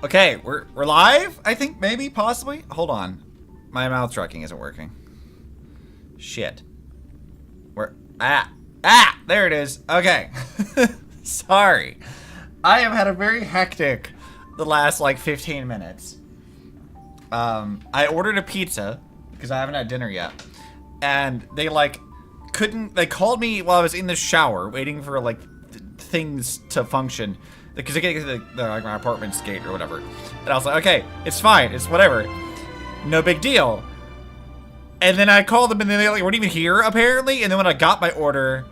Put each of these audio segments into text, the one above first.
Okay, we're live? I think, maybe, possibly? Hold on. My mouth tracking isn't working. Shit. There it is. Okay. Sorry. I have had a very hectic the last, like, 15 minutes. I ordered a pizza, because I haven't had dinner yet. And they, like, they called me while I was in the shower, waiting for, like, things to function. Because I get like my apartment's gate or whatever. And I was like, okay, it's fine, it's whatever. No big deal. And then I called them and they like weren't even here apparently. And then when I got my order,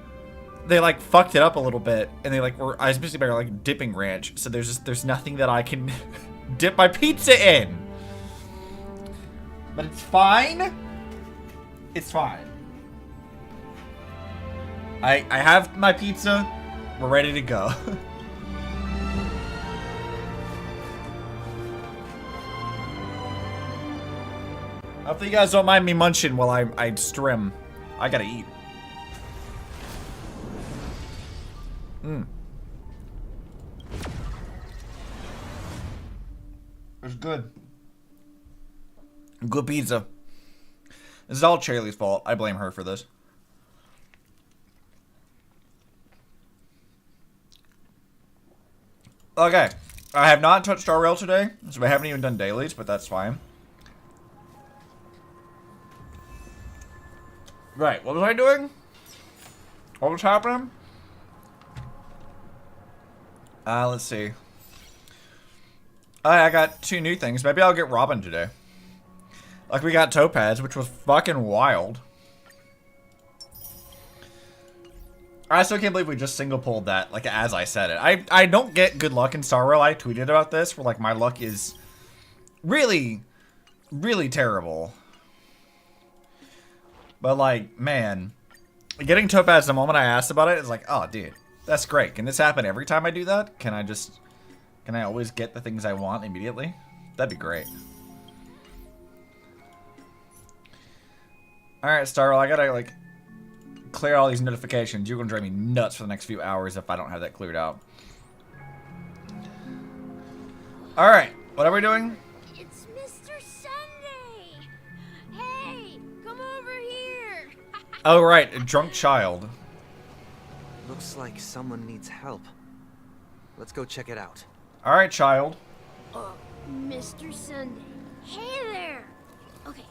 they like fucked it up a little bit. And they like I was basically like dipping ranch. So there's nothing that I can dip my pizza in. But it's fine. It's fine. I have my pizza. We're ready to go. Hopefully you guys don't mind me munching while I stream. I gotta eat. It's good. Good pizza. This is all Charlie's fault. I blame her for this. Okay. I have not touched our rail today, so we haven't even done dailies, but that's fine. Right, what was I doing? What was happening? Let's see. I got 2 new things. Maybe I'll get Robin today. Like, we got Topaz, which was fucking wild. I still can't believe we just single pulled that, like, as I said it. I don't get good luck in Star Rail. I tweeted about this, where, like, my luck is really, really terrible. But, like, man, getting Topaz the moment I asked about it is like, oh, dude, that's great. Can this happen every time I do that? Can I always get the things I want immediately? That'd be great. Alright, Starro, I gotta, like, clear all these notifications. You're gonna drive me nuts for the next few hours if I don't have that cleared out. Alright, what are we doing? It's Mr. Sunday! Hey, come over here! Oh, right, a drunk child. Looks like someone needs help. Let's go check it out. Alright, child. Mr. Sunday. Hey there! Okay,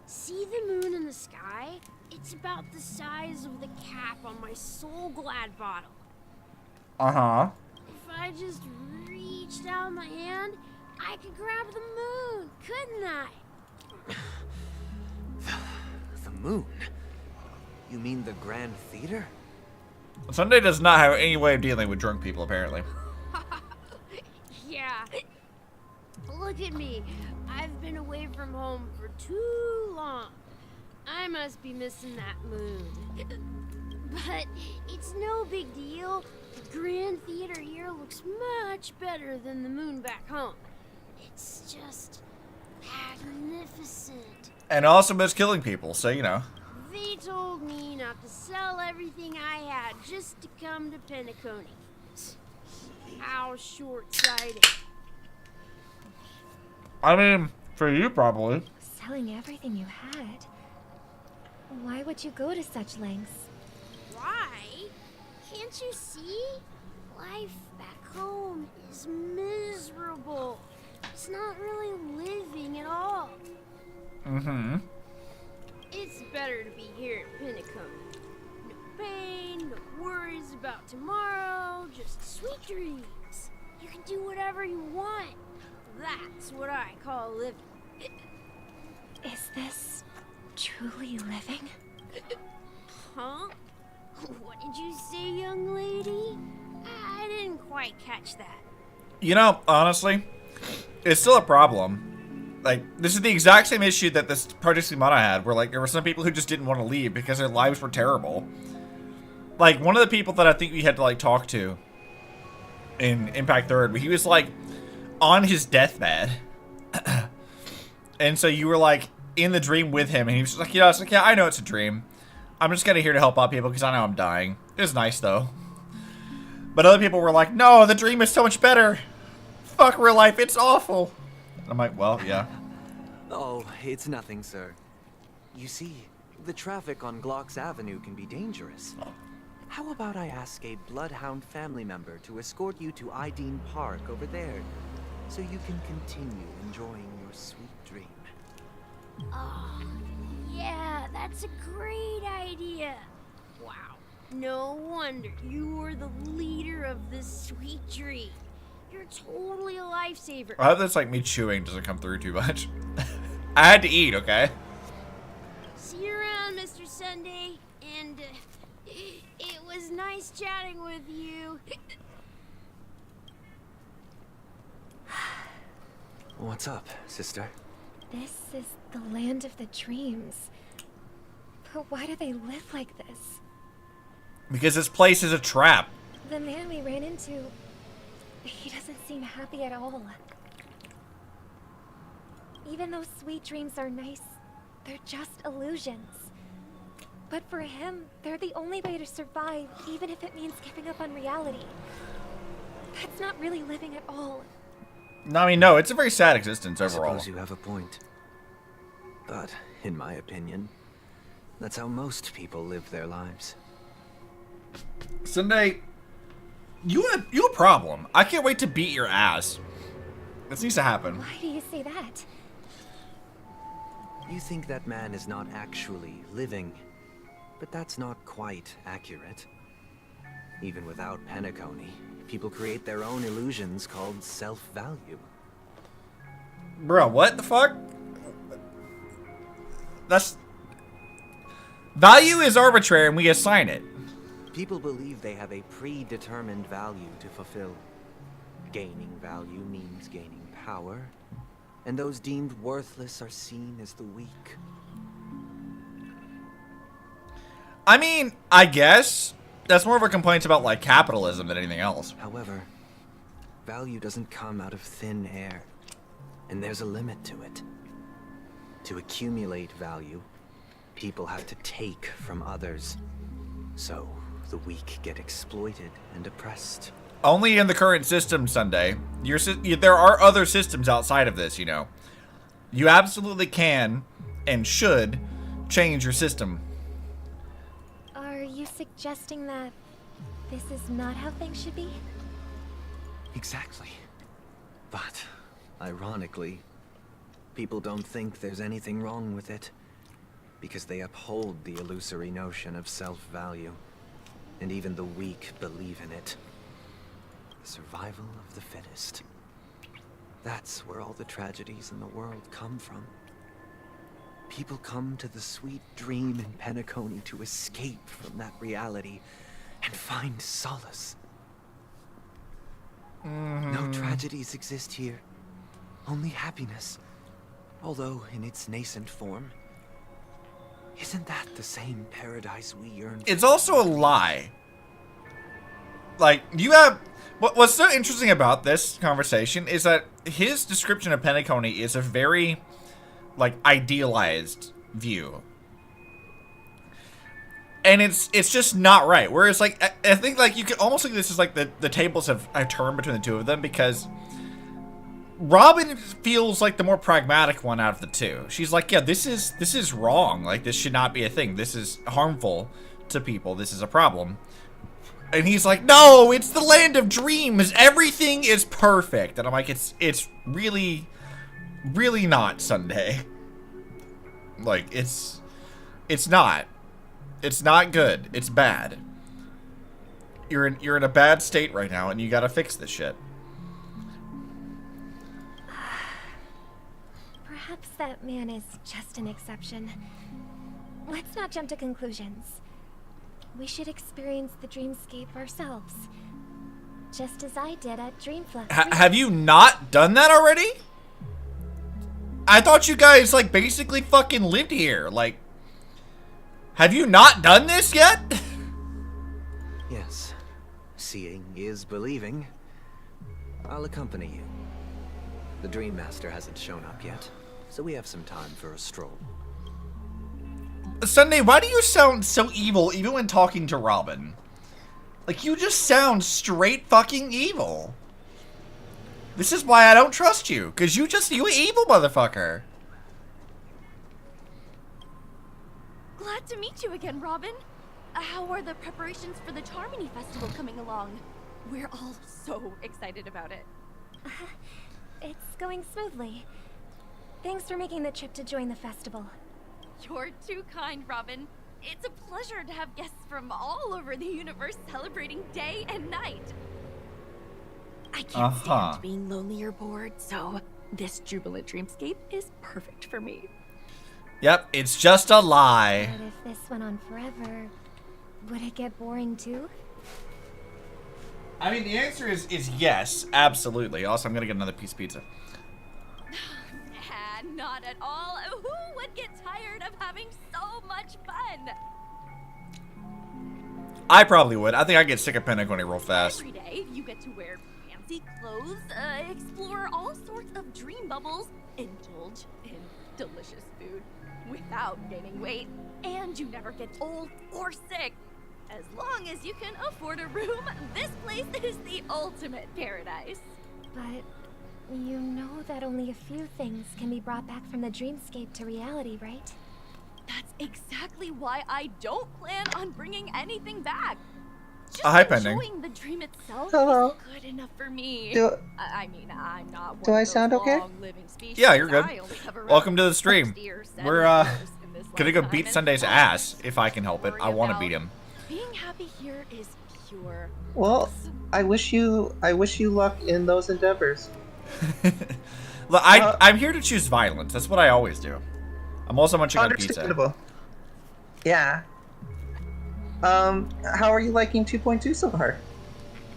see the moon in the sky? It's about the size of the cap on my Soul Glad bottle. Uh-huh. If I just reached out my hand, I could grab the moon, couldn't I? The moon? You mean the Grand Theater? Sunday does not have any way of dealing with drunk people, apparently. Yeah. Look at me. I've been away from home for too long. I must be missing that moon. But it's no big deal. The Grand Theater here looks much better than the moon back home. It's just magnificent. And also miss killing people, so you know. They told me not to sell everything I had just to come to Penacony. How short-sighted. I mean, for you probably. Selling everything you had. Why would you go to such lengths? Why? Can't you see? Life back home is miserable. It's not really living at all. Mm-hmm. It's better to be here at Penacony. No pain, no worries about tomorrow, just sweet dreams. You can do whatever you want. That's what I call living. Is this truly living? Huh? What did you say, young lady? I didn't quite catch that. You know, honestly, it's still a problem. Like, this is the exact same issue that this Project Simana had, where, like, there were some people who just didn't want to leave because their lives were terrible. Like, one of the people that I think we had to, like, talk to in Impact Third, he was, like, on his deathbed. And so you were, like, in the dream with him, and he was just like, you know, it's like, yeah, I know it's a dream. I'm just kind of here to help out people because I know I'm dying. It was nice, though. But other people were like, no, the dream is so much better. fuck real life. It's awful. I'm like, well, yeah. Oh, it's nothing, sir. You see, the traffic on Glock's Avenue can be dangerous. How about I ask a Bloodhound family member to escort you to Ideen Park over there, so you can continue enjoying your sweet dream? Oh, yeah, that's a great idea. Wow. No wonder you were the leader of this sweet dream. You're totally a lifesaver. I hope that's like me chewing doesn't come through too much. I had to eat, okay? See you around, Mr. Sunday. And it was nice chatting with you. What's up, sister? This is the land of the dreams. But why do they live like this? Because this place is a trap. The man we ran into, he doesn't seem happy at all. Even though sweet dreams are nice, they're just illusions. But for him, they're the only way to survive, even if it means giving up on reality. That's not really living at all. No, I mean, no, it's a very sad existence I overall. suppose you have a point. But, in my opinion, that's how most people live their lives. Sunday, you a problem. I can't wait to beat your ass. This needs to happen. Why do you say that? You think that man is not actually living, but that's not quite accurate. Even without Penacony, people create their own illusions called self-value. Bro, what the fuck? That's... Value is arbitrary and we assign it. People believe they have a predetermined value to fulfill. Gaining value means gaining power, and those deemed worthless are seen as the weak. I mean, I guess that's more of a complaint about like capitalism than anything else. However, value doesn't come out of thin air, and there's a limit to it. To accumulate value, people have to take from others. So, the weak get exploited and oppressed. Only in the current system, Sunday. There are other systems outside of this, you know. You absolutely can and should change your system. Are you suggesting that this is not how things should be? Exactly. But, ironically, people don't think there's anything wrong with it, because they uphold the illusory notion of self-value, and even the weak believe in it. The survival of the fittest. That's where all the tragedies in the world come from. People come to the sweet dream in Penacony to escape from that reality and find solace. No tragedies exist here, only happiness. Although in its nascent form. Isn't that the same paradise we yearn for? It's also a lie. Like, you have... What's so interesting about this conversation is that his description of Penacony is a very, like, idealized view. And it's just not right. Whereas, like, I think, like, you could almost think this is, like, the tables have turned between the two of them because Robin feels like the more pragmatic one out of the two. She's like, yeah, this is wrong. Like, this should not be a thing. This is harmful to people. This is a problem. And he's like, no, it's the land of dreams. Everything is perfect. And I'm like, it's really, really not, Sunday. Like, it's not. It's not good. It's bad. You're in a bad state right now, and you gotta fix this shit. Perhaps that man is just an exception. Let's not jump to conclusions. We should experience the dreamscape ourselves. Just as I did at Dreamflux. Have you not done that already? I thought you guys, like, basically fucking lived here. Like, have you not done this yet? Yes. Seeing is believing. I'll accompany you. The Dream Master hasn't shown up yet, so we have some time for a stroll. Sunday, why do you sound so evil even when talking to Robin? Like, you just sound straight fucking evil. This is why I don't trust you, because you evil motherfucker. Glad to meet you again, Robin. How are the preparations for the Charmony Festival coming along? We're all so excited about it. It's going smoothly. Thanks for making the trip to join the festival. You're too kind, Robin. It's a pleasure to have guests from all over the universe celebrating day and night. I can't stand being lonely or bored, so this jubilant dreamscape is perfect for me. Yep, it's just a lie. But if this went on forever, would it get boring too? I mean, the answer is yes, absolutely. Also, I'm gonna get another piece of pizza. Not at all. Who would get tired of having so much fun? I probably would. I think I get sick of Pinnacle when I roll fast. Every day, you get to wear fancy clothes, explore all sorts of dream bubbles, indulge in delicious food without gaining weight, and you never get old or sick. As long as you can afford a room, this place is the ultimate paradise. But you know that only a few things can be brought back from the dreamscape to reality, right? That's exactly why I don't plan on bringing anything back. Just Hi, Pending. enjoying the dream itself Hello. is good enough for me. I mean, I'm not one Do of I those sound okay? long-living species. Yeah, you're good. I only have around Welcome to the stream. 60 or 70 We're years in this gonna go lifetime, beat and Sunday's all ass I if I can help it. I want to worry beat him. Being happy here is pure. Well, I wish you luck in those endeavors. Look, I'm here to choose violence. That's what I always do. I'm also munching on pizza. Understandable. Yeah. How are you liking 2.2 so far?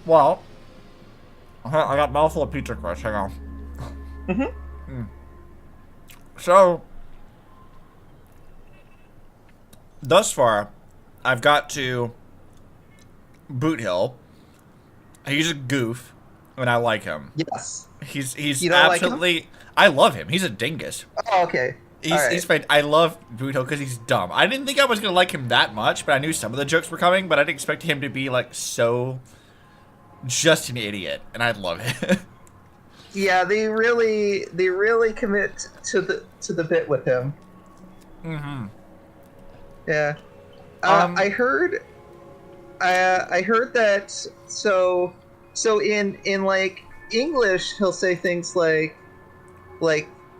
Well, I got a mouthful of pizza crust. Hang on. So, thus far, I've got to Boot Hill. He's a goof, and I like him. Yes. He's You don't like him? absolutely. I love him. He's a dingus. Oh, okay. He's fine. I love Boot Hill because he's dumb. I didn't think I was gonna like him that much, but I knew some of the jokes were coming. But I didn't expect him to be like so just an idiot, and I love it. Yeah, they really commit to the bit with him. Mm-hmm. Yeah. I heard that so in like English he'll say things like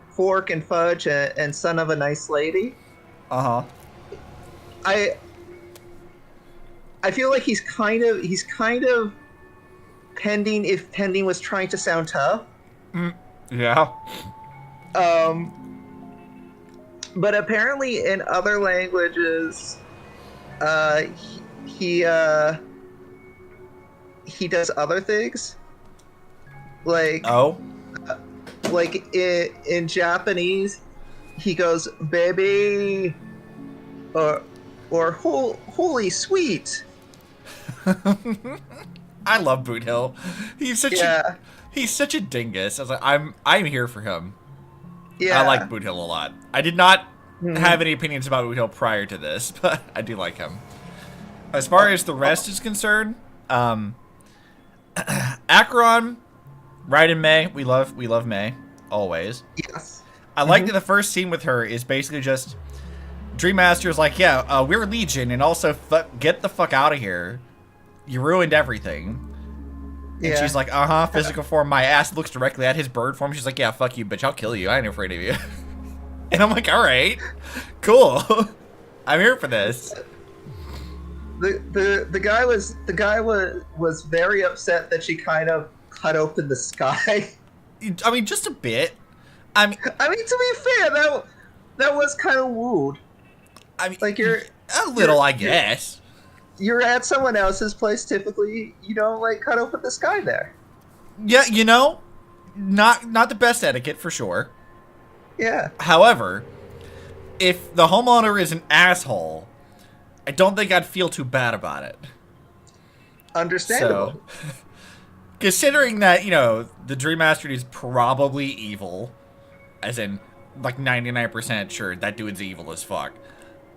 fork and fudge and son of a nice lady. Uh-huh. I feel like he's kind of Pending if Pending was trying to sound tough. Yeah. But apparently in other languages, he does other things. Like like in Japanese, he goes baby, or holy sweet. I love Boot Hill. He's such a dingus. I was like, I'm here for him. Yeah. I like Boot Hill a lot. I did not have any opinions about Boot Hill prior to this, but I do like him. As far as the rest is concerned, Acheron, Raiden May, we love May always. Yes. I like that the first scene with her is basically just Dream Master's like, yeah, we're Legion, and also get the fuck out of here. You ruined everything. And she's like, physical form, my ass looks directly at his bird form. She's like, yeah, fuck you, bitch, I'll kill you. I ain't afraid of you. And I'm like, alright, cool. I'm here for this. The guy was very upset that she kind of cut open the sky. I mean, just a bit. I mean, to be fair, that was kind of wooed. I mean, like you're a little, I guess. You're at someone else's place. Typically, you don't like cut open the sky there. Yeah, you know, not the best etiquette for sure. Yeah. However, if the homeowner is an asshole, I don't think I'd feel too bad about it. Understandable. So, considering that, you know, the Dream Master is probably evil, as in, like, 99% sure that dude's evil as fuck.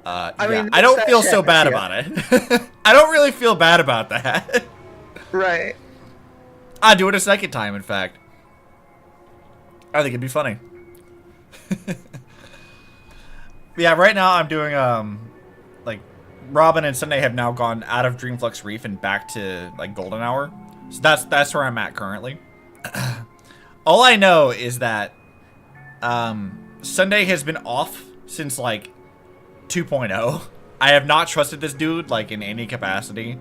I mean, I don't feel so bad about it. I don't really feel bad about that. Right. I'd do it a second time, in fact. I think it'd be funny. Yeah, right now I'm doing like Robin and Sunday have now gone out of Dreamflux Reef and back to like Golden Hour. So that's where I'm at currently. All I know is that Sunday has been off since like 2.0. I have not trusted this dude like in any capacity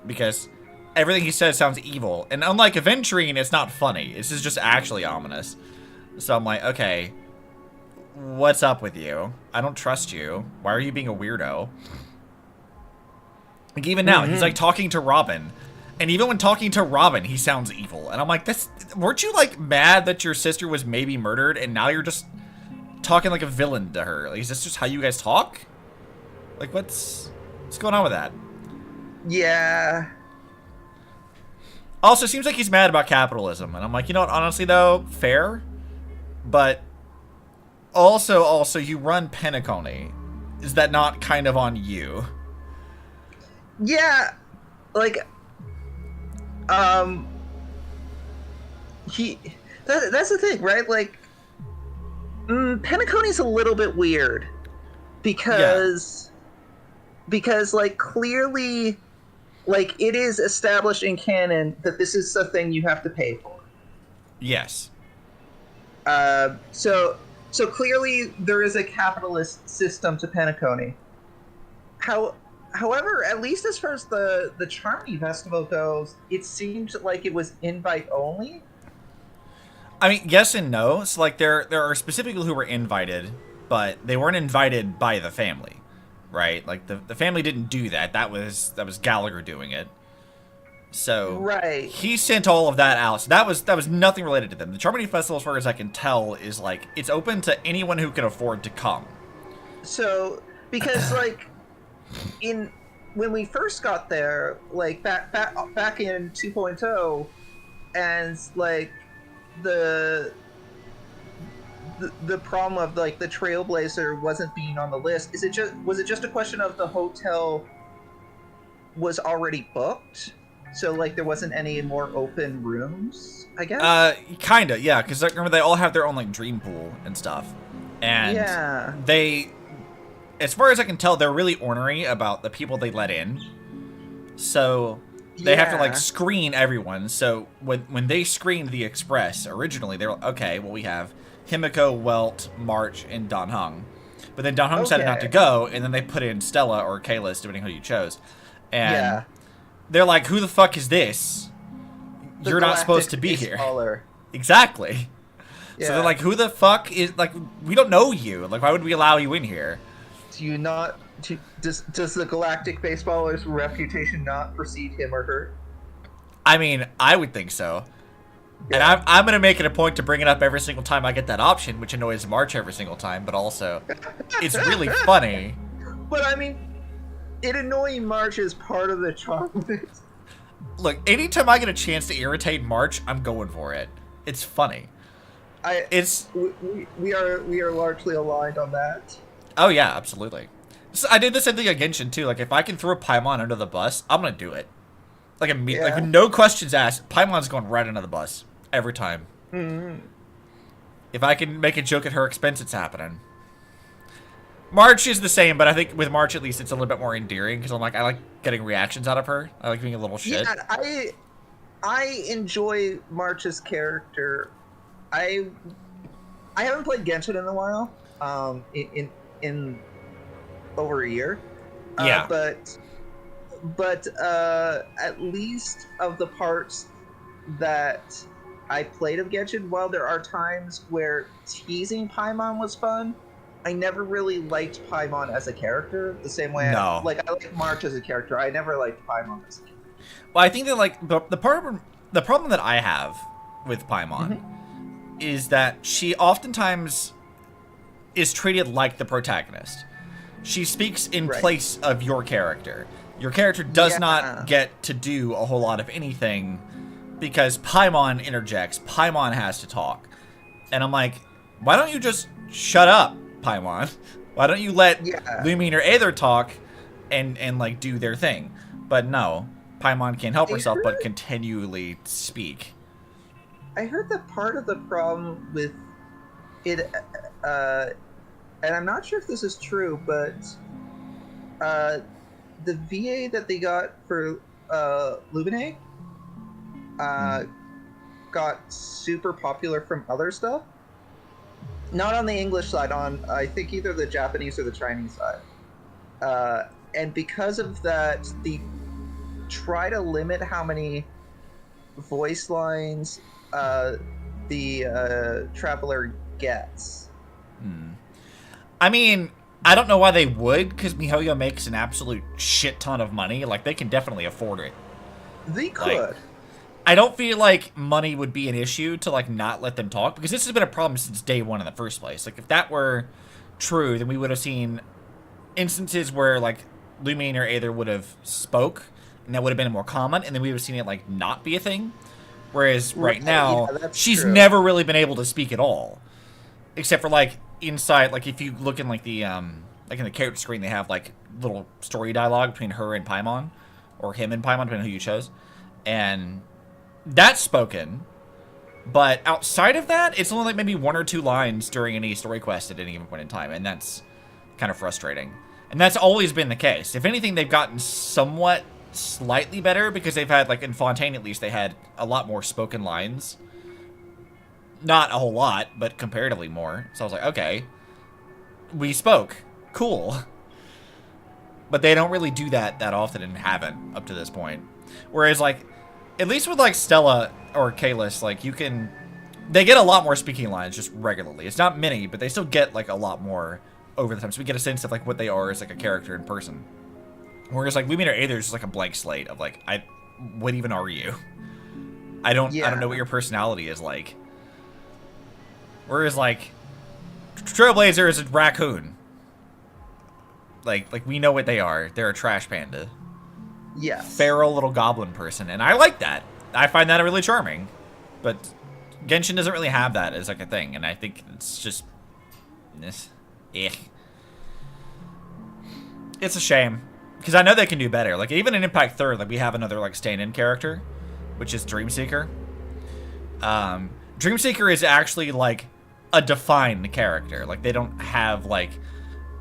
because everything he says sounds evil. And unlike Aventurine, it's not funny. This is just actually ominous. So I'm like, okay, what's up with you? I don't trust you. Why are you being a weirdo? Like even now, he's like talking to Robin. And even when talking to Robin, he sounds evil. And I'm like, weren't you like mad that your sister was maybe murdered and now you're just talking like a villain to her? Like, is this just how you guys talk? Like, what's going on with that? Yeah. Also, it seems like he's mad about capitalism. And I'm like, you know what, honestly though, fair. But also, you run Penacony. Is that not kind of on you? Yeah. Like, that's the thing, right? Like, Penacony's a little bit weird because like clearly, like it is established in canon that this is a thing you have to pay for. Yes. So clearly there is a capitalist system to Penacony. However, at least as far as the Charmy Festival goes, it seemed like it was invite only. I mean, yes and no. So, like, there are specific people who were invited, but they weren't invited by the family, right? Like, the family didn't do that. That was Gallagher doing it. So, right. He sent all of that out. So that was nothing related to them. The Charmony Festival, as far as I can tell, is like it's open to anyone who can afford to come. So, because like when we first got there, like back in 2.0, and like the problem of like the Trailblazer wasn't being on the list, was it just a question of the hotel was already booked, so like there wasn't any more open rooms, I guess? Kinda, yeah, because remember they all have their own like dream pool and stuff, and yeah, they, as far as I can tell, they're really ornery about the people they let in. So they have to like screen everyone. So when they screened the Express originally, they were like, okay, well we have Himiko, Welt, March, and Dan Heng. But then Dan Heng decided not to go, and then they put in Stella or Kalis, depending on who you chose. And they're like, who the fuck is this? You're not supposed to be here. Caller. Exactly. Yeah. So they're like, who the fuck is, like, we don't know you. Like, why would we allow you in here? Does the Galactic Baseballer's reputation not precede him or her? I mean, I would think so. Yeah. And I'm going to make it a point to bring it up every single time I get that option, which annoys March every single time, but also, it's really funny. But I mean, it annoying March is part of the charm of it. Look, anytime I get a chance to irritate March, I'm going for it. It's funny. We are largely aligned on that. Oh yeah, absolutely. So I did the same thing at Genshin too. Like if I can throw Paimon under the bus, I'm gonna do it. Like immediately, like with no questions asked, Paimon's going right under the bus every time. Mm-hmm. If I can make a joke at her expense, it's happening. March is the same, but I think with March at least it's a little bit more endearing because I like getting reactions out of her. I like being a little shit. Yeah, I enjoy March's character. I haven't played Genshin in a while. In over a year. Yeah. But at least of the parts that I played of Genshin, while there are times where teasing Paimon was fun, I never really liked Paimon as a character the same way. I like March as a character. I never liked Paimon as a character. Well, I think that like the problem that I have with Paimon is that she oftentimes is treated like the protagonist. She speaks in place of your character. Your character does not get to do a whole lot of anything because Paimon interjects. Paimon has to talk. And I'm like, why don't you just shut up, Paimon? Why don't you let Lumine or Aether talk and like do their thing? But no, Paimon can't help herself but continually speak. I heard that part of the problem with it, and I'm not sure if this is true, but the VA that they got for Lumine got super popular from other stuff. Not on the English side, on I think either the Japanese or the Chinese side. And because of that, they try to limit how many voice lines the Traveler gets. I mean, I don't know why they would, because MiHoYo makes an absolute shit ton of money. Like, they can definitely afford it. They could. Like, I don't feel like money would be an issue to, like, not let them talk, because this has been a problem since day one in the first place. Like, if that were true, then we would have seen instances where, like, Lumine or Aether would have spoke, and that would have been more common, and then we would have seen it, like, not be a thing. Whereas right now, she's never really been able to speak at all. Except for, like, inside, like, if you look in, like, the, like, in the character screen, they have, like, little story dialogue between her and Paimon, or him and Paimon, depending on who you chose. And that's spoken, but outside of that, it's only like maybe 1 or 2 lines during any story quest at any given point in time, and that's kind of frustrating. And that's always been the case. If anything, they've gotten somewhat slightly better, because they've had, like, in Fontaine at least, they had a lot more spoken lines. Not a whole lot, but comparatively more. So I was like, okay, we spoke. Cool. But they don't really do that often, and haven't up to this point. Whereas, like, at least with, like, Stella or Kalis, like, they get a lot more speaking lines just regularly. It's not many, but they still get, like, a lot more over the time. So we get a sense of, like, what they are as, like, a character in person. Whereas, like, Lumine or Aether is just, like, a blank slate of, like, what even are you? I don't know what your personality is like. Whereas, like, Trailblazer is a raccoon. Like, we know what they are. They're a trash panda. Yes. Feral little goblin person, and I like that. I find that really charming. But Genshin doesn't really have that as, like, a thing, and I think it's just... It's a shame. Because I know they can do better. Like, even in Impact 3rd, like, we have another, like, stand-in character, which is Dreamseeker. Dreamseeker is actually, like, a defined character. Like, they don't have, like,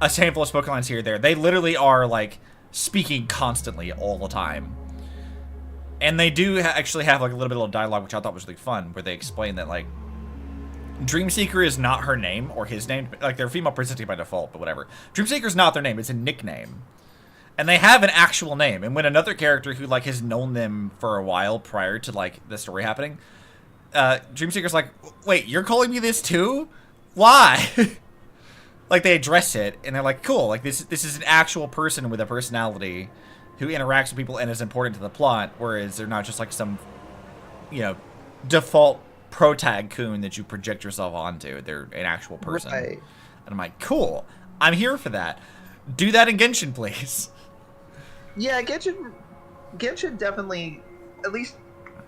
a handful of spoken lines here or there. They literally are, like, speaking constantly all the time. And they do actually have, like, a little bit of dialogue, which I thought was really fun, where they explain that, like, Dreamseeker is not her name, or his name. Like, they're female presenting by default, but whatever. Dreamseeker's not their name. It's a nickname. And they have an actual name. And when another character who, like, has known them for a while prior to, like, the story happening, Dreamseeker's like, wait, you're calling me this too? Why? Like, they address it, and they're like, cool, like, this is an actual person with a personality who interacts with people and is important to the plot, whereas they're not just, like, some, you know, default protag coon that you project yourself onto. They're an actual person. Right. And I'm like, cool, I'm here for that. Do that in Genshin, please. Yeah, Genshin definitely, at least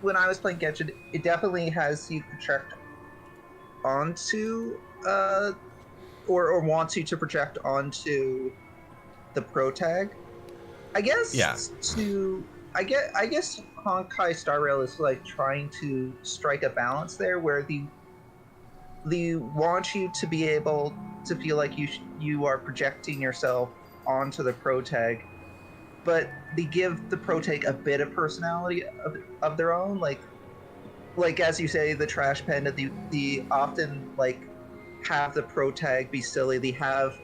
when I was playing Genshin, it definitely has you project onto, or wants you to project onto the protag. I guess. Yeah. I guess Honkai Star Rail is, like, trying to strike a balance there, where they want you to be able to feel like you are projecting yourself onto the protag, but they give the protag a bit of personality of their own, like as you say, the trash panda. They often, like, have the protag be silly. They have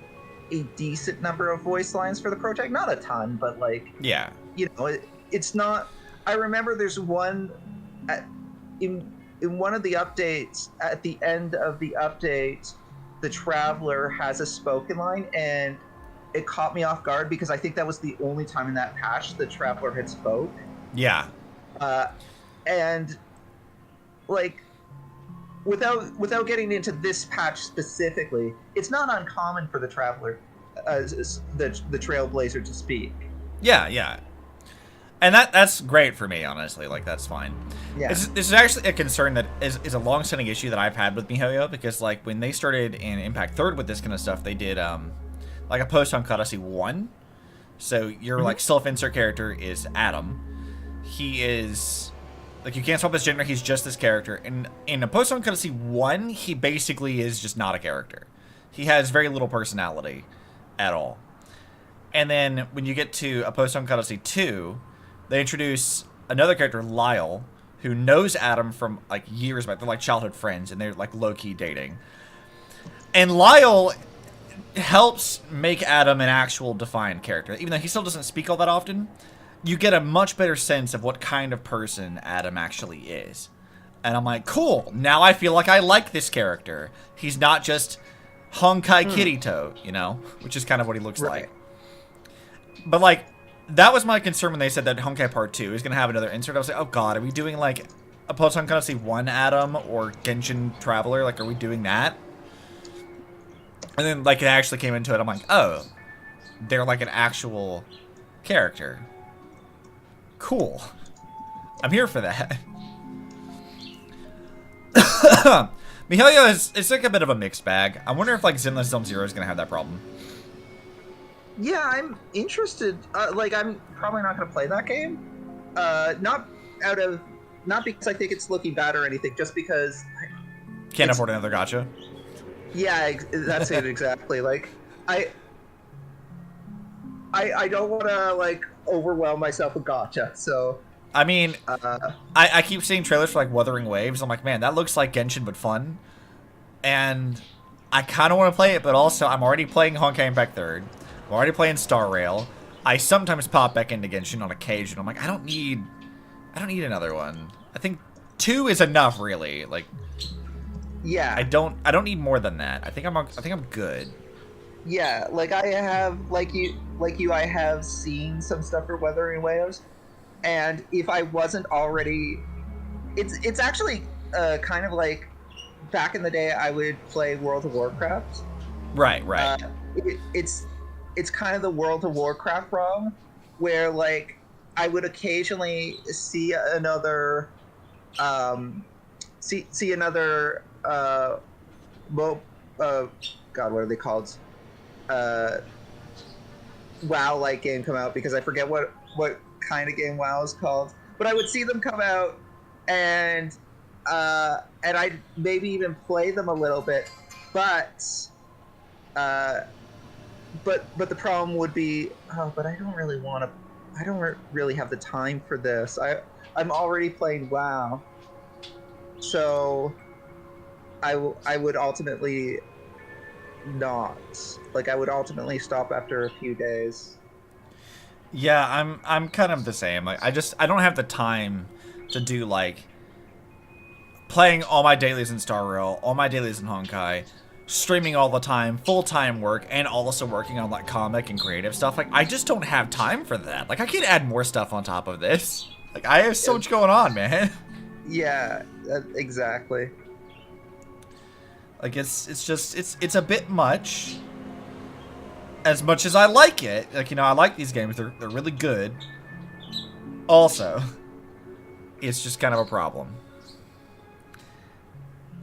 a decent number of voice lines for the protag, not a ton, but, like, yeah, you know, it's not. I remember there's one in one of the updates, at the end of the update, the Traveler has a spoken line, and it caught me off guard because I think that was the only time in that patch the Traveler had spoke. Yeah. And, like, without getting into this patch specifically, it's not uncommon for the Traveler, the Trailblazer, to speak. Yeah, yeah. And that's great for me, honestly. Like, that's fine. Yeah. This is actually a concern that is a long-standing issue that I've had with MiHoYo, because, like, when they started in Impact 3rd with this kind of stuff, they did, like, a Post-Honkai 1. So your, like, self-insert character is Adam. He is Like, you can't swap his gender, he's just this character. And in a Post-Honkai 1, he basically is just not a character. He has very little personality at all. And then when you get to a Post-Honkai 2, they introduce another character, Lyle, who knows Adam from, like, years back. They're, like, childhood friends, and they're, like, low-key dating. And Lyle helps make Adam an actual defined character. Even though he still doesn't speak all that often, you get a much better sense of what kind of person Adam actually is. And I'm like, cool, now I feel like I like this character. He's not just Honkai Kirito, you know? Which is kind of what he looks like. But, like, that was my concern when they said that Honkai Part 2 is going to have another insert. I was like, oh god, are we doing, like, a Post-Honkai 1 Adam or Genshin Traveler? Like, are we doing that? And then, like, it actually came into it. I'm like, oh, they're, like, an actual character. Cool. I'm here for that. Mihalia it's like a bit of a mixed bag. I wonder if, like, Zenless Zone Zero is going to have that problem. Yeah, I'm interested. Like, I'm probably not going to play that game. Not because I think it's looking bad or anything, just because... Can't afford another gacha. Yeah, that's it exactly. Like, I don't want to, like, overwhelm myself with gacha, so... I mean, I keep seeing trailers for, like, Wuthering Waves. I'm like, man, that looks like Genshin, but fun. And I kind of want to play it, but also I'm already playing Honkai Impact 3rd. I'm already playing Star Rail. I sometimes pop back into Genshin on occasion. I'm like, I don't need another one. I think 2 is enough, really. Like, yeah, I don't need more than that. I think I'm good. Yeah, like I have, like you, I have seen some stuff for Wuthering Waves, and if I wasn't already, it's actually kind of like back in the day I would play World of Warcraft. Right. It's kind of the World of Warcraft ROM, where like I would occasionally see another, see another, God, what are they called? WoW-like game come out, because I forget what kind of game WoW is called. But I would see them come out, and I'd maybe even play them a little bit, but the problem would be, but I don't really want to. I don't really have the time for this. I'm already playing WoW, so I would ultimately not. Like, I would ultimately stop after a few days. Yeah, I'm kind of the same. Like, I don't have the time to do, like, playing all my dailies in Star Rail, all my dailies in Honkai, streaming all the time, full-time work, and also working on, like, comic and creative stuff. Like, I just don't have time for that. Like, I could add more stuff on top of this. Like, I have so much going on, man. Yeah, exactly. Like, it's a bit much. As much as I like it. Like, you know, I like these games. They're really good. Also, it's just kind of a problem.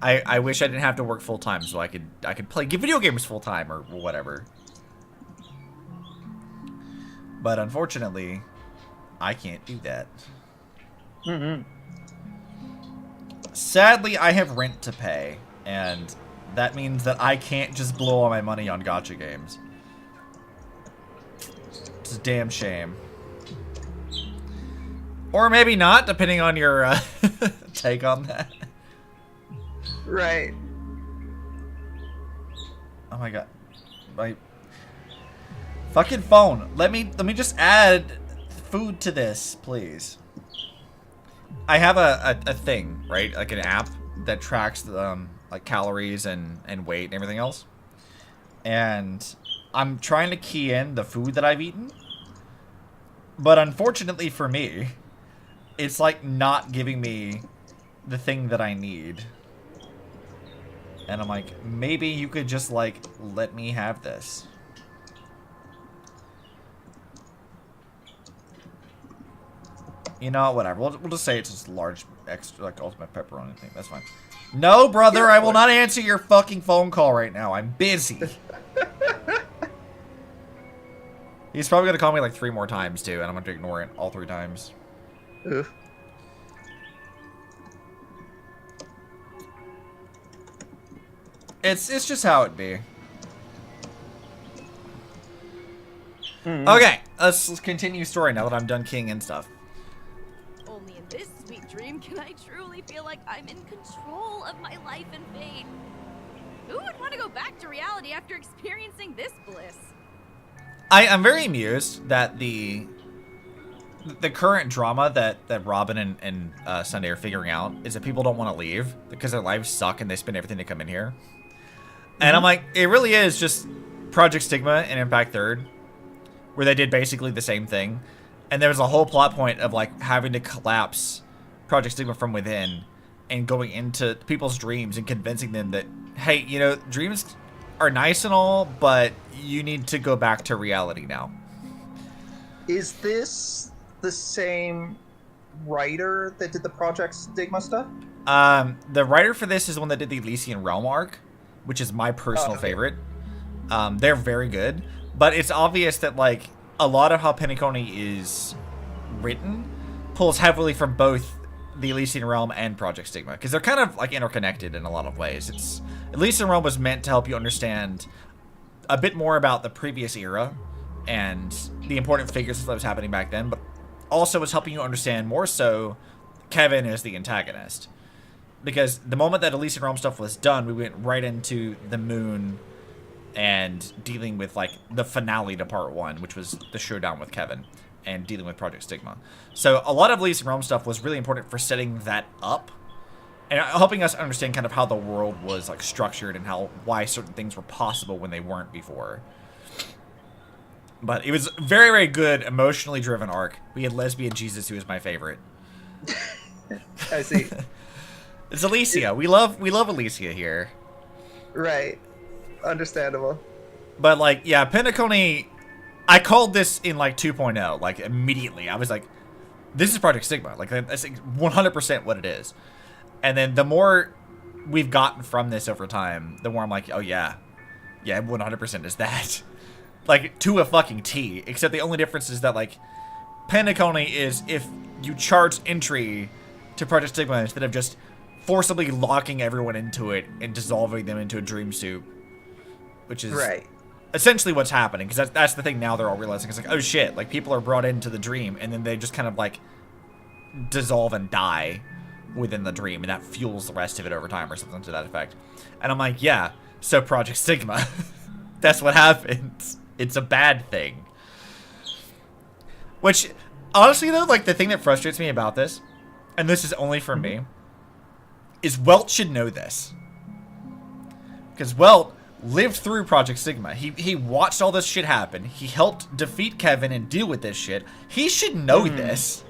I wish I didn't have to work full time so I could play video games full time or whatever. But unfortunately, I can't do that. Sadly, I have rent to pay, and that means that I can't just blow all my money on gacha games. It's a damn shame. Or maybe not, depending on your take on that. Right. Oh my god. My fucking phone. Let me just add food to this, please. I have a thing, right? Like an app that tracks like calories and weight and everything else. And I'm trying to key in the food that I've eaten. But unfortunately for me, it's like not giving me the thing that I need. And I'm like, maybe you could just, like, let me have this. You know, whatever. We'll just say it's just large, extra, like, ultimate pepperoni thing. That's fine. No, brother, I will not answer your fucking phone call right now. I'm busy. He's probably going to call me, like, 3 more times, too. And I'm going to ignore it all 3 times. Oof. It's just how it be. Okay, let's continue story now that I'm done keying in stuff. Only in this sweet dream can I truly feel like I'm in control of my life and fate. Who would want to go back to reality after experiencing this bliss? I'm very amused that the current drama that Robin and Sunday are figuring out is that people don't want to leave because their lives suck and they spend everything to come in here. And I'm like, it really is just Project Stigma and Impact Third, where they did basically the same thing. And there was a whole plot point of like having to collapse Project Stigma from within and going into people's dreams and convincing them that, hey, you know, dreams are nice and all, but you need to go back to reality now. Is this the same writer that did the Project Stigma stuff? The writer for this is the one that did the Elysian Realm arc, which is my personal favorite. They're very good, but it's obvious that like a lot of how Penacony is written pulls heavily from both the Elysian Realm and Project Stigma, because they're kind of like interconnected in a lot of ways. It's Elysian Realm was meant to help you understand a bit more about the previous era and the important figures that was happening back then, but also was helping you understand more so Kevin as the antagonist. Because the moment that Elysian Realm stuff was done, we went right into the moon and dealing with like the finale to part 1, which was the showdown with Kevin and dealing with Project Stigma. So a lot of Elysian Realm stuff was really important for setting that up and helping us understand kind of how the world was like structured and why certain things were possible when they weren't before. But it was very, very good, emotionally driven arc. We had Lesbian Jesus, who is my favorite. I see. It's Alicia. We love Alicia here. Right. Understandable. But like, yeah, Penacony, I called this in like 2.0, like immediately. I was like, this is Project Stigma. Like that's 100% what it is. And then the more we've gotten from this over time, the more I'm like, oh yeah, 100% is that. Like, to a fucking T. Except the only difference is that, like, Penacony is if you charge entry to Project Stigma instead of just forcibly locking everyone into it and dissolving them into a dream soup. Which is essentially what's happening. Because that's the thing now they're all realizing. It's like, oh shit, like, people are brought into the dream and then they just kind of, like, dissolve and die within the dream. And that fuels the rest of it over time or something to that effect. And I'm like, yeah, so Project Stigma. That's what happens. It's a bad thing. Which, honestly though, like the thing that frustrates me about this, and this is only for me, is Welt should know this. Because Welt lived through Project Stigma. He watched all this shit happen. He helped defeat Kevin and deal with this shit. He should know this.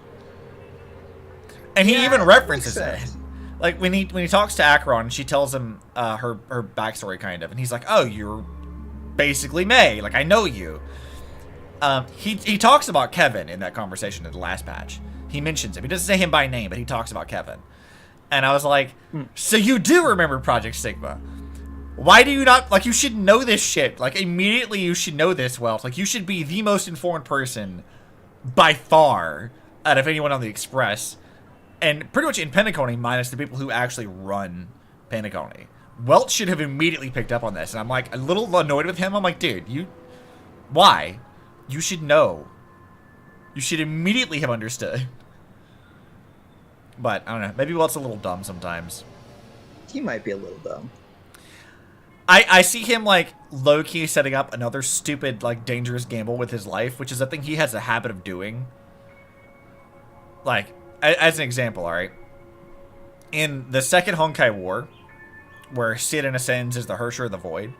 And he even references it. Like when he talks to Acheron, she tells him her backstory kind of, and he's like, "Oh, you're basically May. Like I know you." He talks about Kevin in that conversation in the last patch. He mentions him. He doesn't say him by name, but he talks about Kevin. And I was like, so you do remember Project Stigma? Why do you not, like, you should know this shit. Like, immediately you should know this, Welt. Like, you should be the most informed person by far out of anyone on the Express. And pretty much in Penacony, minus the people who actually run Penacony. Welt should have immediately picked up on this. And I'm, like, a little annoyed with him. I'm like, dude, why? You should know. You should immediately have understood. But, I don't know. Maybe Welt's a little dumb sometimes. He might be a little dumb. I see him, like, low-key setting up another stupid, like, dangerous gamble with his life, which is a thing he has a habit of doing. Like, as an example, alright? In the second Honkai War, where Sidon ascends as the Hersher of the Void,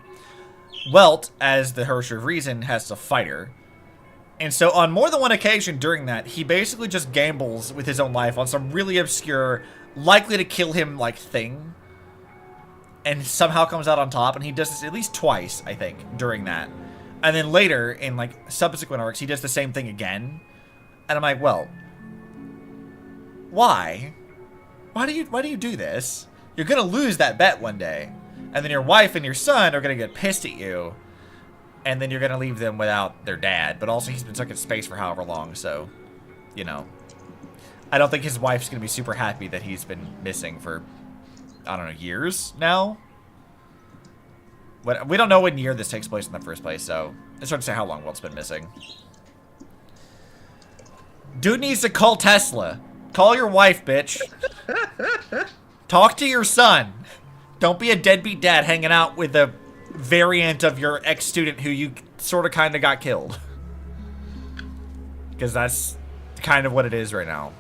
Welt, as the Hersher of Reason, has to fight her. And so on more than one occasion during that, he basically just gambles with his own life on some really obscure, likely to kill him, like, thing. And somehow comes out on top, and he does this at least twice, I think, during that. And then later, in, like, subsequent arcs, he does the same thing again. And I'm like, well, why? Why do you do this? You're gonna lose that bet one day. And then your wife and your son are gonna get pissed at you. And then you're gonna leave them without their dad. But also, he's been stuck in space for however long, so, you know. I don't think his wife's gonna be super happy that he's been missing for, I don't know, years now? we don't know what year this takes place in the first place, so it's hard to say how long Walt's been missing. Dude needs to call Tesla. Call your wife, bitch. Talk to your son. Don't be a deadbeat dad hanging out with a variant of your ex-student who you sort of kind of got killed. Because that's kind of what it is right now.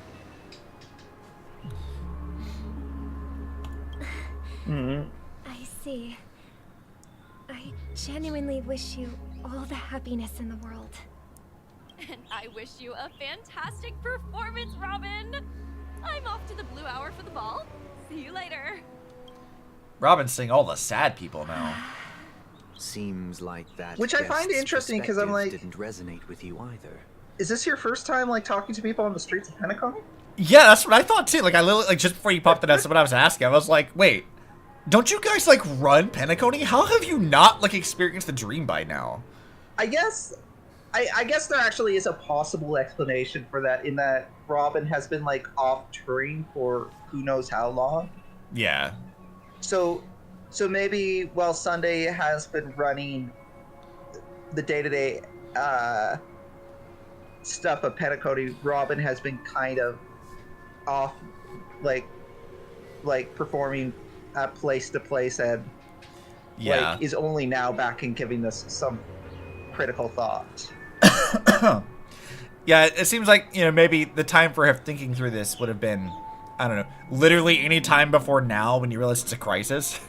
I see. I genuinely wish you all the happiness in the world. And I wish you a fantastic performance, Robin. I'm off to the Blue Hour for the ball. See you later. Robin's seeing all the sad people now. Seems like that. Which I find guest's interesting, 'cause I'm like- didn't resonate with you either. Is this your first time like talking to people on the streets of Penacony? Yeah, that's what I thought too. Like I literally, like just before you popped it, that's what I was asking. I was like, wait, don't you guys like run Penacony? How have you not like experienced the dream by now? I guess there actually is a possible explanation for that, in that Robin has been like off touring for who knows how long. Yeah. So maybe while Sunday has been running the day-to-day stuff of Penacony, Robin has been kind of off, like performing at place to place, and Yeah. like is only now back and giving this some critical thought. Yeah, it seems like, you know, maybe the time for him thinking through this would have been, I don't know, literally any time before now when you realize it's a crisis.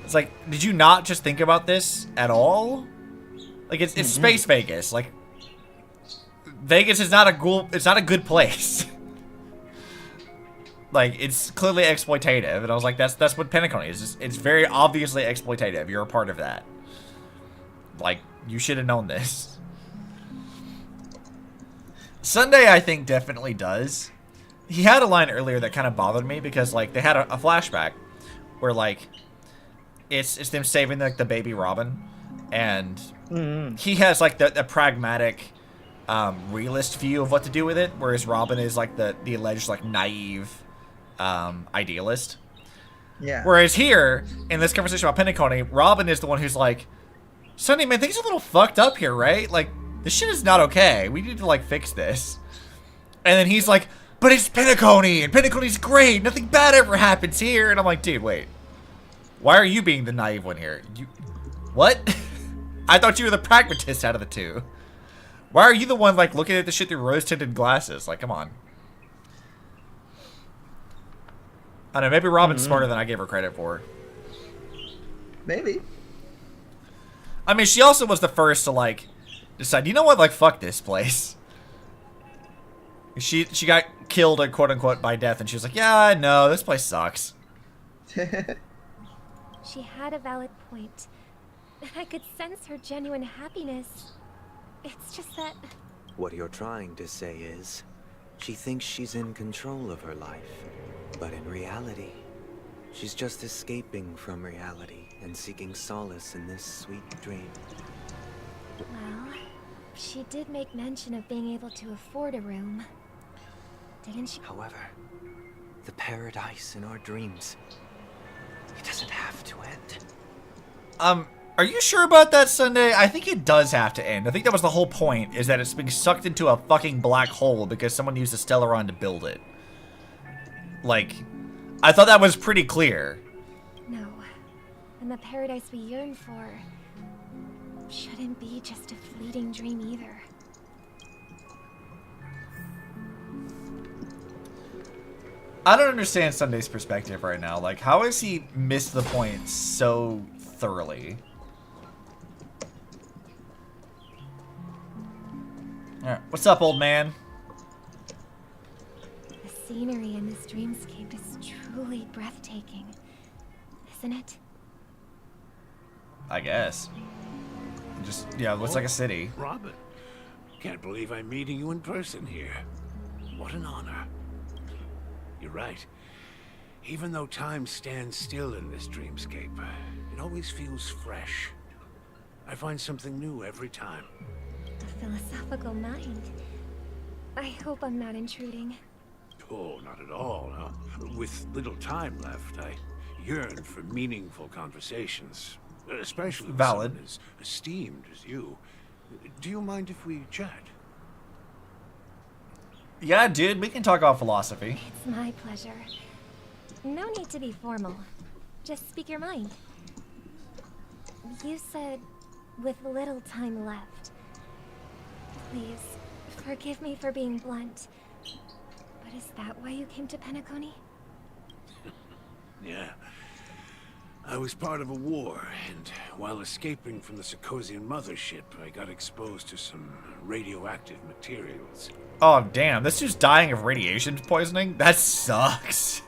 It's like, did you not just think about this at all? Like, it's space Vegas. Like, Vegas is not a good place. Like, it's clearly exploitative, and I was like, that's what Penacony is. It's very obviously exploitative. You're a part of that. Like, you should have known this. Sunday, I think, definitely does. He had a line earlier that kind of bothered me because, like, they had a flashback where, like, it's them saving, like, the baby Robin, and he has, like, the pragmatic, realist view of what to do with it, whereas Robin is, like, the alleged, like, naive, idealist. Yeah. Whereas here, in this conversation about Penacony, Robin is the one who's like, Sunday, man, things are a little fucked up here, right? Like, this shit is not okay. We need to, like, fix this. And then he's like, but it's Penacony, and Penacony's great. Nothing bad ever happens here. And I'm like, dude, wait. Why are you being the naive one here? What? I thought you were the pragmatist out of the two. Why are you the one, like, looking at the shit through rose-tinted glasses? Like, come on. I don't know, maybe Robin's smarter than I gave her credit for. Maybe. I mean, she also was the first to, like, decide, you know what, like, fuck this place. She got killed, quote-unquote, by death, and she was like, yeah, I know, this place sucks. She had a valid point. I could sense her genuine happiness. It's just that... What you're trying to say is, she thinks she's in control of her life. But in reality, she's just escaping from reality and seeking solace in this sweet dream. Well, she did make mention of being able to afford a room. Didn't she? However, the paradise in our dreams, it doesn't have to end. Are you sure about that, Sunday? I think it does have to end. I think that was the whole point, is that it's being sucked into a fucking black hole because someone used a Stellaron to build it. Like, I thought that was pretty clear. No. And the paradise we yearn for shouldn't be just a fleeting dream either. I don't understand Sunday's perspective right now. Like, how has he missed the point so thoroughly? Alright, what's up, old man? The scenery in this dreamscape is truly breathtaking, isn't it? I guess. Just, yeah, it looks like a city. Robin, can't believe I'm meeting you in person here. What an honor. You're right. Even though time stands still in this dreamscape, it always feels fresh. I find something new every time. A philosophical mind. I hope I'm not intruding. Oh, not at all, huh? With little time left, I yearn for meaningful conversations. Especially with Valid. someone as esteemed as you. Do you mind if we chat? Yeah, dude, we can talk about philosophy. It's my pleasure. No need to be formal. Just speak your mind. You said, with little time left. Please, forgive me for being blunt. But is that why you came to Penacony? Yeah. I was part of a war, and while escaping from the Sarkosian mothership, I got exposed to some radioactive materials. Oh, damn. This dude's dying of radiation poisoning? That sucks.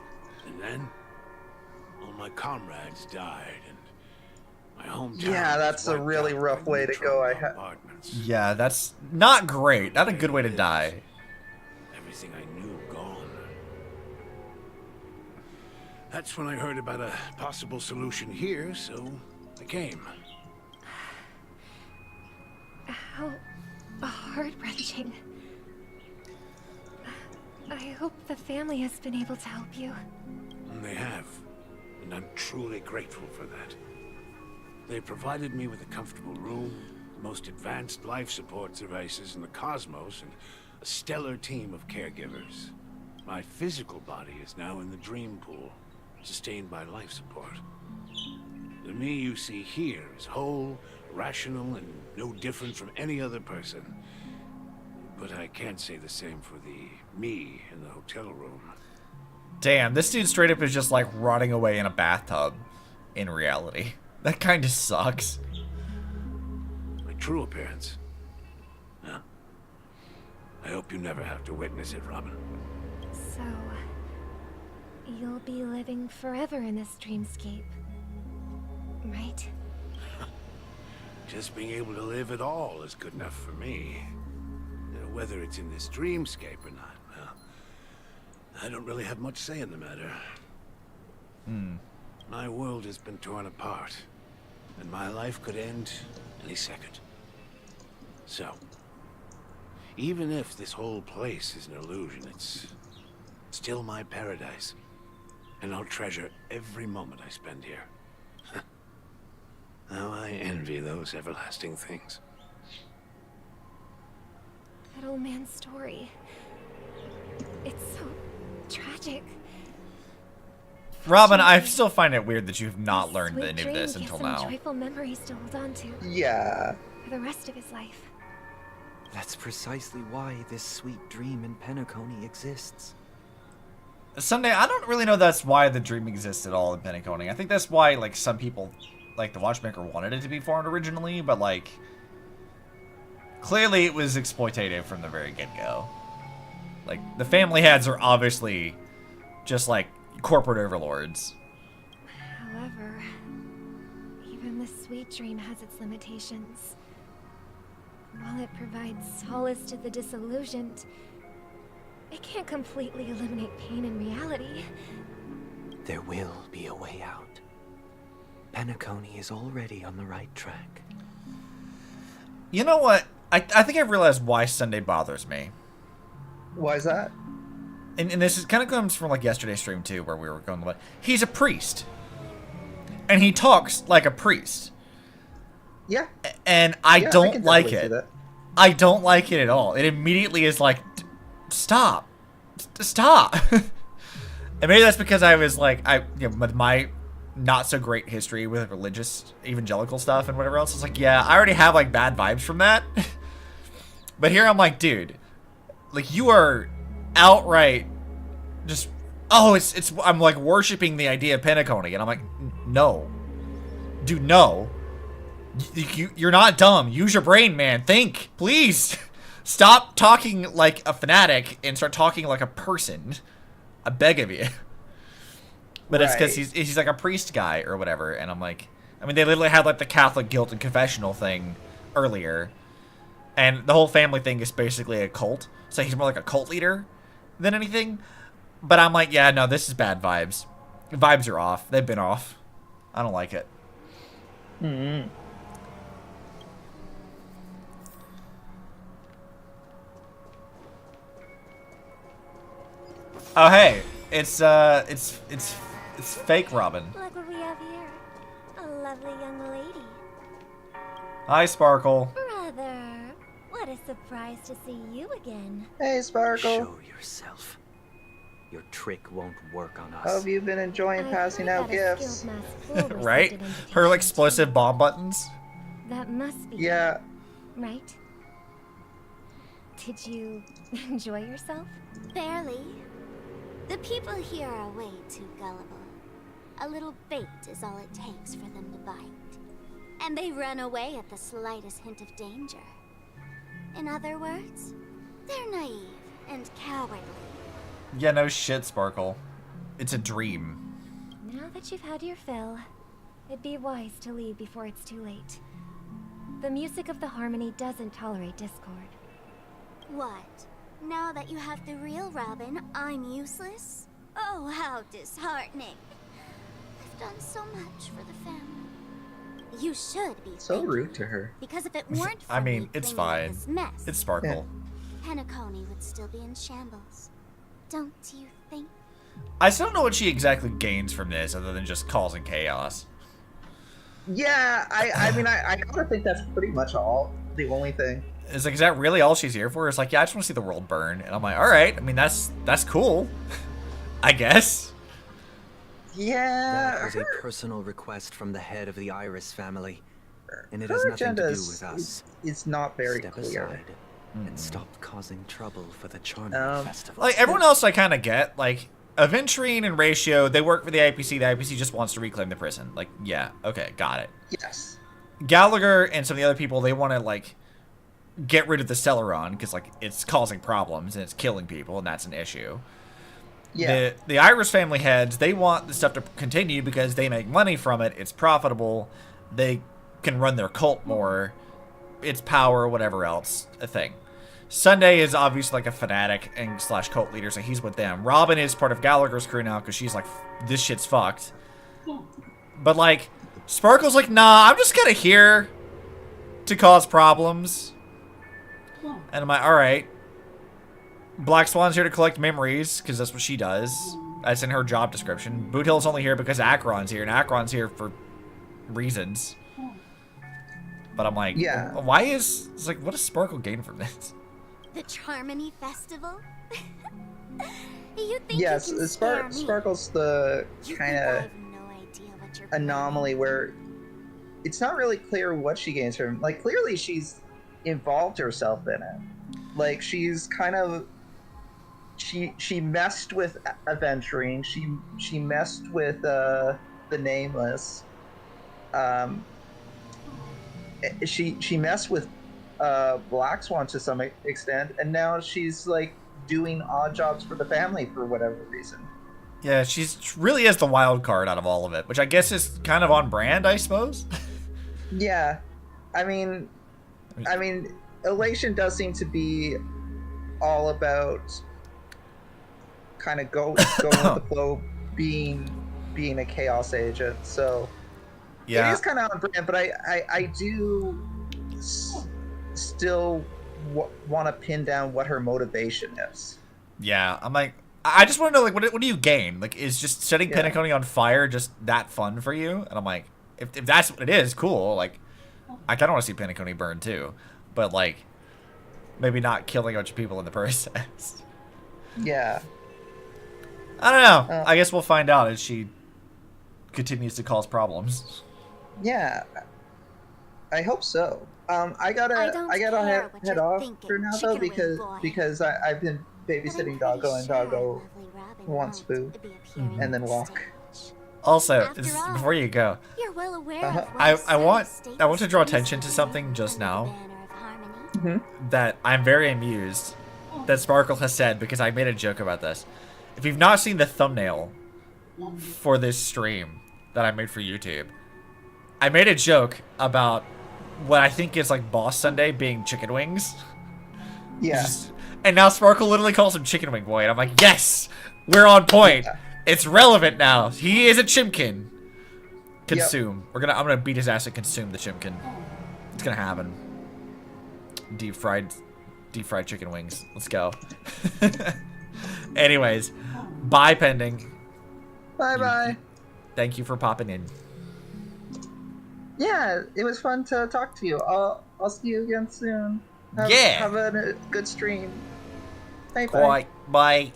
And then, all my comrades died, and my hometown Yeah, that's was a really wiped out rough by way to neutron go. bombardments. Yeah, that's not great. Not a good way to die. Everything I knew gone. That's when I heard about a possible solution here, so I came. How heart-wrenching. I hope the family has been able to help you. And they have, and I'm truly grateful for that. They provided me with a comfortable room, the most advanced life support devices in the cosmos, and a stellar team of caregivers. My physical body is now in the dream pool, sustained by life support. The me you see here is whole, rational, and no different from any other person. But I can't say the same for the me in the hotel room. Damn, this dude straight up is just like rotting away in a bathtub in reality. That kind of sucks. My true appearance. Yeah. I hope you never have to witness it, Robin. So, you'll be living forever in this dreamscape, right? Just being able to live at all is good enough for me. Whether it's in this dreamscape or not, well, I don't really have much say in the matter. My world has been torn apart, and my life could end any second. So, even if this whole place is an illusion, it's still my paradise, and I'll treasure every moment I spend here. How I envy those everlasting things. That old man's story. It's so tragic. Robin, I still find it weird that you've not This learned sweet any of dream this gives until him now. joyful memories to hold on to Yeah. for the rest of his life. That's precisely why this sweet dream in Penacony exists. Sunday, I don't really know that's why the dream exists at all in Penacony. I think that's why, like, some people, like the Watchmaker, wanted it to be formed originally, but, like, clearly it was exploitative from the very get-go. Like, the family heads are obviously just, like, corporate overlords. However, even the sweet dream has its limitations. While it provides solace to the disillusioned, it can't completely eliminate pain in reality. There will be a way out. Penacony is already on the right track. You know what? I think I've realized why Sunday bothers me. Why is that? And this is kind of comes from, like, yesterday's stream, too, where we were going, but he's a priest. And he talks like a priest. Yeah. And I Yeah, don't can like definitely it. see that. I don't like it at all. It immediately is like, stop. Stop. And maybe that's because I was like, with my not so great history with religious evangelical stuff and whatever else. It's like, yeah, I already have, like, bad vibes from that. But here I'm like, dude, like, you are outright just, oh, I'm like worshiping the idea of Penacony. And I'm like, no. Dude, no. You're not dumb. Use your brain, man. Think, please. Stop talking like a fanatic and start talking like a person. I beg of you. But it's because he's like a priest guy or whatever. And I'm like, I mean, they literally had like the Catholic guilt and confessional thing earlier. And the whole family thing is basically a cult. So he's more like a cult leader than anything. But I'm like, yeah, no, this is bad vibes. Vibes are off. They've been off. I don't like it. Mm-hmm. Oh, hey, it's fake Robin. Look what we have here. A lovely young lady. Hi, Sparkle. Brother, what a surprise to see you again. Hey, Sparkle. Show yourself. Your trick won't work on How us. have you been enjoying I've passing heard out that a gifts? skilled mask will Right? receive an Her invitation explosive bomb buttons. too. That must be Yeah. right. Did you enjoy yourself? Barely. The people here are way too gullible. A little bait is all it takes for them to bite. And they run away at the slightest hint of danger. In other words, they're naive and cowardly. Yeah, no shit, Sparkle. It's a dream. Now that you've had your fill, it'd be wise to leave before it's too late. The music of the harmony doesn't tolerate discord. What? Now that you have the real Robin, I'm useless? Oh, how disheartening. I've done so much for the family. You should be So thanking rude me, to her. because if it weren't for I mean, me it's cleaning up fine. this mess, It's Sparkle. Penacony would still be in shambles. Don't you think? I still don't know what she exactly gains from this other than just causing chaos. Yeah, I mean, I gotta think that's pretty much all. The only thing. It's like, is that really all she's here for? It's like, yeah, I just want to see the world burn. And I'm like, all right. I mean, that's cool. I guess. Yeah. That was a personal request from the head of the Iris family, and it Her has nothing agenda to do is, with us. is not very Step clear. aside and stop causing trouble for the Charming Festival. Like, everyone else I kind of get. Like, Aventurine and Ratio, they work for the IPC. The IPC just wants to reclaim the prison. Like, yeah, okay, got it. Yes. Gallagher and some of the other people, they want to, like, get rid of the Celeron because, like, it's causing problems and it's killing people, and that's an issue. Yeah. The Iris family heads, they want the stuff to continue because they make money from it. It's profitable. They can run their cult more. It's power, whatever else, a thing. Sunday is obviously like a fanatic and slash cult leader, so he's with them. Robin is part of Gallagher's crew now because she's like, this shit's fucked. But like, Sparkle's like, nah, I'm just kind of here to cause problems. And I'm like, all right. Black Swan's here to collect memories, because that's what she does. That's in her job description. Boot Hill's only here because Akron's here, and Akron's here for reasons. But I'm like, Yeah. why is... It's like, what does Sparkle gain from this? The Charmony Festival? You think Yes, you can scare me? Sparkle's the You kind think I of have no idea what you're anomaly where it's not really clear what she gains from. Like, clearly she's involved herself in it. Like, she's kind of... She messed with Aventurine. She messed with the Nameless. She messed with Black Swan to some extent, and now she's like doing odd jobs for the family for whatever reason. Yeah, she really is the wild card out of all of it, which I guess is kind of on brand, I suppose. Yeah, I mean, Elation does seem to be all about kind of going with the flow, being a chaos agent. So Yeah. it is kind of on brand, but I do still want to pin down what her motivation is. Yeah, I'm like, I just want to know, like, what do you gain? Like, is just setting Yeah. Penacony on fire just that fun for you? And I'm like, if that's what it is, cool. Like, I kind of want to see Penacony burn too, but like, maybe not killing a bunch of people in the process. Yeah. I don't know. I guess we'll find out as she continues to cause problems. Yeah. I hope so. I gotta care what head you're off thinking, for now though, chicken wing boy. because I've been babysitting Doggo, and Doggo wants food and then walk. Also, After this, all, before you go, You're well aware Uh-huh. of what I a certain want state to draw seems attention to be something just under the now. banner of harmony. that I'm very amused that Sparkle has said, because I made a joke about this. If you've not seen the thumbnail for this stream that I made for YouTube, I made a joke about what I think is like Boss Sunday being chicken wings. Yeah. And now Sparkle literally calls him Chicken Wing Boy, and I'm like, yes, we're on point. It's relevant now. He is a chimkin. Consume. I'm gonna beat his ass and consume the chimkin. It's gonna happen. Deep fried chicken wings. Let's go. Anyways, bye, Pending. Bye bye. Thank you for popping in. Yeah, it was fun to talk to you. I'll see you again soon. Yeah. Have a good stream. Bye bye. Quite. Bye.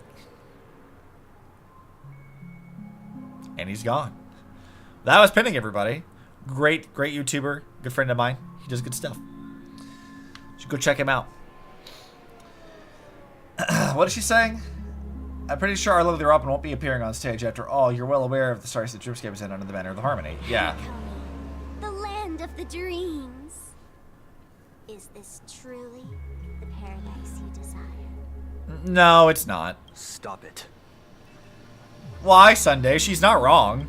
And he's gone. That was Pinning, everybody. Great YouTuber. Good friend of mine. He does good stuff. Should go check him out. What is she saying? I'm pretty sure our lovely Robin won't be appearing on stage after all. You're well aware of the stories that Dreamscape is in under the banner of the Harmony. Yeah. The land of the dreams. Is this truly the paradise you desire? No, it's not. Stop it. Why, Sunday? She's not wrong.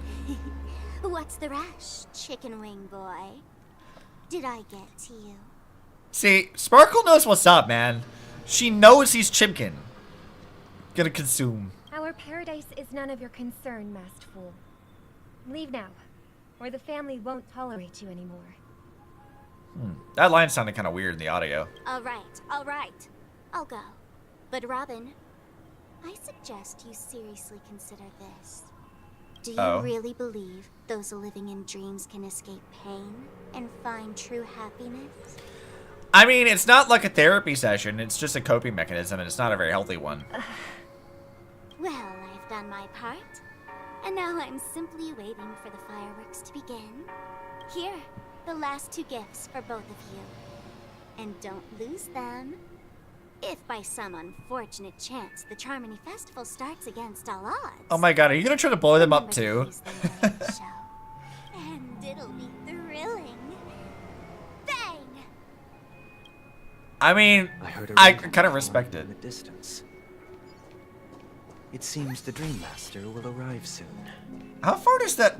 What's the rush, chicken wing boy? Did I get to you? See, Sparkle knows what's up, man. She knows he's Chimkin. Gonna consume. Our paradise is none of your concern, masked fool. Leave now, or the family won't tolerate you anymore. That line sounded kind of weird in the audio. All right. I'll go. But Robin, I suggest you seriously consider this. Do you really believe those living in dreams can escape pain and find true happiness? I mean, it's not like a therapy session. It's just a coping mechanism, and it's not a very healthy one. Well, I've done my part. And now I'm simply waiting for the fireworks to begin. Here, the last 2 gifts for both of you. And don't lose them. If by some unfortunate chance the Charmony Festival starts against all odds. Oh my god, are you gonna try to blow them up too? And it'll be thrilling. Bang! I mean, I kind of respect it. In the distance. It seems the Dream Master will arrive soon. How far does that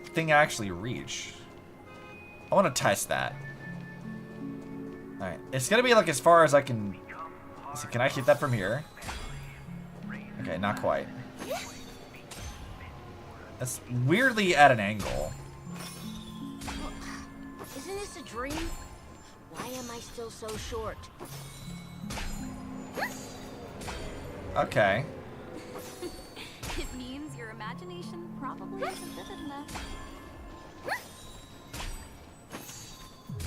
thing actually reach? I want to test that. Alright, it's gonna be like as far as I can. So can I hit that from here? Okay, not quite. That's weirdly at an angle. Isn't this a dream? Why am I still so short? Okay. It means your imagination probably isn't vivid enough.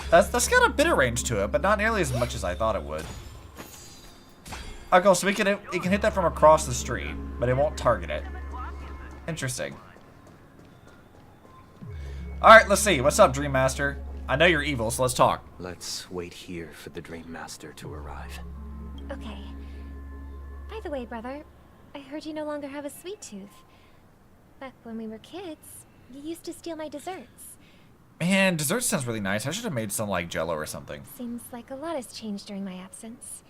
That's got a bit of range to it, but not nearly as much as I thought it would. Okay, so it can hit that from across the street, but it won't target it. Interesting. Alright, let's see. What's up, Dream Master? I know you're evil, so let's talk. Let's wait here for the Dream Master to arrive. Okay. By the way, brother, I heard you no longer have a sweet tooth. Back when we were kids, you used to steal my desserts. Man, dessert sounds really nice. I should have made some like Jello or something. Seems like a lot has changed during my absence.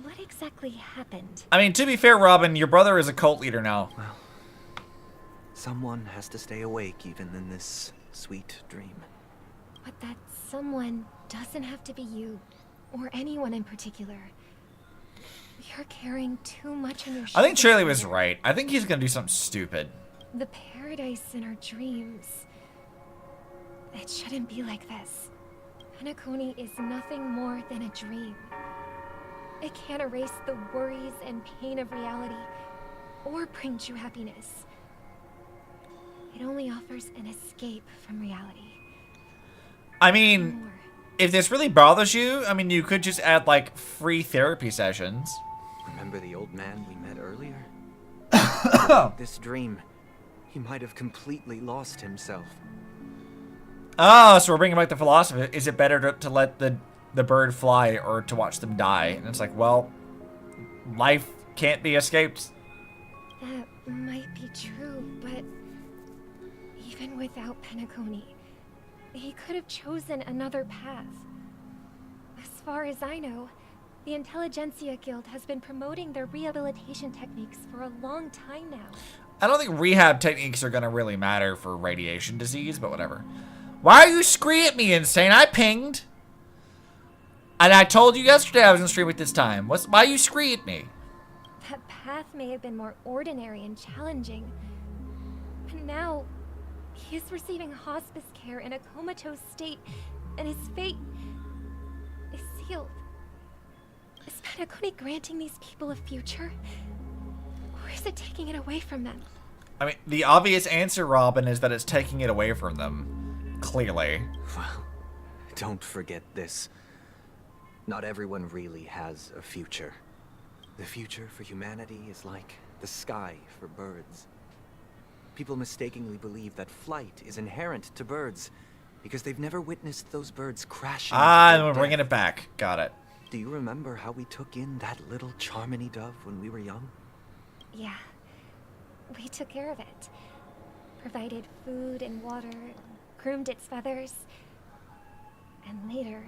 What exactly happened? I mean, to be fair, Robin, your brother is a cult leader now. Well, someone has to stay awake even in this sweet dream. But that someone doesn't have to be you, or anyone in particular. You're carrying too much on your shoulders. I think Shirley was right. I think he's gonna do something stupid. The paradise in our dreams. It shouldn't be like this. Penacony is nothing more than a dream. It can't erase the worries and pain of reality, or bring true happiness. It only offers an escape from reality. I mean, if this really bothers you, I mean, you could just add like free therapy sessions. Remember the old man we met earlier? This dream, he might have completely lost himself. Oh, so we're bringing back the philosophy. Is it better to let the bird fly or to watch them die? And it's like, well, life can't be escaped. That might be true, but even without Penacony, he could have chosen another path. As far as I know, the Intelligentsia Guild has been promoting their rehabilitation techniques for a long time now. I don't think rehab techniques are gonna really matter for radiation disease, but whatever. Why are you screaming at me, Insane? I pinged. And I told you yesterday I was gonna stream it this time. Why are you screaming at me? That path may have been more ordinary and challenging, but now he is receiving hospice care in a comatose state, and his fate is sealed. Is Penacony granting these people a future, or is it taking it away from them? I mean, the obvious answer, Robin, is that it's taking it away from them. Clearly. Well, don't forget this. Not everyone really has a future. The future for humanity is like the sky for birds. People mistakenly believe that flight is inherent to birds because they've never witnessed those birds crashing. We're bringing it back. Got it. Do you remember how we took in that little Charmony dove when we were young? Yeah. We took care of it. Provided food and water, groomed its feathers. And later,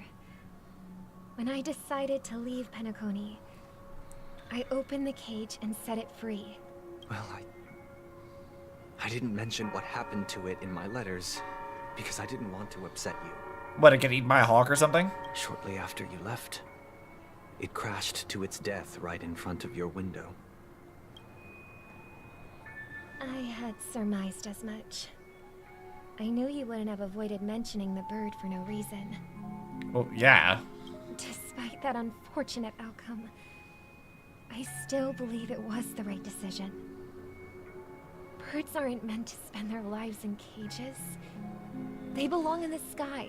when I decided to leave Penacony, I opened the cage and set it free. Well, I didn't mention what happened to it in my letters because I didn't want to upset you. What, it get eaten by a hawk or something? Shortly after you left, it crashed to its death right in front of your window. I had surmised as much. I knew you wouldn't have avoided mentioning the bird for no reason. Well, yeah. Despite that unfortunate outcome, I still believe it was the right decision. Birds aren't meant to spend their lives in cages. They belong in the sky,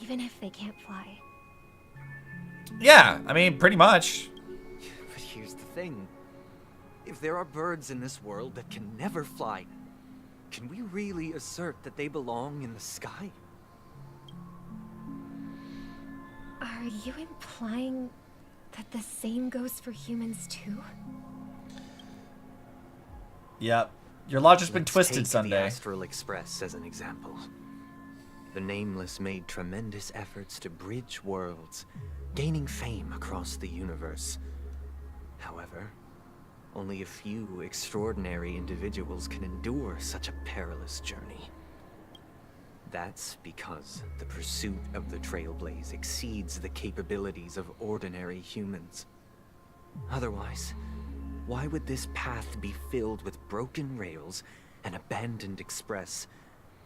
even if they can't fly. Yeah, I mean, pretty much. But here's the thing. If there are birds in this world that can never fly, can we really assert that they belong in the sky? Are you implying that the same goes for humans too? Yep. Your logic's been Let's twisted, take Sunday. the Astral Express as an example. The Nameless made tremendous efforts to bridge worlds, gaining fame across the universe. However, only a few extraordinary individuals can endure such a perilous journey. That's because the pursuit of the Trailblaze exceeds the capabilities of ordinary humans. Otherwise, why would this path be filled with broken rails, an abandoned express,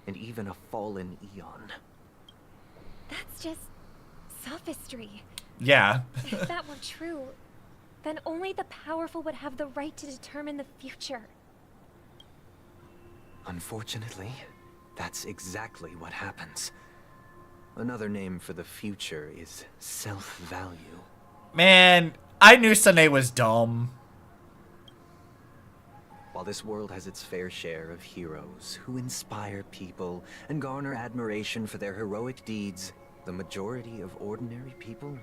and even a fallen eon? That's just sophistry. Yeah. If that were true, then only the powerful would have the right to determine the future. Unfortunately, that's exactly what happens. Another name for the future is self-value. Man, I knew Sunday was dumb. While this world has its fair share of heroes who inspire people and garner admiration for their heroic deeds, the majority of ordinary people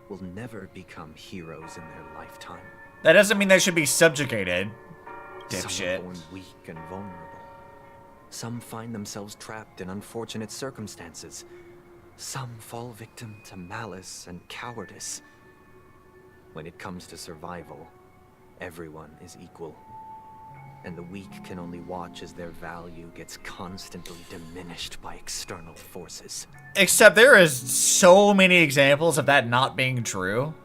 will never become heroes in their lifetime. That doesn't mean they should be subjugated, Some are dipshit. born weak and vulnerable. Some find themselves trapped in unfortunate circumstances. Some fall victim to malice and cowardice. When it comes to survival, everyone is equal. And the weak can only watch as their value gets constantly diminished by external forces. Except there is so many examples of that not being true.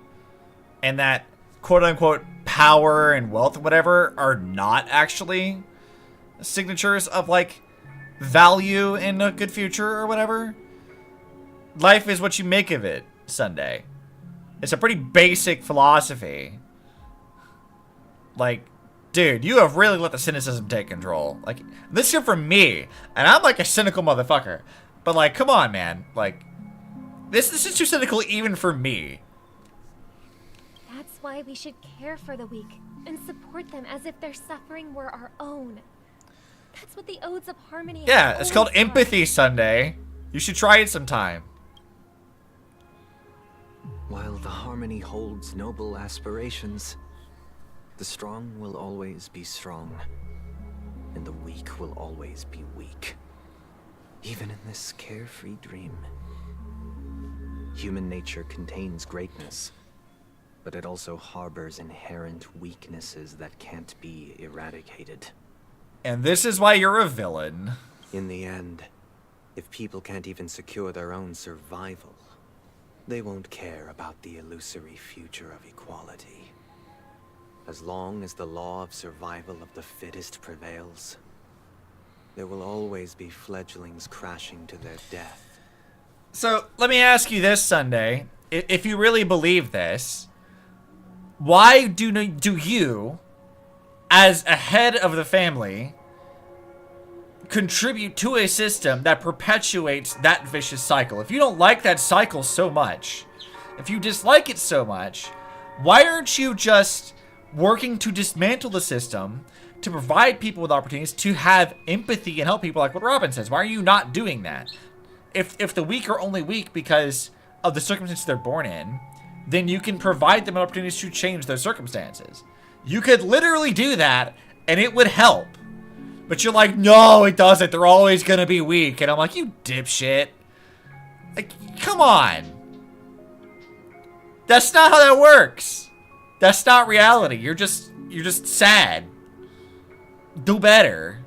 And that quote-unquote power and wealth, whatever, are not actually signatures of, like, value in a good future or whatever. Life is what you make of it, Sunday. It's a pretty basic philosophy. Like, dude, you have really let the cynicism take control. Like, this is from me, and I'm like a cynical motherfucker. But, like, come on, man. Like, this is too cynical even for me. That's why we should care for the weak and support them as if their suffering were our own. That's what the Odes of Harmony Yeah, have it's called always done. Empathy Sunday. You should try it sometime. While the Harmony holds noble aspirations, the strong will always be strong, and the weak will always be weak. Even in this carefree dream, human nature contains greatness, but it also harbors inherent weaknesses that can't be eradicated. And this is why you're a villain. In the end, if people can't even secure their own survival, they won't care about the illusory future of equality. As long as the law of survival of the fittest prevails, there will always be fledglings crashing to their death. So, let me ask you this, Sunday. If you really believe this, why do you, as a head of the family, contribute to a system that perpetuates that vicious cycle. If you don't like that cycle so much, if you dislike it so much, why aren't you just working to dismantle the system to provide people with opportunities to have empathy and help people, like what Robin says? Why are you not doing that? If the weak are only weak because of the circumstances they're born in, then you can provide them opportunities to change those circumstances. You could literally do that, and it would help. But you're like, no, it doesn't. They're always going to be weak. And I'm like, you dipshit. Like, come on. That's not how that works. That's not reality. You're just sad. Do better.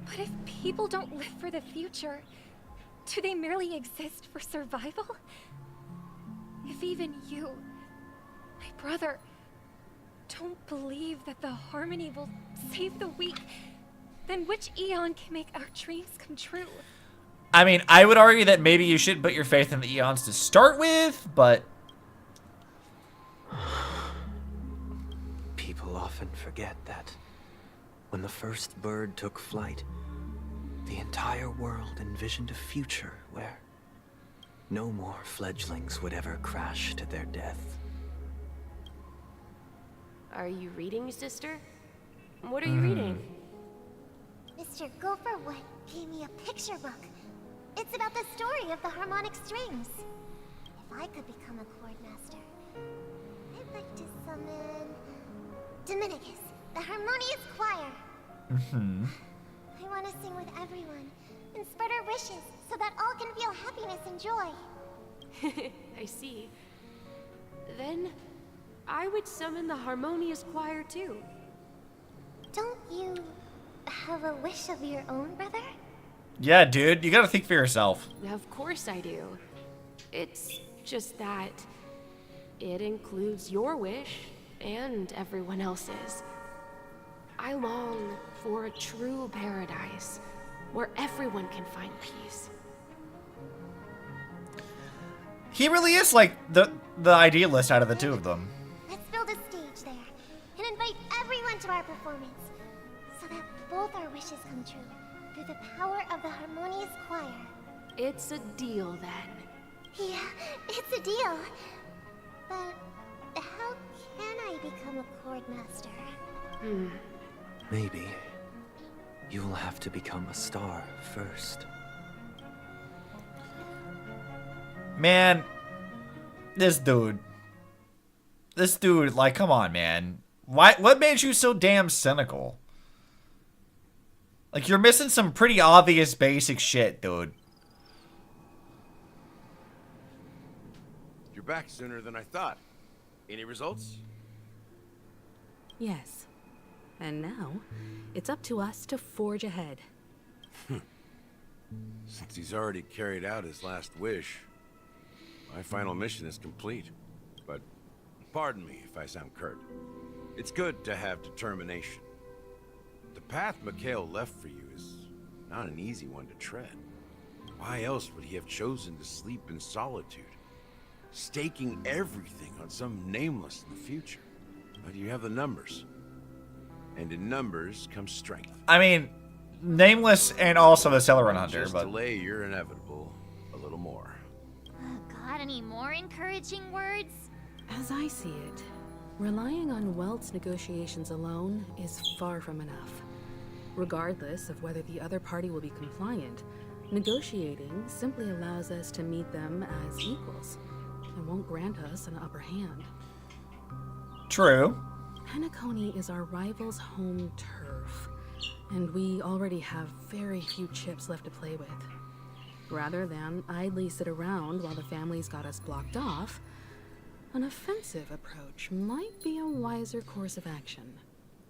But if people don't live for the future, do they merely exist for survival? If even you, my brother, don't believe that the harmony will save the weak, then which Eon can make our dreams come true? I mean, I would argue that maybe you should put your faith in the Eons to start with, but... People often forget that when the first bird took flight, the entire world envisioned a future where no more fledglings would ever crash to their death. Are you reading, sister? What are you reading? Mr. Gopherwood gave me a picture book. It's about the story of the harmonic strings. If I could become a chord master, I'd like to summon Dominicus, the harmonious choir. I want to sing with everyone and spread our wishes so that all can feel happiness and joy. I see. Then I would summon the harmonious choir too. Don't you have a wish of your own, brother? Yeah, dude, you gotta think for yourself. Of course I do. It's just that it includes your wish and everyone else's. I long for a true paradise where everyone can find peace. He really is like the idealist out of the two of them. Let's build a stage there and invite everyone to our performance so that both our wishes come true through the power of the harmonious choir. It's a deal then. Yeah, it's a deal. But how can I become a chord master? Maybe you'll have to become a star first. Man, this dude, like, come on, man. What made you so damn cynical? Like, you're missing some pretty obvious basic shit, dude. You're back sooner than I thought. Any results? Yes. And now, it's up to us to forge ahead. Since he's already carried out his last wish, my final mission is complete. But pardon me if I sound curt. It's good to have determination. The path Mikhail left for you is not an easy one to tread. Why else would he have chosen to sleep in solitude, staking everything on some nameless in the future? But you have the numbers. And in numbers comes strength. I mean, nameless and also a Celeron Hunter, Just but... delay your inevitable a little more. Got any more encouraging words? As I see it, relying on Welt's negotiations alone is far from enough. Regardless of whether the other party will be compliant, negotiating simply allows us to meet them as equals and won't grant us an upper hand. True. Penacony is our rival's home turf, and we already have very few chips left to play with. Rather than idly sit around while the family's got us blocked off, an offensive approach might be a wiser course of action.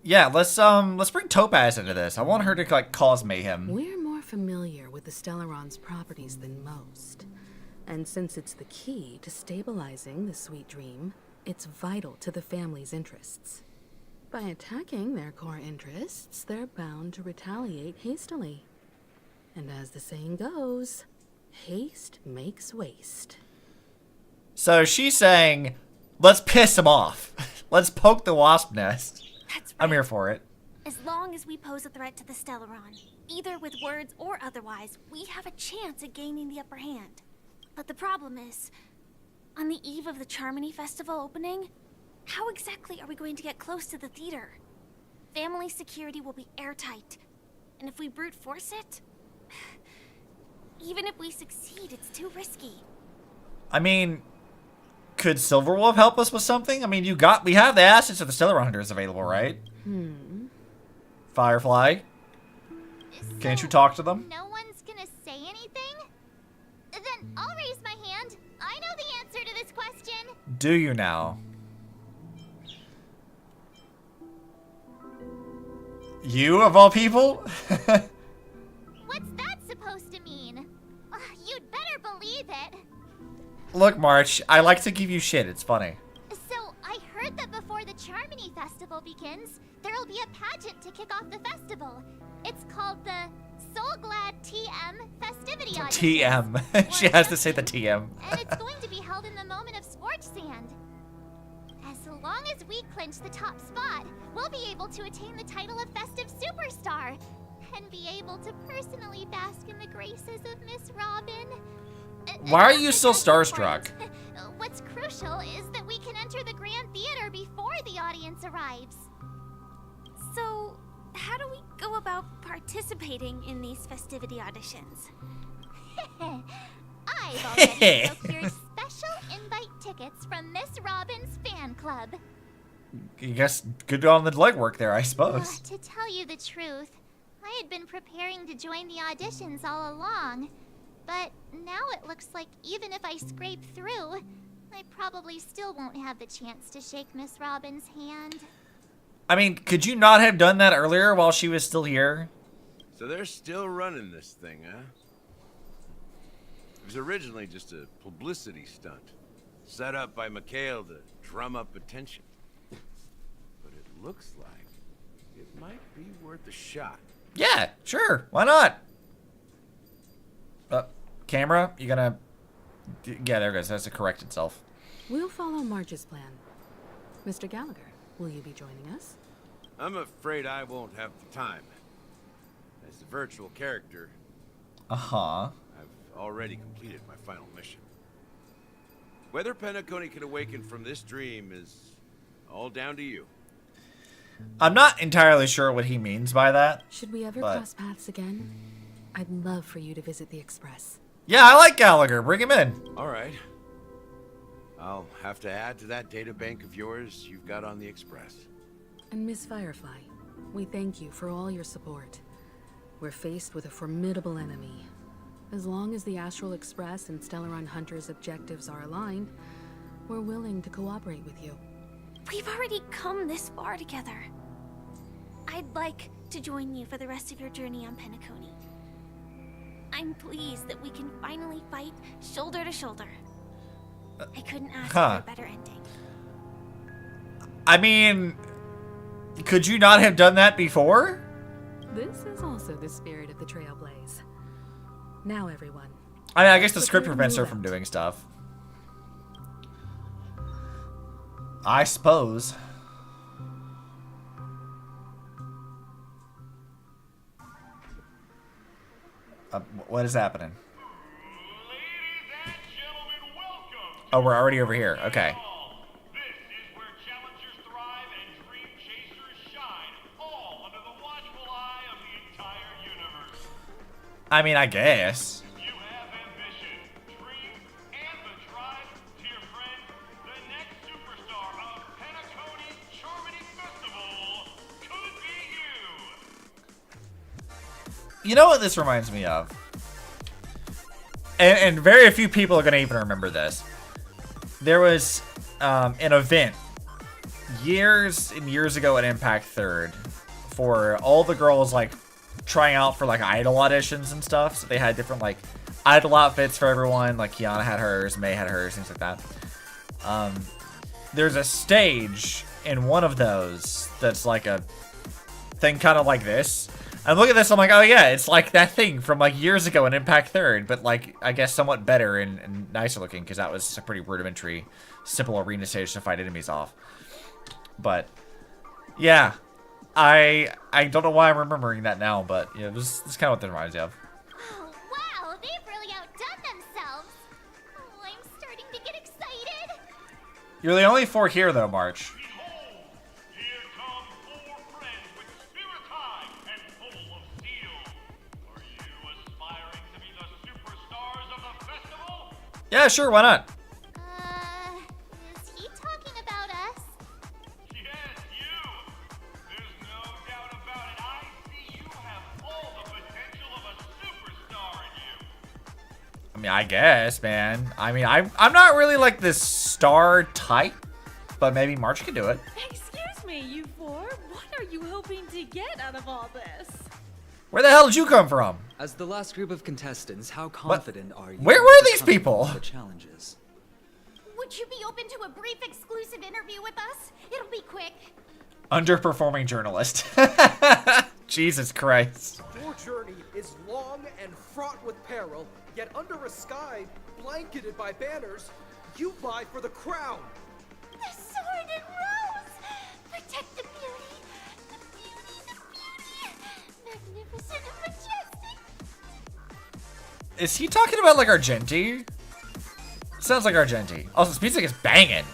Yeah, let's bring Topaz into this. I want her to, like, cause mayhem. We're more familiar with the Stellaron's properties than most, and since it's the key to stabilizing the sweet dream, it's vital to the family's interests. By attacking their core interests, they're bound to retaliate hastily. And as the saying goes, haste makes waste. So she's saying, let's piss him off. Let's poke the wasp nest. That's right. I'm here for it. As long as we pose a threat to the Stellaron, either with words or otherwise, we have a chance at gaining the upper hand. But the problem is, on the eve of the Charmony Festival opening, how exactly are we going to get close to the theater? Family security will be airtight, and if we brute force it, even if we succeed, it's too risky. I mean, could Silverwolf help us with something? I mean, we have the assets of the Stellar Hunters available, right? Firefly, can't you talk to them? No one's gonna say anything? Then I'll raise my hand. I know the answer to this question. Do you now? You, of all people? What's that supposed to mean? You'd better believe it. Look, March, I like to give you shit. It's funny. So, I heard that before the Charmony Festival begins, there'll be a pageant to kick off the festival. It's called the Soul Glad TM Festivity Audition. TM. She has to say the TM. And it's going to be held in the moment of Scorch Sand. As long as we clinch the top spot, we'll be able to attain the title of Festive Superstar and be able to personally bask in the graces of Miss Robin. Why are you still starstruck? What's crucial is that we can enter the Grand Theater before the audience arrives. So, how do we go about participating in these festivity auditions? I've already procured special invite tickets from Miss Robin's fan club. I guess good on the legwork there, I suppose. To tell you the truth, I had been preparing to join the auditions all along. But now it looks like even if I scrape through, I probably still won't have the chance to shake Miss Robin's hand. I mean, could you not have done that earlier while she was still here? So they're still running this thing, huh? It was originally just a publicity stunt, set up by Mikhail to drum up attention. But it looks like it might be worth a shot. Yeah, sure. Why not? Camera, you gonna... Yeah, there it goes. That's to correct itself. We'll follow Marge's plan. Mr. Gallagher, will you be joining us? I'm afraid I won't have the time. As a virtual character, Uh-huh. I've already completed my final mission. Whether Penacony can awaken from this dream is all down to you. I'm not entirely sure what he means by that. Should we ever but... cross paths again? I'd love for you to visit the Express. Yeah, I like Gallagher. Bring him in. All right. I'll have to add to that data bank of yours you've got on the Express. And Miss Firefly, we thank you for all your support. We're faced with a formidable enemy. As long as the Astral Express and Stellaron Hunters' objectives are aligned, we're willing to cooperate with you. We've already come this far together. I'd like to join you for the rest of your journey on Penacony. I'm pleased that we can finally fight shoulder to shoulder. I couldn't ask for a better ending. I mean, could you not have done that before? This is also the spirit of the Trailblaze. Now, everyone. I mean, I guess the script prevents her from doing stuff. I suppose. What is happening? Oh, we're already over here. Okay. This is where challengers thrive and dream chasers shine, all under the watchful eye of the entire universe. I mean, I guess. You have ambition, dream, and the drive, dear friend. The next superstar of Penacony Charmony Festival could be you. You know what this reminds me of? And very few people are going to even remember this. There was an event years and years ago at Impact 3rd for all the girls like trying out for like idol auditions and stuff. So they had different like idol outfits for everyone. Like Kiana had hers, May had hers, things like that. There's a stage in one of those that's like a thing kind of like this. And look at this, I'm like, oh yeah, it's like that thing from like years ago in Impact 3rd, but like, I guess somewhat better and nicer looking, because that was a pretty rudimentary, simple arena stage to fight enemies off. But, yeah. I don't know why I'm remembering that now, but yeah, this is kind of what that reminds me of. Oh, wow, they've really outdone themselves. Oh, I'm starting to get excited. You're the only 4 here, though, March. Behold, here come 4 friends with spirit high and full of steel. Are you aspiring to be the superstars of the festival? Yeah, sure, why not? Is he talking about us? Yes, you. There's no doubt about it. I see you have all the potential of a superstar in you. I mean, I guess, man. I mean, I'm not really like this star type, but maybe March can do it. Excuse me, you 4. What are you hoping to get out of all this? Where the hell did you come from? As the last group of contestants, how confident are you? Where in were these overcoming people? The challenges. Would you be open to a brief exclusive interview with us? It'll be quick. Underperforming journalist. Jesus Christ. Your journey is long and fraught with peril, yet under a sky blanketed by banners, you vie for the crown. The sword and rose! Protect the beauty! The beauty, the beauty! Magnificent and majestic! Is he talking about like Argenti? Sounds like Argenti. Also, this music is banging.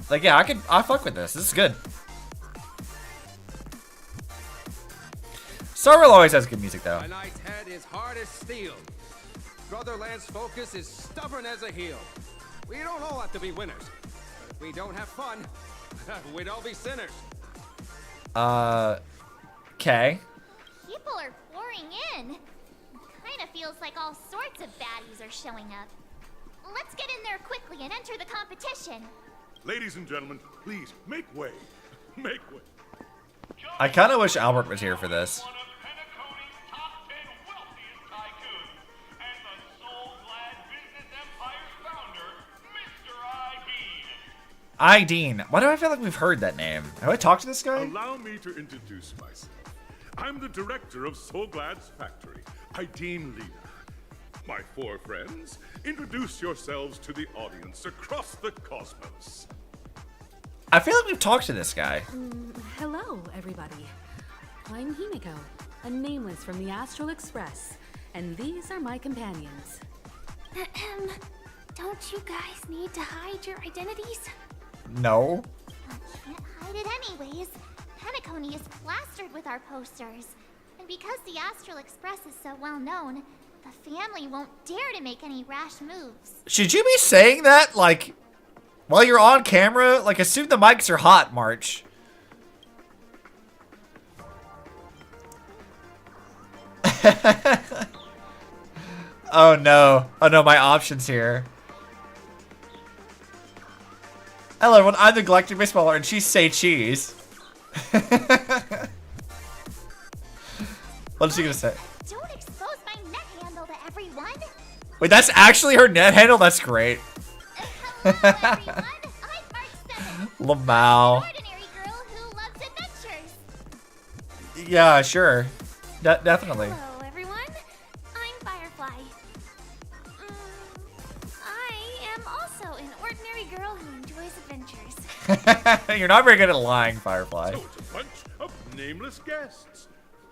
Like, yeah, I fuck with this. This is good. Starville always has good music, though. A knight's head is hard as steel. Brotherland's focus is stubborn as a heel. We don't all have to be winners, but if we don't have fun, we'd all be sinners. Okay. People are pouring in. Kinda feels like all sorts of baddies are showing up. Let's get in there quickly and enter the competition. Ladies and gentlemen, please make way. Make way. I kind of wish Albert was here for this. One of Penacony's top 10 wealthiest tycoons and the soul-glad business empire's founder, Mr. Dean. Why do I feel like we've heard that name? Have I talked to this guy? Allow me to introduce myself. I'm the director of Soulglad's factory, Ideen Lena. My 4 friends, introduce yourselves to the audience across the cosmos. I feel like we've talked to this guy. Hello, everybody. I'm Himiko, a nameless from the Astral Express, and these are my companions. Don't you guys need to hide your identities? No. Can't hide it anyways. Penacony is plastered with our posters. And because the Astral Express is so well known, the family won't dare to make any rash moves. Should you be saying that, like, while you're on camera? Like, assume the mics are hot, March. Oh no. Oh no, my options here. Hello everyone, I'm the Galactic Baseballer and she's Say Cheese. What is she gonna say? Don't expose my net handle to everyone. Wait, that's actually her net handle? That's great. Hello everyone, I'm Mark 7. Lamau. Ordinary girl who loves adventures. Yeah, sure. Definitely. Hello everyone, I'm Firefly. I am also an ordinary girl who enjoys adventures. You're not very good at lying, Firefly. So it's a bunch of nameless guests.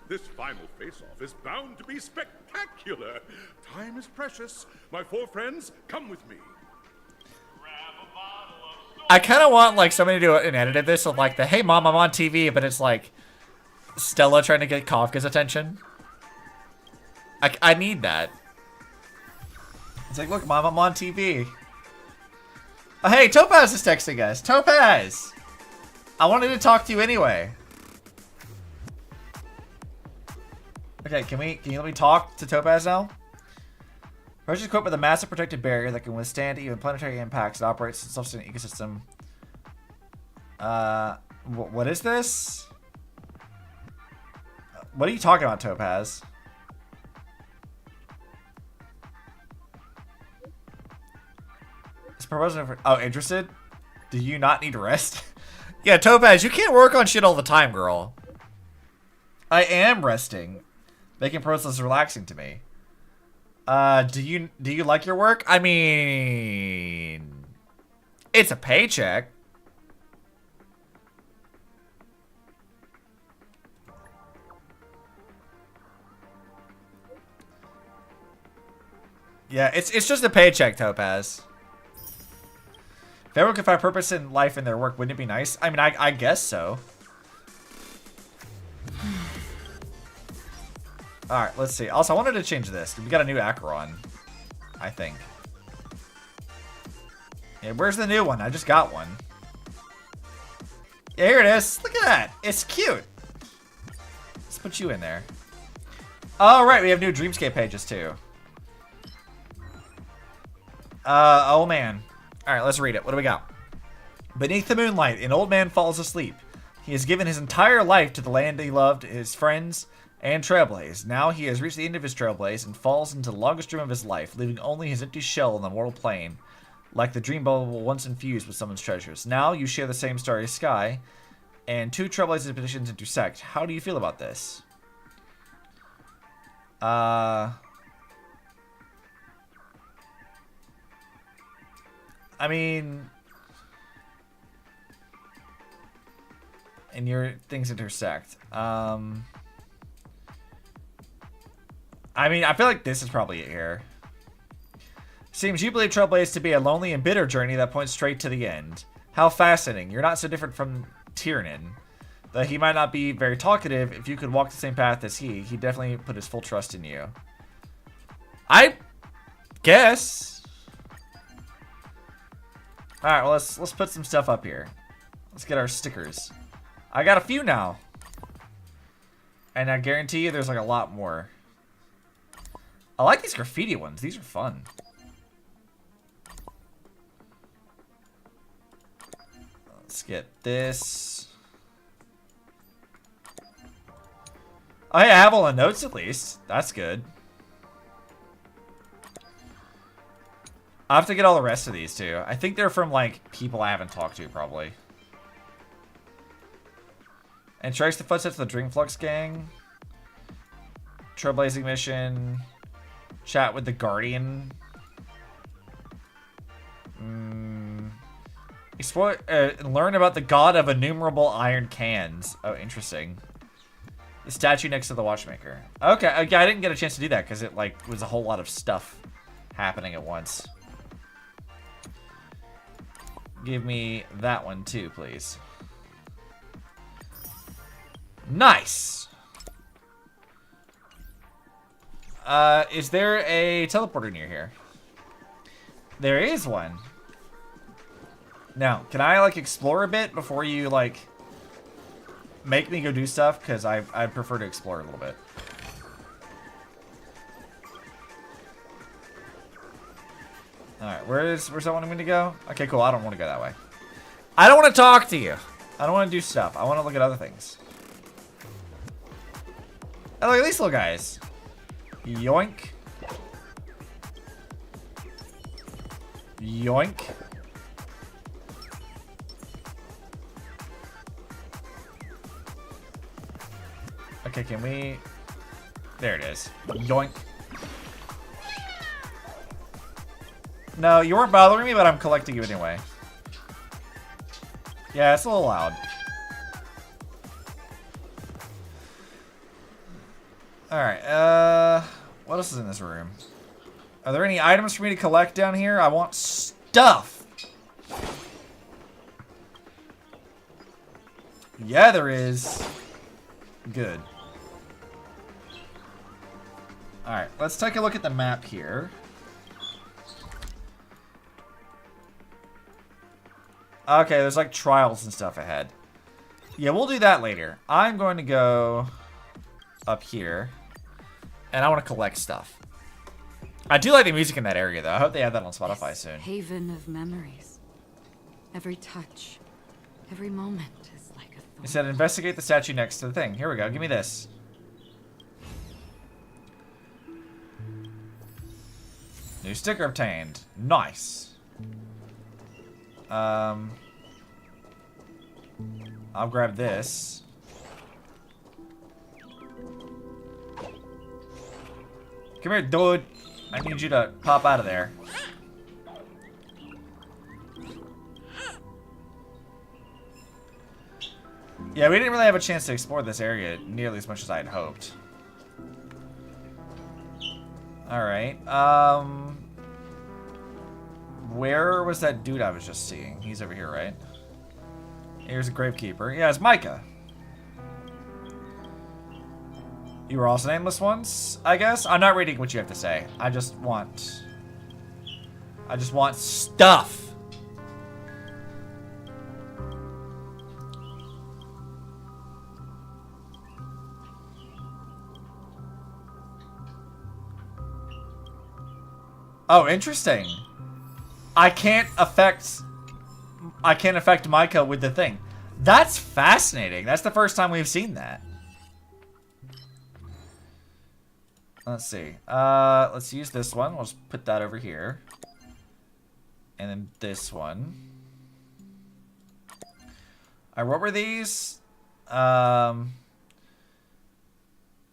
This final face-off is bound to be spectacular. Time is precious. My 4 friends, come with me. I kind of want like somebody to do an edit of this of like the "Hey mom, I'm on TV," but it's like Stella trying to get Kafka's attention. I need that. It's like, look, mom, I'm on TV. Oh, hey, Topaz is texting us. Topaz, I wanted to talk to you anyway. Okay, can you let me talk to Topaz now? First, is equipped with a massive protective barrier that can withstand even planetary impacts. It operates in a self-sustaining ecosystem. What is this? What are you talking about, Topaz? It's proposing for. Oh, interested? Do you not need rest? Yeah, Topaz, you can't work on shit all the time, girl. I am resting, making process relaxing to me. Do you like your work? I mean, it's a paycheck. Yeah, it's just a paycheck, Topaz. If everyone could find purpose in life and their work, wouldn't it be nice? I mean, I guess so. Alright, let's see. Also, I wanted to change this. We got a new Acheron, I think. Yeah, where's the new one? I just got one. Yeah, here it is. Look at that. It's cute. Let's put you in there. Oh, right. We have new Dreamscape pages, too. Oh, man. Alright, let's read it. What do we got? Beneath the moonlight, an old man falls asleep. He has given his entire life to the land he loved, his friends, and Trailblaze. Now he has reached the end of his Trailblaze and falls into the longest dream of his life, leaving only his empty shell on the mortal plane, like the dream bubble once infused with someone's treasures. Now you share the same starry sky, and two Trailblaze's positions intersect. How do you feel about this? I mean, and your things intersect. I mean, I feel like this is probably it here. Seems you believe Trailblaze to be a lonely and bitter journey that points straight to the end. How fascinating. You're not so different from Tiernan. Though he might not be very talkative, if you could walk the same path as he definitely put his full trust in you. I guess. Alright, well, let's put some stuff up here. Let's get our stickers. I got a few now. And I guarantee you there's like a lot more. I like these graffiti ones. These are fun. Let's get this. Oh, hey, I have all the notes at least. That's good. I have to get all the rest of these too. I think they're from like people I haven't talked to probably. And trace the footsteps of the Dreamflux gang. Trailblazing mission. Chat with the Guardian. Explore, learn about the god of innumerable iron cans. Oh, interesting. The statue next to the watchmaker. Okay, I didn't get a chance to do that because it like was a whole lot of stuff happening at once. Give me that one too, please. Nice. Is there a teleporter near here? There is one. Now, can I like explore a bit before you like make me go do stuff? Because I'd prefer to explore a little bit. Alright, where's that one I'm gonna go? Okay, cool. I don't want to go that way. I don't want to talk to you. I don't want to do stuff. I want to look at other things. Oh, look at these little guys. Yoink. Yoink. Okay, can we... There it is. Yoink. No, you weren't bothering me, but I'm collecting you anyway. Yeah, it's a little loud. Alright, what else is in this room? Are there any items for me to collect down here? I want stuff! Yeah, there is. Good. Alright, let's take a look at the map here. Okay, there's like trials and stuff ahead. Yeah, we'll do that later. I'm going to go up here. And I want to collect stuff. I do like the music in that area, though. I hope they have that on Spotify soon. Haven of memories. Every touch, every moment is like a thorn. It said investigate the statue next to the thing. Here we go. Give me this. New sticker obtained. Nice. I'll grab this. Come here, dude. I need you to pop out of there. Yeah, we didn't really have a chance to explore this area nearly as much as I had hoped. Alright, where was that dude I was just seeing? He's over here, right? Here's a gravekeeper. Yeah, it's Micah. You were also nameless once, I guess? I'm not reading what you have to say. I just want stuff. Oh, interesting. I can't affect Micah with the thing. That's fascinating. That's the first time we've seen that. Let's see. Let's use this one. We'll just put that over here. And then this one. Alright, what were these? Learn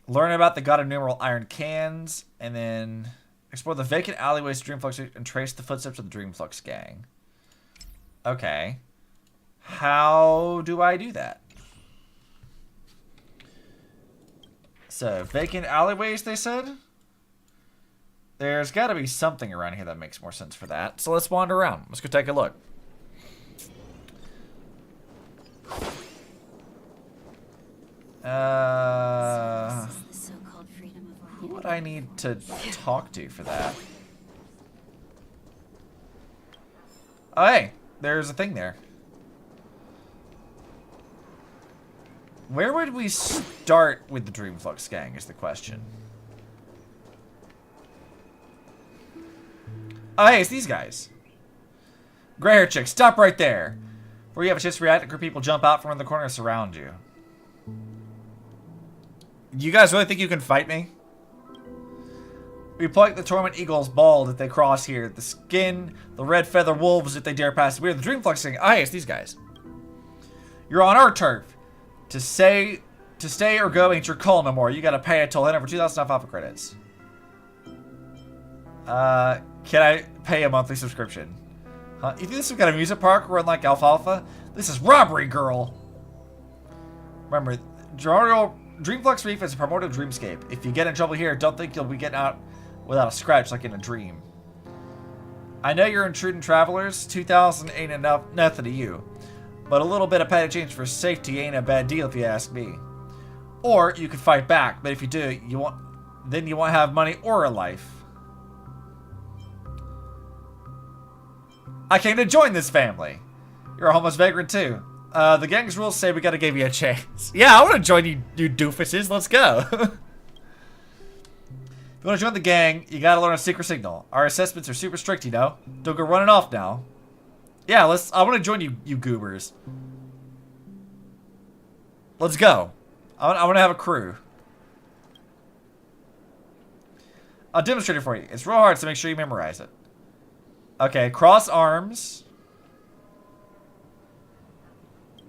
about the God of Numeral Iron Cans. And then explore the vacant alleyways of Dreamflux and trace the footsteps of the Dreamflux gang. Okay. How do I do that? So, vacant alleyways, they said? There's got to be something around here that makes more sense for that. So let's wander around. Let's go take a look. Who would I need to talk to for that? Oh, hey. There's a thing there. Where would we start with the Dreamflux gang is the question. Oh, hey, it's these guys. Gray hair chick, stop right there. Before you have a chance to react, a group of people jump out from the corner and surround you. You guys really think you can fight me? We pluck the Torment Eagles bald if they cross here. The skin, the red feather wolves if they dare pass. We're the Dreamflux gang. Oh, hey, it's these guys. You're on our turf. To stay or go ain't your call no more. You gotta pay a toll. Head over 2,000 alpha credits. Can I pay a monthly subscription? Huh? You think this is got a music park run like Alfalfa? This is robbery, girl. Remember, Dreamflux Reef is a primordial dreamscape. If you get in trouble here, don't think you'll be getting out without a scratch like in a dream. I know you're intruding travelers. 2,000 ain't enough, nothing to you. But a little bit of petty change for safety ain't a bad deal if you ask me. Or you could fight back, but if you do, then you won't have money or a life. I came to join this family. You're a homeless vagrant too. The gang's rules say we gotta give you a chance. Yeah, I wanna join you doofuses. Let's go. If you wanna join the gang, you gotta learn a secret signal. Our assessments are super strict, you know. Don't go running off now. Yeah, I wanna join you goobers. Let's go. I wanna have a crew. I'll demonstrate it for you. It's real hard, so make sure you memorize it. Okay, cross arms.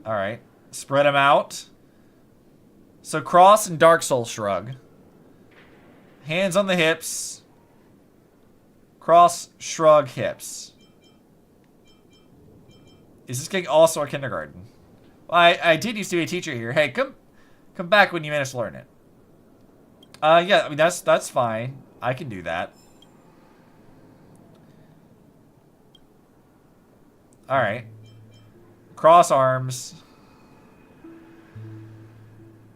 Alright. Spread them out. So cross and Dark Soul shrug. Hands on the hips. Cross, shrug, hips. Is this gang also a kindergarten? Well, I did used to be a teacher here. Hey, come back when you manage to learn it. Yeah, I mean that's fine. I can do that. Alright. Cross arms.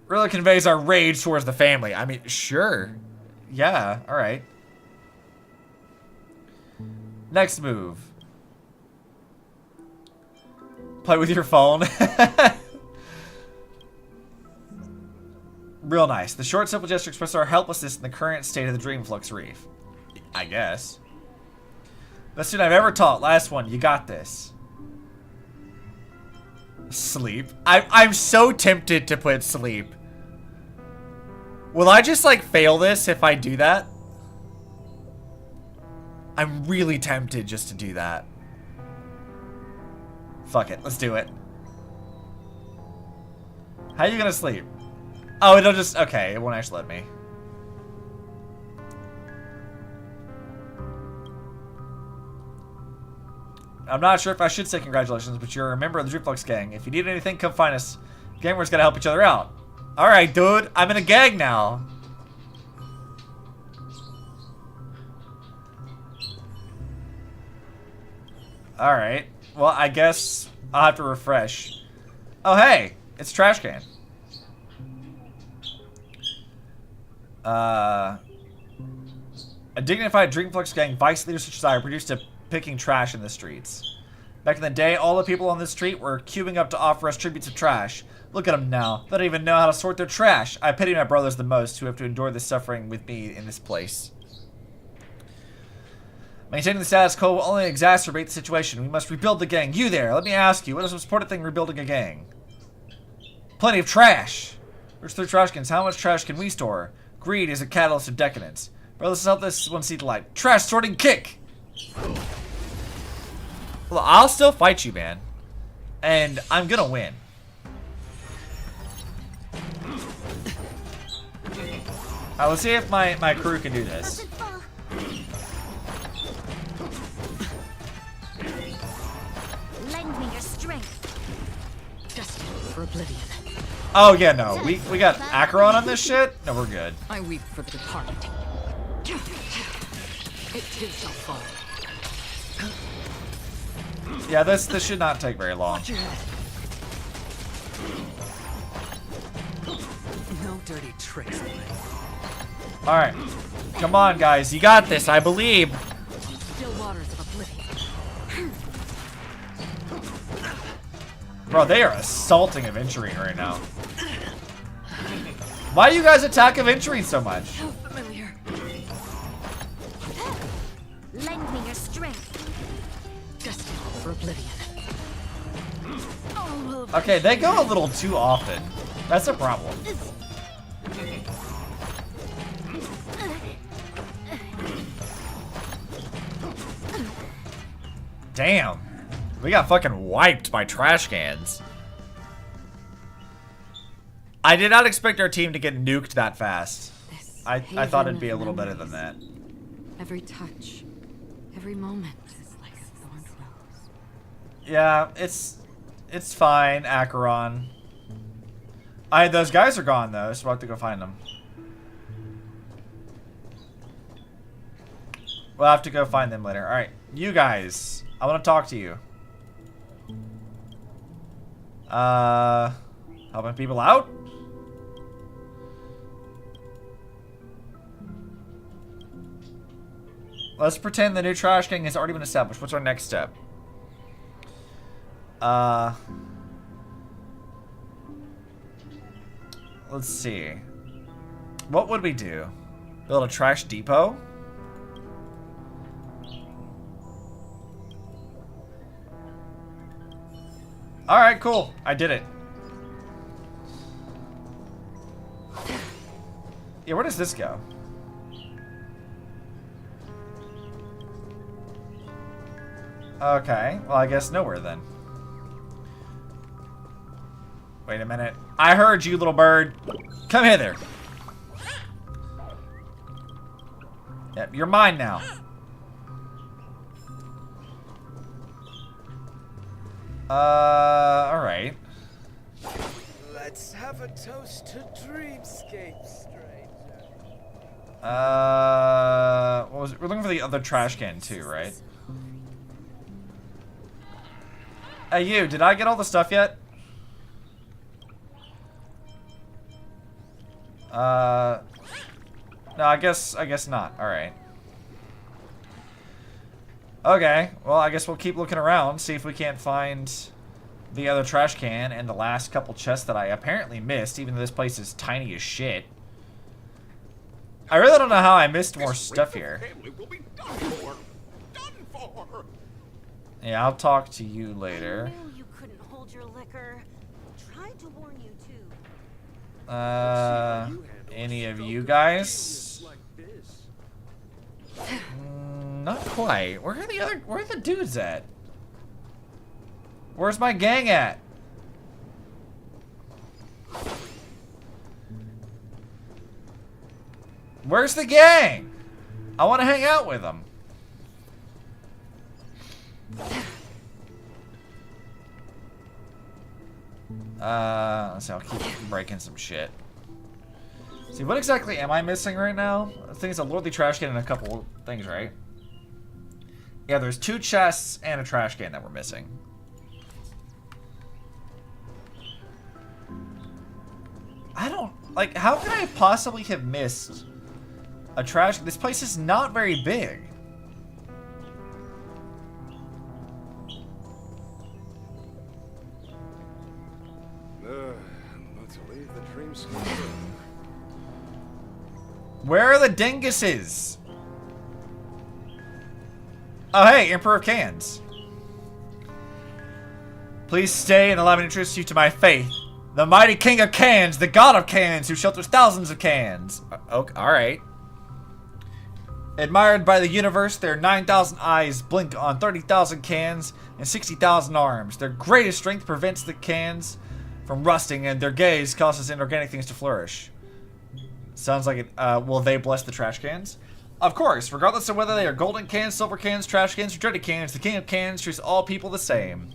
Really conveys our rage towards the family. I mean, sure. Yeah, alright. Next move. Play with your phone. Real nice. The short, simple gesture expresses our helplessness in the current state of the Dreamflux Reef. I guess. Best student I've ever taught. Last one. You got this. Sleep. I'm so tempted to put sleep. Will I just like fail this if I do that? I'm really tempted just to do that. Fuck it. Let's do it. How are you gonna sleep? Oh, it'll just... Okay, it won't actually let me. I'm not sure if I should say congratulations, but you're a member of the Dreamflux gang. If you need anything, come find us. Gamers gotta help each other out. Alright, dude. I'm in a gang now. Alright. Well, I guess I'll have to refresh. Oh, hey! It's a trash can. A dignified Dreamflux gang vice leaders such as I are produced to picking trash in the streets. Back in the day, all the people on this street were queuing up to offer us tributes of trash. Look at them now. They don't even know how to sort their trash. I pity my brothers the most who have to endure this suffering with me in this place. Maintaining the status quo will only exacerbate the situation. We must rebuild the gang. You there, let me ask you, what is the most important thing in rebuilding a gang? Plenty of trash. There's 3 trash cans. How much trash can we store? Greed is a catalyst of decadence. Brothers, let's help this one see the light. Trash sorting kick! Well, I'll still fight you, man. And I'm gonna win. Alright, let's see if my crew can do this. Lend me your strength. Destined for oblivion. Oh, yeah, no. We got Acheron on this shit? No, we're good. I weep for the departed. It too shall fall. Yeah, this should not take very long. Watch your head. No dirty tricks, boy. Alright. Come on, guys. You got this. I believe. Still waters of oblivion. Bro, they are assaulting Aventurine right now. Why do you guys attack Aventurine so much? How familiar. Lend me your strength. Destined for oblivion. Okay, they go a little too often. That's a problem. Damn. We got fucking wiped by trash cans. I did not expect our team to get nuked that fast. I thought it'd be a little better than that. Every touch, every moment is like a thorn rose. Yeah, it's fine, Acheron. Those guys are gone though, so we'll have to go find them. We'll have to go find them later. Alright, you guys. I want to talk to you. Helping people out? Let's pretend the new trash gang has already been established. What's our next step? Let's see. What would we do? Build a trash depot? Alright, cool. I did it. Yeah, where does this go? Okay, well I guess nowhere then. Wait a minute. I heard you, little bird. Come hither. Yep, you're mine now. Alright. Let's have a toast to dreamscape, stranger. What was it? We're looking for the other trash can too, right? Hey, you, did I get all the stuff yet? No, I guess not. Alright. Okay, well, I guess we'll keep looking around, see if we can't find the other trash can and the last couple chests that I apparently missed, even though this place is tiny as shit. I really don't know how I missed more stuff here. Yeah, I'll talk to you later. I knew you couldn't hold your liquor. Tried to warn you too. Any of you guys? Not quite. Where are the dudes at? Where's my gang at? Where's the gang? I want to hang out with them. Let's see, I'll keep breaking some shit. See, what exactly am I missing right now? I think it's a lordly trash can and a couple things, right? Yeah, there's 2 chests and a trash can that we're missing. I don't... Like, how could I possibly have missed a trash... This place is not very big. Let's leave the dreamscape. Where are the dinguses? Oh, hey, Emperor of Cans. Please stay and allow me to introduce you to my faith. The mighty king of cans, the god of cans, who shelters thousands of cans. Okay, alright. Admired by the universe, their 9,000 eyes blink on 30,000 cans and 60,000 arms. Their greatest strength prevents the cans from rusting, and their gaze causes inorganic things to flourish. Sounds like it. Will they bless the trash cans? Of course, regardless of whether they are golden cans, silver cans, trash cans, or dreaded cans, the king of cans treats all people the same.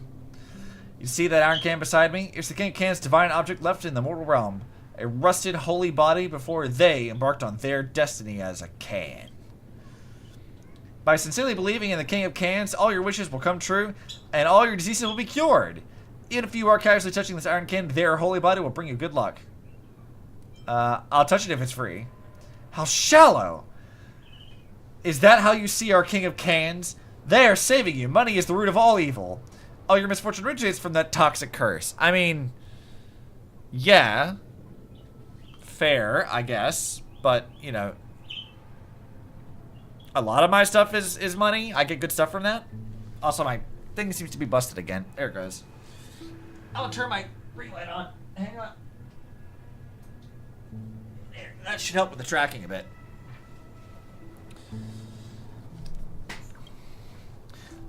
You see that iron can beside me? It's the king of cans' divine object left in the mortal realm. A rusted holy body before they embarked on their destiny as a can. By sincerely believing in the king of cans, all your wishes will come true, and all your diseases will be cured. Even if you are casually touching this iron can, their holy body will bring you good luck. I'll touch it if it's free. How shallow! Is that how you see our king of cans? They are saving you. Money is the root of all evil. All your misfortune originates from that toxic curse. I mean, yeah. Fair, I guess. But, you know, a lot of my stuff is money. I get good stuff from that. Also, my thing seems to be busted again. There it goes. I'll turn my ring light on. Hang on. There, that should help with the tracking a bit.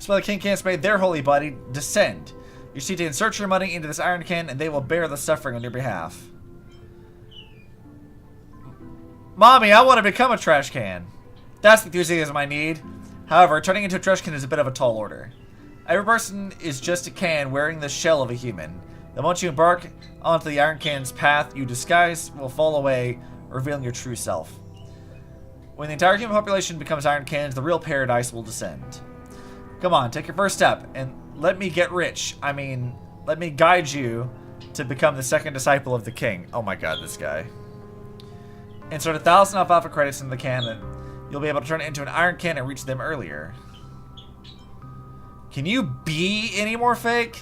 So the king cans made their holy body descend. You see to insert your money into this iron can, and they will bear the suffering on your behalf. Mommy, I want to become a trash can. That's the enthusiasm I need. However, turning into a trash can is a bit of a tall order. Every person is just a can wearing the shell of a human. The moment you embark onto the iron can's path, your disguise will fall away, revealing your true self. When the entire human population becomes iron cans, the real paradise will descend. Come on, take your first step, and let me get rich. I mean, let me guide you to become the second disciple of the king. Oh my god, this guy. Insert 1,000 alfalfa credits in the can, and you'll be able to turn it into an iron can and reach them earlier. Can you be any more fake?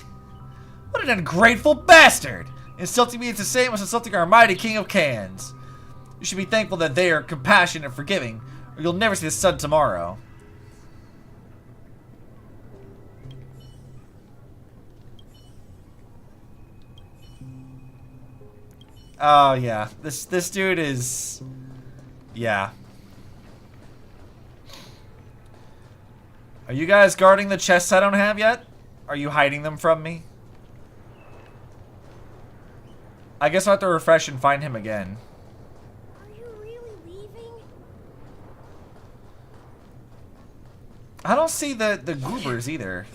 What an ungrateful bastard! Insulting me is the same as insulting our mighty king of cans. You should be thankful that they are compassionate and forgiving, or you'll never see the sun tomorrow. Oh yeah, this dude is, yeah. Are you guys guarding the chests I don't have yet? Are you hiding them from me? I guess I'll have to refresh and find him again. Are you really leaving? I don't see the goobers either.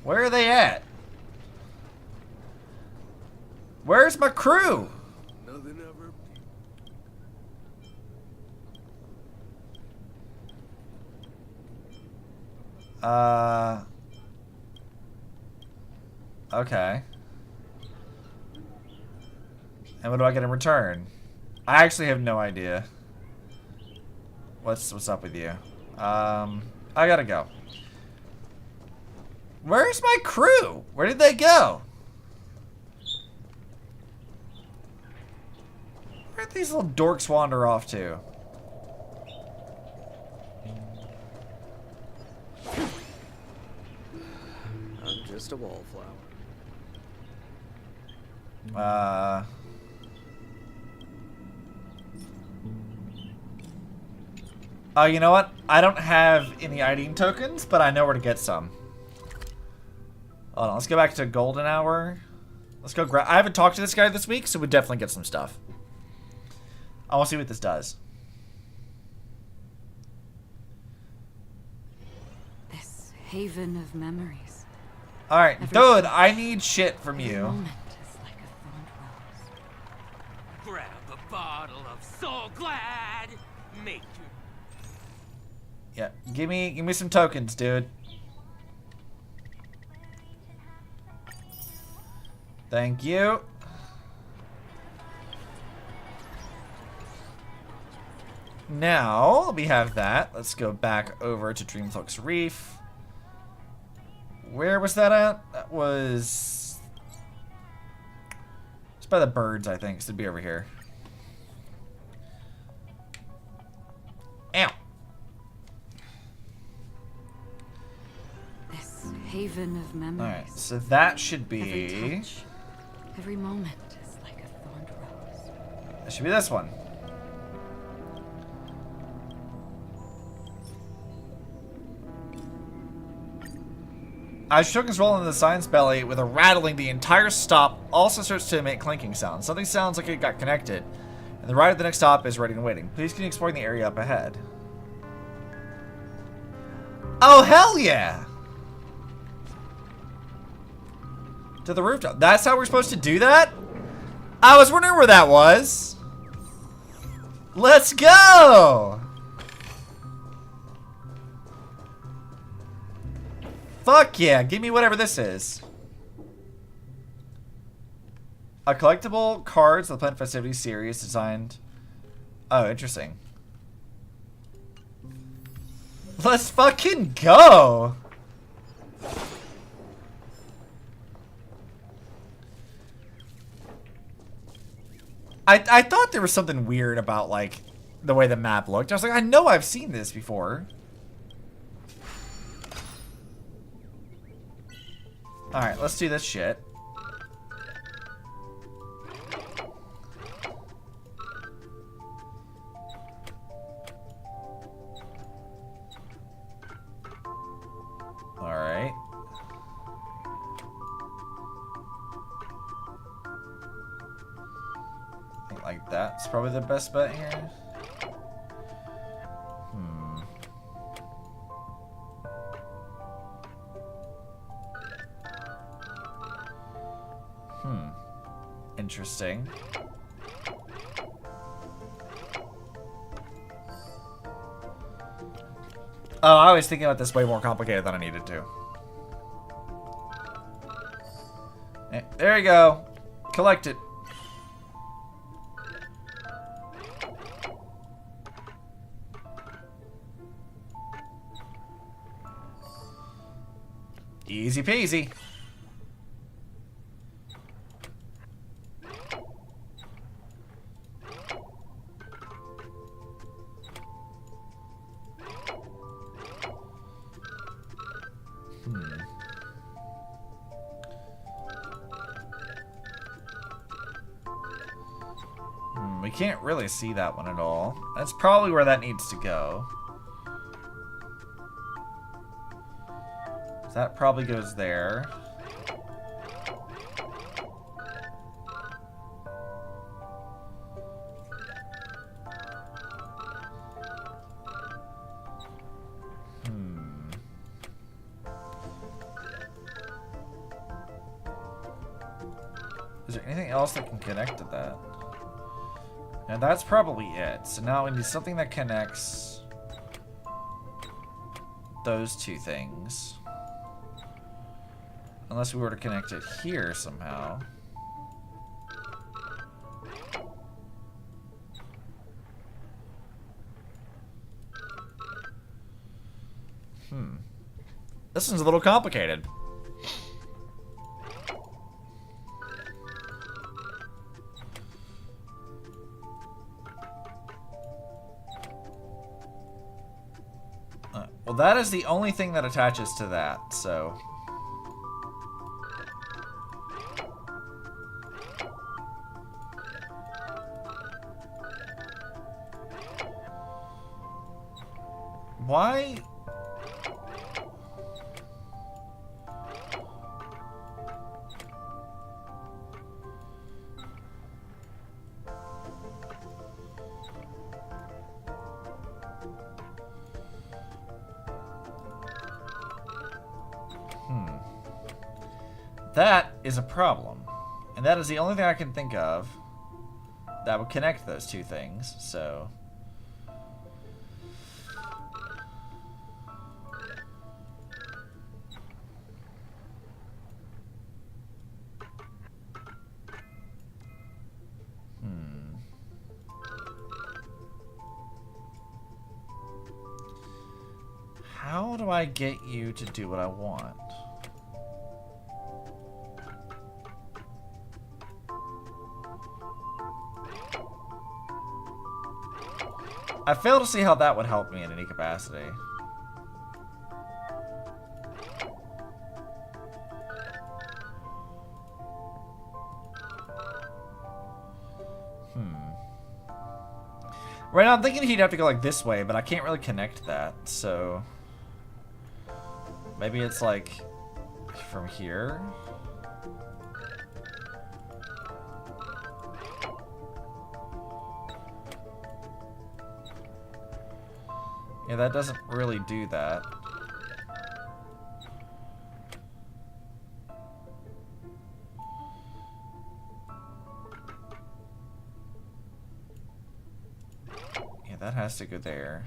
Where are they at? Where's my crew? Nothing ever. Okay. And what do I get in return? I actually have no idea. What's up with you? I gotta go. Where's my crew? Where did they go? Where'd these little dorks wander off to? I'm just a wallflower. Oh, you know what? I don't have any IDing tokens, but I know where to get some. Hold on, let's go back to Golden Hour. Let's go grab. I haven't talked to this guy this week, so we definitely get some stuff. I want to see what this does. This haven of memories. Alright, dude, I need shit from Every you. moment is like a thorned rose. Grab a bottle of So Glad. Make your Yeah, give me some tokens, dude. Thank you. Now we have that. Let's go back over to Dreamflux Reef. Where was that at? That was... It's by the birds, I think. So it'd be over here. Ow. This haven of memories. Alright, so that should be... Every touch, every moment is like a thorned rose. That should be this one. As Shogun's rolling in the science belly with a rattling, the entire stop also starts to emit clinking sounds. Something sounds like it got connected. And the ride at the next stop is ready and waiting. Please continue exploring the area up ahead. Oh, hell yeah! To the rooftop. That's how we're supposed to do that? I was wondering where that was. Let's go! Fuck yeah, give me whatever this is. A collectible cards of the Plant Festivities series designed... Oh, interesting. Let's fucking go! I thought there was something weird about, like, the way the map looked. I was like, I know I've seen this before. Alright, let's do this shit. Alright. I think like that's probably the best bet here. Interesting. Oh, I was thinking about this way more complicated than I needed to. There you go. Collect it. Easy peasy. We can't really see that one at all. That's probably where that needs to go. So that probably goes there. Is there anything else that can connect to that? And that's probably it. So now we need something that connects those two things. Unless we were to connect it here somehow. This one's a little complicated. Well, that is the only thing that attaches to that, so... Why? That is a problem. And that is the only thing I can think of that would connect those two things, so... do I get you to do what I want? I fail to see how that would help me in any capacity. Right now I'm thinking he'd have to go like this way, but I can't really connect that, so... Maybe it's like... from here? Yeah, that doesn't really do that. Yeah, that has to go there.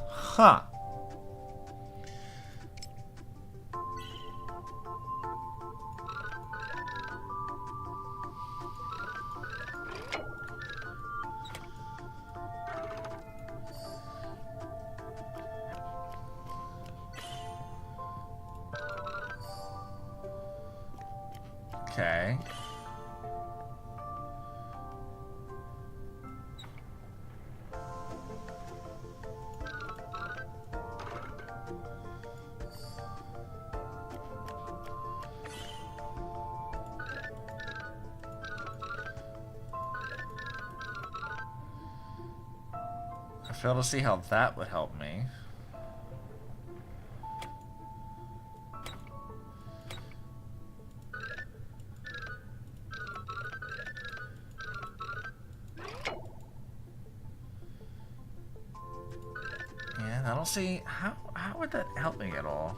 Huh. Okay. I fail to see how that would help me. Yeah, I don't see how would that help me at all?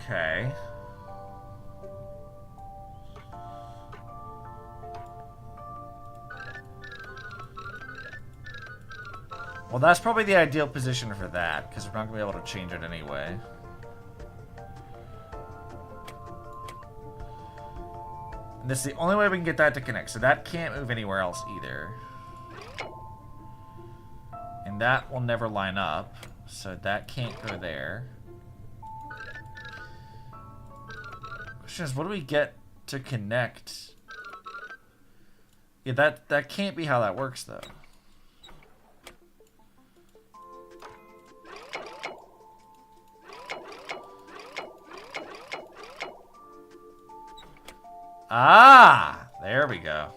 Okay. Well, that's probably the ideal position for that, because we're not going to be able to change it anyway. And this is the only way we can get that to connect, so that can't move anywhere else either. And that will never line up, so that can't go there. Question is, what do we get to connect? Yeah, that can't be how that works, though. Ah! There we go.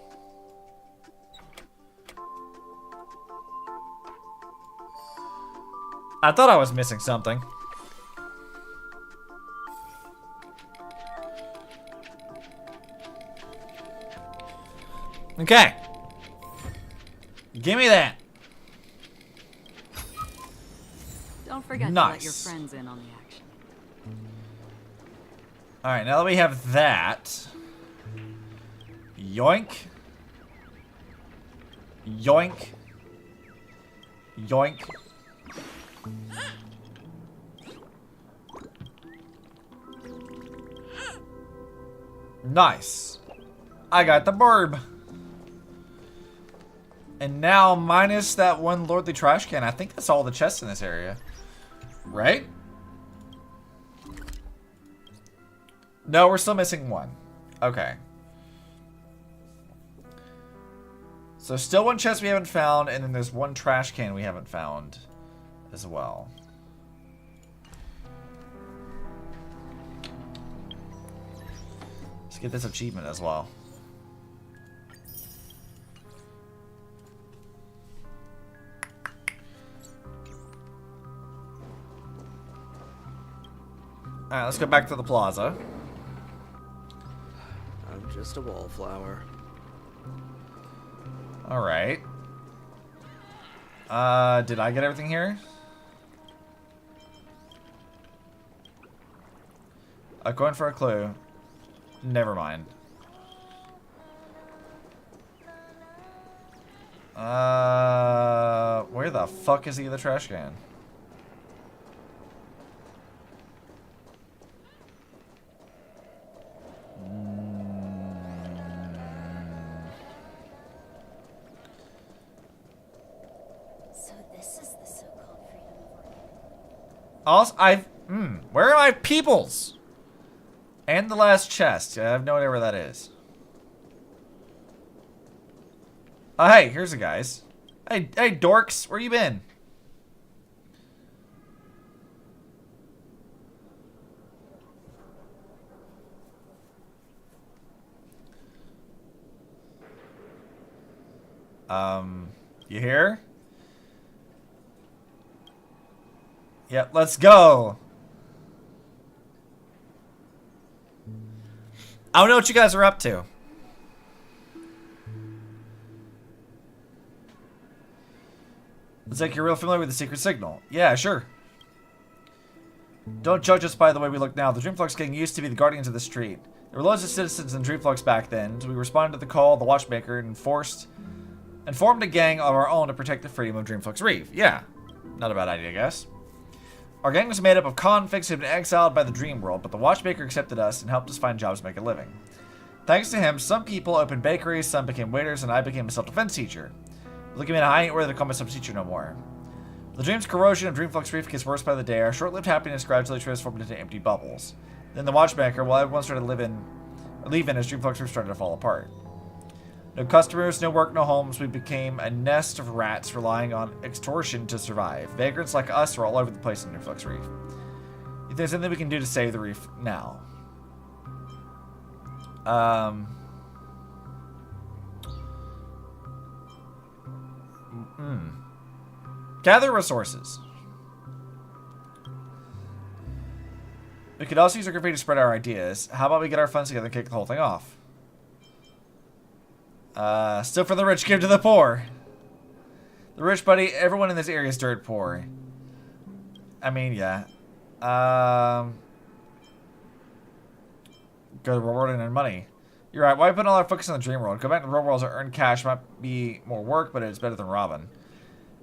I thought I was missing something. Okay. Give me that. Don't forget to Nice. let your friends in on the action. Alright, now that we have that. Yoink. Yoink. Yoink. Nice. I got the burb. And now, minus that one lordly trash can, I think that's all the chests in this area. Right? No, we're still missing one. Okay. So still one chest we haven't found, and then there's one trash can we haven't found as well. Let's get this achievement as well. Alright, let's go back to the plaza. I'm just a wallflower. Alright. Did I get everything here? I'm going for a clue. Never mind. Where the fuck is the other trash can? So this is the so-called freedom of organic. Also, where are my peoples? And the last chest. I have no idea where that is. Oh, hey, here's the guys. Hey, dorks, where you been? You here? Yep, let's go. I don't know what you guys are up to. Looks like you're real familiar with the secret signal. Yeah, sure. Don't judge us by the way we look now. The Dreamflux gang used to be the guardians of the street. There were loads of citizens in Dreamflux back then, so we responded to the call of the Watchmaker and formed a gang of our own to protect the freedom of Dreamflux Reef. Yeah, not a bad idea, I guess. Our gang was made up of convicts who had been exiled by the Dream World, but the Watchmaker accepted us and helped us find jobs to make a living. Thanks to him, some people opened bakeries, some became waiters, and I became a self-defense teacher. Look at me, I ain't worthy to call myself a teacher no more. The dream's corrosion of Dreamflux Reef gets worse by the day. Our short-lived happiness gradually transformed into empty bubbles. Then the Watchmaker, while everyone started leaving as Dreamflux Reef started to fall apart. No customers, no work, no homes. We became a nest of rats relying on extortion to survive. Vagrants like us are all over the place in Dreamflux Reef. You think there's anything we can do to save the reef now? Gather resources. We could also use our graffiti to spread our ideas. How about we get our funds together and kick the whole thing off? Still for the rich, give to the poor. The rich, buddy, everyone in this area is dirt poor. I mean, yeah. Go to the real world and earn money. You're right, why put all our focus on the dream world? Go back to the real world to earn cash. Might be more work, but it's better than robbing.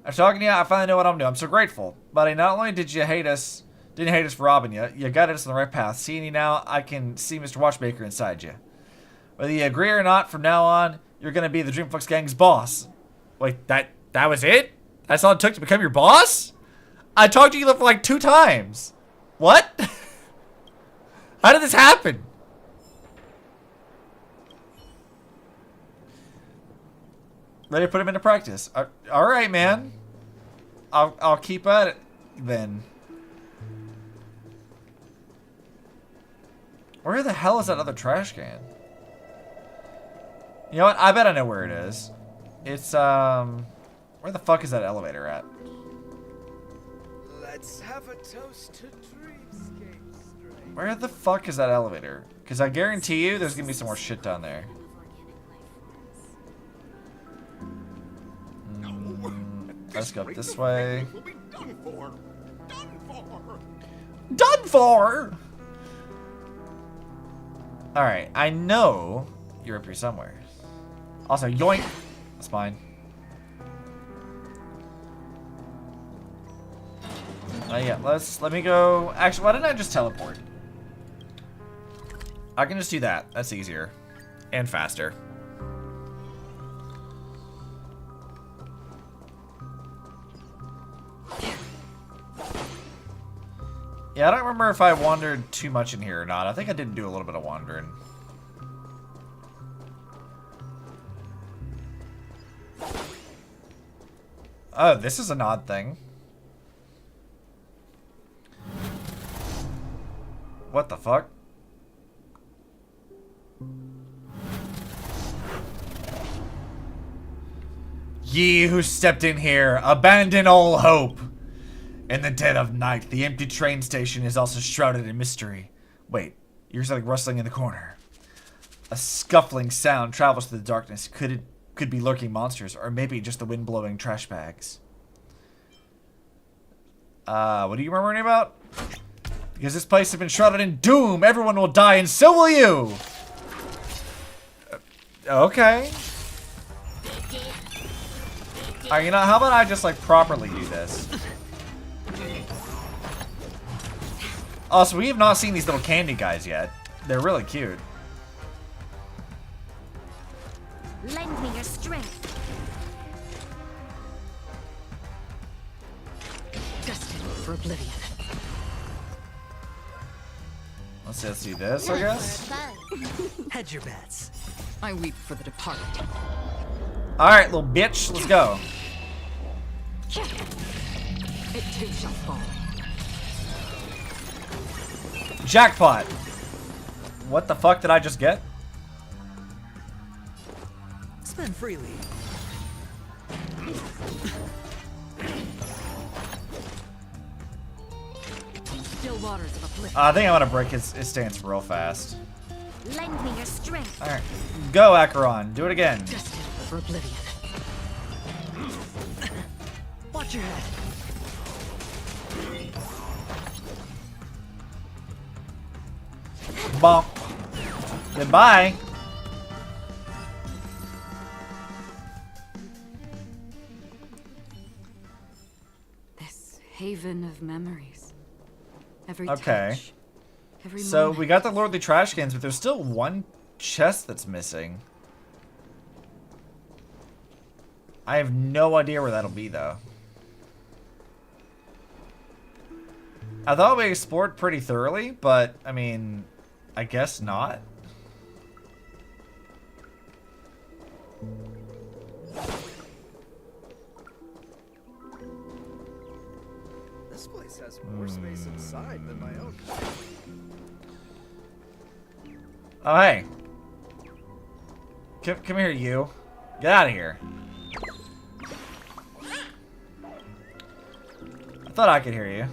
After talking to you, I finally know what I'm doing. I'm so grateful. Buddy, not only didn't you hate us for robbing you, you guided us on the right path. Seeing you now, I can see Mr. Watchmaker inside you. Whether you agree or not, from now on, you're gonna be the Dreamflux gang's boss. Wait, that was it? That's all it took to become your boss? I talked to you for like 2 times. What? How did this happen? Ready to put him into practice. All right, man. I'll keep at it then. Where the hell is that other trash can? You know what? I bet I know where it is. It's where the fuck is that elevator at? Let's have a toast to dreamscape. Where the fuck is that elevator? Because I guarantee you there's gonna be some more shit down there. Let's go up this way. Done for! Alright, I know you're up here somewhere. Also, yoink! That's fine. Yeah, let me go. Actually, why didn't I just teleport? I can just do that. That's easier. And faster. Yeah, I don't remember if I wandered too much in here or not. I think I did do a little bit of wandering. Oh, this is an odd thing. What the fuck? Ye who stepped in here, abandon all hope. In the dead of night, the empty train station is also shrouded in mystery. Wait, you're something rustling in the corner. A scuffling sound travels through the darkness. Could be lurking monsters, or maybe just the wind blowing trash bags. What are you murmuring about? Because this place has been shrouded in doom. Everyone will die, and so will you. Okay. Alright, you know, how about I just, like, properly do this? Also, we have not seen these little candy guys yet. They're really cute. Lend me your strength. Destined for oblivion. Let's do this, I guess. Hedge your bets. I weep for the departed. Alright, little bitch, let's go. It too shall fall. Jackpot! What the fuck did I just get? Spend freely. Still waters of oblivion. I think I'm gonna break his stance real fast. Lend me your strength. Alright. Go, Acheron. Do it again. Destined for oblivion. Watch your head. Bonk. Goodbye. This haven of memories. Every Okay. touch. Every So moment. we got the Lordly Trash Cans, but there's still one chest that's missing. I have no idea where that'll be, though. I thought we explored pretty thoroughly, but, I mean, I guess not. This place has more space inside than my own. Oh, hey. Come here, you. Get out of here. I thought I could hear you.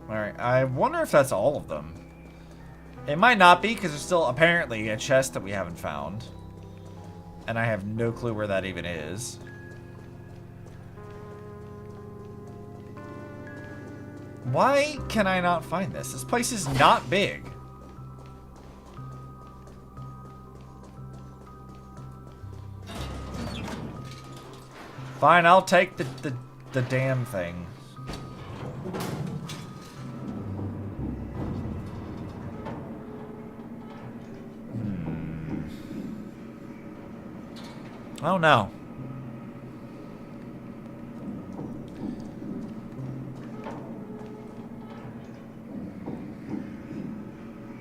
Alright, I wonder if that's all of them. It might not be, because there's still apparently a chest that we haven't found. And I have no clue where that even is. Why can I not find this? This place is not big. Fine, I'll take the damn thing. I don't know.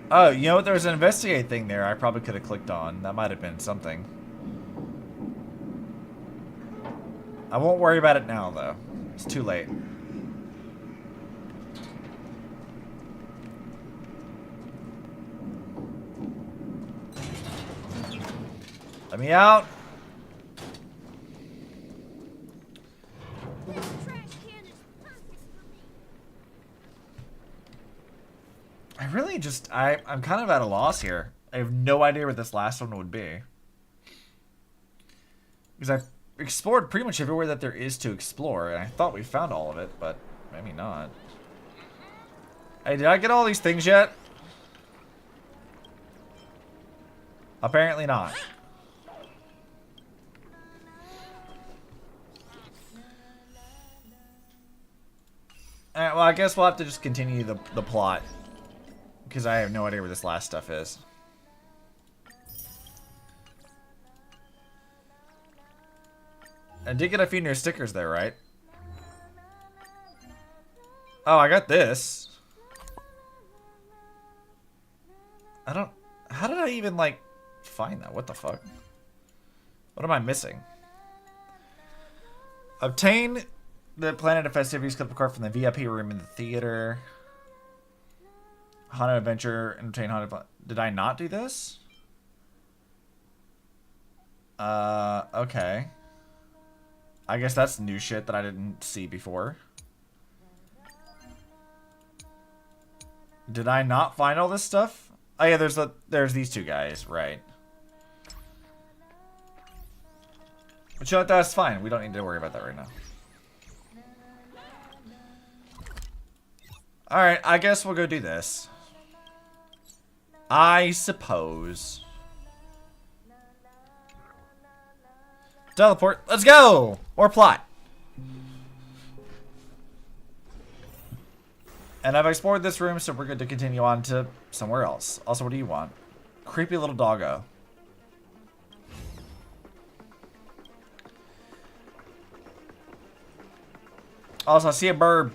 Oh, you know what? There was an investigate thing there I probably could have clicked on. That might have been something. I won't worry about it now, though. It's too late. Let me out. I really just, I'm kind of at a loss here. I have no idea where this last one would be. Because I've explored pretty much everywhere that there is to explore, and I thought we found all of it, but maybe not. Hey, did I get all these things yet? Apparently not. Alright, well, I guess we'll have to just continue the plot. Because I have no idea where this last stuff is. I did get a few new stickers there, right? Oh, I got this. I don't... How did I even, like, find that? What the fuck? What am I missing? Obtain the Planet of Festivities clip card from the VIP room in the theater. Haunted Adventure, entertain Haunted... Did I not do this? Okay. I guess that's new shit that I didn't see before. Did I not find all this stuff? Oh yeah, there's these two guys, right. But you know what, that's fine. We don't need to worry about that right now. Alright, I guess we'll go do this. I suppose. Teleport. Let's go! Or plot. And I've explored this room, so we're good to continue on to somewhere else. Also, what do you want? Creepy little doggo. Also, I see a burb.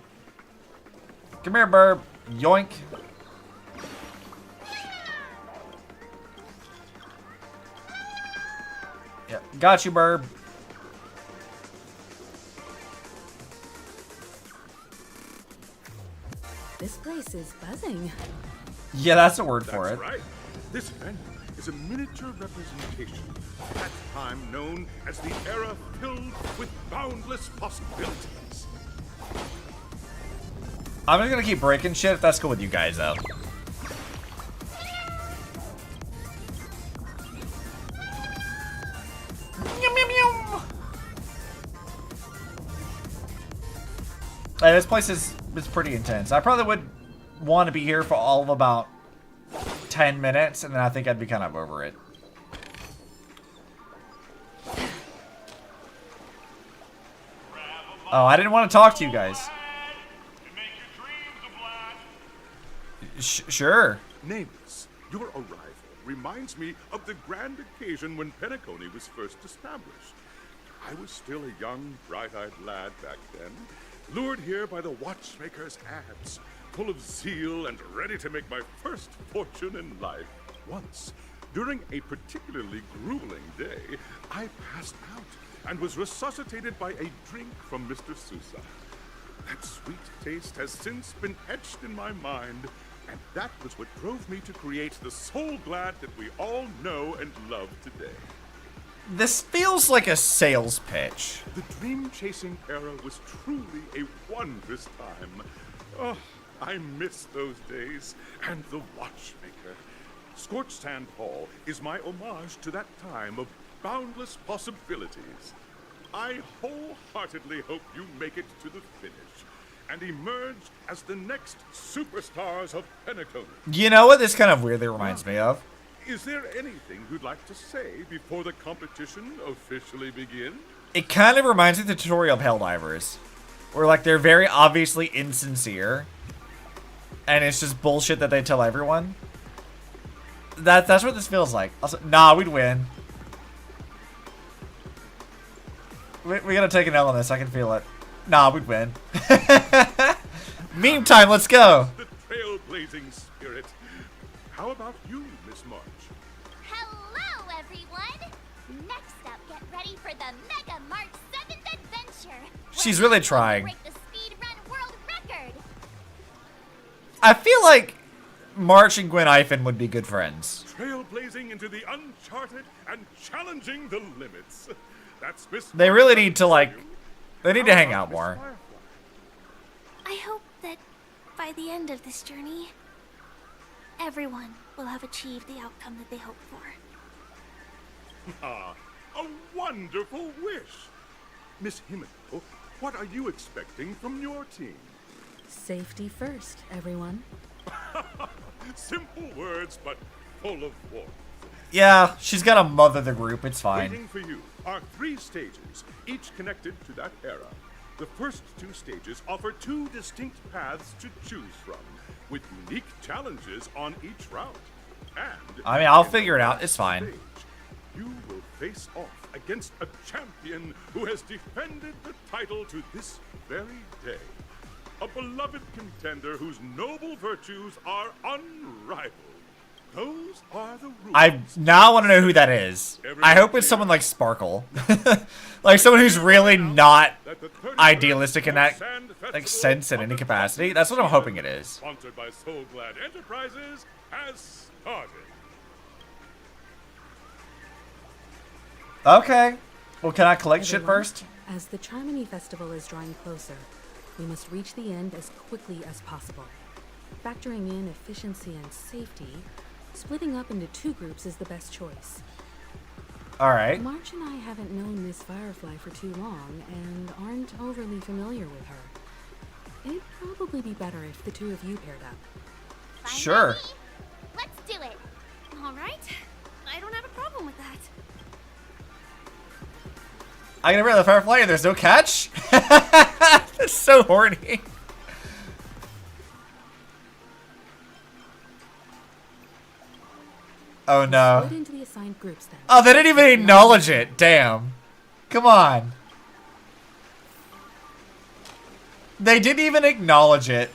Come here, burb. Yoink. Yep, got you, burb. This place is buzzing. Yeah, that's a word for it. That's right. This venue is a miniature representation of that time known as the era filled with boundless possibilities. I'm just gonna keep breaking shit if that's cool with you guys, though. Hey, this place is pretty intense. I probably would want to be here for all of about 10 minutes, and then I think I'd be kind of over it. Oh, I didn't want to talk to you guys. Sure. Nameless, your arrival reminds me of the grand occasion when Penacony was first established. I was still a young, bright-eyed lad back then, lured here by the watchmaker's ads, full of zeal and ready to make my first fortune in life. Once, during a particularly grueling day, I passed out and was resuscitated by a drink from Mr. Sousa. That sweet taste has since been etched in my mind, and that was what drove me to create the Soul Glad that we all know and love today. This feels like a sales pitch. The dream-chasing era was truly a wondrous time. Oh, I miss those days, and the watchmaker. Scorched Sand Hall is my homage to that time of boundless possibilities. I wholeheartedly hope you make it to the finish and emerge as the next superstars of Penacony. You know what this kind of weirdly reminds me of? Is there anything you'd like to say before the competition officially begins? It kind of reminds me of the tutorial of Helldivers, where like they're very obviously insincere, and it's just bullshit that they tell everyone. That's what this feels like. Also, nah, we'd win. We gotta take an L on this. I can feel it. Nah, we'd win. Meme time. Let's go. The trailblazing spirit. How about you, Miss March? Hello, everyone! Next up, get ready for the Mega March 7th adventure! She's really trying. Break the speed run world record! I feel like March and Gwen Ifen would be good friends. Trailblazing into the uncharted and challenging the limits. That's Miss. They really need to like. They need to hang out more. I hope that by the end of this journey, everyone will have achieved the outcome that they hoped for. Ah, a wonderful wish! Miss Himiko, what are you expecting from your team? Safety first, everyone. Simple words, but full of warmth. Yeah, she's got to mother the group. It's fine. Waiting for you are 3 stages, each connected to that era. The first 2 stages offer 2 distinct paths to choose from, with unique challenges on each route. And I mean, I'll figure it out. It's fine. stage, you will face off against a champion who has defended the title to this very day. A beloved contender whose noble virtues are unrivaled. Those are the rules. I now want to know who that is. I hope it's someone like Sparkle. Like someone who's really not idealistic in that like sense in any capacity. That's what I'm hoping it is. Sponsored by Soul Glad Enterprises, has started. Okay. Well, can I collect shit Everyone, first? As the Charmony Festival is drawing closer, we must reach the end as quickly as possible. Factoring in efficiency and safety, splitting up into 2 groups is the best choice. Alright. March and I haven't known Miss Firefly for too long and aren't overly familiar with her. It'd probably be better if the two of you paired up. Sure. Let's do it. All right. I don't have a problem with that. I get rid of the Firefly and there's no catch? That's so horny. Oh no. Split into the assigned groups then. Oh, they didn't even acknowledge it. Damn. Come on. They didn't even acknowledge it.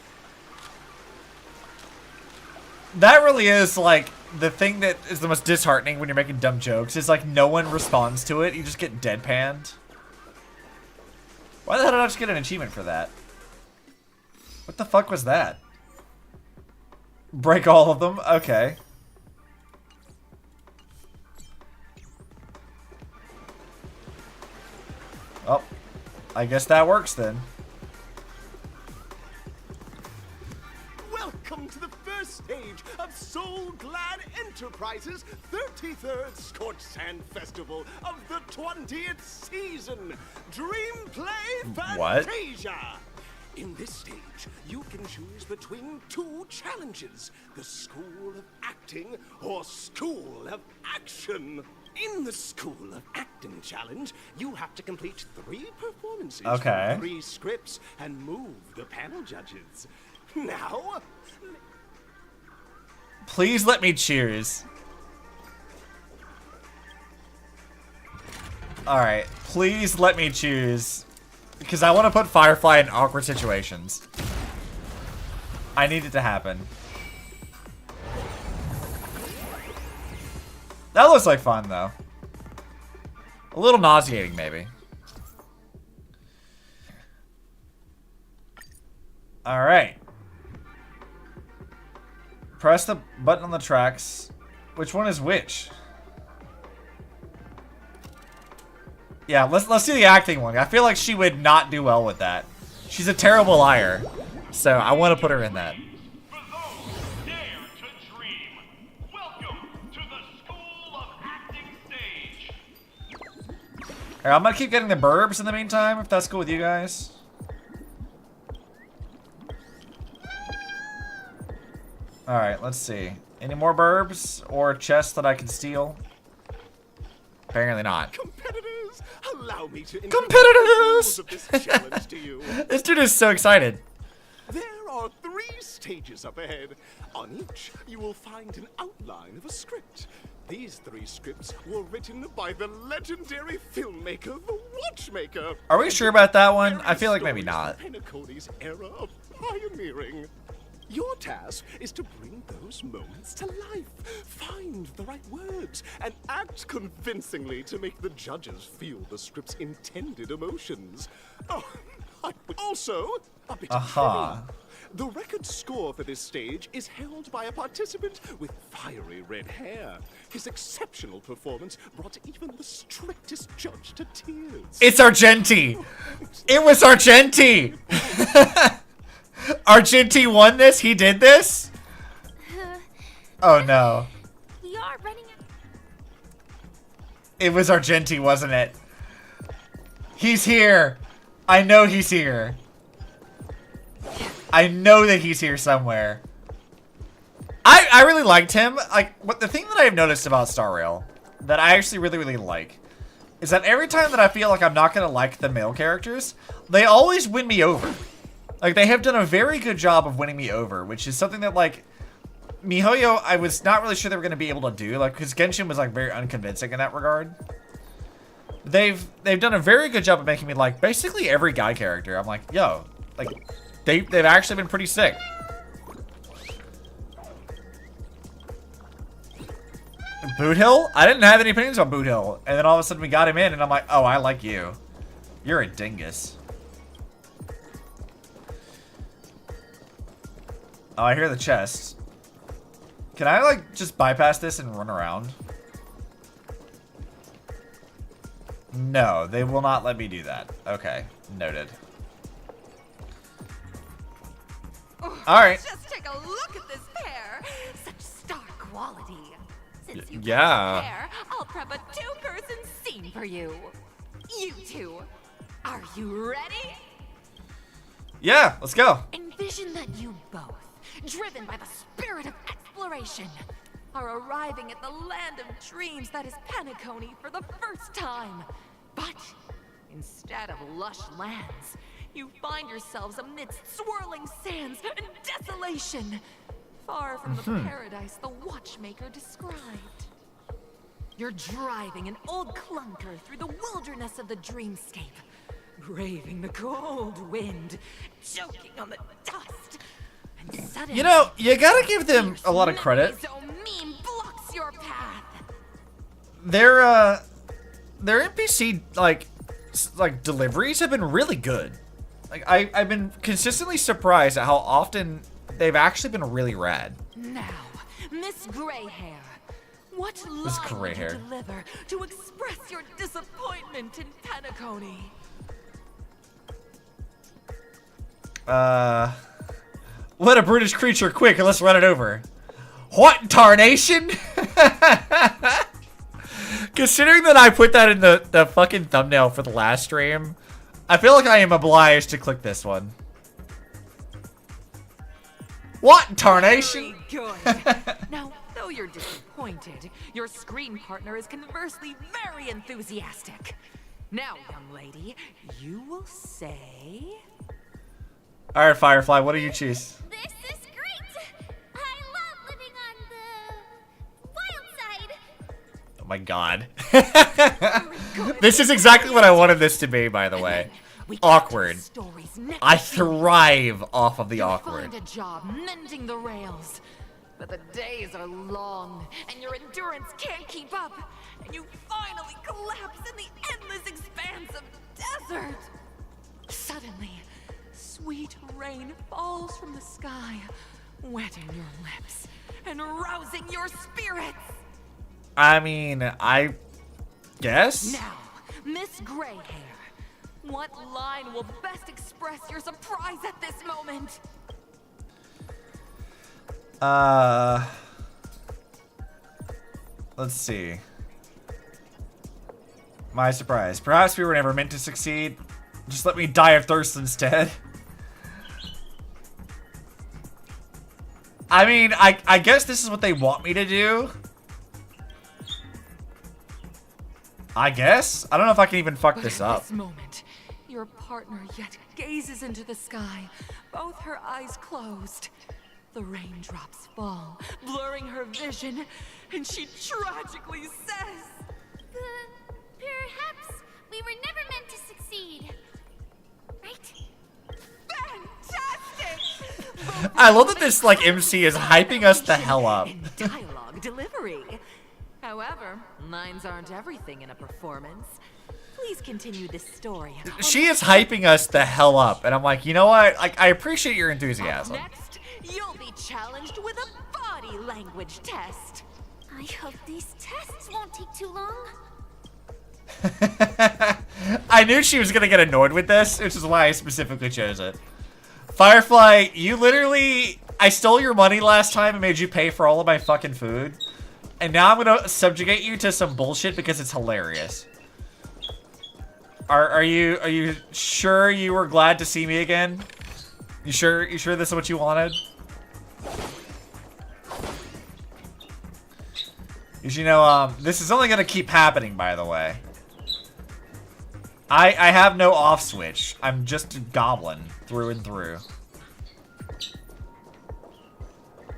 That really is like the thing that is the most disheartening when you're making dumb jokes is like no one responds to it. You just get deadpanned. Why the hell did I just get an achievement for that? What the fuck was that? Break all of them? Okay. Oh, I guess that works then. Welcome to the first stage of Soul Glad Enterprises' 33rd Scorched Sand Festival of the 20th season, Dream Play Fantasia. In this stage, you can choose between two challenges, the School of Acting or School of Action. In the School of Acting challenge, you have to complete 3 performances from 3 scripts and move the panel judges. Now, please let me choose. Alright, please let me choose. Because I want to put Firefly in awkward situations. I need it to happen. That looks like fun, though. A little nauseating, maybe. Alright. Press the button on the tracks. Which one is which? Yeah, let's do the acting one. I feel like she would not do well with that. She's a terrible liar. So I want to put her in that. Alright, I'm gonna keep getting the burbs in the meantime, if that's cool with you guys. Alright, let's see. Any more burbs or chests that I can steal? Apparently not. competitors, allow me to Competitors! of this challenge to you. This dude is so excited. There are 3 stages up ahead. On each, you will find an outline of a script. These 3 scripts were written by the legendary filmmaker, The Watchmaker. Are we sure about that one? I feel like maybe not. Penacony's era of pioneering. Your task is to bring those moments to life, find the right words, and act convincingly to make the judges feel the script's intended emotions. Oh, also, a bit of trivia. The record score for this stage is held by a participant with fiery red hair. His exceptional performance brought even the strictest judge to tears. It's Argenti! It was Argenti! Argenti won this? He did this? Oh no. We are running out. It was Argenti, wasn't it? He's here. I know he's here. I know that he's here somewhere. I really liked him. Like, what the thing that I've noticed about Star Rail that I actually really like is that every time that I feel like I'm not gonna like the male characters, they always win me over. Like, they have done a very good job of winning me over, which is something that, like, MiHoYo, I was not really sure they were going to be able to do, like, because Genshin was, like, very unconvincing in that regard. They've done a very good job of making me like basically every guy character. I'm like, yo, like, they've actually been pretty sick. Boot Hill? I didn't have any opinions on Boot Hill, and then all of a sudden we got him in, and I'm like, oh, I like you. You're a dingus. Oh, I hear the chest. Can I, like, just bypass this and run around? No, they will not let me do that. Okay, noted. Oh, all right. Just take a look at this pair. Such star quality. Since you Yeah. can't prepare, I'll prep a two-person scene for you. You two, are you ready? Yeah, let's go. Envision that you both, driven by the spirit of exploration, are arriving at the land of dreams that is Penacony for the first time. But instead of lush lands, you find yourselves amidst swirling sands and desolation, far from the paradise the watchmaker described. You're driving an old clunker through the wilderness of the dreamscape, braving the cold wind, choking on the dust, and suddenly, You know, you gotta give them a lot of credit. meme blocks your path. Their NPC like deliveries have been really good. Like I've been consistently surprised at how often they've actually been really rad. Now, Miss Greyhair, what Miss line would you Greyhair. deliver to express your disappointment in Penacony? Let a brutish creature quick and let's run it over. What tarnation? Considering that I put that in the fucking thumbnail for the last stream, I feel like I am obliged to click this one. What tarnation? Very good. Now, though you're disappointed, your screen partner is conversely very enthusiastic. Now, young lady, you will say... All right, Firefly, what do you choose? This is great! I love living on the wild side. Oh my god. This is exactly what I wanted this to be, by the way. Awkward. I thrive off of the awkward. Find a job mending the rails. But the days are long, and your endurance can't keep up, and you finally collapse in the endless expanse of desert. Suddenly, sweet rain falls from the sky, wetting your lips and rousing your spirits. I mean, I guess? Now, Miss Greyhair, what line will best express your surprise at this moment? Let's see. My surprise. Perhaps we were never meant to succeed. Just let me die of thirst instead. I mean, I guess this is what they want me to do. I guess? I don't know if I can even fuck this up. At this moment, your partner yet gazes into the sky, both her eyes closed. The raindrops fall, blurring her vision, and she tragically says, Perhaps we were never meant to succeed. Right? Fantastic! I love that this, like, MC is hyping us the hell up. Dialogue delivery. However, lines aren't everything in a performance. Please continue this story. She is hyping us the hell up, and I'm like, you know what? Like, I appreciate your enthusiasm. Next, you'll be challenged with a body language test. I hope these tests won't take too long. I knew she was gonna get annoyed with this, which is why I specifically chose it. Firefly, you literally... I stole your money last time and made you pay for all of my fucking food. And now I'm gonna subjugate you to some bullshit because it's hilarious. Are you sure you were glad to see me again? You sure this is what you wanted? Because, you know, this is only gonna keep happening, by the way. I have no off switch. I'm just a goblin through and through.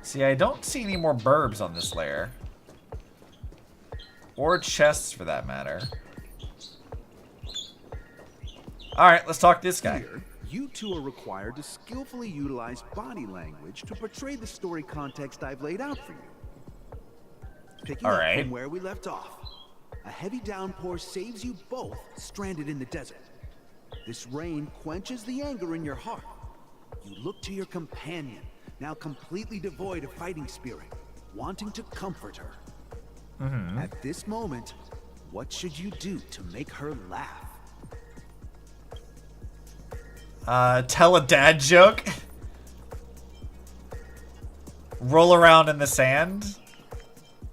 See, I don't see any more burbs on this layer. Or chests, for that matter. Alright, let's talk to this guy. Here, you two are required to skillfully utilize body language to portray the story context I've laid out for you. Picking up from where we left off, a heavy downpour saves you both stranded in the desert. This rain quenches the anger in your heart. You look to your companion, now completely devoid of fighting spirit, wanting to comfort her. At this moment, what should you do to make her laugh? Tell a dad joke. Roll around in the sand.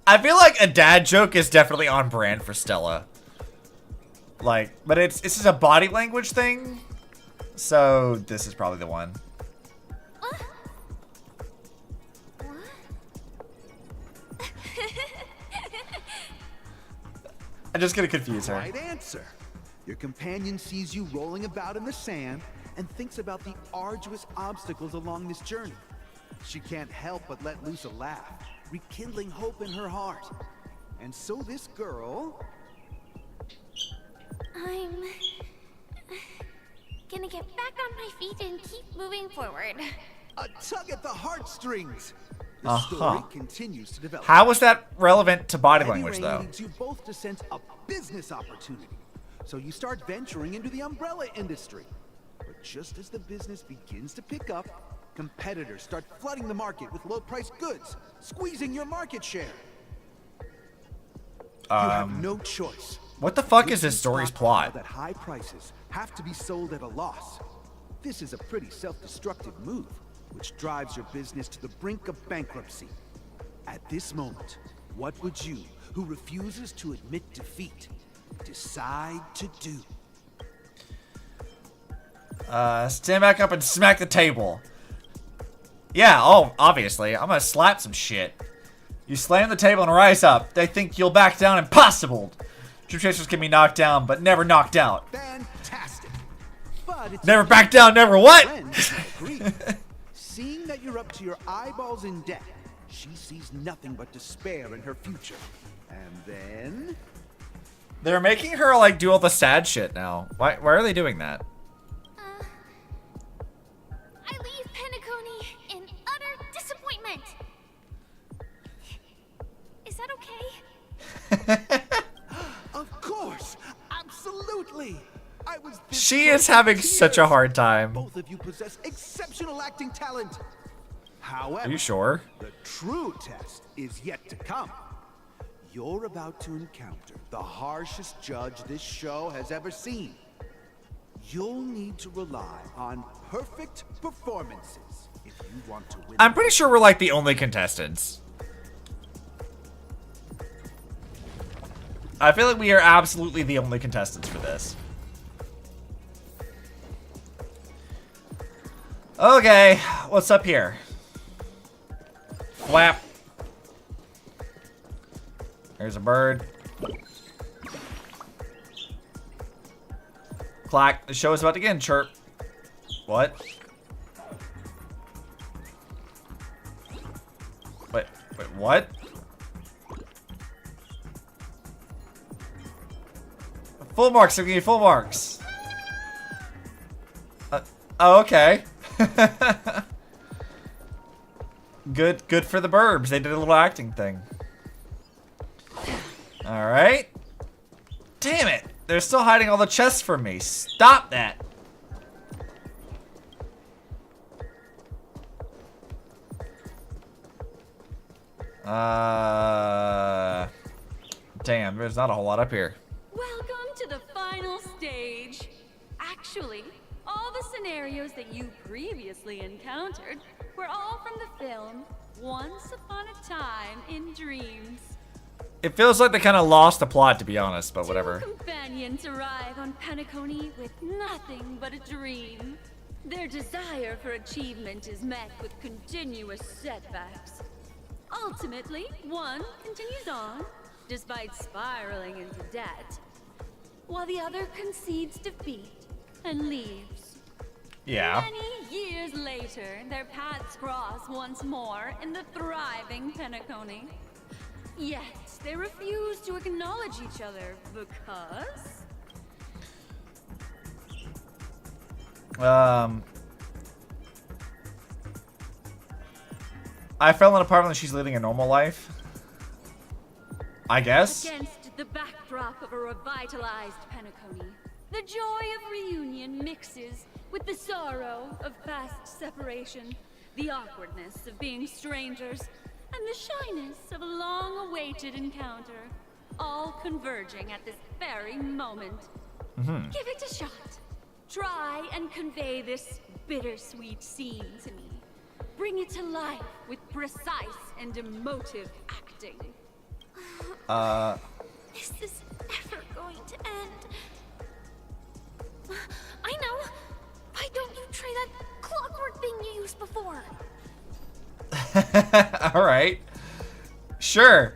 I feel like a dad joke is definitely on brand for Stella. Like, but it's just a body language thing. So this is probably the one. I'm just gonna confuse her. Right answer. Your companion sees you rolling about in the sand and thinks about the arduous obstacles along this journey. She can't help but let loose a laugh, rekindling hope in her heart. And so this girl... I'm gonna get back on my feet and keep moving forward. A tug at the heartstrings. The story continues to develop. How is that relevant to body language, Rain though? leads you both to sense a business opportunity. So you start venturing into the umbrella industry. But just as the business begins to pick up, competitors start flooding the market with low-priced goods, squeezing your market share. You have no choice. What the fuck is this story's plot? That high prices have to be sold at a loss. This is a pretty self-destructive move, which drives your business to the brink of bankruptcy. At this moment, what would you, who refuses to admit defeat, decide to do? Stand back up and smack the table. Yeah, oh, obviously. I'm gonna slap some shit. You slam the table and rise up. They think you'll back down. Impossible. True chasers can be knocked down, but never knocked out. Fantastic. But it's Never back down, never what? Seeing that you're up to your eyeballs in debt, she sees nothing but despair in her future. And then... They're making her, like, do all the sad shit now. Why are they doing that? I leave Penacony in utter disappointment. Is that okay? Of course! Absolutely! I was She is having such a hard time. Both of you possess exceptional acting talent. However, Are you sure? The true test is yet to come. You're about to encounter the harshest judge this show has ever seen. You'll need to rely on perfect performances if you want to win. I'm pretty sure we're like the only contestants. I feel like we are absolutely the only contestants for this. Okay, what's up here? Flap. There's a bird. Clack. The show is about to begin. Chirp. What? Wait, what? Full marks. I'll give you full marks. Oh, okay. Good for the burbs. They did a little acting thing. All right. Damn it. They're still hiding all the chests from me. Stop that. Damn, there's not a whole lot up here. Welcome to the final stage. Actually, all the scenarios that you previously encountered were all from the film Once Upon a Time in Dreams. It feels like they kind of lost the plot, to be honest, but whatever. Two companions arrive on Penacony with nothing but a dream. Their desire for achievement is met with continuous setbacks. Ultimately, one continues on, despite spiraling into debt, while the other concedes defeat and leaves. Yeah. Many years later, their paths cross once more in the thriving Penacony. Yet, they refuse to acknowledge each other because... I fell in an apartment and she's leading a normal life. I guess. Against the backdrop of a revitalized Penacony, the joy of reunion mixes with the sorrow of past separation, the awkwardness of being strangers, and the shyness of a long-awaited encounter, all converging at this very moment. Give it a shot. Try and convey this bittersweet scene to me. Bring it to life with precise and emotive acting. Is this ever going to end? I know! Why don't you try that clockwork thing you used before? Alright. Sure.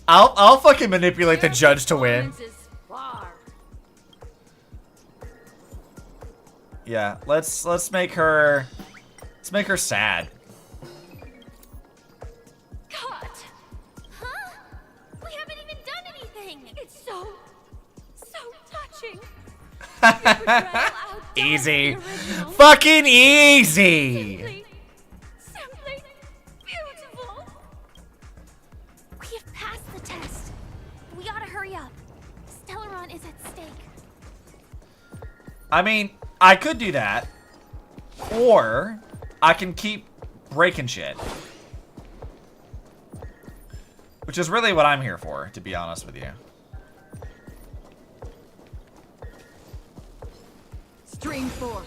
I'll fucking manipulate the judge to win. Yeah, let's make her sad. Cut! Huh? We haven't even done anything! It's so touching. Easy. Fucking easy. Simply beautiful. We have passed the test. We gotta hurry up. Stellaron is at stake. I mean, I could do that. Or I can keep breaking shit. Which is really what I'm here for, to be honest with you. Stream 4.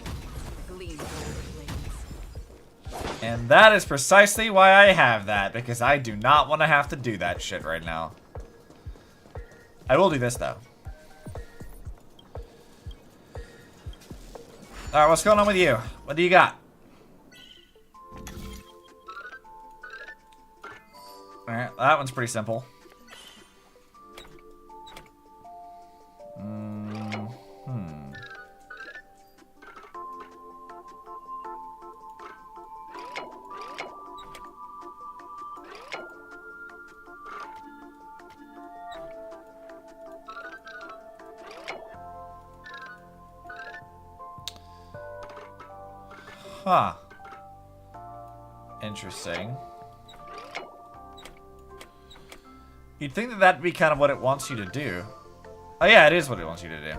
Gleam over blades. And that is precisely why I have that, because I do not want to have to do that shit right now. I will do this, though. Alright, what's going on with you? What do you got? Alright, that one's pretty simple. Huh. Interesting. You'd think that that'd be kind of what it wants you to do. Oh yeah, it is what it wants you to do.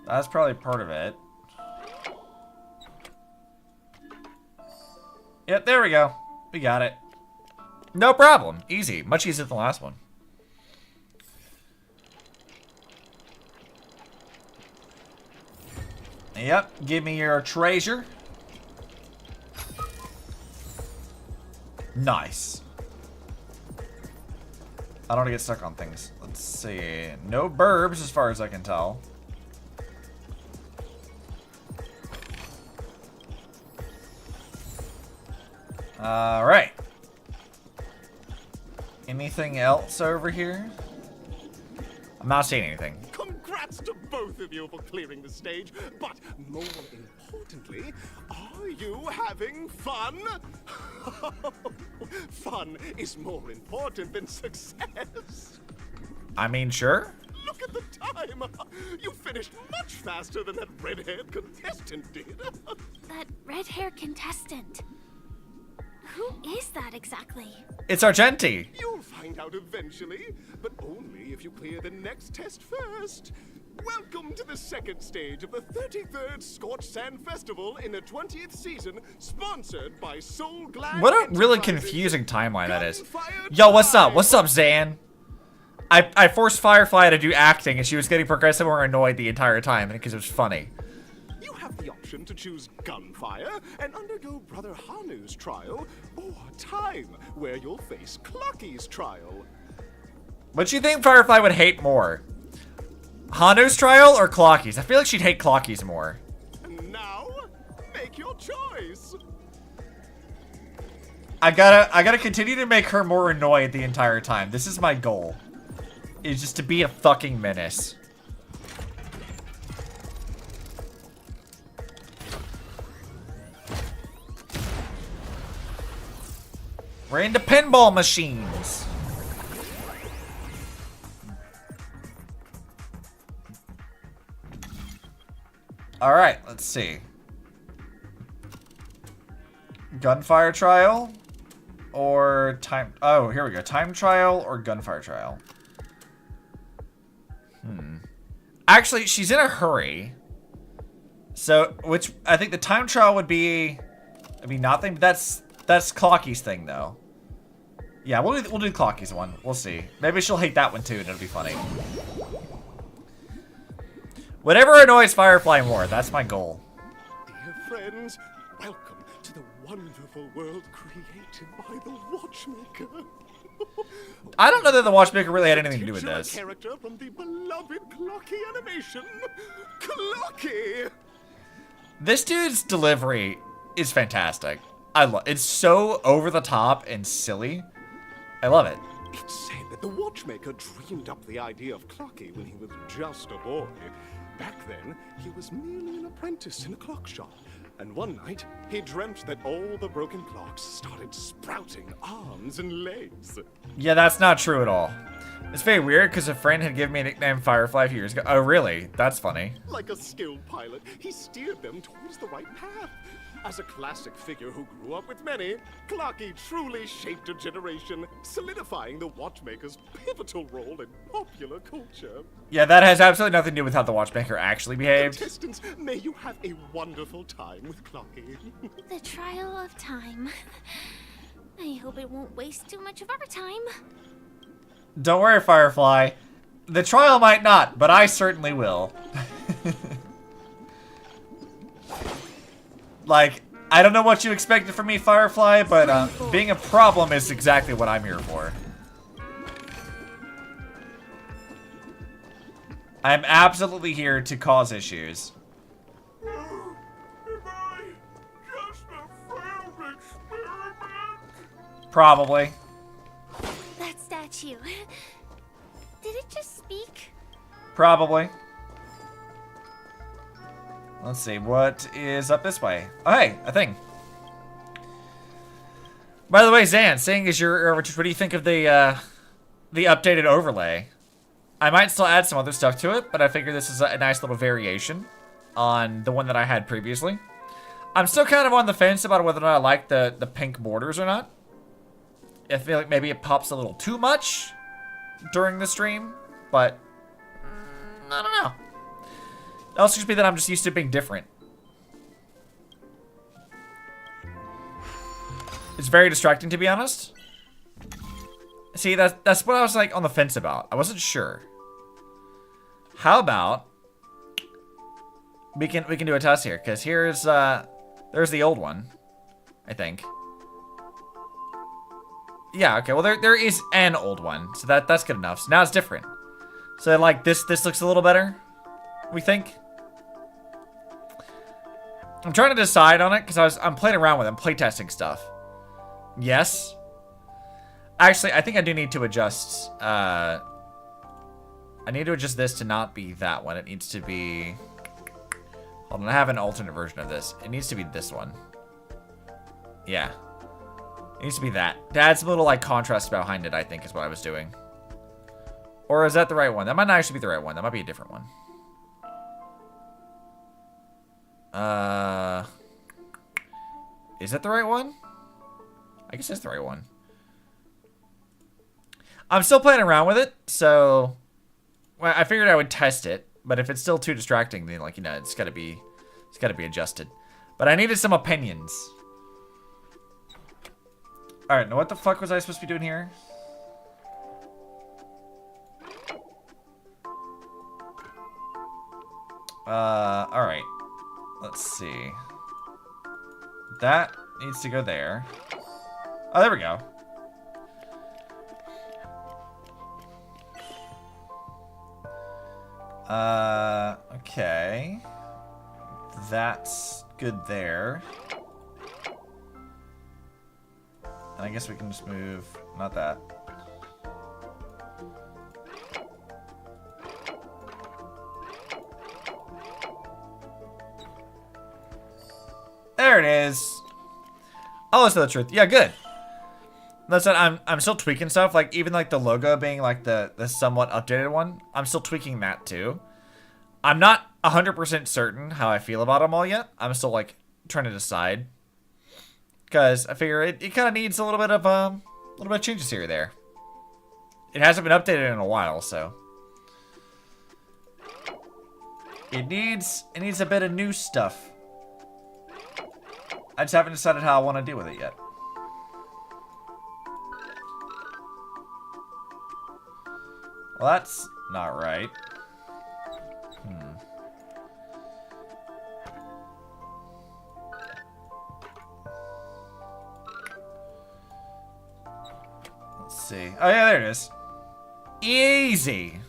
That's probably part of it. Yep, there we go. We got it. No problem. Easy. Much easier than the last one. Yep. Give me your treasure. Nice. I don't want to get stuck on things. Let's see. No burbs as far as I can tell. Alright. Anything else over here? I'm not seeing anything. Congrats to both of you for clearing the stage, but more importantly, are you having fun? Fun is more important than success. I mean, sure. Look at the time! You finished much faster than that red-haired contestant did. That red-haired contestant. Who is that exactly? It's Argenti. You'll find out eventually, but only if you clear the next test first. Welcome to the second stage of the 33rd Scorched Sand Festival in the 20th season, sponsored by Soul Glad. What a really confusing timeline that is. Yo, what's up? What's up, Zan? I forced Firefly to do acting, and she was getting progressively more annoyed the entire time because it was funny. You have the option to choose Gunfire and undergo Brother Hanu's trial, or Time, where you'll face Clocky's trial. What do you think Firefly would hate more? Hanu's trial or Clocky's? I feel like she'd hate Clocky's more. Now, make your choice. I gotta continue to make her more annoyed the entire time. This is my goal. Is just to be a fucking menace. We're into pinball machines. Alright, let's see. Gunfire trial? Or time... Oh, here we go. Time trial or gunfire trial? Actually, she's in a hurry. So, which... I think the time trial would be... I mean, nothing, but that's Clocky's thing, though. Yeah, we'll do Clocky's one. We'll see. Maybe she'll hate that one, too, and it'll be funny. Whatever annoys Firefly more, that's my goal. Dear friends, welcome to the wonderful world created by the Watchmaker. I don't know that the Watchmaker really had anything to do with Titular this. character from the beloved Clocky animation, Clocky. This dude's delivery is fantastic. I love it's so over the top and silly. I love it. It's said that the Watchmaker dreamed up the idea of Clocky when he was just a boy. Back then, he was merely an apprentice in a clock shop. And one night, he dreamt that all the broken clocks started sprouting arms and legs. Yeah, that's not true at all. It's very weird because a friend had given me a nickname Firefly a few years ago. Oh, really? That's funny. Like a skilled pilot, he steered them towards the right path. As a classic figure who grew up with many, Clocky truly shaped a generation, solidifying the Watchmaker's pivotal role in popular culture. Yeah, that has absolutely nothing to do with how the Watchmaker actually behaved. Contestants, may you have a wonderful time with Clocky. The trial of time. I hope it won't waste too much of our time. Don't worry, Firefly. The trial might not, but I certainly will. Like, I don't know what you expected from me, Firefly, but being a problem is exactly what I'm here for. I'm absolutely here to cause issues. Probably. That statue. Did it just speak? Probably. Let's see, what is up this way? Oh, hey, a thing. By the way, Zan, seeing as you're, what do you think of the updated overlay? I might still add some other stuff to it, but I figure this is a nice little variation on the one that I had previously. I'm still kind of on the fence about whether or not I like the pink borders or not. I feel like maybe it pops a little too much during the stream, but I don't know. It also could be that I'm just used to being different. It's very distracting, to be honest. See, that's what I was like on the fence about. I wasn't sure. How about we can do a test here, because here's there's the old one, I think. Yeah, okay. Well, there is an old one, so that's good enough. So now it's different. So like this looks a little better, we think. I'm trying to decide on it because I'm playing around with it. I'm playtesting stuff. Yes. Actually, I think I do need to adjust. I need to adjust this to not be that one. It needs to be. Hold on, I have an alternate version of this. It needs to be this one. Yeah. It needs to be that. To add some little like contrast behind it, I think is what I was doing. Or is that the right one? That might not actually be the right one. That might be a different one. Is that the right one? I guess it's the right one. I'm still playing around with it, so well, I figured I would test it. But if it's still too distracting, then like it's gotta be adjusted. But I needed some opinions. All right, now what the fuck was I supposed to be doing here? All right. Let's see. That needs to go there. Oh, there we go. Okay. That's good there. And I guess we can just move, not that. There it is. Oh, that's the truth. Yeah, good. That's it. I'm still tweaking stuff. Like even like the logo being like the somewhat updated one. I'm still tweaking that too. I'm not 100% certain how I feel about them all yet. I'm still like trying to decide. Because I figure it kind of needs a little bit of changes here or there. It hasn't been updated in a while, so it needs a bit of new stuff. I just haven't decided how I want to deal with it yet. Well, that's not right. see. Oh yeah, there it is. Easy.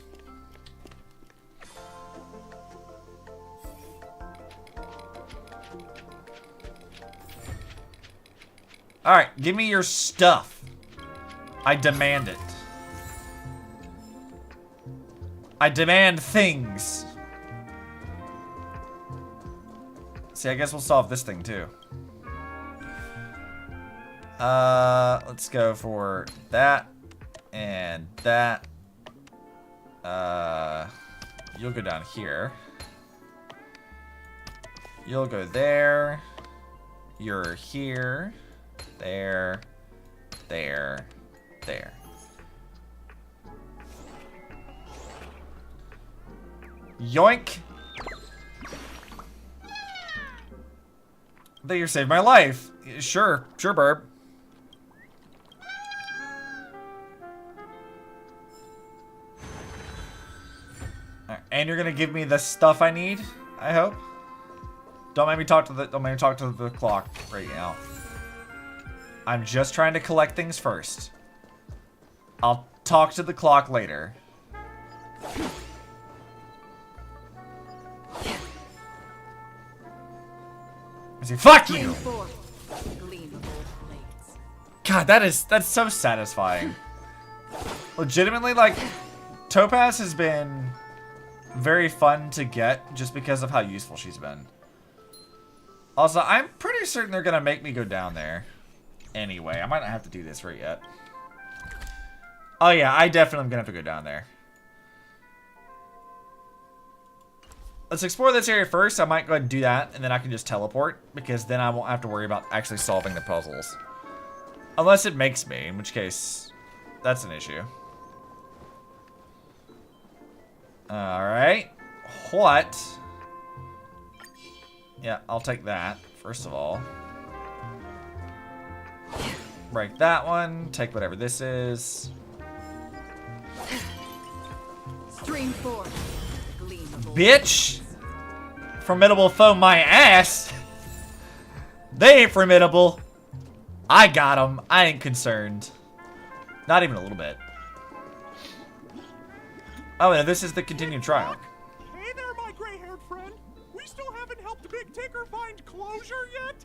Alright, give me your stuff. I demand it. I demand things. See, I guess we'll solve this thing too. Let's go for that and that. You'll go down here. You'll go there. You're here. There. There. There. Yoink! I think you saved my life. Sure. Sure, Burb. And you're gonna give me the stuff I need, I hope. Don't make me talk to the clock right now. I'm just trying to collect things first. I'll talk to the clock later. Fuck you! God, that's so satisfying. Legitimately, like, Topaz has been very fun to get just because of how useful she's been. Also, I'm pretty certain they're gonna make me go down there. Anyway, I might not have to do this right yet. Oh yeah, I definitely am gonna have to go down there. Let's explore this area first. I might go ahead and do that, and then I can just teleport, because then I won't have to worry about actually solving the puzzles. Unless it makes me, in which case, that's an issue. Alright. What? Yeah, I'll take that, first of all. Break that one. Take whatever this is. Stream 4. Bitch! Formidable foe my ass! They ain't formidable. I got them. I ain't concerned. Not even a little bit. Oh, and this is the continued trial. Hey there, my gray-haired friend. We still haven't helped Big Ticker find closure yet?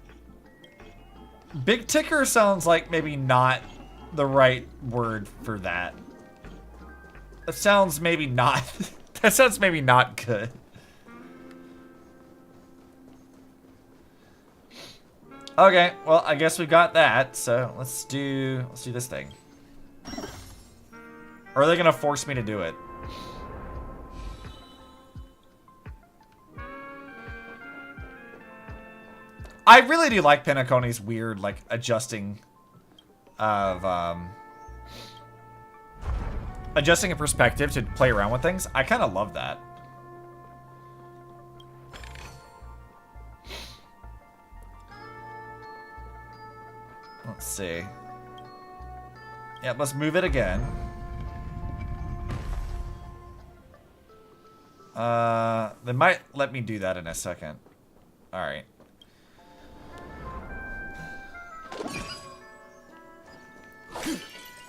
Big Ticker sounds like maybe not the right word for that. That sounds maybe not... that sounds maybe not good. Okay, well, I guess we got that, so let's do this thing. Or are they gonna force me to do it? I really do like Penacony's weird, like, adjusting of, adjusting a perspective to play around with things. I kind of love that. Let's see. Yeah, let's move it again. They might let me do that in a second. Alright.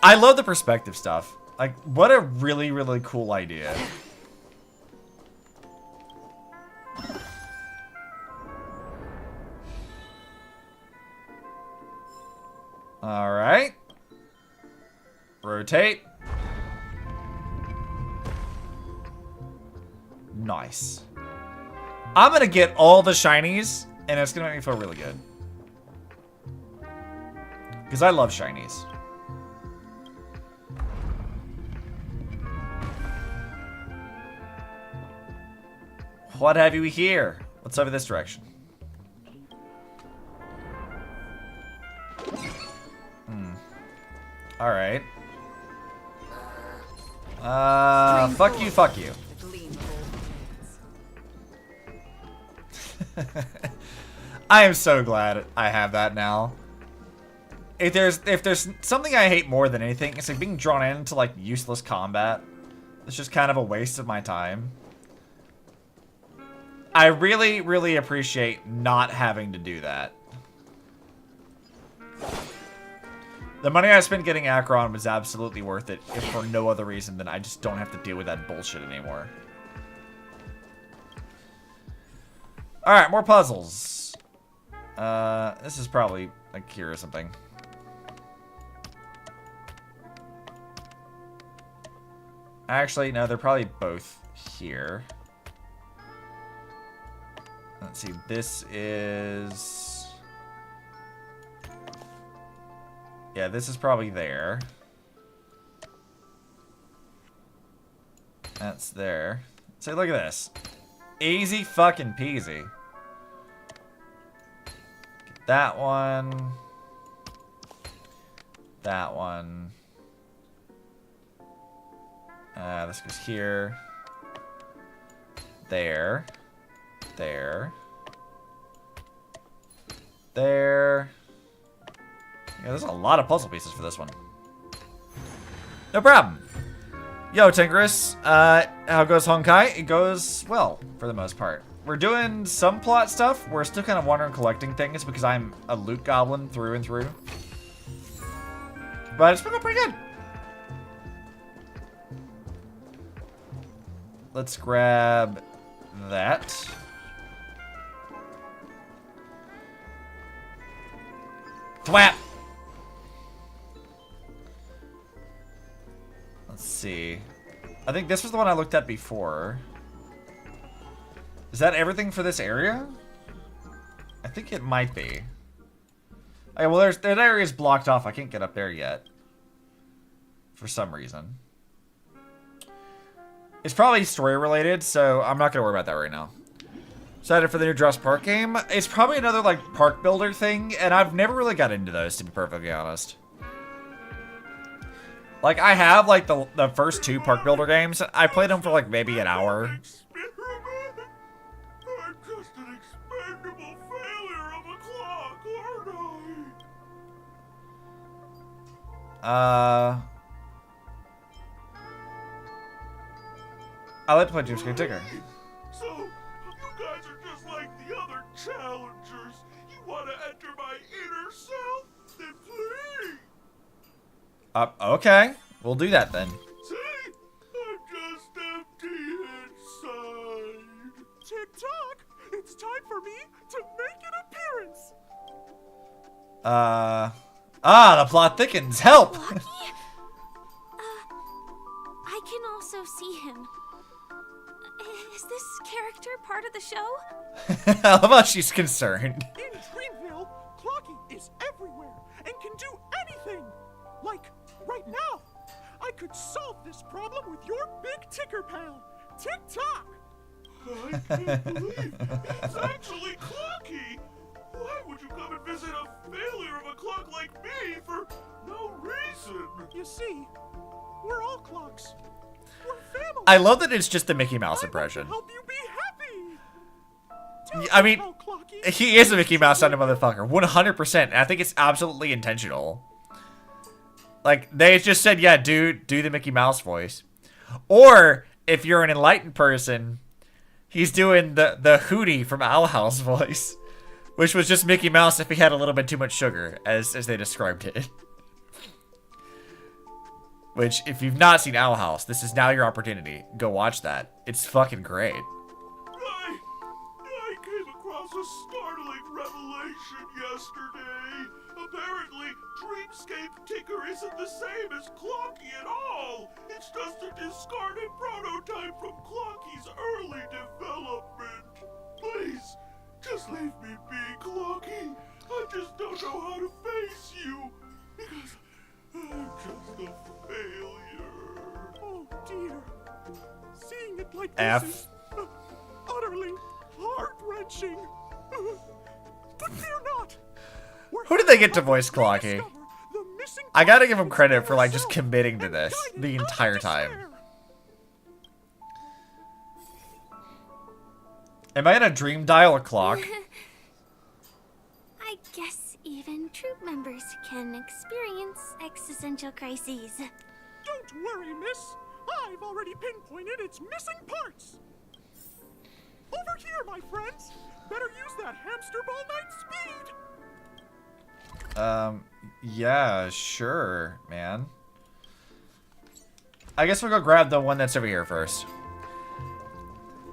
I love the perspective stuff. Like, what a really, really cool idea. Alright. Rotate. Nice. I'm gonna get all the shinies, and it's gonna make me feel really good. Because I love shinies. What have you here? What's over this direction? Alright. Fuck you, fuck you. I am so glad I have that now. If there's something I hate more than anything, it's like being drawn into like useless combat. It's just kind of a waste of my time. I really, really appreciate not having to do that. The money I spent getting Akron was absolutely worth it, if for no other reason than I just don't have to deal with that bullshit anymore. Alright, more puzzles. This is probably a cure or something. Actually, no, they're probably both here. Let's see, this is... Yeah, this is probably there. That's there. So look at this. Easy fucking peasy. Get that one. That one. This goes here. There. There. There. Yeah, there's a lot of puzzle pieces for this one. No problem. Yo, Tigris. How goes Honkai? It goes well, for the most part. We're doing some plot stuff. We're still kind of wandering collecting things because I'm a loot goblin through and through. But it's been going pretty good. Let's grab that. Thwap! Let's see. I think this was the one I looked at before. Is that everything for this area? I think it might be. Okay, well, that area is blocked off. I can't get up there yet. For some reason. It's probably story related, so I'm not gonna worry about that right now. Excited for the new Jurassic Park game. It's probably another like park builder thing, and I've never really got into those, to be perfectly honest. Like I have like the first 2 park builder games. I played them for like maybe an hour. I'm just an expendable failure of a clock, aren't I like to play Dreamscape Ticker. So, you guys are just like the other challengers. You want to enter my inner self? Then please. Okay. We'll do that then. See? I'm just empty inside. Tick-tock! It's time for me to make an appearance! The plot thickens. Help! I can also see him. Is this character part of the show? I love how she's concerned. In Dreamville, Clocky is everywhere and can do anything! Like, right now! I could solve this problem with your big ticker pal, Tick-tock! I can't believe it's actually Clocky! Why would you come and visit a failure of a clock like me for no reason? You see, we're all clocks. We're family. I love that it's just the Mickey Mouse impression. Help you be happy. I mean, he is a Mickey Mouse sounding motherfucker, 100%. And I think it's absolutely intentional. Like, they just said, yeah, dude, do the Mickey Mouse voice. Or, if you're an enlightened person, he's doing the Hootie from Owl House voice. Which was just Mickey Mouse if he had a little bit too much sugar, as they described it. Which, if you've not seen Owl House, this is now your opportunity. Go watch that. It's fucking great. I came across a startling revelation yesterday. Apparently, Dreamscape Ticker isn't the same as Clocky at all. It's just a discarded prototype from Clocky's early development. Please, just leave me be, Clocky. I just don't know how to face you. Because I'm just a failure. Oh dear. Seeing it like F. this is utterly heart-wrenching. But fear not. Who did they get to voice Clocky? I gotta give him credit for like just committing to this the entire time. Am I in a dream dial clock? I guess even troop members can experience existential crises. Don't worry, miss. I've already pinpointed its missing parts. Over here, my friends. Better use that hamster ball knight speed. Yeah, sure, man. I guess we'll go grab the one that's over here first.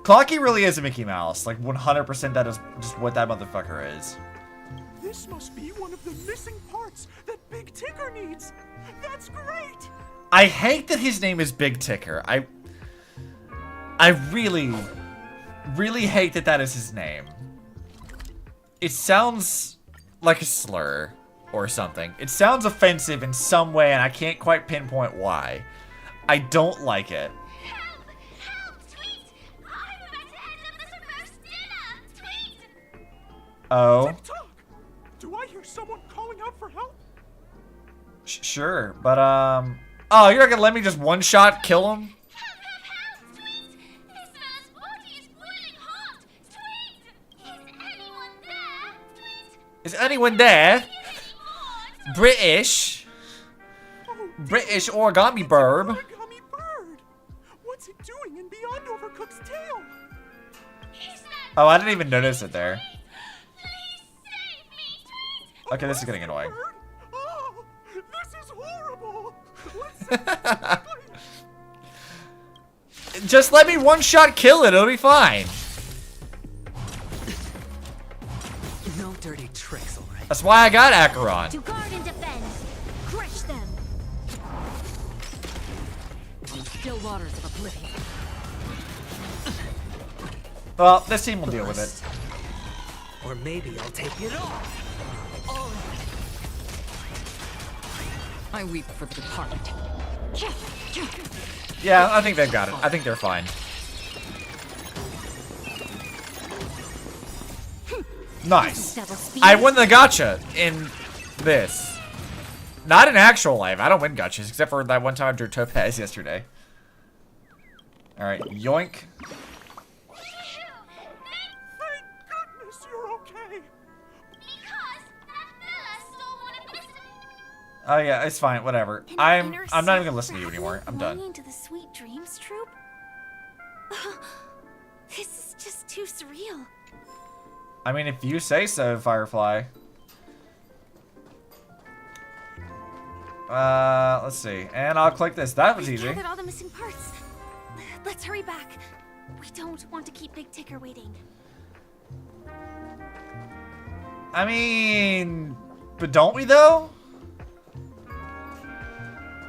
Clocky really is a Mickey Mouse. Like, 100% that is just what that motherfucker is. This must be one of the missing parts that Big Ticker needs. That's great! I hate that his name is Big Ticker. I really, really hate that that is his name. It sounds like a slur or something. It sounds offensive in some way, and I can't quite pinpoint why. I don't like it. Help! Help! Tweet! I'm about to end up this roast dinner! Tweet! Oh. Tick-tock! Do I hear someone calling out for help? Sure, but oh, you're not gonna let me just one-shot kill him? Is anyone there? British? British origami bird. Origami bird! What's it doing in Beyond Overcooked's tail? Oh, I didn't even notice it there. Okay, this is getting annoying. Oh, this is horrible! Just let me one-shot kill it, it'll be fine. No dirty tricks, alright? That's why I got Acheron. To guard and defend. Crush them. On the still waters of oblivion. Well, this team will deal with it. Or maybe I'll take it all. I weep for the departed. Yeah, I think they've got it. I think they're fine. Nice. I won the gacha in this. Not in actual life. I don't win gachas, except for that one time I drew Topaz yesterday. Alright, yoink. Thank goodness you're okay. Oh yeah, it's fine, whatever. I'm not even gonna listen to you anymore. I'm done. Belonging to the Sweet Dreams troupe? This is just too surreal. I mean, if you say so, Firefly. Let's see. And I'll click this. That was easy. Gathered all the missing parts. Let's hurry back. We don't want to keep Big Ticker waiting. I mean, but don't we though?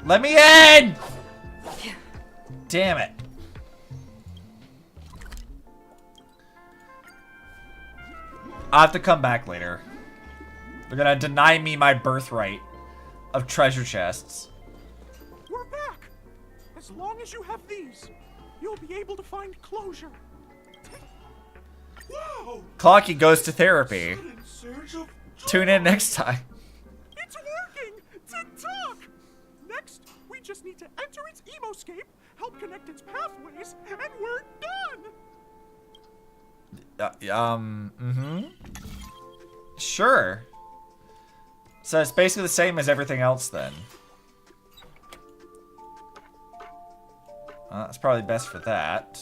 Let me in! Damn it. I'll have to come back later. They're gonna deny me my birthright of treasure chests. We're back! As long as you have these, you'll be able to find closure. Wow! Clocky goes to therapy. Tune in next time. It's working! Tick-tock! Next, we just need to enter its emoscape, help connect its pathways, and we're done! Sure. So it's basically the same as everything else then. That's probably best for that.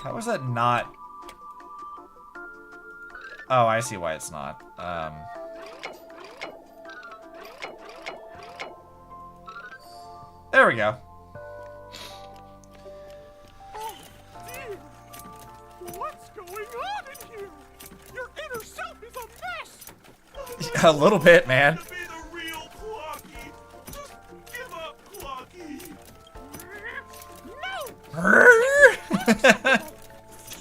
How is that not? Oh, I see why it's not. There we go. What's going on in here? Your inner self is a mess! A little bit, man.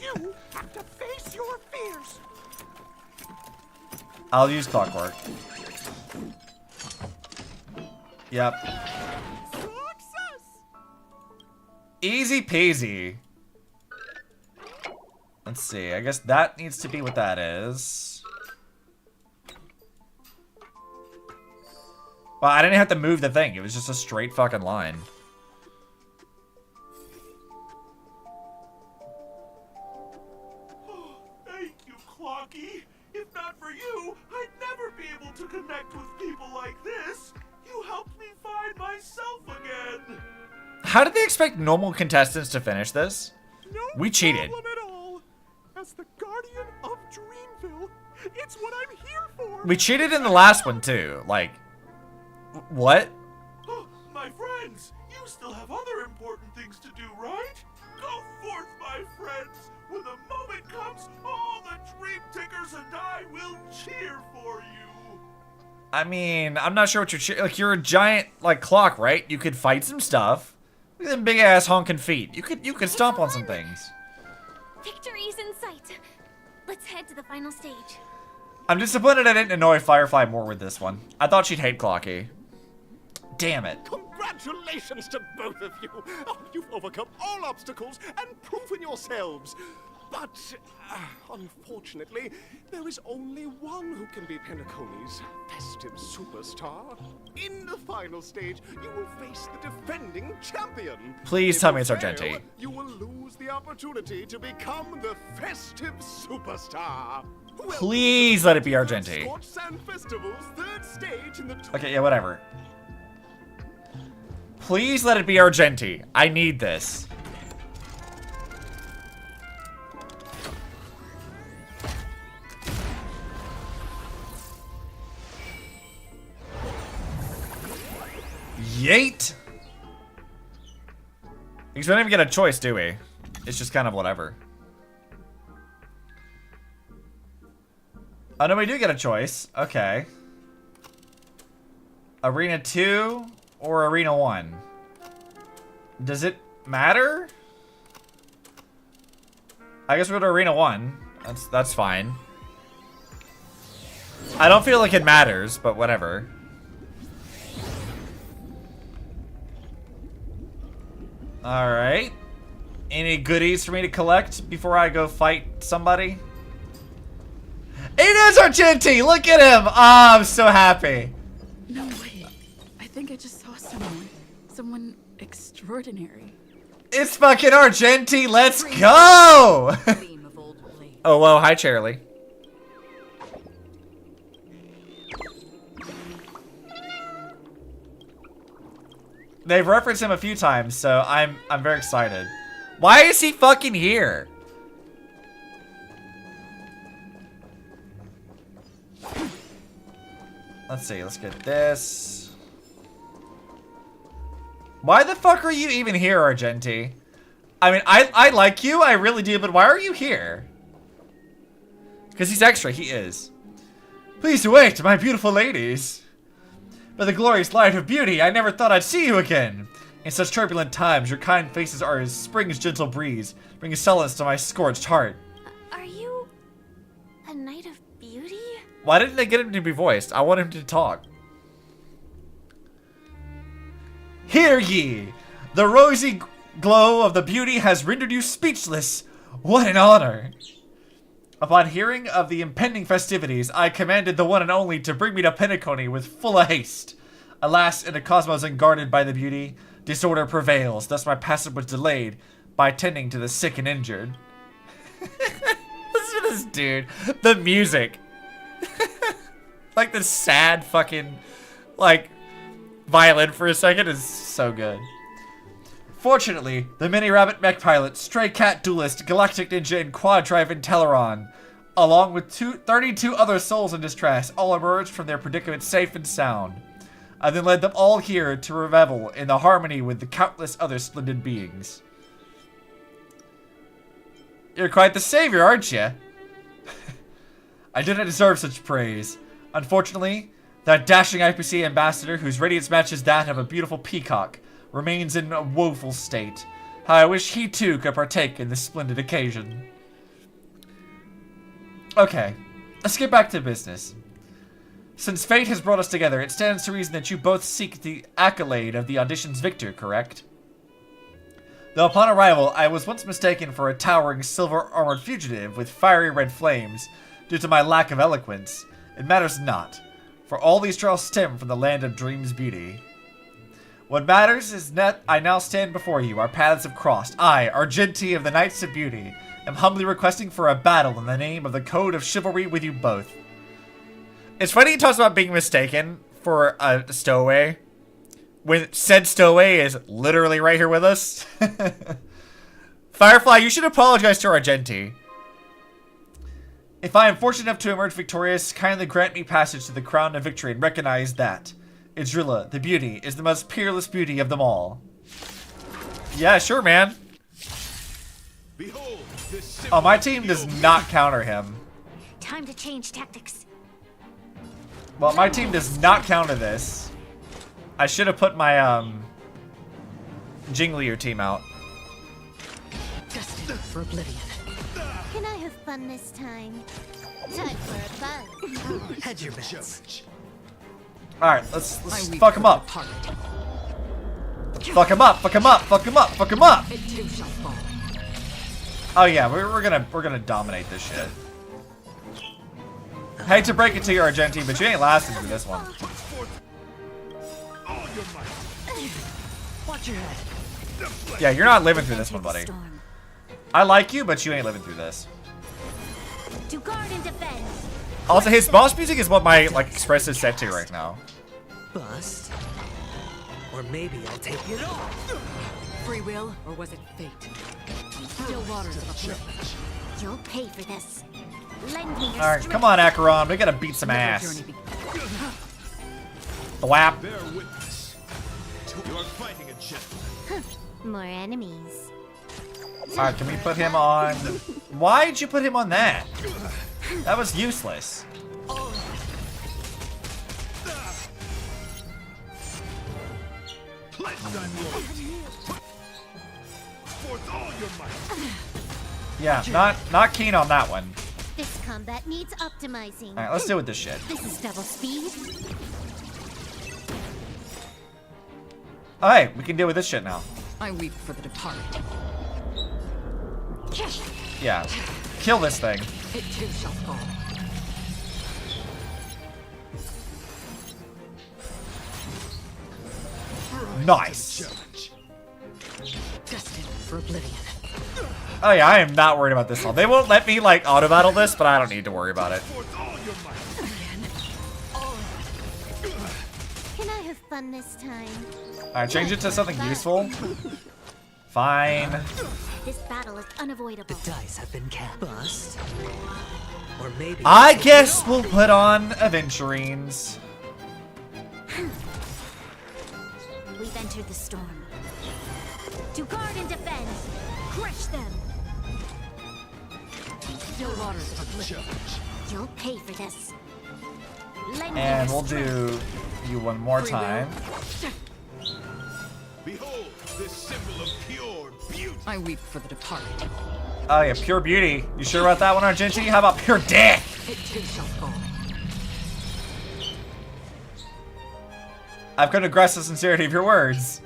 You have to face your fears! I'll use clockwork. Yep. Success! Easy peasy. Let's see. I guess that needs to be what that is. Well, I didn't have to move the thing. It was just a straight fucking line. Thank you, Clocky. If not for you, I'd never be able to connect with people like this. You helped me find myself again. How did they expect normal contestants to finish this? No We cheated. problem at all. As the guardian It's what I'm here for. We cheated in the last one too. Like, what? My friends, you still have other important things to do, right? Go forth, my friends. When the moment comes, all the Dream Tickers and I will cheer for you. I mean, I'm not sure what like. You're a giant like clock, right? You could fight some stuff. Look at them big ass honking feet. You could stomp on some things. Victory's in sight. Let's head to the final stage. I'm disappointed I didn't annoy Firefly more with this one. I thought she'd hate Clocky. Damn it. Congratulations to both of you. Oh, you've overcome all obstacles and proven yourselves. But, unfortunately, there is only one who can be Penacony's festive superstar. In the final stage, you will face the defending champion. Please tell me it's Argenti. You will lose the opportunity to become the festive superstar. Please let it be Argenti. Okay, yeah, whatever. Please let it be Argenti. I need this. Yeet! Because we don't even get a choice, do we? It's just kind of whatever. Oh, no, we do get a choice. Okay. Arena 2 or Arena 1? Does it matter? I guess we'll go to Arena 1. That's fine. I don't feel like it matters, but whatever. Alright. Any goodies for me to collect before I go fight somebody? It is Argenti! Look at him! Oh, I'm so happy. No way. I think I just saw someone. Someone extraordinary. It's fucking Argenti! Let's go! Oh, whoa. Hi, Charlie. They've referenced him a few times, so I'm very excited. Why is he fucking here? Let's see, let's get this. Why the fuck are you even here, Argenti? I mean, I like you, I really do, but why are you here? Because he's extra, he is. Please wait, my beautiful ladies. By the glorious light of beauty, I never thought I'd see you again. In such turbulent times, your kind faces are as spring's gentle breeze, bringing solace to my scorched heart. Are you a knight of beauty? Why didn't they get him to be voiced? I want him to talk. Hear ye! The rosy glow of the beauty has rendered you speechless. What an honor! Upon hearing of the impending festivities, I commanded the one and only to bring me to Penacony with full haste. Alas, in a cosmos unguarded by the beauty, disorder prevails. Thus my passage was delayed by attending to the sick and injured. Listen to this dude. The music. Like the sad fucking, like, violin for a second is so good. Fortunately, the mini-rabbit mech pilot, stray cat duelist, galactic ninja, and quad drive Inteleron, along with 32 other souls in distress, all emerged from their predicament safe and sound. I then led them all here to revel in the harmony with the countless other splendid beings. You're quite the savior, aren't you? I didn't deserve such praise. Unfortunately, that dashing IPC ambassador, whose radiance matches that of a beautiful peacock, remains in a woeful state. How I wish he too could partake in this splendid occasion. Okay, let's get back to business. Since fate has brought us together, it stands to reason that you both seek the accolade of the audition's victor, correct? Though upon arrival, I was once mistaken for a towering silver-armored fugitive with fiery red flames due to my lack of eloquence, it matters not, for all these trials stem from the land of dreams beauty. What matters is that I now stand before you. Our paths have crossed. I, Argenti of the Knights of Beauty, am humbly requesting for a battle in the name of the Code of Chivalry with you both. It's funny he talks about being mistaken for a stowaway, when said stowaway is literally right here with us. Firefly, you should apologize to Argenti. If I am fortunate enough to emerge victorious, kindly grant me passage to the crown of victory and recognize that Idrilla, the beauty, is the most peerless beauty of them all. Yeah, sure, man. Behold, this Oh, my team does not counter him. Time to change tactics. Well, my team does not counter this. I should have put my, Jinglier team out. Destined for oblivion. Can I have fun this time? Time for a buzz. Hedge your bets. Alright, let's fuck him up. Fuck him up, fuck him up, fuck him up, fuck him up! It too shall fall. Oh yeah, we're gonna dominate this shit. Hate to break it to you, Argentine, but you ain't lasting through this one. Watch your head. Yeah, you're not living through this one, buddy. I like you, but you ain't living through this. To guard and defend. Also, his boss music is what my like express is set to right now. Bust. Or maybe I'll take it all. Free will, or was it fate? Still waters of oblivion. You'll pay for this. Lend me your Alright, strength. come on, Acheron. We gotta beat some ass. Thwap. Bear witness. You are fighting a gentleman. More enemies. Alright, can we put him on... Why'd you put him on that? That was useless. Yeah, not keen on that one. This combat needs optimizing. Alright, let's deal with this shit. This is double speed. Oh, hey, we can deal with this shit now. I weep for the departed. Yeah. Kill this thing. It too shall fall. Nice. Destined for oblivion. Oh yeah, I am not worried about this one. They won't let me like auto battle this, but I don't need to worry about it. Can I have fun this time? Alright, change it to something useful. Fine. This battle is unavoidable. The dice have been cast. Bust. Or maybe I guess we'll put on Aventurines. We've entered the storm. To guard and defend. Crush them. Still waters of oblivion. You'll pay for this. Lend me And your we'll do you one more time. Behold, this symbol of pure beauty. I weep for the departed. Oh yeah, pure beauty. You sure about that one, Argentine? How about pure dick? It too shall fall. I've come to grasp the sincerity of your words.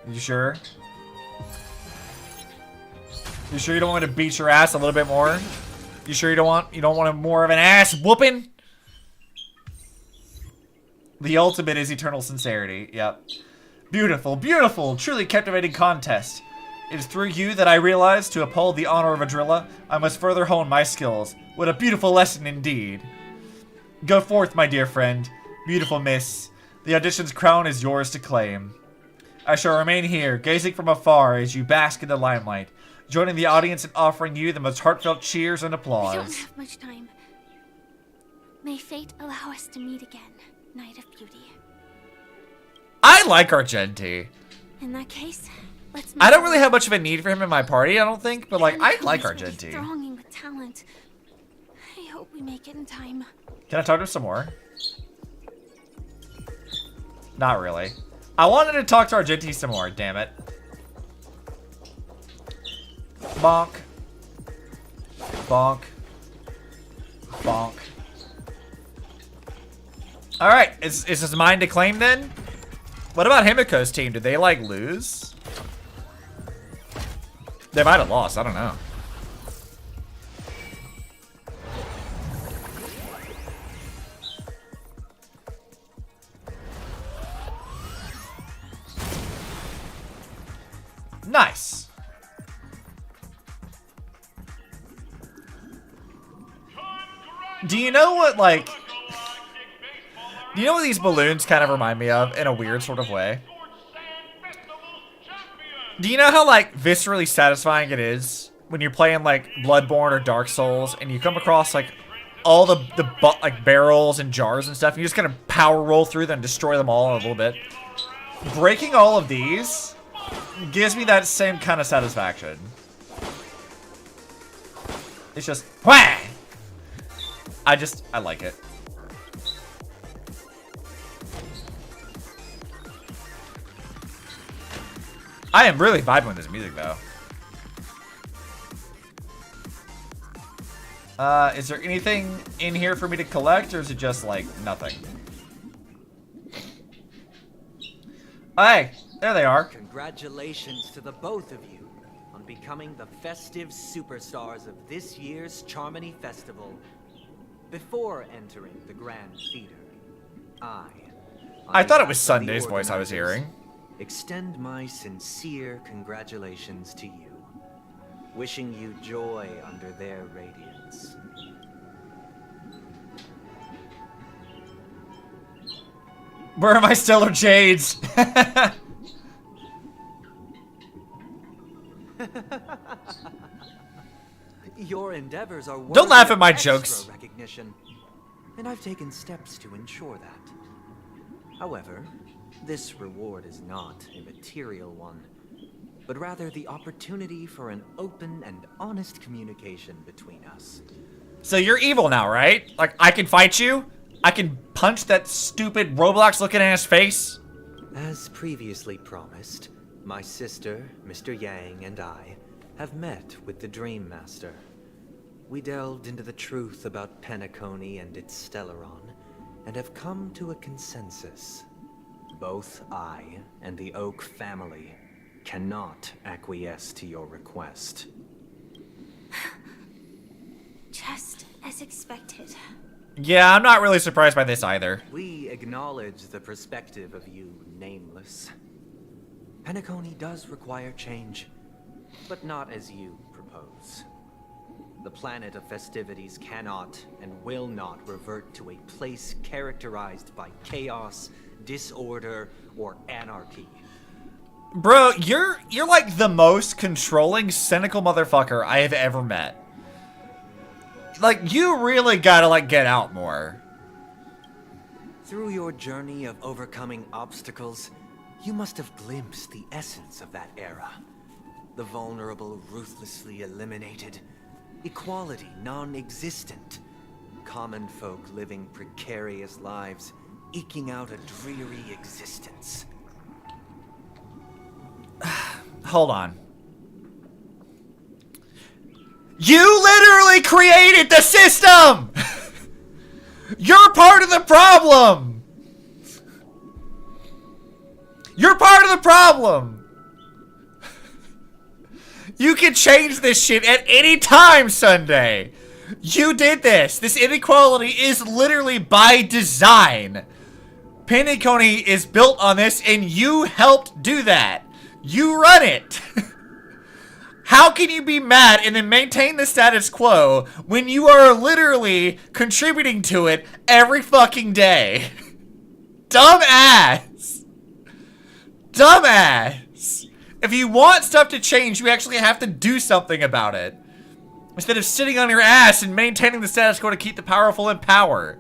You sure? You sure you don't want me to beat your ass a little bit more? You sure you don't want more of an ass whooping? The ultimate is eternal sincerity. Yep. Beautiful, beautiful, truly captivating contest. It is through you that I realize to uphold the honor of Idrilla, I must further hone my skills. What a beautiful lesson indeed. Go forth, my dear friend. Beautiful miss. The audition's crown is yours to claim. I shall remain here, gazing from afar as you bask in the limelight, joining the audience and offering you the most heartfelt cheers and applause. We don't have much time. May fate allow us to meet again, Knight of Beauty. I like Argenti. In that case, let's. I don't really have much of a need for him in my party, I don't think, but like, I like Argenti. Thronging with talent. I hope we make it in time. Can I talk to him some more? Not really. I wanted to talk to Argenti some more, damn it. Bonk. Bonk. Bonk. Alright, is this mine to claim then? What about Himiko's team? Did they like lose? They might have lost, I don't know. Nice. Do you know what, like... Do you know what these balloons kind of remind me of in a weird sort of way? Do you know how, like, viscerally satisfying it is when you're playing like Bloodborne or Dark Souls, and you come across like all the like barrels and jars and stuff, and you just kind of power roll through them and destroy them all in a little bit. Breaking all of these gives me that same kind of satisfaction. It's just whang! I like it. I am really vibing with this music though. Is there anything in here for me to collect, or is it just like nothing? Hey, there they are. Congratulations to the both of you on becoming the festive superstars of this year's Charmony Festival. Before entering the Grand Theater, I thought it was Sunday's voice I was hearing. Extend my sincere congratulations to you, wishing you joy under their radiance. Where are my stellar jades? Your endeavors are worthy Don't laugh at my of extra jokes. recognition, and I've taken steps to ensure that. However, this reward is not a material one, but rather the opportunity for an open and honest communication between us. So you're evil now, right? Like, I can fight you? I can punch that stupid Roblox looking ass face? As previously promised, my sister, Mr. Yang, and I have met with the Dream Master. We delved into the truth about Penacony and its Stellaron, and have come to a consensus. Both I and the Oak family cannot acquiesce to your request. Just as expected. Yeah, I'm not really surprised by this either. We acknowledge the perspective of you, Nameless. Penacony does require change, but not as you propose. The planet of festivities cannot and will not revert to a place characterized by chaos, disorder, or anarchy. Bro, you're like the most controlling, cynical motherfucker I have ever met. Like, you really gotta, like, get out more. Through your journey of overcoming obstacles, you must have glimpsed the essence of that era. The vulnerable ruthlessly eliminated, equality non-existent, common folk living precarious lives, eking out a dreary existence. Hold on. You literally created the system! You're part of the problem! You're part of the problem! You can change this shit at any time, Sunday! You did this! This inequality is literally by design! Penacony is built on this, and you helped do that! You run it! How can you be mad and then maintain the status quo when you are literally contributing to it every fucking day? Dumbass! Dumbass! If you want stuff to change, you actually have to do something about it. Instead of sitting on your ass and maintaining the status quo to keep the powerful in power.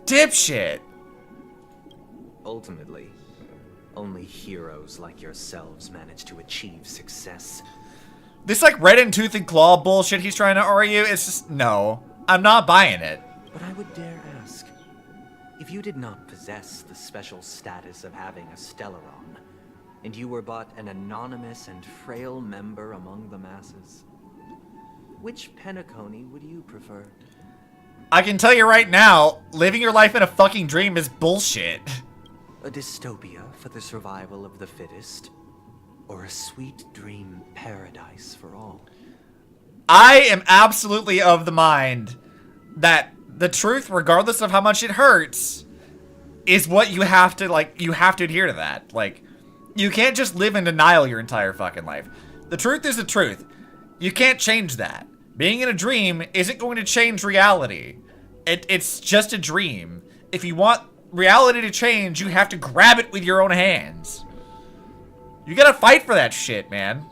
Dipshit! Ultimately, only heroes like yourselves manage to achieve success. This like red and tooth and claw bullshit he's trying to argue, it's just, no. I'm not buying it. But I would dare ask, if you did not possess the special status of having a Stellaron, and you were but an anonymous and frail member among the masses, which Penacony would you prefer? I can tell you right now, living your life in a fucking dream is bullshit. A dystopia for the survival of the fittest? Or a sweet dream paradise for all? I am absolutely of the mind that the truth, regardless of how much it hurts, is what you have to, like, you have to adhere to that. Like, you can't just live in denial your entire fucking life. The truth is the truth. You can't change that. Being in a dream isn't going to change reality. It's just a dream. If you want reality to change, you have to grab it with your own hands. You gotta fight for that shit, man.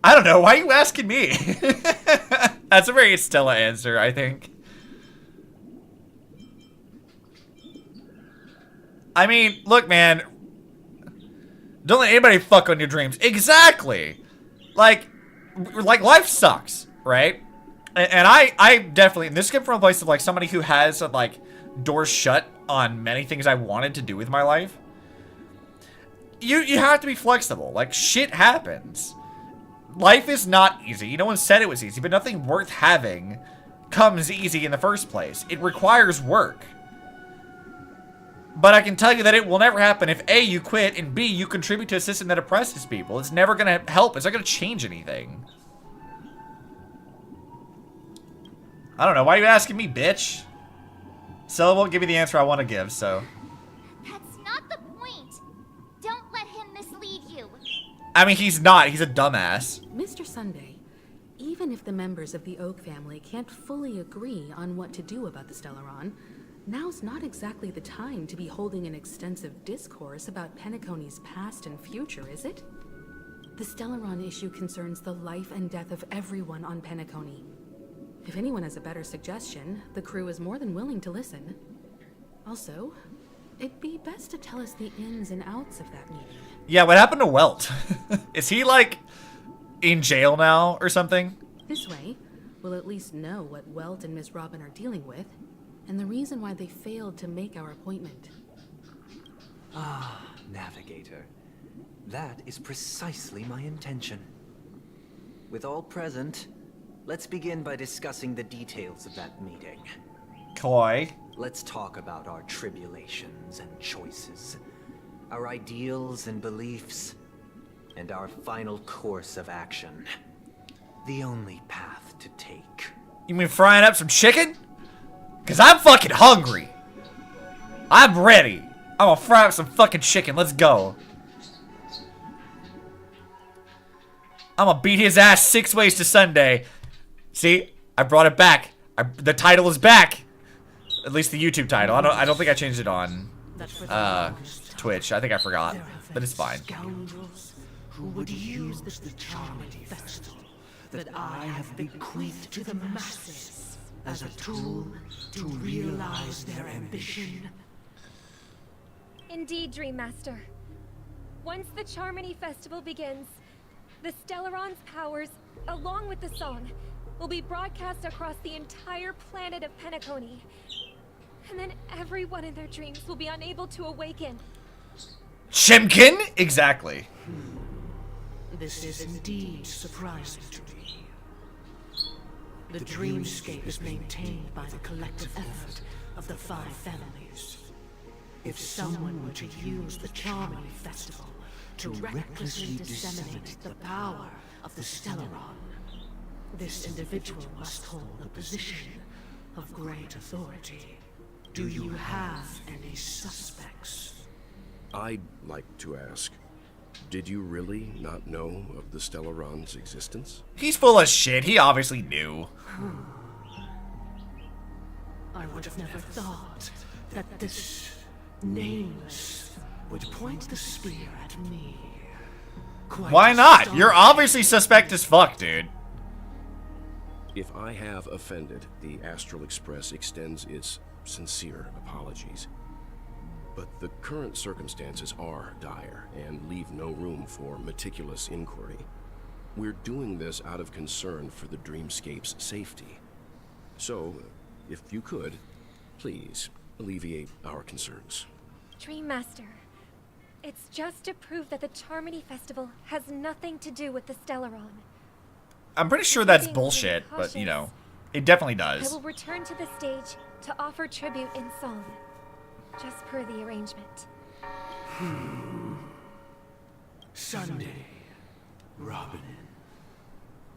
I don't know. Why are you asking me? That's a very Stella answer, I think. I mean, look, man. Don't let anybody fuck on your dreams. Exactly. Like life sucks, right? And I definitely, and this came from a place of like somebody who has like doors shut on many things I wanted to do with my life. You have to be flexible. Like, shit happens. Life is not easy. No one said it was easy, but nothing worth having comes easy in the first place. It requires work. But I can tell you that it will never happen if A, you quit, and B, you contribute to a system that oppresses people. It's never gonna help. It's not gonna change anything. I don't know. Why are you asking me, bitch? Stella won't give me the answer I want to give, so. That's not the point. Don't let him mislead you. I mean, he's not. He's a dumbass. Mr. Sunday, even if the members of the Oak family can't fully agree on what to do about the Stellaron, now's not exactly the time to be holding an extensive discourse about Penacony's past and future, is it? The Stellaron issue concerns the life and death of everyone on Penacony. If anyone has a better suggestion, the crew is more than willing to listen. Also, it'd be best to tell us the ins and outs of that meeting. Yeah, what happened to Welt? Is he, like, in jail now or something? This way, we'll at least know what Welt and Miss Robin are dealing with, and the reason why they failed to make our appointment. Ah, Navigator. That is precisely my intention. With all present, let's begin by discussing the details of that meeting. Coy. Let's talk about our tribulations and choices, our ideals and beliefs, and our final course of action. The only path to take. You mean frying up some chicken? Cause I'm fucking hungry. I'm ready. I'm gonna fry up some fucking chicken. Let's go. I'm gonna beat his ass 6 ways to Sunday. See, I brought it back. The title is back. At least the YouTube title. I don't think I changed it on Twitch. I think I forgot, but it's fine. Scoundrels who would use the charming festival that I have bequeathed to the masses as a tool to realize their ambition. Indeed, Dream Master. Once the Charmony Festival begins, the Stellaron's powers, along with the song, will be broadcast across the entire planet of Penacony. And then everyone in their dreams will be unable to awaken. Chimkin? Exactly. This is indeed surprising to me. The dreamscape is maintained by the collective effort of the 5 families. If someone were to use the Charmony Festival to recklessly disseminate the power of the Stellaron, this individual must hold a position of great authority. Do you have any suspects? I'd like to ask, did you really not know of the Stellaron's existence? He's full of shit. He obviously knew. I would have never thought that this nameless would point the spear at me. Why not? You're obviously suspect as fuck, dude. If I have offended, the Astral Express extends its sincere apologies. But the current circumstances are dire and leave no room for meticulous inquiry. We're doing this out of concern for the Dreamscape's safety. So, if you could, please alleviate our concerns. Dream Master, it's just to prove that the Charmony Festival has nothing to do with the Stellaron. I'm pretty sure that's bullshit, but you know, it definitely does. I will return to the stage to offer tribute in song, just per the arrangement. Sunday, Robin,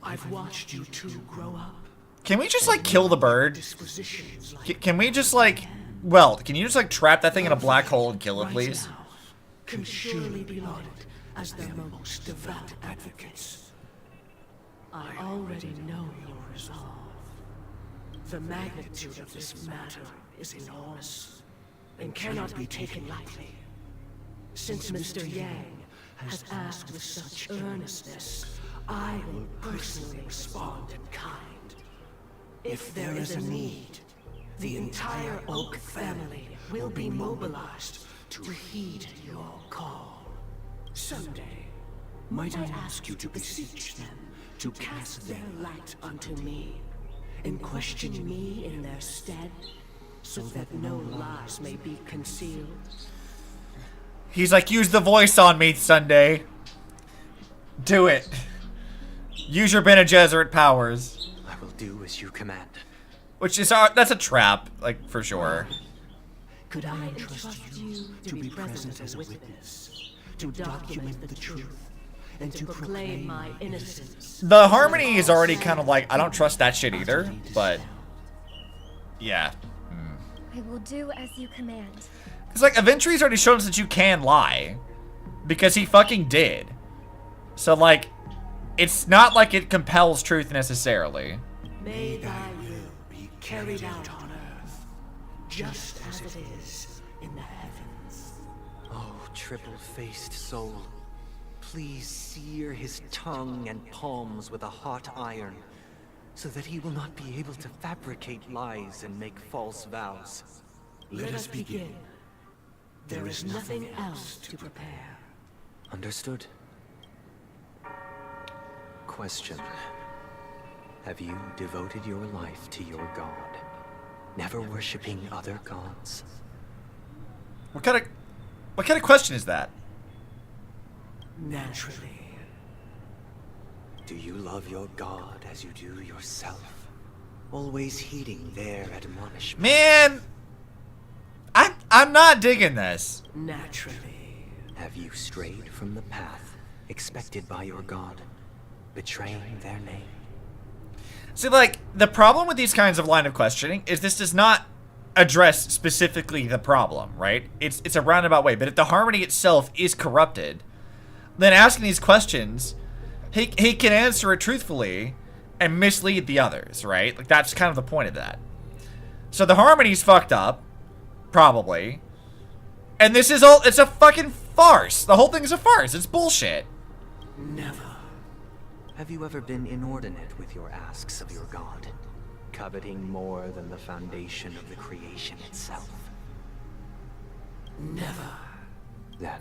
I've watched you two grow up. Can we just like kill the bird? Can we just like, well, can you just like trap that thing in a black hole and kill it, please? Can surely be lauded as their most devout advocates. I already know your resolve. The magnitude of this matter is enormous and cannot be taken lightly. Since Mr. Yang has asked with such earnestness, I will personally respond in kind. If there is a need, the entire Oak family will be mobilized to heed your call. Someday, might I ask you to beseech them to cast their light unto me, and question me in their stead, so that no lies may be concealed? He's like, use the voice on me, Sunday. Do it. Use your Bene Gesserit powers. I will do as you command. Which is that's a trap, like, for sure. Could I entrust you to be present as a witness, to document the truth, and to proclaim my innocence? The harmony is already kind of like, I don't trust that shit either, but yeah. I will do as you command. It's like, Aventry's already shown us that you can lie. Because he fucking did. So, like, it's not like it compels truth necessarily. May thy will be carried out on earth, just as it is in the heavens. Oh, triple-faced soul, please sear his tongue and palms with a hot iron, so that he will not be able to fabricate lies and make false vows. Let us begin. There is nothing else to prepare. Understood. Question. Have you devoted your life to your god, never worshipping other gods? What kind of question is that? Naturally. Do you love your god as you do yourself? Always heeding their admonishment? Man! I'm not digging this. Naturally. Have you strayed from the path expected by your god, betraying their name? See, like, the problem with these kinds of line of questioning is this does not address specifically the problem, right? It's a roundabout way, but if the harmony itself is corrupted, then asking these questions, he can answer it truthfully and mislead the others, right? Like, that's kind of the point of that. So the harmony's fucked up, probably. And this is all, it's a fucking farce. The whole thing is a farce. It's bullshit. Never. Have you ever been inordinate with your asks of your god, coveting more than the foundation of the creation itself? Never. Then,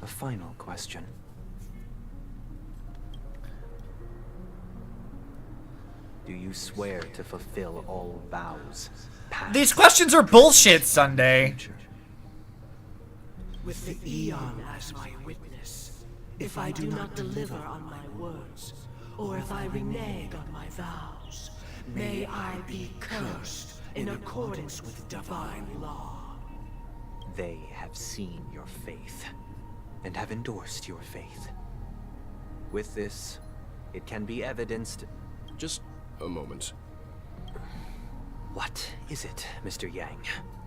a final question. Do you swear to fulfill all vows? These questions are bullshit, Sunday. With the Eon as my witness, if I do not deliver on my words, or if I renege on my vows, may I be cursed in accordance with divine law. They have seen your faith, and have endorsed your faith. With this, it can be evidenced... Just a moment. What is it, Mr. Yang?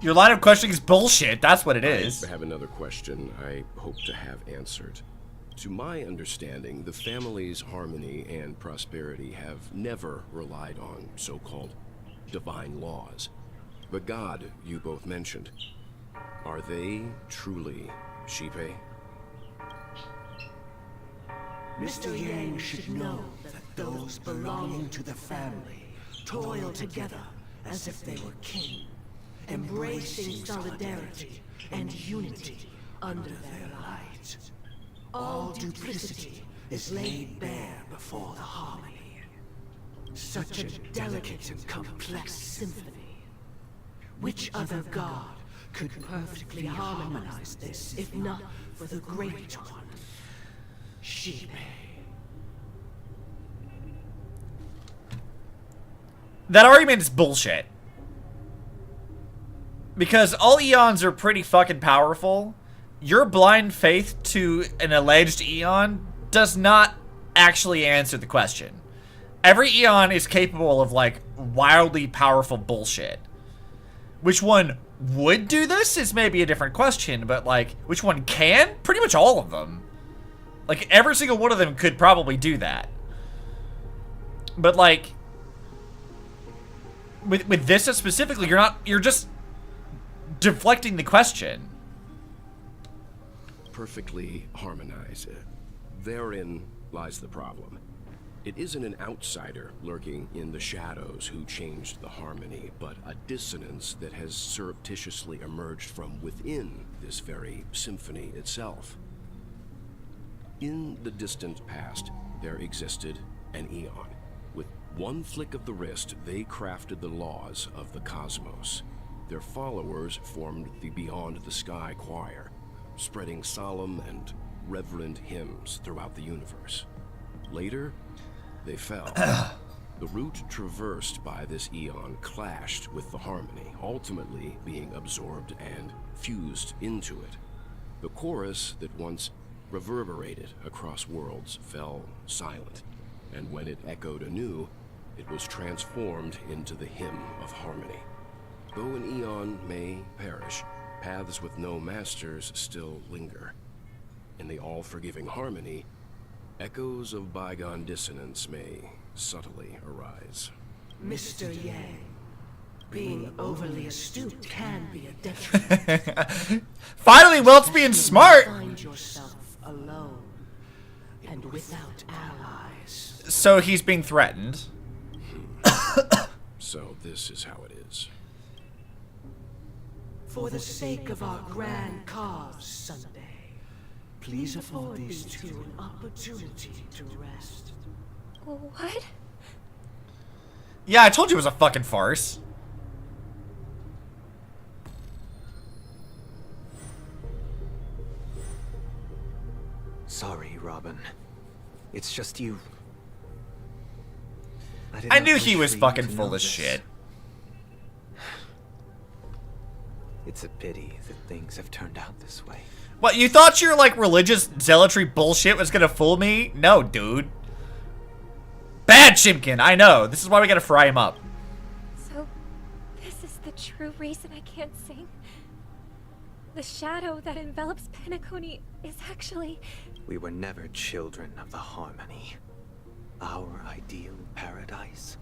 Your line of questioning is bullshit. That's what it is. I have another question I hope to have answered. To my understanding, the family's harmony and prosperity have never relied on so-called divine laws. The god you both mentioned, are they truly Shipe? Mr. Yang should know that those belonging to the family toil together as if they were kin, embracing solidarity and unity under their light. All duplicity is laid bare before the harmony. Such a delicate and complex symphony. Which other god could perfectly harmonize this, if not for the Great One? Shipe. That argument is bullshit. Because all Eons are pretty fucking powerful. Your blind faith to an alleged Eon does not actually answer the question. Every Eon is capable of, like, wildly powerful bullshit. Which one would do this is maybe a different question, but, like, which one can? Pretty much all of them. Like, every single one of them could probably do that. But, like, with this specifically, you're just deflecting the question. Perfectly harmonized. Therein lies the problem. It isn't an outsider lurking in the shadows who changed the harmony, but a dissonance that has surreptitiously emerged from within this very symphony itself. In the distant past, there existed an eon. With one flick of the wrist, they crafted the laws of the cosmos. Their followers formed the Beyond the Sky Choir, spreading solemn and reverent hymns throughout the universe. Later, they fell. The route traversed by this eon clashed with the harmony, ultimately being absorbed and fused into it. The chorus that once reverberated across worlds fell silent, and when it echoed anew, it was transformed into the hymn of harmony. Though an eon may perish, paths with no masters still linger. In the all-forgiving harmony, echoes of bygone dissonance may subtly arise. Mr. Yang, being overly astute can be a detriment. Finally, Welt's being smart! Find yourself alone and without allies. So he's being threatened. So this is how it is. For the sake of our grand cause, Sunday, please afford these two an opportunity to rest. What? Yeah, I told you it was a fucking farce. Sorry, Robin. It's just you. I knew he was fucking full of shit. It's a pity that things have turned out this way. What, you thought your, like, religious zealotry bullshit was gonna fool me? No, dude. Bad Chimkin, I know. This is why we gotta fry him up. So, this is the true reason I can't sing? The shadow that envelops Penacony is actually... We were never children of the harmony. Our ideal paradise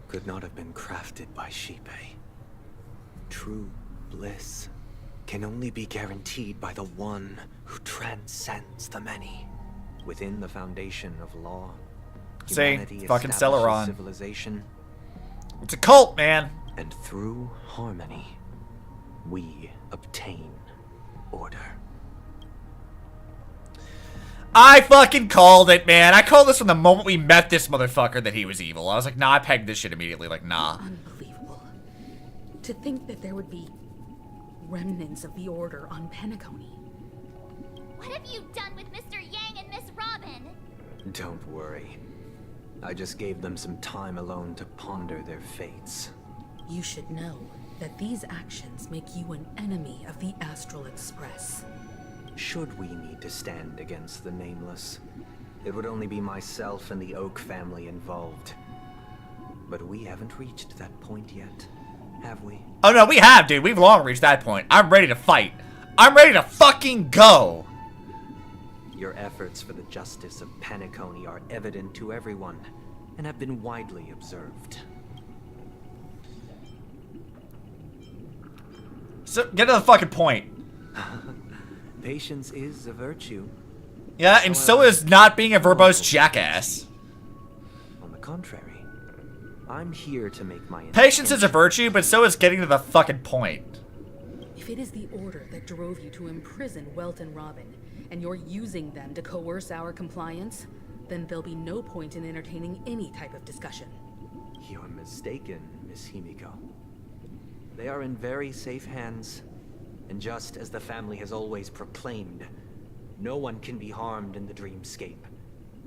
could not have been crafted by Shipe. True bliss can only be guaranteed by the one who transcends the many. Within the foundation of law, say, humanity fucking establishes Celeron. civilization. It's a cult, man. And through harmony, we obtain order. I fucking called it, man. I called this from the moment we met this motherfucker that he was evil. I was like, nah, I pegged this shit immediately. Like, nah. Unbelievable. To think that there would be remnants of the Order on Penacony. What have you done with Mr. Yang and Miss Robin? Don't worry. I just gave them some time alone to ponder their fates. You should know that these actions make you an enemy of the Astral Express. Should we need to stand against the Nameless, it would only be myself and the Oak family involved. But we haven't reached that point yet, have we? Oh no, we have, dude. We've long reached that point. I'm ready to fight. I'm ready to fucking go. Your efforts for the justice of Penacony are evident to everyone, and have been widely observed. So, get to the fucking point. Patience is a virtue. Yeah, and so is not being a verbose jackass. On the contrary, I'm here to make my Patience is a virtue, but so is getting to the fucking point. If it is the Order that drove you to imprison Welt and Robin, and you're using them to coerce our compliance, then there'll be no point in entertaining any type of discussion. You're mistaken, Miss Himiko. They are in very safe hands, and just as the family has always proclaimed, no one can be harmed in the dreamscape,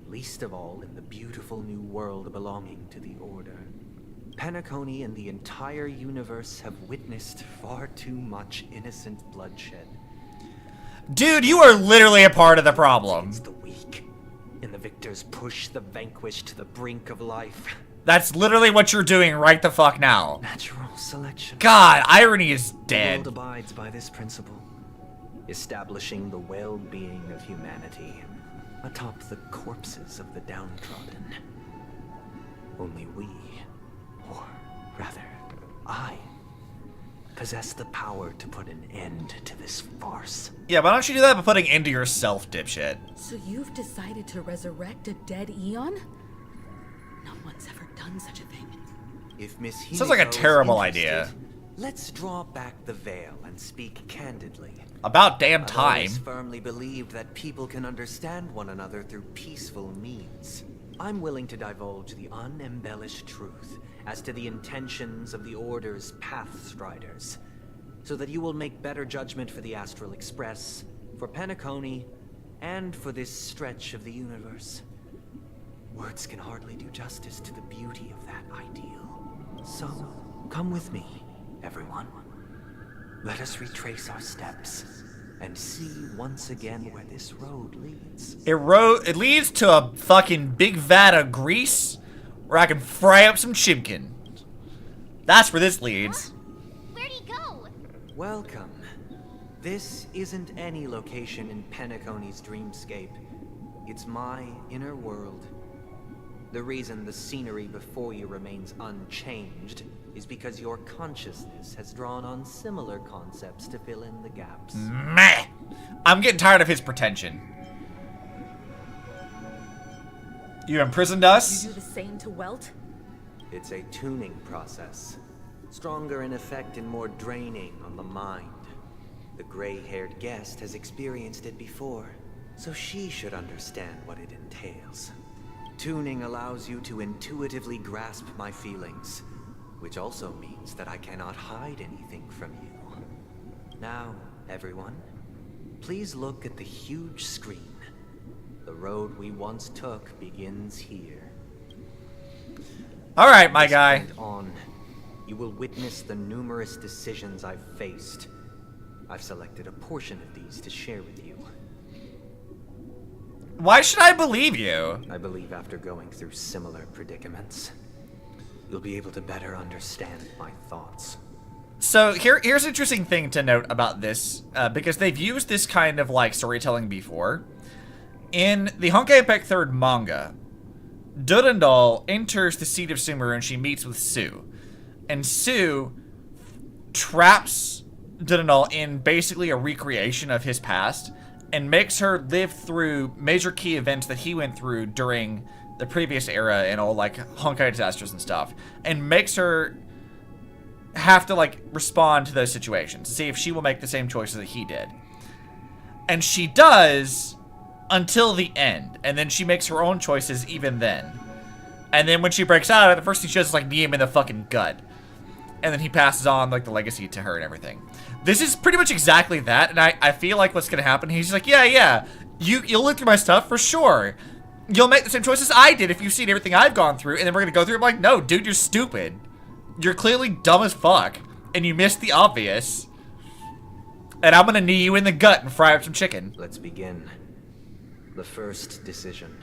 least of all in the beautiful new world belonging to the Order. Penacony and the entire universe have witnessed far too much innocent bloodshed. Dude, you are literally a part of the problem. It's the weak, and the victors push the vanquished to the brink of life. That's literally what you're doing right the fuck now. Natural selection. God, irony is dead. The world abides by this principle, establishing the well-being of humanity atop the corpses of the downtrodden. Only we, or rather, I, possess the power to put an end to this farce. Yeah, why don't you do that by putting into yourself, dipshit? So you've decided to resurrect a dead Eon? anyone's ever done such a thing. If Miss Sounds like a Himiko is terrible interested, idea. Let's draw back the veil and speak candidly. About damn I've time. always firmly believed that people can understand one another through peaceful means. I'm willing to divulge the unembellished truth as to the intentions of the Order's Pathstriders, so that you will make better judgment for the Astral Express, for Penacony, and for this stretch of the universe. Words can hardly do justice to the beauty of that ideal. So, come with me, everyone. Let us retrace our steps and see once again where this road leads. It leads to a fucking big vat of grease where I can fry up some chimkin. That's where this leads. Where'd he go? Welcome. This isn't any location in Penacony's dreamscape. It's my inner world. The reason the scenery before you remains unchanged is because your consciousness has drawn on similar concepts to fill in the gaps. Meh! I'm getting tired of his pretension. You imprisoned us? You do the same to Welt? It's a tuning process. Stronger in effect and more draining on the mind. The gray-haired guest has experienced it before, so she should understand what it entails. Tuning allows you to intuitively grasp my feelings, which also means that I cannot hide anything from you. Now, everyone, please look at the huge screen. The road we once took begins here. All right, my guy. On, you will witness the numerous decisions I've faced. I've selected a portion of these to share with you. Why should I believe you? I believe after going through similar predicaments, you'll be able to better understand my thoughts. So here's an interesting thing to note about this, because they've used this kind of like storytelling before. In the Honkai Impact 3rd manga, Durandal enters the seat of Sumeru and she meets with Sue. And Sue traps Durandal in basically a recreation of his past and makes her live through major key events that he went through during the previous era and all like Honkai disasters and stuff, and makes her have to like respond to those situations to see if she will make the same choices that he did. And she does until the end, and then she makes her own choices even then. And then when she breaks out of it, the first thing she does is like knee him in the fucking gut. And then he passes on like the legacy to her and everything. This is pretty much exactly that, and I feel like what's gonna happen, he's just like, yeah, you'll look through my stuff for sure. You'll make the same choices I did if you've seen everything I've gone through, and then we're gonna go through it. I'm like, no, dude, you're stupid. You're clearly dumb as fuck, and you missed the obvious. And I'm gonna knee you in the gut and fry up some chicken. Let's begin. The first decision.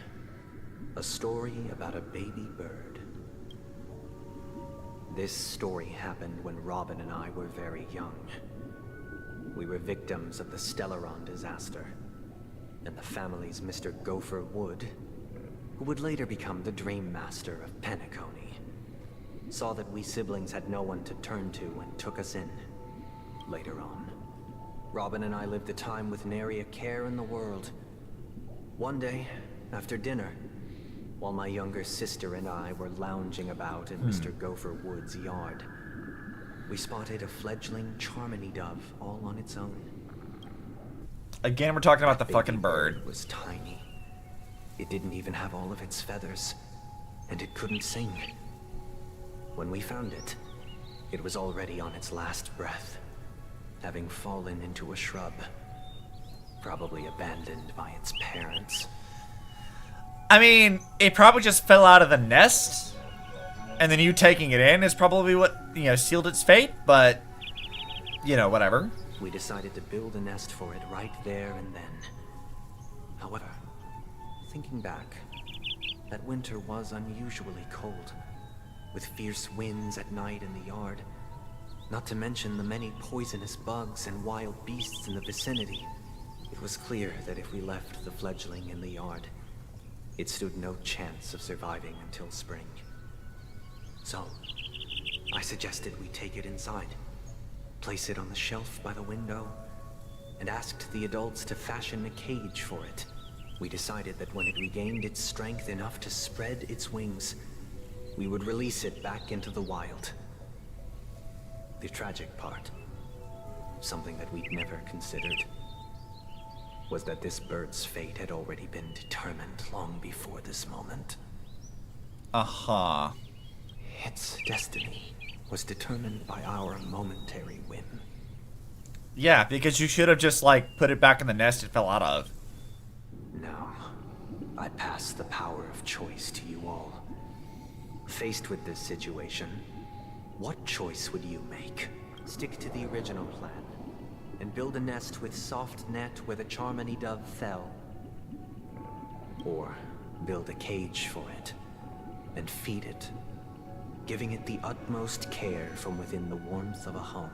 A story about a baby bird. This story happened when Robin and I were very young. We were victims of the Stellaron disaster, and the family's Mr. Gopher Wood, who would later become the Dream Master of Penacony, saw that we siblings had no one to turn to and took us in. Later on, Robin and I lived a time with nary a care in the world. One day, after dinner, while my younger sister and I were lounging about in Mr. Gopher Wood's yard, we spotted a fledgling Charmony dove all on its own. Again, we're talking about the Baby fucking bird. It was tiny. It didn't even have all of its feathers, and it couldn't sing. When we found it, it was already on its last breath, having fallen into a shrub, probably abandoned by its parents. I mean, it probably just fell out of the nest, and then you taking it in is probably what, you know, sealed its fate, but, you know, whatever. We decided to build a nest for it right there and then. However, thinking back, that winter was unusually cold, with fierce winds at night in the yard, not to mention the many poisonous bugs and wild beasts in the vicinity. It was clear that if we left the fledgling in the yard, it stood no chance of surviving until spring. So, I suggested we take it inside, place it on the shelf by the window, and asked the adults to fashion a cage for it. We decided that when it regained its strength enough to spread its wings, we would release it back into the wild. The tragic part, something that we'd never considered, was that this bird's fate had already been determined long before this moment. Uh-huh. Its destiny was determined by our momentary whim. Yeah, because you should have just, like, put it back in the nest it fell out of. No. I pass the power of choice to you all. Faced with this situation, what choice would you make? Stick to the original plan and build a nest with soft net where the Charmony dove fell? Or build a cage for it and feed it, giving it the utmost care from within the warmth of a home?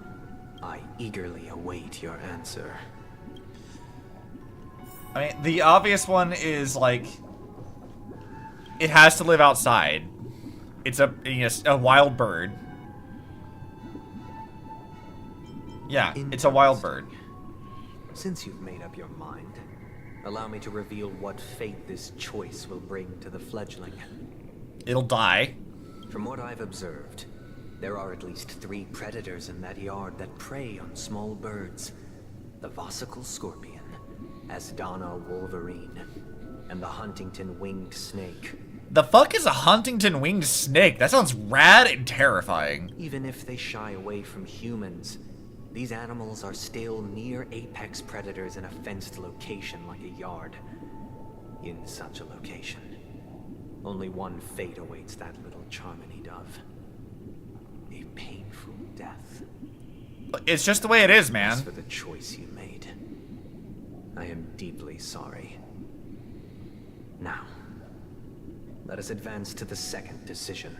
I eagerly await your answer. I mean, the obvious one is, like, it has to live outside. It's a wild bird. Yeah, it's a wild bird. Since you've made up your mind, allow me to reveal what fate this choice will bring to the fledgling. It'll die. From what I've observed, there are at least 3 predators in that yard that prey on small birds. The Vosicle scorpion, Asdana wolverine, and the Huntington winged snake. The fuck is a Huntington winged snake? That sounds rad and terrifying. Even if they shy away from humans, these animals are still near apex predators in a fenced location like a yard. In such a location, only one fate awaits that little Charmony dove. A painful death. It's just the way it is, man. As for the choice you made, I am deeply sorry. Now, let us advance to the second decision.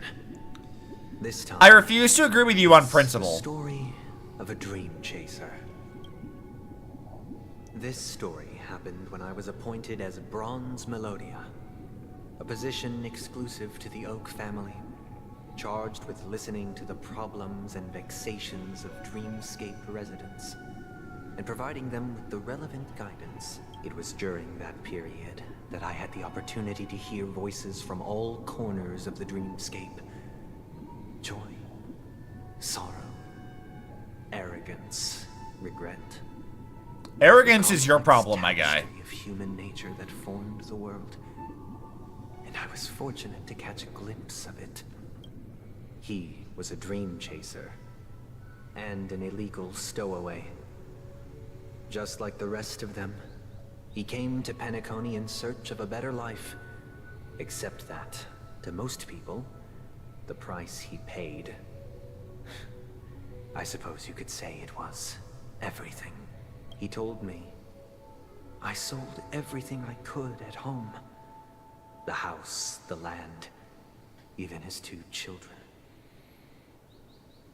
This time, I refuse to agree with you on principle. The story of a dream chaser. This story happened when I was appointed as Bronze Melodia, a position exclusive to the Oak family, charged with listening to the problems and vexations of Dreamscape residents, and providing them with the relevant guidance. It was during that period that I had the opportunity to hear voices from all corners of the Dreamscape. Joy, sorrow, arrogance, regret. Arrogance is your problem, my guy. Of human nature that formed the world, and I was fortunate to catch a glimpse of it. He was a dream chaser and an illegal stowaway. Just like the rest of them, he came to Penacony in search of a better life, except that, to most people, the price he paid, I suppose you could say it was everything. He told me, I sold everything I could at home. The house, the land, even his 2 children.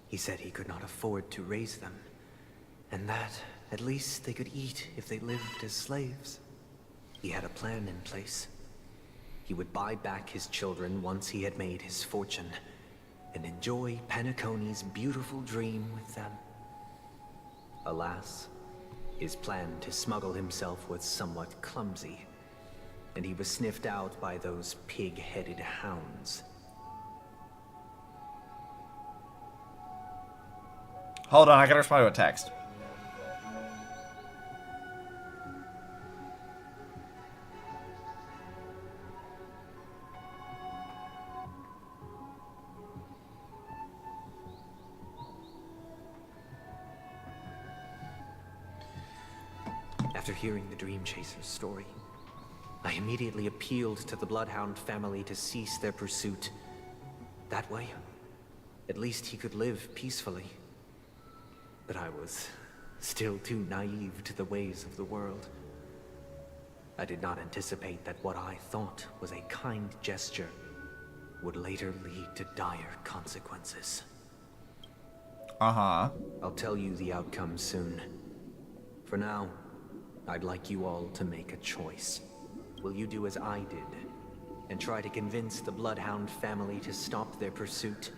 He said he could not afford to raise them, and that at least they could eat if they lived as slaves. He had a plan in place. He would buy back his children once he had made his fortune, and enjoy Penacony's beautiful dream with them. Alas, his plan to smuggle himself was somewhat clumsy, and he was sniffed out by those pig-headed hounds. Hold on, I gotta respond to a text. After hearing the Dream Chaser's story, I immediately appealed to the Bloodhound family to cease their pursuit. That way, at least he could live peacefully. But I was still too naive to the ways of the world. I did not anticipate that what I thought was a kind gesture would later lead to dire consequences. Uh-huh. I'll tell you the outcome soon. For now, I'd like you all to make a choice. Will you do as I did, and try to convince the Bloodhound family to stop their pursuit,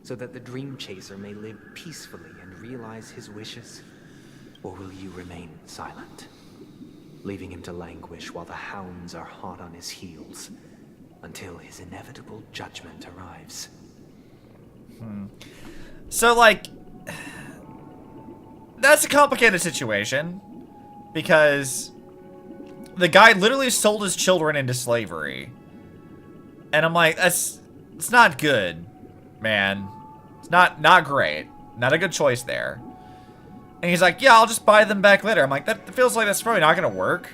so that the Dream Chaser may live peacefully and realize his wishes? Or will you remain silent, leaving him to languish while the hounds are hot on his heels, until his inevitable judgment arrives. So, like, that's a complicated situation, because the guy literally sold his children into slavery. And I'm like, it's not good, man. It's not great. Not a good choice there. And he's like, yeah, I'll just buy them back later. I'm like, that feels like that's probably not gonna work.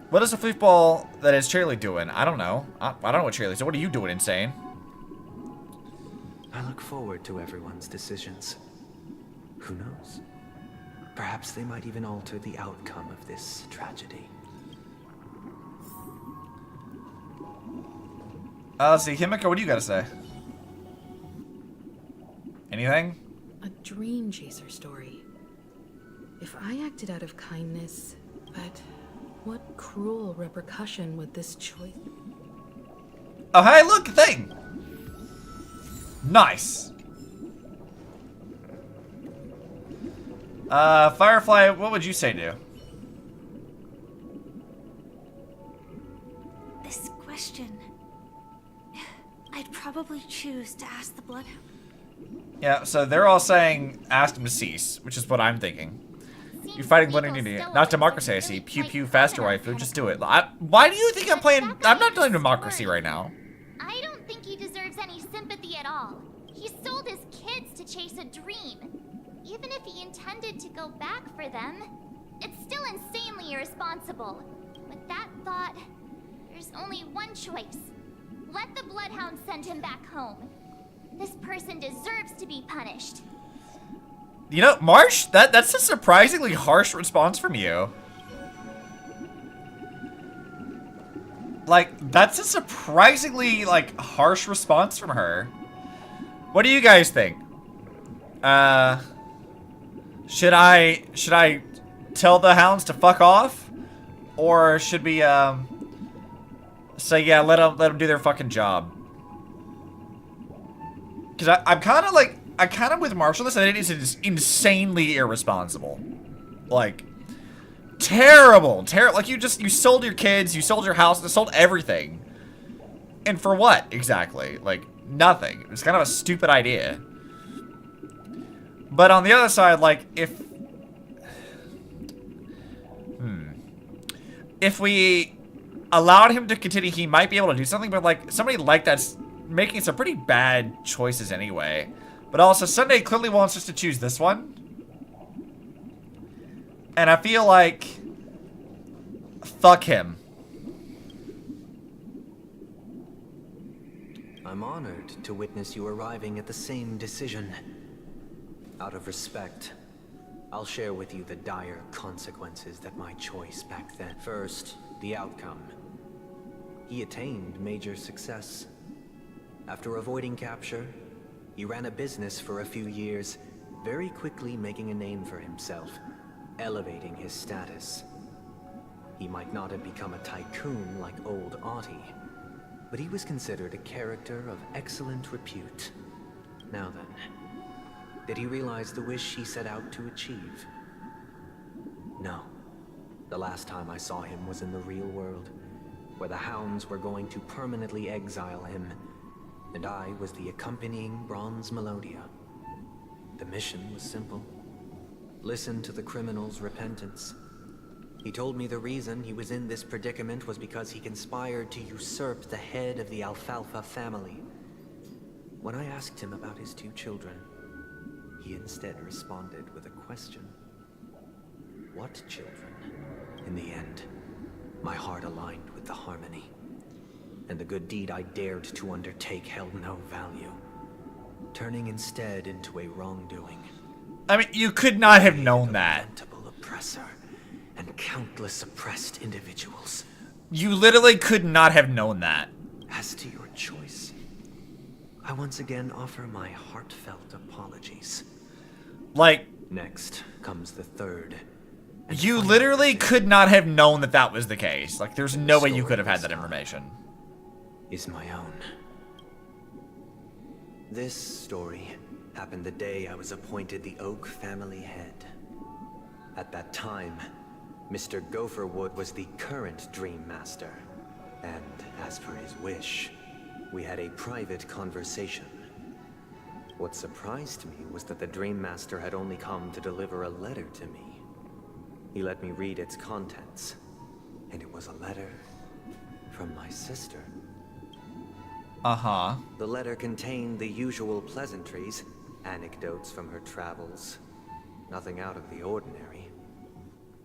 What is the football that is Charlie doing? I don't know. I don't know what Charlie's doing. What are you doing, Insane? I look forward to everyone's decisions. Who knows? Perhaps they might even alter the outcome of this tragedy. Let's see. Himiko, what do you gotta say? Anything? A dream chaser story. If I acted out of kindness, but what cruel repercussion would this choice... Oh, hey, look, a thing! Nice! Firefly, what would you say to? This question... I'd probably choose to ask the Bloodhound. Yeah, so they're all saying ask him to cease, which is what I'm thinking. You're fighting blood and idiot. Not democracy, I see. Pew pew faster waifu, just do it. Why do you think I'm playing... I'm not playing democracy right now. I don't think he deserves any sympathy at all. He sold his kids to chase a dream. Even if he intended to go back for them, it's still insanely irresponsible. With that thought, there's only one choice. Let the Bloodhound send him back home. This person deserves to be punished. You know, Marsh, that's a surprisingly harsh response from you. Like, that's a surprisingly, like, harsh response from her. What do you guys think? Should I tell the hounds to fuck off? Or should we, say, yeah, let them do their fucking job? Because I'm kind of with Marshall this, and it is insanely irresponsible. Like, terrible. Like, you sold your kids, you sold your house, you sold everything. And for what, exactly? Like, nothing. It was kind of a stupid idea. But on the other side, like, if we allowed him to continue, he might be able to do something, but, like, somebody like that's making some pretty bad choices anyway. But also, Sunday clearly wants us to choose this one. And I feel like... fuck him. I'm honored to witness you arriving at the same decision. Out of respect, I'll share with you the dire consequences that my choice back then. First, the outcome. He attained major success. After avoiding capture, he ran a business for a few years, very quickly making a name for himself, elevating his status. He might not have become a tycoon like old Audie, but he was considered a character of excellent repute. Now then, did he realize the wish he set out to achieve? No. The last time I saw him was in the real world, where the hounds were going to permanently exile him, and I was the accompanying bronze Melodia. The mission was simple. Listen to the criminal's repentance. He told me the reason he was in this predicament was because he conspired to usurp the head of the Alfalfa family. When I asked him about his 2 children, he instead responded with a question. What children? In the end, my heart aligned with the harmony, and the good deed I dared to undertake held no value, turning instead into a wrongdoing. I mean, you could not have known that. Oppressor and countless oppressed individuals. You literally could not have known that. As to your choice, I once again offer my heartfelt apologies. Like, next comes the third. You literally could not have known that that was the case. Like, there's no way you could have had that information. Is my own. This story happened the day I was appointed the Oak family head. At that time, Mr. Gopherwood was the current Dream Master. And as for his wish, we had a private conversation. What surprised me was that the Dream Master had only come to deliver a letter to me. He let me read its contents, and it was a letter from my sister. Uh-huh. The letter contained the usual pleasantries, anecdotes from her travels. Nothing out of the ordinary.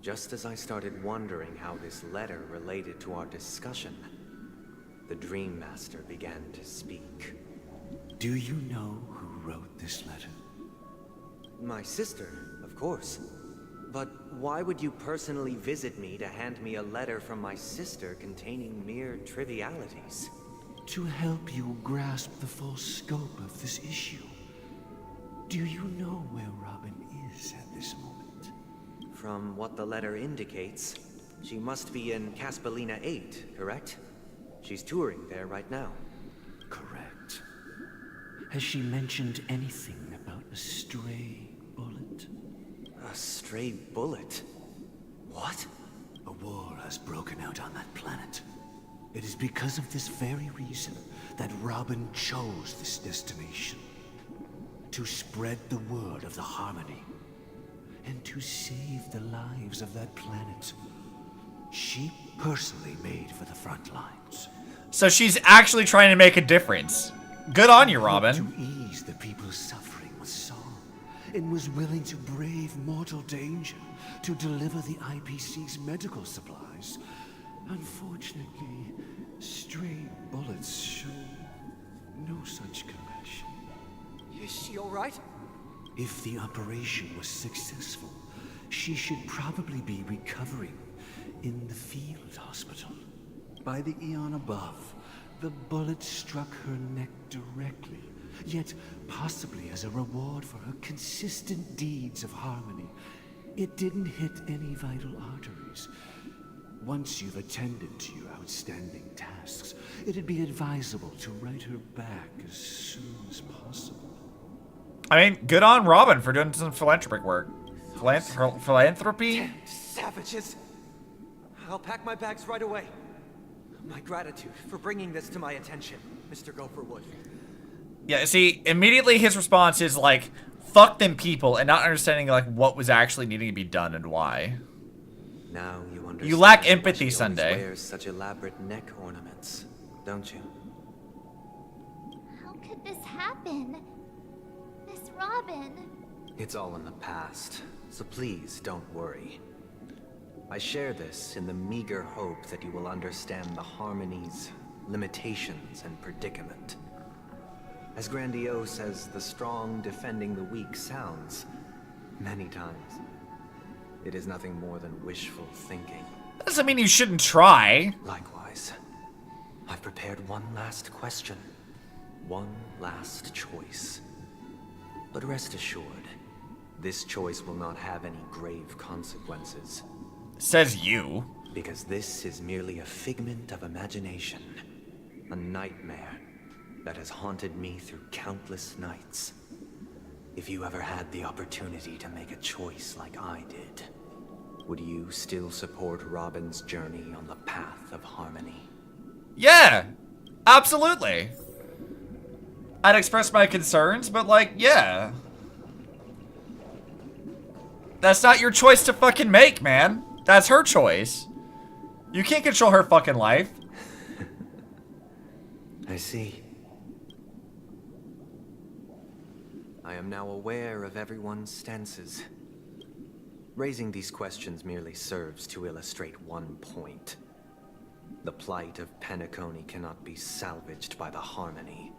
Just as I started wondering how this letter related to our discussion, the Dream Master began to speak. Do you know who wrote this letter? My sister, of course. But why would you personally visit me to hand me a letter from my sister containing mere trivialities? To help you grasp the full scope of this issue. Do you know where Robin is at this moment? From what the letter indicates, she must be in Caspelina 8, correct? She's touring there right now. Correct. Has she mentioned anything about a stray bullet? A stray bullet? What? A war has broken out on that planet. It is because of this very reason that Robin chose this destination. To spread the word of the Harmony. And to save the lives of that planet. She personally made for the front lines. So she's actually trying to make a difference. Good on you, Robin. To ease the people's suffering with song, and was willing to brave mortal danger to deliver the IPC's medical supplies. Unfortunately, stray bullets show no such compassion. Is she all right? If the operation was successful, she should probably be recovering in the field hospital. By the eon above, the bullet struck her neck directly, yet possibly as a reward for her consistent deeds of harmony. It didn't hit any vital arteries. Once you've attended to your outstanding tasks, it'd be advisable to write her back as soon as possible. I mean, good on Robin for doing some philanthropic work. Philanthropy? Damn savages! I'll pack my bags right away. My gratitude for bringing this to my attention, Mr. Gopherwood. Yeah, see, immediately his response is like, fuck them people, and not understanding like what was actually needing to be done and why. Now you understand. You lack empathy, why she Sunday. always wears such elaborate neck ornaments, don't you? How could this happen? Miss Robin. It's all in the past, so please don't worry. I share this in the meager hope that you will understand the Harmony's limitations and predicament. As grandiose as the strong defending the weak sounds, many times, it is nothing more than wishful thinking. Doesn't mean you shouldn't try. Likewise, I've prepared one last question, one last choice. But rest assured, this choice will not have any grave consequences. Says you. Because this is merely a figment of imagination. A nightmare that has haunted me through countless nights. If you ever had the opportunity to make a choice like I did, would you still support Robin's journey on the path of harmony? Yeah, absolutely. I'd express my concerns, but like, yeah. That's not your choice to fucking make, man. That's her choice. You can't control her fucking life. I see. I am now aware of everyone's stances. Raising these questions merely serves to illustrate one point. The plight of Penacony cannot be salvaged by the Harmony.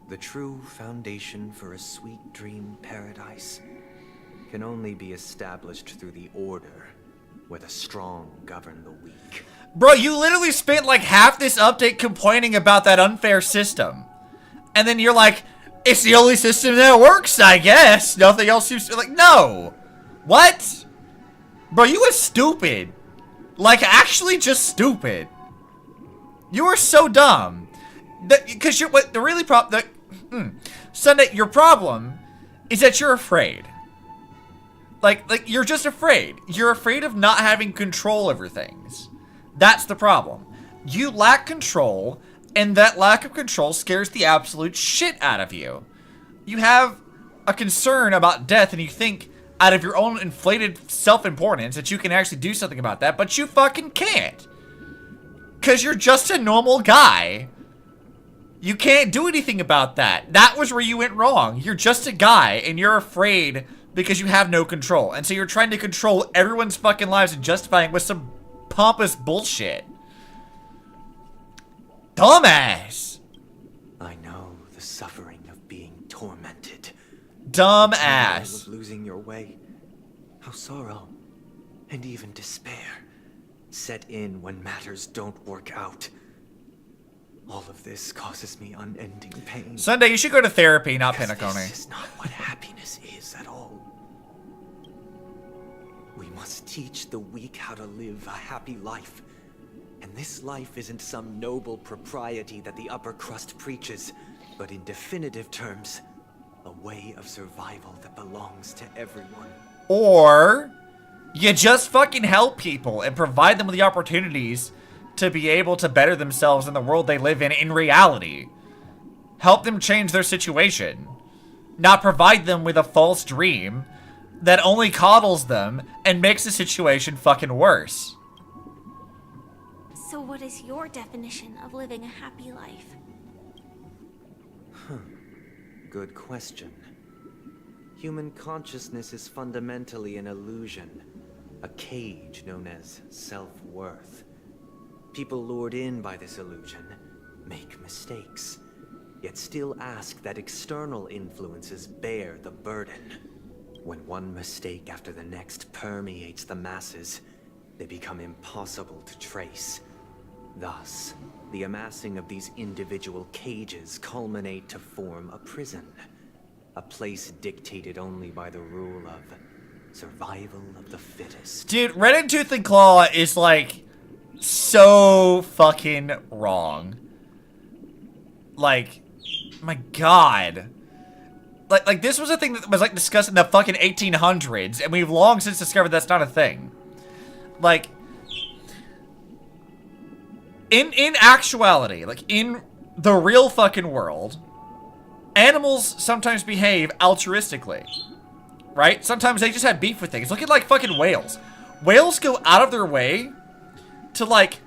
The true foundation for a sweet dream paradise can only be established through the order where the strong govern the weak. Bro, you literally spent like half this update complaining about that unfair system. And then you're like, it's the only system that works, I guess. Nothing else seems to, like, no. What? Bro, you were stupid. Like, actually just stupid. You are so dumb. Because you're, what, the really Sunday, your problem is that you're afraid. Like, you're just afraid. You're afraid of not having control over things. That's the problem. You lack control, and that lack of control scares the absolute shit out of you. You have a concern about death, and you think out of your own inflated self-importance that you can actually do something about that, but you fucking can't. Because you're just a normal guy. You can't do anything about that. That was where you went wrong. You're just a guy, and you're afraid because you have no control. And so you're trying to control everyone's fucking lives and justifying with some pompous bullshit. Dumbass. I know the suffering of being tormented. Dumbass. Of losing your way. How sorrow and even despair set in when matters don't work out. All of this causes me unending pain. Sunday, you should go to therapy, not Penacony. This is not what happiness is at all. We must teach the weak how to live a happy life. And this life isn't some noble propriety that the upper crust preaches, but in definitive terms, a way of survival that belongs to everyone. Or you just fucking help people and provide them with the opportunities to be able to better themselves in the world they live in reality. Help them change their situation. Not provide them with a false dream that only coddles them and makes the situation fucking worse. So what is your definition of living a happy life? Good question. Human consciousness is fundamentally an illusion, a cage known as self-worth. People lured in by this illusion make mistakes, yet still ask that external influences bear the burden. When one mistake after the next permeates the masses, they become impossible to trace. Thus, the amassing of these individual cages culminate to form a prison. A place dictated only by the rule of survival of the fittest. Dude, Red and Tooth and Claw is like so fucking wrong. Like, my god. Like this was a thing that was like discussed in the fucking 1800s, and we've long since discovered that's not a thing. Like, in actuality, like in the real fucking world, animals sometimes behave altruistically, right? Sometimes they just have beef with things. Look at like fucking whales. Whales go out of their way to like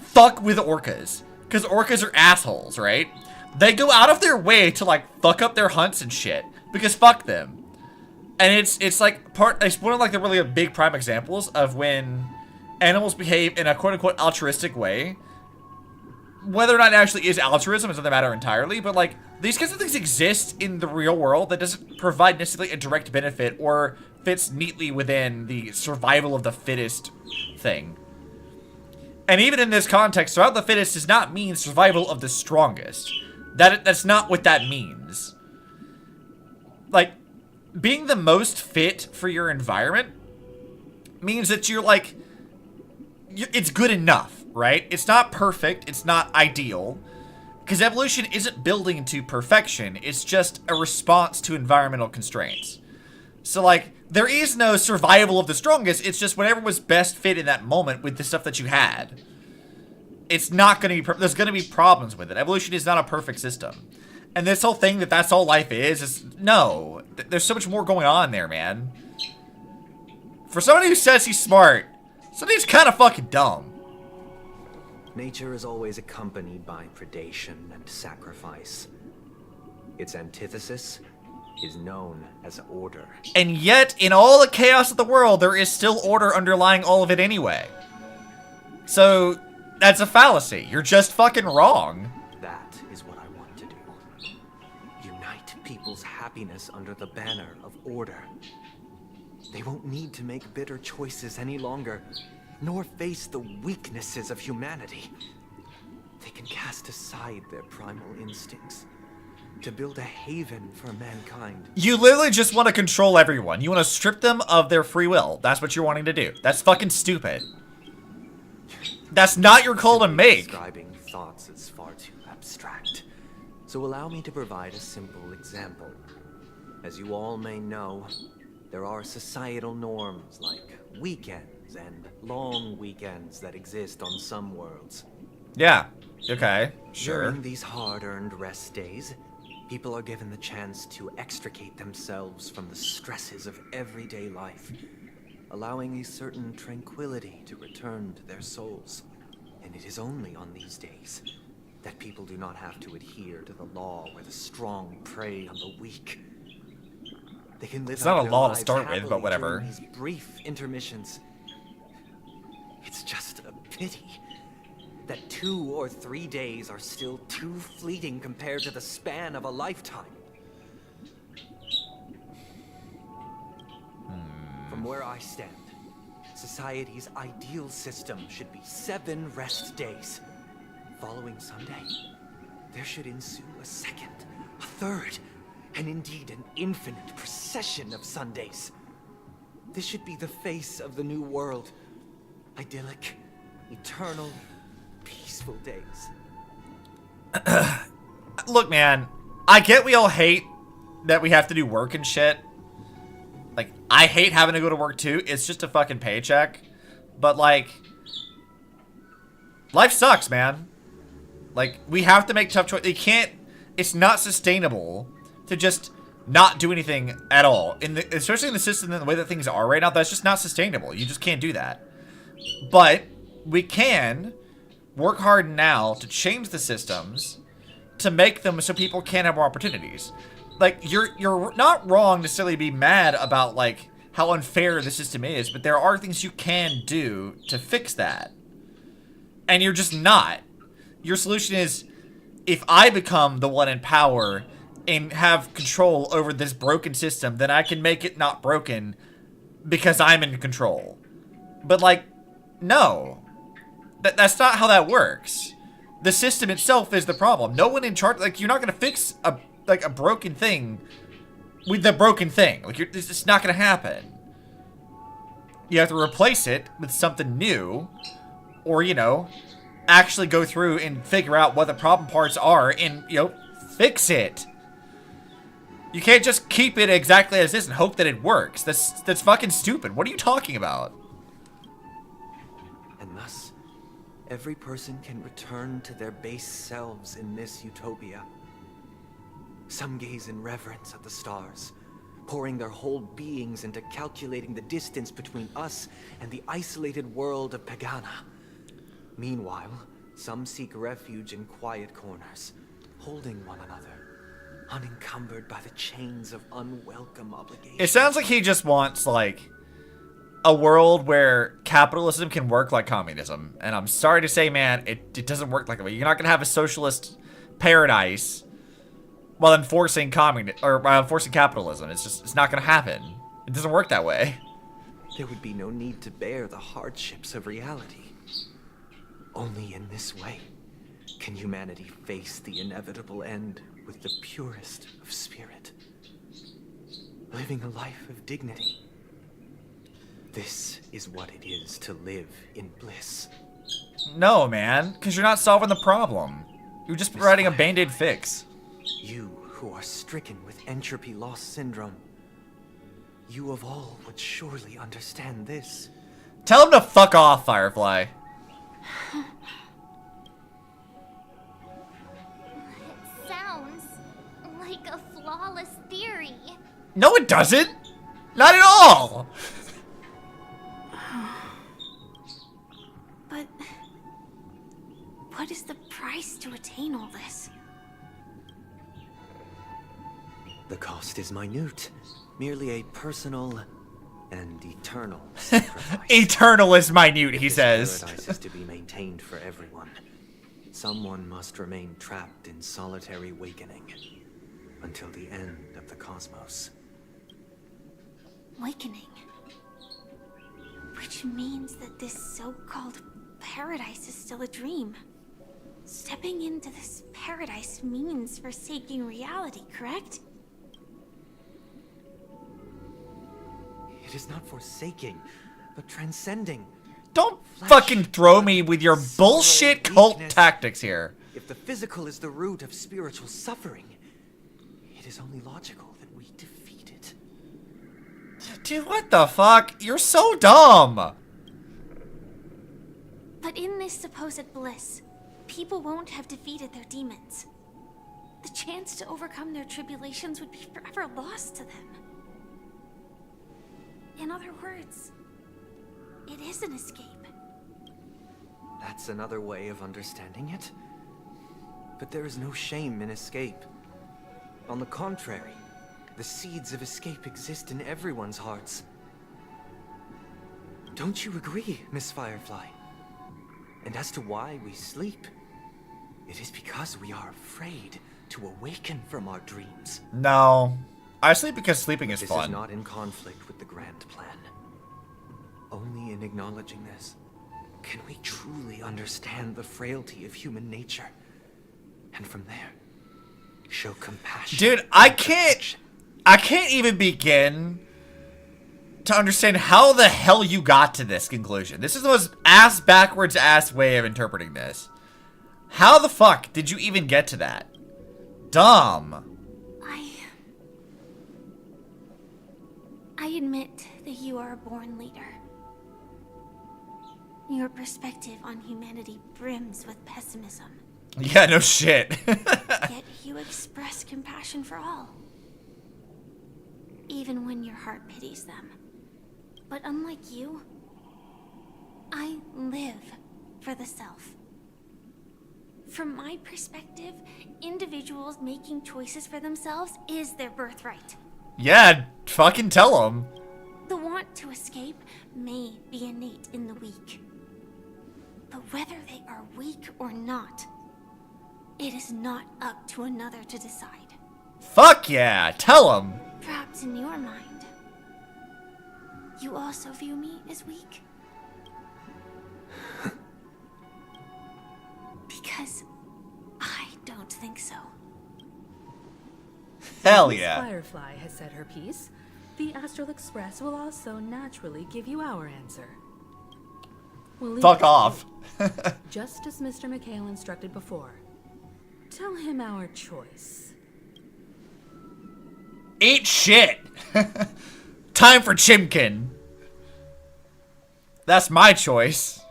fuck with orcas, because orcas are assholes, right? They go out of their way to like fuck up their hunts and shit, because fuck them. And it's like it's one of like the really big prime examples of when animals behave in a quote-unquote altruistic way. Whether or not it actually is altruism is another matter entirely, but like these kinds of things exist in the real world that doesn't provide necessarily a direct benefit or fits neatly within the survival of the fittest thing. And even in this context, survival of the fittest does not mean survival of the strongest. That's not what that means. Like, being the most fit for your environment means that you're like, it's good enough, right? It's not perfect, it's not ideal, because evolution isn't building to perfection, it's just a response to environmental constraints. So like, there is no survival of the strongest, it's just whatever was best fit in that moment with the stuff that you had. It's not going to be, there's going to be problems with it. Evolution is not a perfect system. And this whole thing that that's all life is no. There's so much more going on there, man. For somebody who says he's smart, somebody's kind of fucking dumb. Nature is always accompanied by predation and sacrifice. Its antithesis is known as order. And yet, in all the chaos of the world, there is still order underlying all of it anyway. So, that's a fallacy. You're just fucking wrong. That is what I want to do. Unite people's happiness under the banner of order. They won't need to make bitter choices any longer, nor face the weaknesses of humanity. They can cast aside their primal instincts to build a haven for mankind. You literally just want to control everyone. You want to strip them of their free will. That's what you're wanting to do. That's fucking stupid. That's not your call to make. Describing thoughts is far too abstract. So allow me to provide a simple example. As you all may know, there are societal norms like weekends and long weekends that exist on some worlds. Yeah. Okay. Sure. During these hard-earned rest days, people are given the chance to extricate themselves from the stresses of everyday life, allowing a certain tranquility to return to their souls. And it is only on these days that people do not have to adhere to the law where the strong prey on the weak. They can live It's not out a their law to lives start with, happily but whatever. during these brief intermissions. It's just a pity that 2 or 3 days are still too fleeting compared to the span of a lifetime. From where I stand, society's ideal system should be 7 rest days. Following Sunday, there should ensue a second, a third, and indeed an infinite procession of Sundays. This should be the face of the new world. Idyllic, eternal, peaceful days. Look, man, I get we all hate that we have to do work and shit. Like, I hate having to go to work too. It's just a fucking paycheck. But, like, life sucks, man. Like, we have to make tough choices. You can't, it's not sustainable to just not do anything at all. Especially in the system and the way that things are right now, that's just not sustainable. You just can't do that. But we can work hard now to change the systems to make them so people can have more opportunities. Like, you're not wrong to necessarily be mad about, like, how unfair the system is, but there are things you can do to fix that. And you're just not. Your solution is, if I become the one in power and have control over this broken system, then I can make it not broken because I'm in control. But, like, no. That's not how that works. The system itself is the problem. No one in charge, like, you're not going to fix a broken thing with the broken thing. Like, it's just not going to happen. You have to replace it with something new, or, you know, actually go through and figure out what the problem parts are and, you know, fix it. You can't just keep it exactly as is and hope that it works. That's fucking stupid. What are you talking about? And thus, every person can return to their base selves in this utopia. Some gaze in reverence at the stars, pouring their whole beings into calculating the distance between us and the isolated world of Pagana. Meanwhile, some seek refuge in quiet corners, holding one another, unencumbered by the chains of unwelcome obligation. It sounds like he just wants, like, a world where capitalism can work like communism. And I'm sorry to say, man, it doesn't work like that. You're not going to have a socialist paradise while enforcing enforcing capitalism. It's not going to happen. It doesn't work that way. There would be no need to bear the hardships of reality. Only in this way can humanity face the inevitable end with the purest of spirit, living a life of dignity. This is what it is to live in bliss. No, man, because you're not solving the problem. You're just providing a band-aid fix. You who are stricken with entropy loss syndrome, you of all would surely understand this. Tell him to fuck off, Firefly. It sounds like a flawless theory. No, it doesn't. Not at all. But what is the price to attain all this? The cost is minute, merely a personal and eternal sacrifice. Eternal is minute, he says. Paradise is to be maintained for everyone. Someone must remain trapped in solitary awakening until the end of the cosmos. Awakening. Which means that this so-called paradise is still a dream. Stepping into this paradise means forsaking reality, correct? It is not forsaking, but transcending. Don't fucking throw me with your bullshit cult tactics here. If the physical is the root of spiritual suffering, it is only logical that we defeat it. Dude, what the fuck? You're so dumb. But in this supposed bliss, people won't have defeated their demons. The chance to overcome their tribulations would be forever lost to them. In other words, it is an escape. That's another way of understanding it. But there is no shame in escape. On the contrary, the seeds of escape exist in everyone's hearts. Don't you agree, Miss Firefly? And as to why we sleep, it is because we are afraid to awaken from our dreams. No. I sleep because sleeping is This fun. is not in conflict with the grand plan. Only in acknowledging this can we truly understand the frailty of human nature. And from there, show compassion. Dude, I can't even begin to understand how the hell you got to this conclusion. This is the most ass-backwards ass way of interpreting this. How the fuck did you even get to that? Dumb. I admit that you are a born leader. Your perspective on humanity brims with pessimism. Yeah, no shit. Yet you express compassion for all. Even when your heart pities them. But unlike you, I live for the self. From my perspective, individuals making choices for themselves is their birthright. Yeah, fucking tell them. The want to escape may be innate in the weak. But whether they are weak or not, it is not up to another to decide. Fuck yeah, tell them. Perhaps in your mind, you also view me as weak? Because I don't think so. Hell Miss yeah. Firefly has said her piece. The Astral Express will also naturally give you our answer. We'll leave Fuck it off. just as Mr. McHale instructed before. Tell him our choice. Eat shit. Time for Chimkin. That's my choice.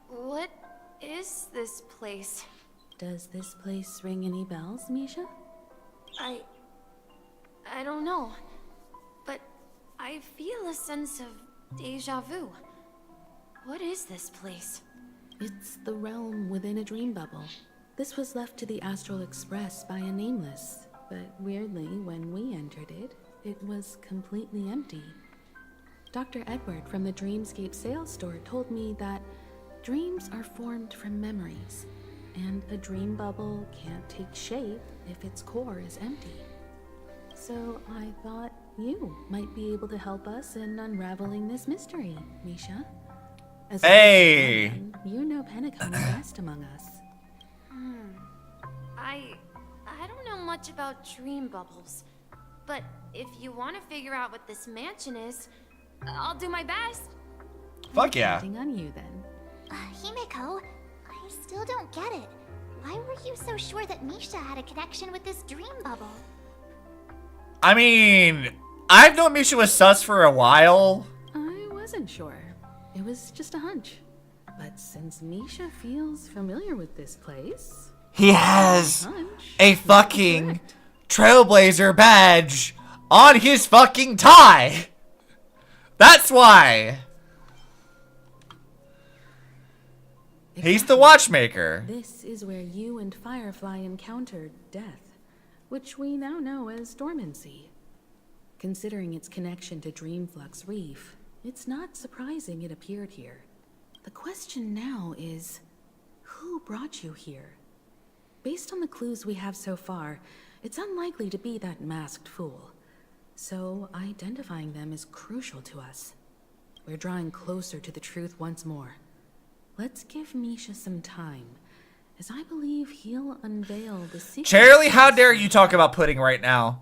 What is this place? Does this place ring any bells, Misha? I don't know. But I feel a sense of deja vu. What is this place? It's the realm within a dream bubble. This was left to the Astral Express by a nameless, but weirdly, when we entered it, it was completely empty. Dr. Edward from the Dreamscape sales store told me that dreams are formed from memories, and a dream bubble can't take shape if its core is empty. So I thought you might be able to help us in unraveling this mystery, Misha. As Hey! you know Penacony best among us. I don't know much about dream bubbles. But if you want to figure out what this mansion is, I'll do my best. Fuck yeah. Counting on you then. Himeko, I still don't get it. Why were you so sure that Misha had a connection with this dream bubble? I mean, I've known Misha was sus for a while. I wasn't sure. It was just a hunch. But since Misha feels familiar with this place... He has a fucking Trailblazer badge on his fucking tie. That's why. He's the watchmaker. This is where you and Firefly encountered death, which we now know as dormancy. Considering its connection to Dreamflux Reef, it's not surprising it appeared here. The question now is, who brought you here? Based on the clues we have so far, it's unlikely to be that masked fool. So identifying them is crucial to us. We're drawing closer to the truth once more. Let's give Misha some time, as I believe he'll unveil the secret. Charlie, how dare you talk about pudding right now?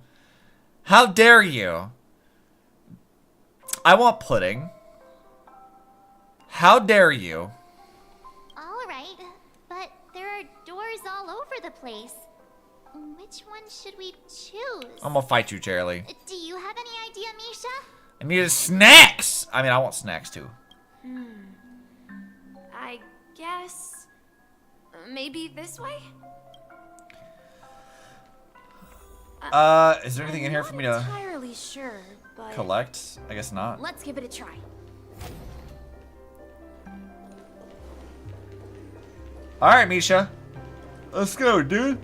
How dare you? I want pudding. How dare you? Alright, but there are doors all over the place. Which one should we choose? I'm gonna fight you, Charlie. Do you have any idea, Misha? I need snacks! I mean, I want snacks too. I guess guess maybe this way? Is there anything in here for me to Entirely sure, but collect? I guess not. let's give it a try. All right, Misha. Let's go, dude.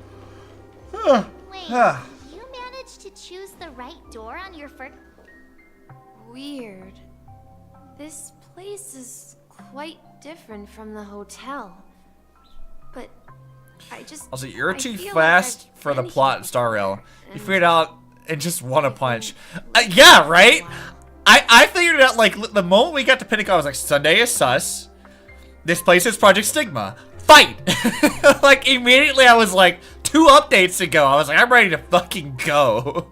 Wait, you managed to choose the right door on your first... Weird. This place is quite different from the hotel. But I just... Also, you're I too feel fast like I've for the been plot here in Star Rail. You and figured out in just one punch. Yeah, right? I figured it out, like, the moment we got to Pinnacle, I was like, Sunday is sus. This place is Project Stigma. Fight! Like, immediately I was like, 2 updates ago, I was like, I'm ready to fucking go.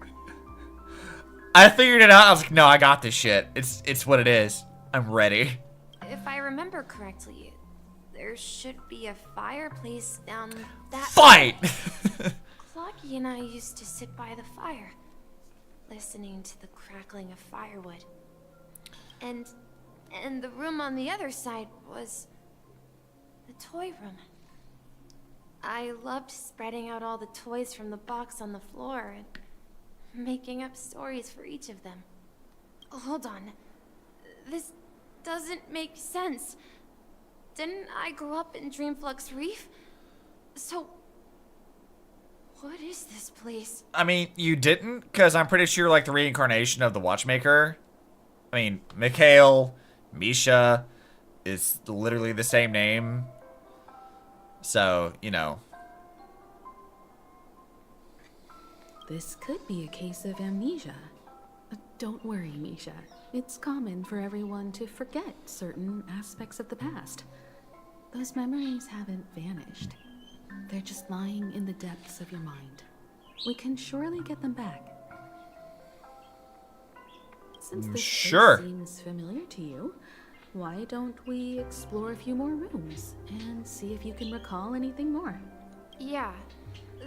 I figured it out, I was like, no, I got this shit. It's what it is. I'm ready. If I remember correctly, there should be a fireplace down that Fight! Clocky and I used to sit by the fire, listening to the crackling of firewood. And the room on the other side was the toy room. I loved spreading out all the toys from the box on the floor and making up stories for each of them. Hold on. This doesn't make sense. Didn't I grow up in Dreamflux Reef? So, what is this place? I mean, you didn't, because I'm pretty sure, like, the reincarnation of the Watchmaker. I mean, Mikhail, Misha is literally the same name. So, you know. This could be a case of amnesia. Don't worry, Misha. It's common for everyone to forget certain aspects of the past. Those memories haven't vanished. They're just lying in the depths of your mind. We can surely get them back. Since this Sure. place seems familiar to you, why don't we explore a few more rooms and see if you can recall anything more? Yeah,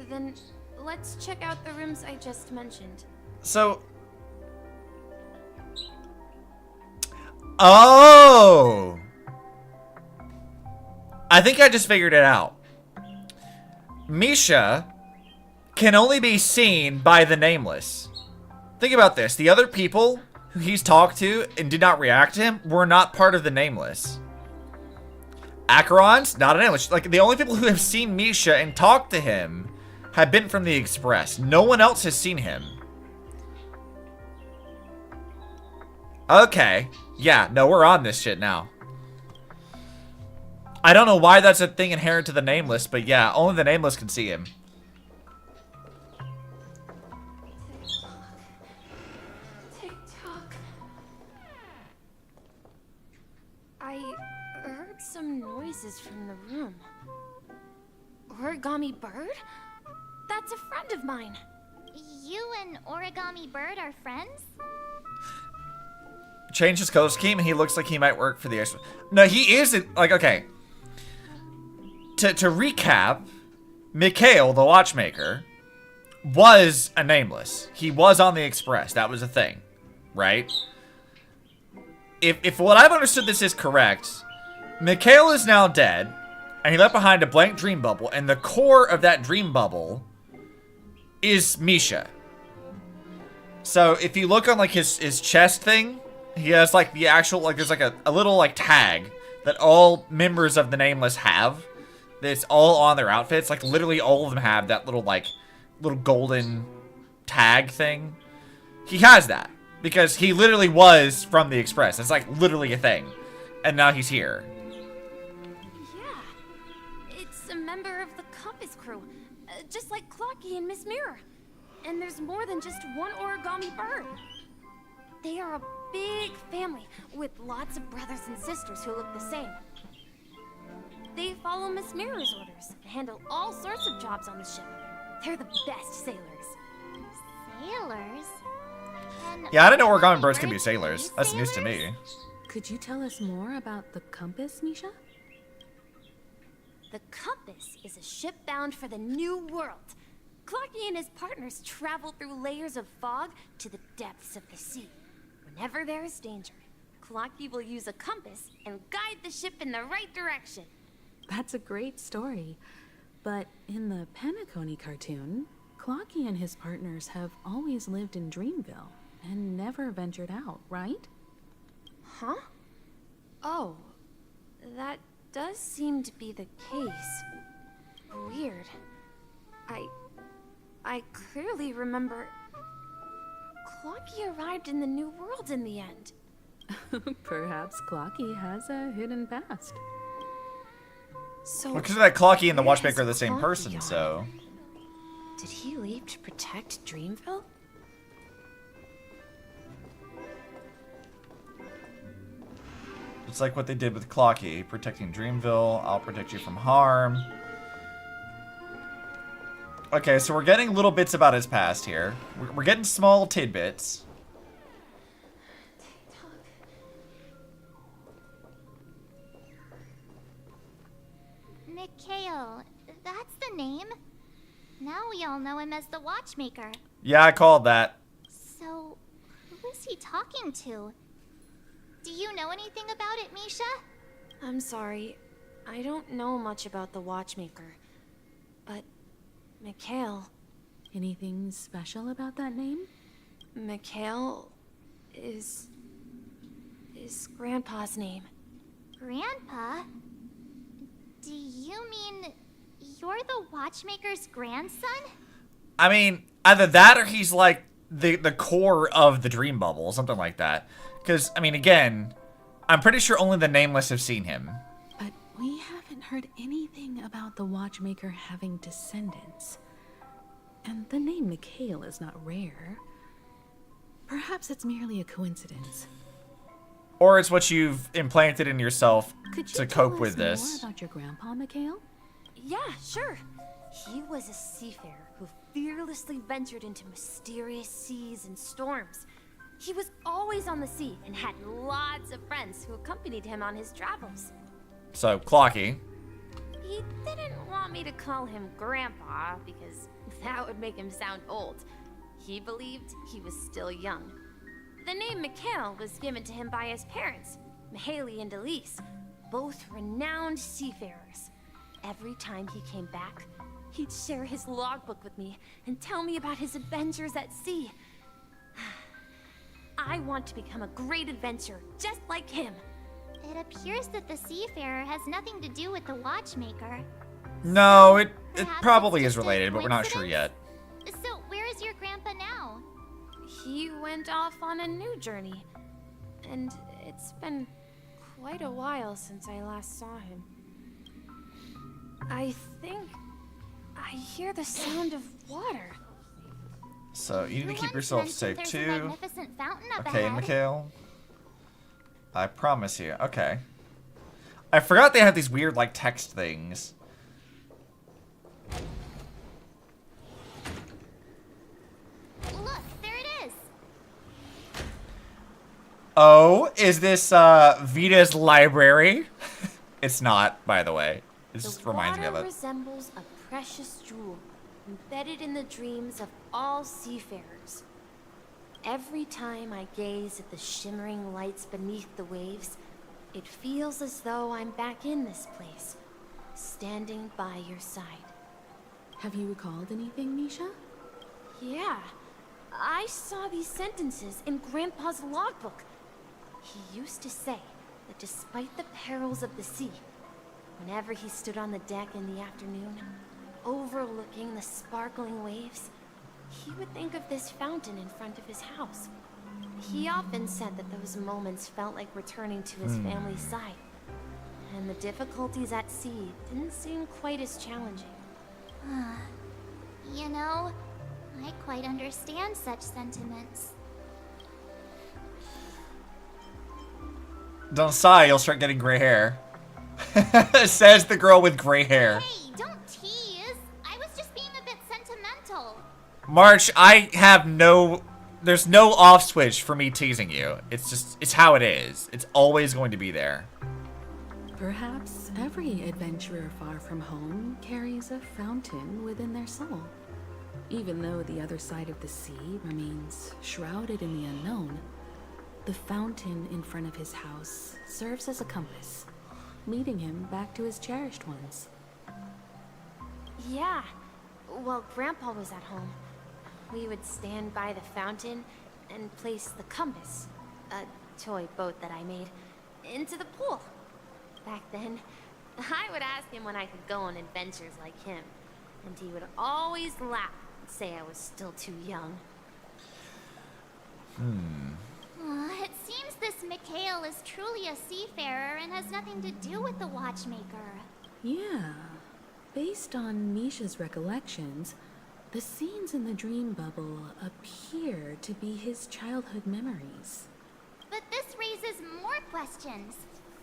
then let's check out the rooms I just mentioned. So. Oh! I think I just figured it out. Misha can only be seen by the Nameless. Think about this. The other people who he's talked to and did not react to him were not part of the Nameless. Acheron's not a Nameless. Like, the only people who have seen Misha and talked to him have been from the Express. No one else has seen him. Okay. Yeah, no, we're on this shit now. I don't know why that's a thing inherent to the Nameless, but yeah, only the Nameless can see him. Tick-tock. I heard some noises from the room. Origami Bird? That's a friend of mine. You and Origami Bird are friends? Changed his color scheme and he looks like he might work for the Express. No, he isn't. Like, okay. To recap, Mikhail, the Watchmaker, was a Nameless. He was on the Express. That was a thing. Right? If what I've understood this is correct, Mikhail is now dead, and he left behind a blank dream bubble, and the core of that dream bubble is Misha. So if you look on, like, his chest thing, he has, like, the actual, like, there's, like, a little, like, tag that all members of the Nameless have. That's all on their outfits. Like, literally all of them have that little, like, little golden tag thing. He has that. Because he literally was from the Express. It's, like, literally a thing. And now he's here. Yeah, it's a member of the Compass crew. Just like Clocky and Miss Mirror. And there's more than just one Origami Bird. They are a big family with lots of brothers and sisters who look the same. They follow Miss Mirror's orders and handle all sorts of jobs on the ship. They're the best sailors. Sailors? And Yeah, I didn't know Origami Birds can be sailors. That's news to me. Could you tell us more about the compass, Misha? The Compass is a ship bound for the New World. Clocky and his partners travel through layers of fog to the depths of the sea. Whenever there is danger, Clocky will use a compass and guide the ship in the right direction. That's a great story. But in the Penacony cartoon, Clocky and his partners have always lived in Dreamville and never ventured out, right? Huh? Oh, that does seem to be the case. Weird. I clearly remember Clocky arrived in the New World in the end. Perhaps Clocky has a hidden past. So Well, because that Clocky and the where Watchmaker are has the same Clocky person, gone? so... Did he leave to protect Dreamville? It's like what they did with Clocky, protecting Dreamville. I'll protect you from harm. Okay, so we're getting little bits about his past here. We're getting small tidbits. Mikhail, that's the name. Now we all know him as the Watchmaker. Yeah, I called that. So, who is he talking to? Do you know anything about it, Misha? I'm sorry. I don't know much about the Watchmaker. But Mikhail... Anything special about that name? Mikhail is Grandpa's name. Grandpa? Do you mean you're the Watchmaker's grandson? I mean, either that or he's like the core of the Dream Bubble, something like that. Because, I mean, again, I'm pretty sure only the Nameless have seen him. But we haven't heard anything about the Watchmaker having descendants. And the name Mikhail is not rare. Perhaps it's merely a coincidence. Or it's what you've implanted in yourself Could you to tell cope with us this. more about your grandpa, Mikhail? Yeah, sure. He was a seafarer who fearlessly ventured into mysterious seas and storms. He was always on the sea and had lots of friends who accompanied him on his travels. So, Clocky. He didn't want me to call him Grandpa because that would make him sound old. He believed he was still young. The name Mikhail was given to him by his parents, Mihaly and Elise, both renowned seafarers. Every time he came back, he'd share his logbook with me and tell me about his adventures at sea. I want to become a great adventurer, just like him. It appears that the Seafarer has nothing to do with the Watchmaker. No, it Perhaps probably it's is just a related, but we're not sure yet. So, where is your grandpa now? He went off on a new journey, and it's been quite a while since I last saw him. I think I hear the sound of water. So, you need to keep yourself safe There's a too. magnificent fountain up Okay, ahead. Mikhail. I promise you. Okay. I forgot they have these weird, like, text things. Look, there it is. Oh, is this, Vita's library? It's not, by the way. It just reminds me of Water it. resembles a precious jewel embedded in the dreams of all seafarers. Every time I gaze at the shimmering lights beneath the waves, it feels as though I'm back in this place, standing by your side. Have you recalled anything, Misha? Yeah, I saw these sentences in Grandpa's logbook. He used to say that despite the perils of the sea, whenever he stood on the deck in the afternoon, overlooking the sparkling waves, he would think of this fountain in front of his house. He often said that those moments felt like returning to his family's side, and the difficulties at sea didn't seem quite as challenging. You know, I quite understand such sentiments. Don't sigh, you'll start getting gray hair. Says the girl with gray hair. Hey, don't tease. I was just being a bit sentimental. March, I have no... There's no off switch for me teasing you. It's just... It's how it is. It's always going to be there. Perhaps every adventurer far from home carries a fountain within their soul. Even though the other side of the sea remains shrouded in the unknown, the fountain in front of his house serves as a compass, leading him back to his cherished ones. Yeah. Well, Grandpa was at home. We would stand by the fountain and place the compass, a toy boat that I made, into the pool. Back then, I would ask him when I could go on adventures like him, and he would always laugh and say I was still too young. It seems this Mikhail is truly a seafarer and has nothing to do with the watchmaker. Yeah. Based on Misha's recollections, the scenes in the dream bubble appear to be his childhood memories. But this raises more questions.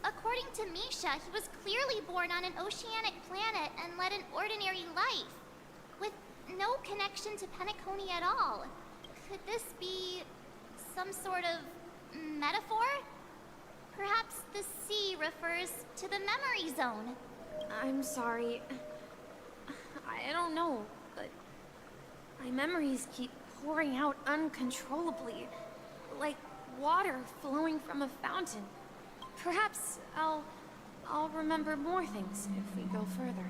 According to Misha, he was clearly born on an oceanic planet and led an ordinary life, with no connection to Penacony at all. Could this be some sort of metaphor? Perhaps the sea refers to the memory zone. I'm sorry. I don't know, but my memories keep pouring out uncontrollably, like water flowing from a fountain. Perhaps I'll remember more things if we go further.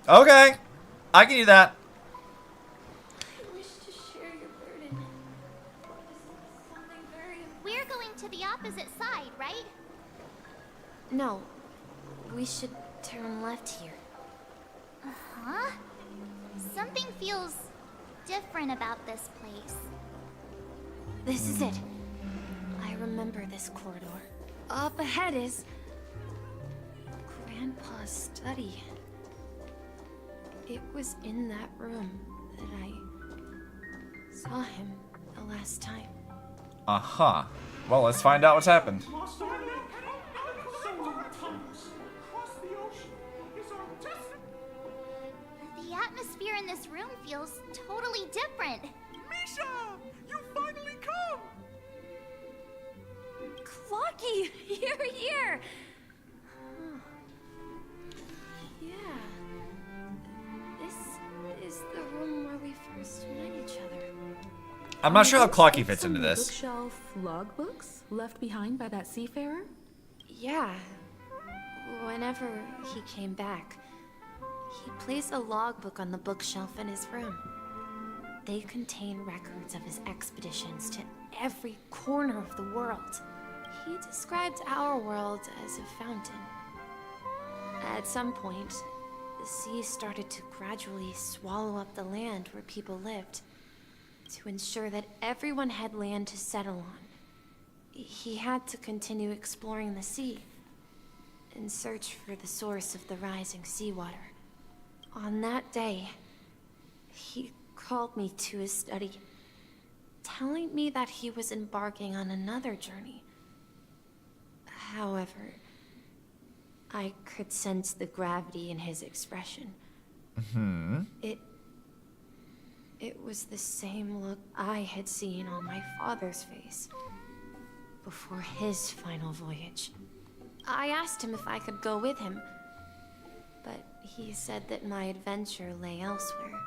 Okay, I can do that. I wish to share your burden. Something very We're going to the opposite side, right? No, we should turn left here. Huh? Something feels different about this place. This is it. I remember this corridor. Up ahead is Grandpa's study. It was in that room that I saw him the last time. Uh-huh. Well, let's find out what's happened. The atmosphere in this room feels totally different. Misha! You finally come! Clocky! You're here! Huh. Yeah. This is the room where we first met each other. I'm not sure how Clocky fits into this. Bookshelf logbooks left behind by that seafarer? Yeah. Whenever he came back, he placed a logbook on the bookshelf in his room. They contain records of his expeditions to every corner of the world. He described our world as a fountain. At some point, the sea started to gradually swallow up the land where people lived, to ensure that everyone had land to settle on. He had to continue exploring the sea and search for the source of the rising seawater. On that day, he called me to his study, telling me that he was embarking on another journey. However, I could sense the gravity in his expression. It was the same look I had seen on my father's face before his final voyage. I asked him if I could go with him, but he said that my adventure lay elsewhere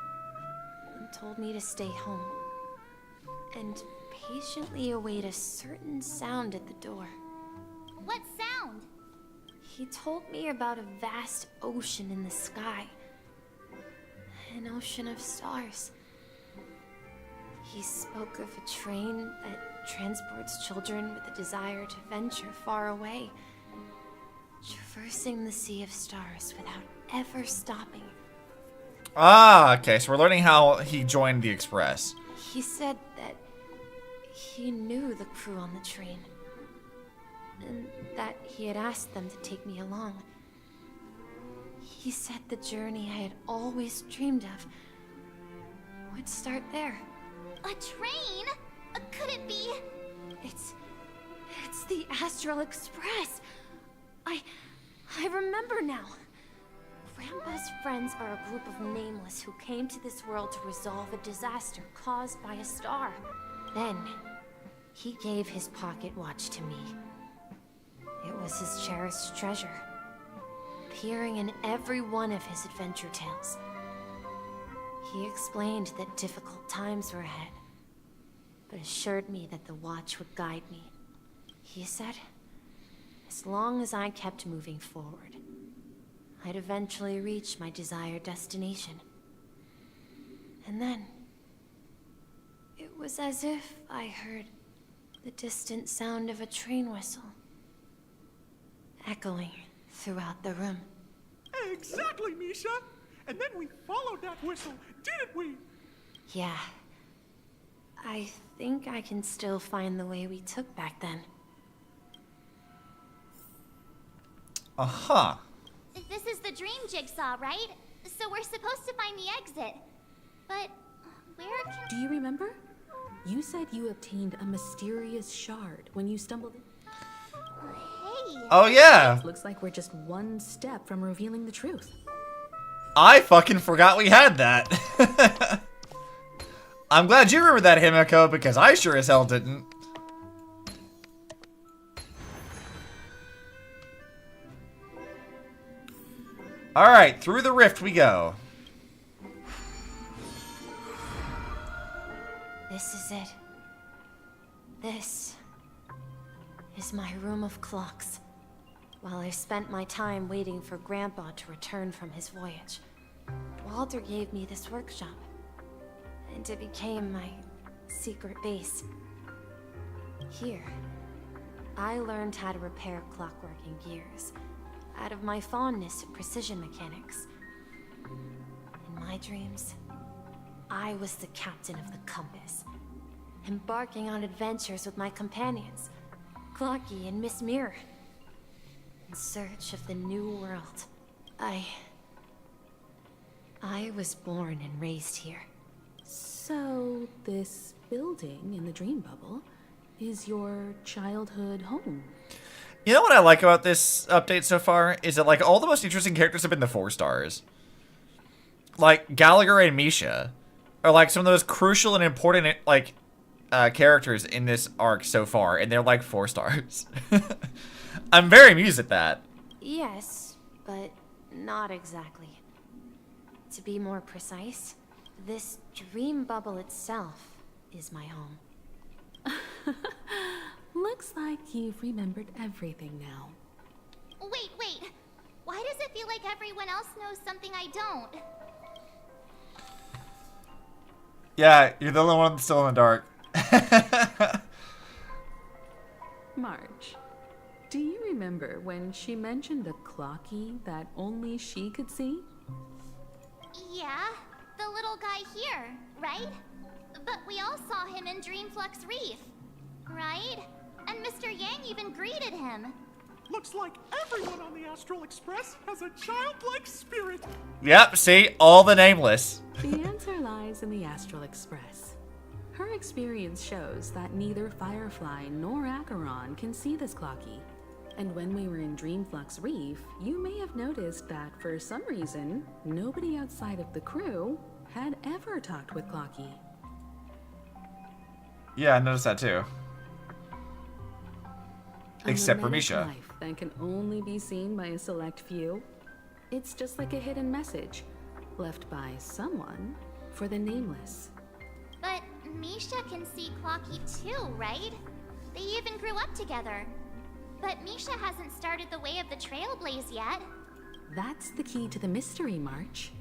and told me to stay home and patiently await a certain sound at the door. What sound? He told me about a vast ocean in the sky. An ocean of stars. He spoke of a train that transports children with a desire to venture far away, traversing the sea of stars without ever stopping. Ah, okay, so we're learning how he joined the Express. He said that he knew the crew on the train, and that he had asked them to take me along. He said the journey I had always dreamed of would start there. A train? Could it be? It's the Astral Express. I remember now. Grandpa's friends are a group of nameless who came to this world to resolve a disaster caused by a star. Then, he gave his pocket watch to me. It was his cherished treasure, appearing in every one of his adventure tales. He explained that difficult times were ahead, but assured me that the watch would guide me. He said As long as I kept moving forward, I'd eventually reach my desired destination. And then, it was as if I heard the distant sound of a train whistle, echoing throughout the room. Exactly, Misha! And then we followed that whistle, didn't we? Yeah. I think I can still find the way we took back then. Aha. This is the dream jigsaw, right? So we're supposed to find the exit. But where can... Do you remember? You said you obtained a mysterious shard when you stumbled in. Hey. Oh yeah. Looks like we're just one step from revealing the truth. I fucking forgot we had that. I'm glad you remember that, Himiko, because I sure as hell didn't. Alright, through the rift we go. This is it. This is my room of clocks. While I spent my time waiting for Grandpa to return from his voyage, Walter gave me this workshop, and it became my secret base. Here, I learned how to repair clockwork and gears, out of my fondness of precision mechanics. In my dreams, I was the captain of the compass, embarking on adventures with my companions, Clocky and Miss Mirror, in search of the new world. I was born and raised here. So, this building in the dream bubble is your childhood home? You know what I like about this update so far? Is that, like, all the most interesting characters have been the 4 stars. Like, Gallagher and Misha are, like, some of the most crucial and important, like, characters in this arc so far, and they're, like, 4 stars. I'm very amused at that. Yes, but not exactly. To be more precise, this dream bubble itself is my home. Looks like you've remembered everything now. Wait. Why does it feel like everyone else knows something I don't? Yeah, you're the only one still in the dark. Marge, do you remember when she mentioned a clocky that only she could see? Yeah, the little guy here, right? But we all saw him in Dreamflux Reef, right? And Mr. Yang even greeted him. Looks like everyone on the Astral Express has a childlike spirit. Yep, see? All the nameless. The answer lies in the Astral Express. Her experience shows that neither Firefly nor Acheron can see this clocky. And when we were in Dreamflux Reef, you may have noticed that for some reason, nobody outside of the crew had ever talked with Clocky. Yeah, I noticed that too. Except for Misha. Life that can only be seen by a select few. It's just like a hidden message left by someone for the nameless. But Misha can see Clocky too, right? They even grew up together. But Misha hasn't started the way of the Trailblaze yet. That's the key to the mystery, March.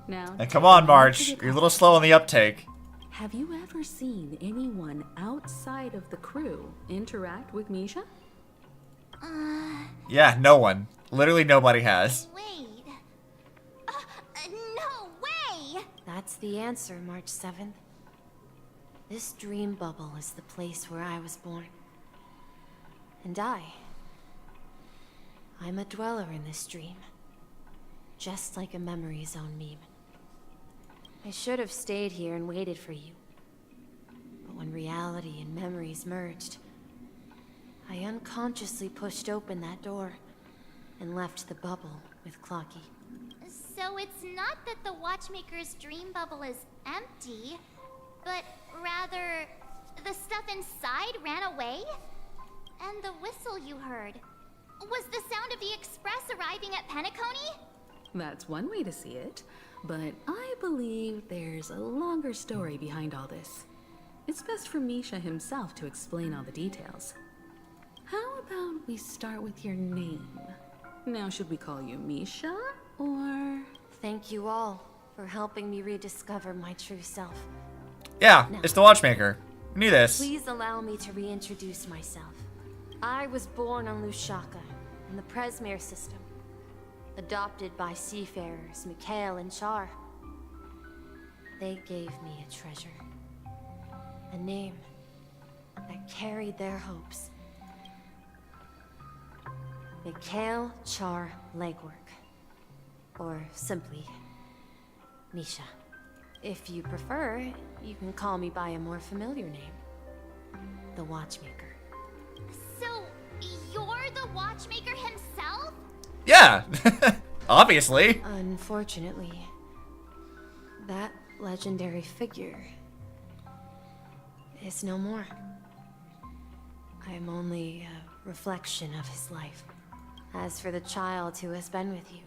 Now, hey, come on, March. You're a little slow on the uptake. Have you ever seen anyone outside of the crew interact with Misha? Yeah, no one. Literally nobody has. Wait. No way! That's the answer, March 7th. This dream bubble is the place where I was born. And I'm a dweller in this dream. Just like a memory zone meme. I should have stayed here and waited for you. But when reality and memories merged, I unconsciously pushed open that door and left the bubble with Clocky. So it's not that the Watchmaker's dream bubble is empty, but rather the stuff inside ran away? And the whistle you heard was the sound of the express arriving at Penacony? That's one way to see it, but I believe there's a longer story behind all this. It's best for Misha himself to explain all the details. How about we start with your name? Now, should we call you Misha, or...? Thank you all for helping me rediscover my true self. Yeah, Now, it's the Watchmaker. We knew this. please allow me to reintroduce myself. I was born on Lushaka, in the Presmere system. Adopted by seafarers Mikhail and Char. They gave me a treasure. A name that carried their hopes. Mikhail Char Legwork. Or simply, Misha. If you prefer, you can call me by a more familiar name. The Watchmaker. So, you're the Watchmaker himself? Yeah, obviously. Unfortunately, that legendary figure is no more. I am only a reflection of his life. As for the child who has been with you,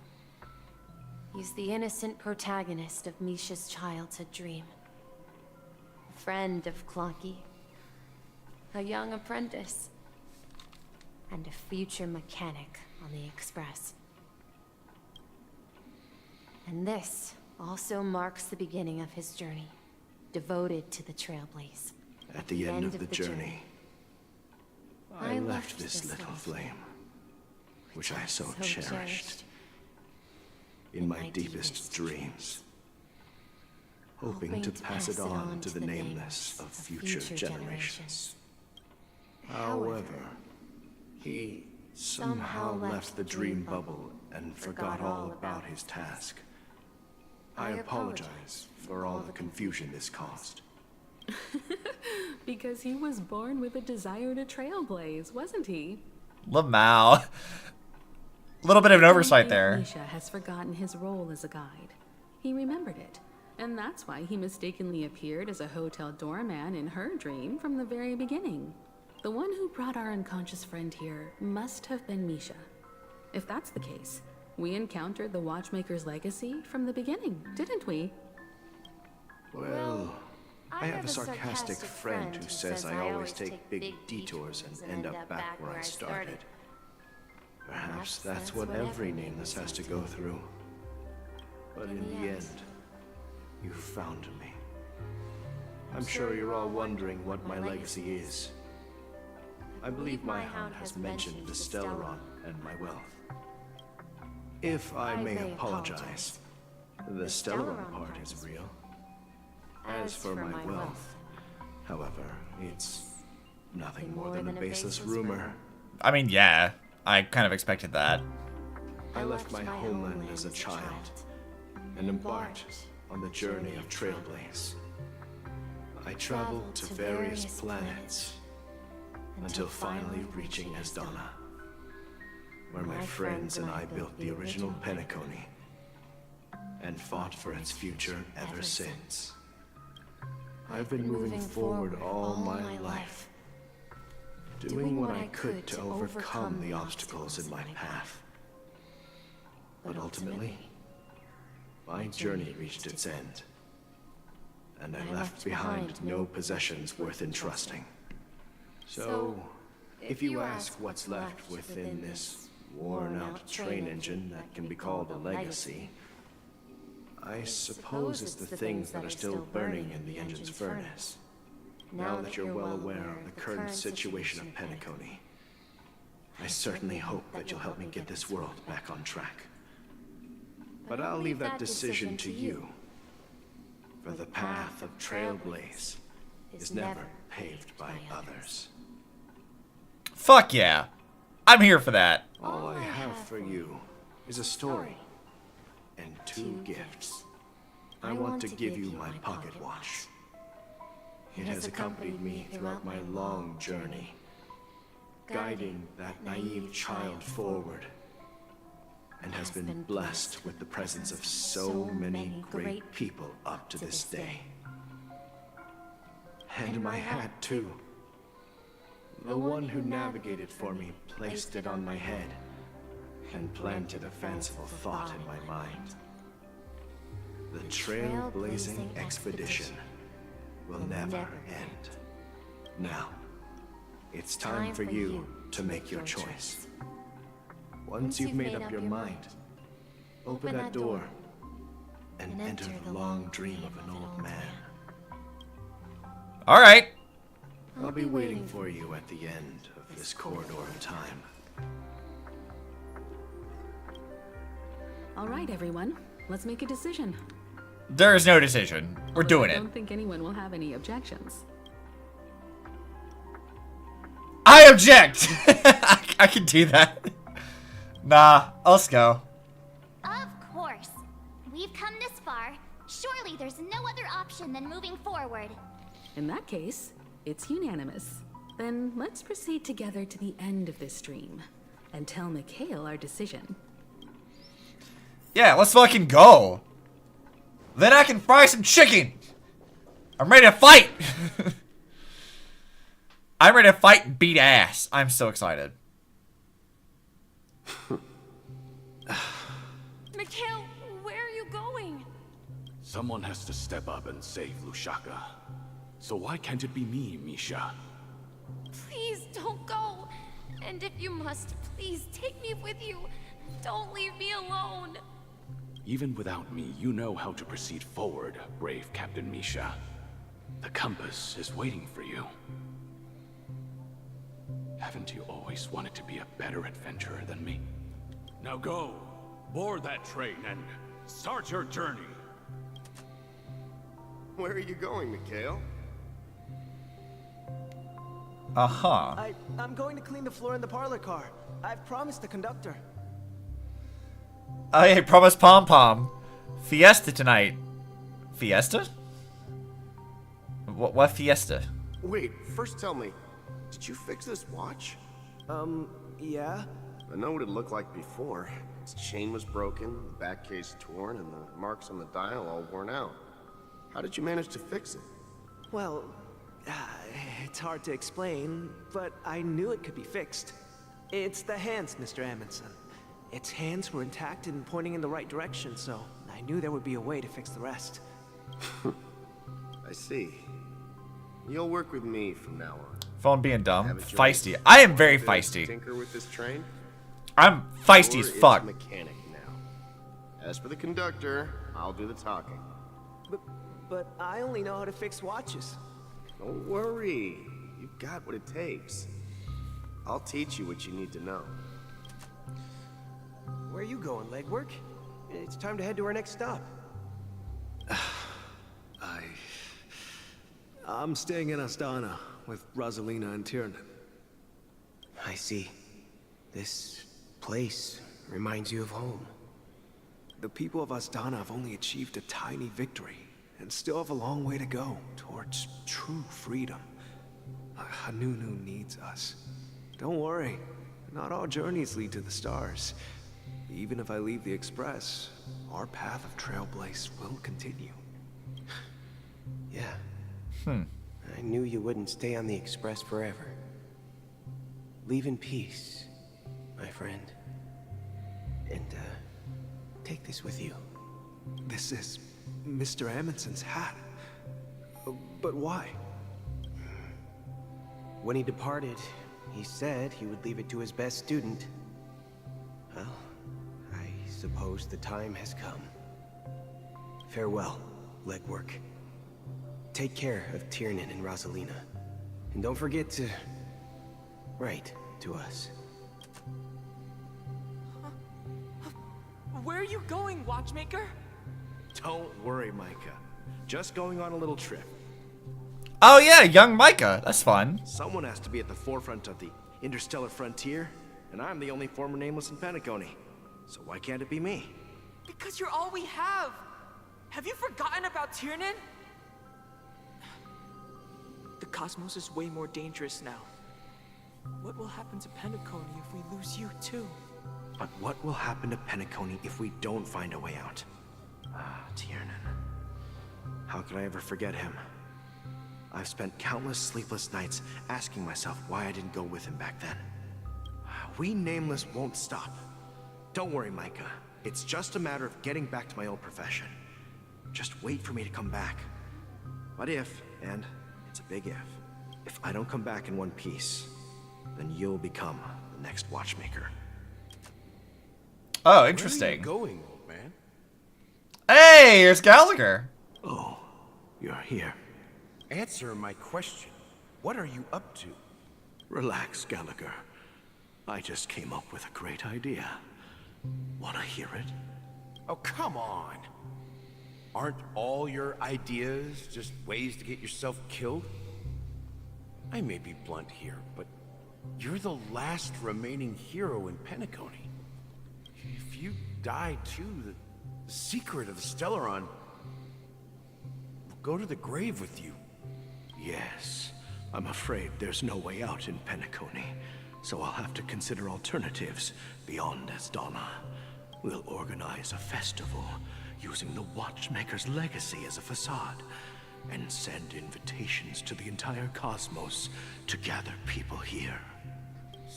he's the innocent protagonist of Misha's childhood dream. A friend of Clocky, a young apprentice, and a future mechanic on the Express. And this also marks the beginning of his journey, devoted to the Trailblaze. At the end of the journey, I left this little flame, which I so cherished, in my deepest dreams, hoping to pass it on to the nameless of future generations. However, he somehow left the dream bubble and forgot all about his task. I apologize for all the confusion this caused. Because he was born with a desire to trailblaze, wasn't he? Lamau. Little bit of an oversight there. Misha has forgotten his role as a guide. He remembered it, and that's why he mistakenly appeared as a hotel doorman in her dream from the very beginning. The one who brought our unconscious friend here must have been Misha. If that's the case, we encountered the Watchmaker's legacy from the beginning, didn't we? Well, I have a sarcastic friend who says I always take big detours and end up back where I started. Perhaps that's what every nameless has to go through. But in the end, you found me. I'm sure you're all wondering what my legacy is. I believe my hound has mentioned the Stellaron and my wealth. If I may apologize, the Stellaron part is real. As for my wealth, however, it's nothing more than a baseless rumor. I mean, yeah, I kind of expected that. I left my homeland as a child and embarked on the journey of Trailblaze. I traveled to various planets until finally reaching Esdana, where my friends and I built the original Penacony and fought for its future ever since. I've been moving forward all my life, doing what I could to overcome the obstacles in my path. But ultimately, my journey reached its end, and I left behind no possessions worth entrusting. So, if you ask what's left within this worn-out train engine that can be called a legacy, I suppose it's the things that are still burning in the engine's furnace. Now that you're well aware of the current situation of Penacony, I certainly hope that you'll help me get this world back on track. But I'll leave that decision to you, for the path of Trailblaze is never paved by others. Fuck yeah. I'm here for that. All I have for you is a story and 2 gifts. I want to give you my pocket watch. It has accompanied me throughout my long journey, guiding that naive child forward, and has been blessed with the presence of so many great people up to this day. And my hat, too. The one who navigated for me placed it on my head and planted a fanciful thought in my mind. The trailblazing expedition will never end. Now, It's time for you to make your choice. Once you've made up your mind, open that door and enter the long dream of an old man. All right. I'll be waiting for you at the end of this corridor of time. All right, everyone. Let's make a decision. There is no decision. We're doing I it. don't think anyone will have any objections. I object. I can do that. Nah, let's go. Of course. We've come this far. Surely there's no other option than moving forward. In that case, it's unanimous. Then let's proceed together to the end of this stream and tell Mikhail our decision. Yeah, let's fucking go. Then I can fry some chicken. I'm ready to fight. I'm ready to fight and beat ass. I'm so excited. Mikhail, where are you going? Someone has to step up and save Lushaka. So why can't it be me, Misha? Please don't go. And if you must, please take me with you. Don't leave me alone. Even without me, you know how to proceed forward, brave Captain Misha. The compass is waiting for you. Haven't you always wanted to be a better adventurer than me? Now go, board that train, and start your journey. Where are you going, Mikhail? Uh-huh. I'm going to clean the floor in the parlor car. I've promised the conductor. Oh, yeah, promise Pom Pom. Fiesta tonight. Fiesta? What fiesta? Wait, first tell me, did you fix this watch? Yeah? I know what it looked like before. Its chain was broken, the back case torn, and the marks on the dial all worn out. How did you manage to fix it? Well, it's hard to explain, but I knew it could be fixed. It's the hands, Mr. Amundsen. Its hands were intact and pointing in the right direction, so I knew there would be a way to fix the rest. I see. You'll work with me from now on. Phone being dumb. Feisty. I am very feisty. Tinker with this train? I'm feisty as fuck. Mechanic now. As for the conductor, I'll do the talking. But I only know how to fix watches. Don't worry. You've got what it takes. I'll teach you what you need to know. Where are you going, legwork? It's time to head to our next stop. I'm staying in Astana with Rosalina and Tiernan. I see. This place reminds you of home. The people of Astana have only achieved a tiny victory and still have a long way to go towards true freedom. Hanunu needs us. Don't worry, not all journeys lead to the stars. Even if I leave the Express, our path of Trailblaze will continue. Yeah. Hmm. I knew you wouldn't stay on the Express forever. Leave in peace, my friend. And, take this with you. This is Mr. Amundsen's hat. But why? When he departed, he said he would leave it to his best student. Well, I suppose the time has come. Farewell, legwork. Take care of Tiernan and Rosalina. And don't forget to write to us. Where are you going, watchmaker? Don't worry, Micah. Just going on a little trip. Oh yeah, young Micah. That's fun. Someone has to be at the forefront of the interstellar frontier, and I'm the only former nameless in Penacony. So why can't it be me? Because you're all we have. Have you forgotten about Tiernan? The cosmos is way more dangerous now. What will happen to Penacony if we lose you too? But what will happen to Penacony if we don't find a way out? Ah, Tiernan. How could I ever forget him? I've spent countless sleepless nights asking myself why I didn't go with him back then. We Nameless won't stop. Don't worry, Micah. It's just a matter of getting back to my old profession. Just wait for me to come back. But if, and it's a big if I don't come back in one piece, then you'll become the next watchmaker. Oh, interesting. Where are you going, old man? Hey, here's Gallagher. Oh, you're here. Answer my question. What are you up to? Relax, Gallagher. I just came up with a great idea. Wanna hear it? Oh, come on. Aren't all your ideas just ways to get yourself killed? I may be blunt here, but you're the last remaining hero in Penacony. If you die too, the secret of the Stellaron will go to the grave with you. Yes. I'm afraid there's no way out in Penacony, so I'll have to consider alternatives beyond Asdana. We'll organize a festival using the Watchmaker's legacy as a facade, and send invitations to the entire cosmos to gather people here.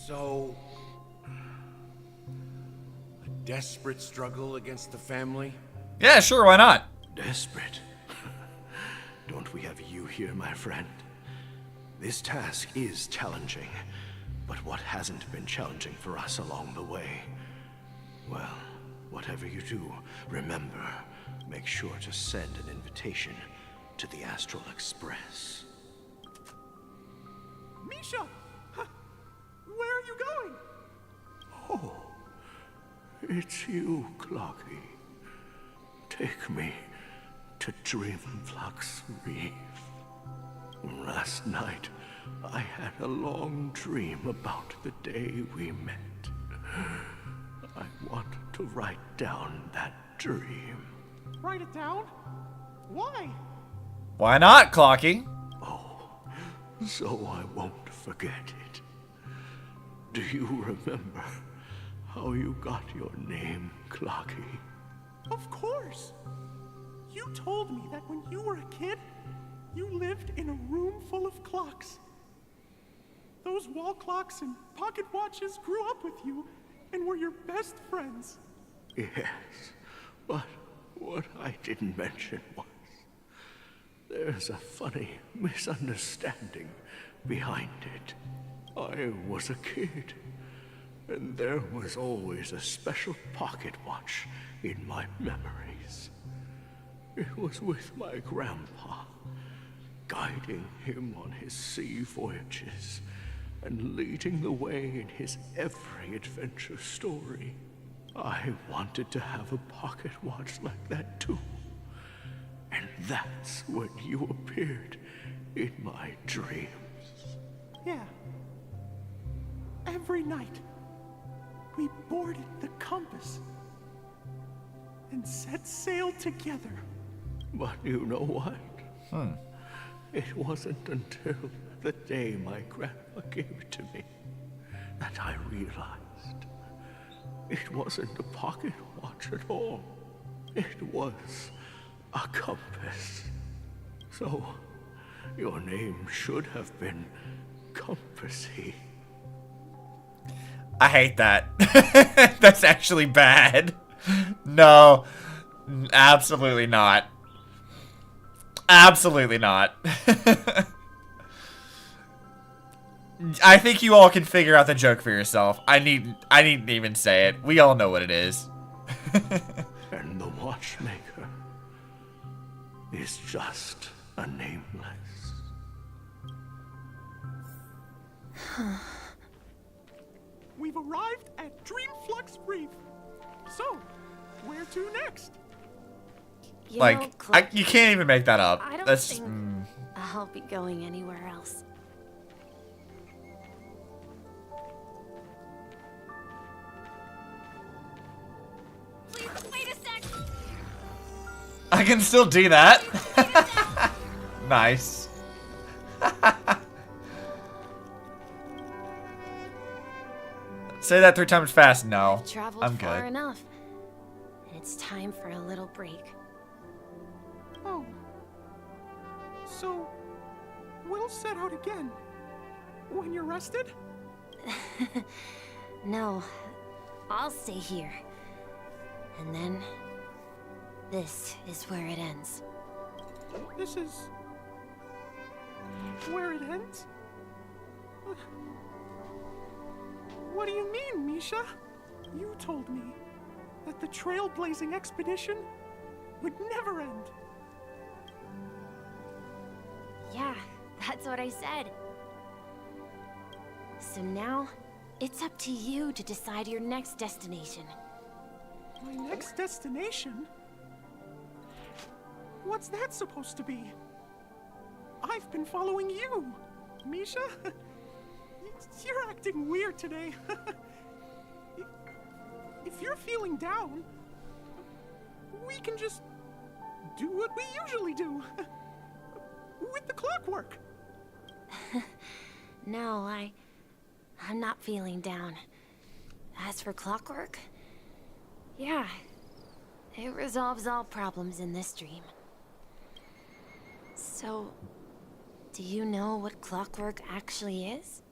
So, a desperate struggle against the family? Yeah, sure, why not? Desperate? Don't we have you here, my friend? This task is challenging, but what hasn't been challenging for us along the way? Well, whatever you do, remember, make sure to send an invitation to the Astral Express. Misha! Where are you going? Oh, it's you, Clocky. Take me to Dreamflux Reef. Last night, I had a long dream about the day we met. I want to write down that dream. Write it down? Why? Why not, Clocky? So I won't forget it. Do you remember how you got your name, Clocky? Of course! You told me that when you were a kid, you lived in a room full of clocks. Those wall clocks and pocket watches grew up with you and were your best friends. Yes, but what I didn't mention was there's a funny misunderstanding behind it. I was a kid, and there was always a special pocket watch in my memories. It was with my grandpa, guiding him on his sea voyages and leading the way in his every adventure story. I wanted to have a pocket watch like that too. And that's when you appeared in my dreams. Yeah. Every night, we boarded the compass and set sail together. But you know what? It wasn't until the day my grandpa gave it to me that I realized it wasn't a pocket watch at all. It was a compass. So, your name should have been Compassy. I hate that. That's actually bad. No, absolutely not. Absolutely not. I think you all can figure out the joke for yourself. I needn't even say it. We all know what it is. And the watchmaker is just a nameless. We've arrived at Dreamflux Reef. So, where to next? You Like, know, Click, you can't even make that up. I don't That's think I'll be going anywhere else. Please, wait a sec! I can still do that. Nice. Say that 3 times fast. No, Traveled I'm far good. enough. It's time for a little break. Oh. So, we'll set out again. When you're rested? No, I'll stay here. And then, this is where it ends. This is... where it ends? What do you mean, Misha? You told me that the trailblazing expedition would never end. Yeah, that's what I said. So now, it's up to you to decide your next destination. My next destination? What's that supposed to be? I've been following you, Misha. You're acting weird today. If you're feeling down, we can just do what we usually do. With the clockwork. No, I'm not feeling down. As for clockwork, yeah, it resolves all problems in this dream. So, do you know what clockwork actually is?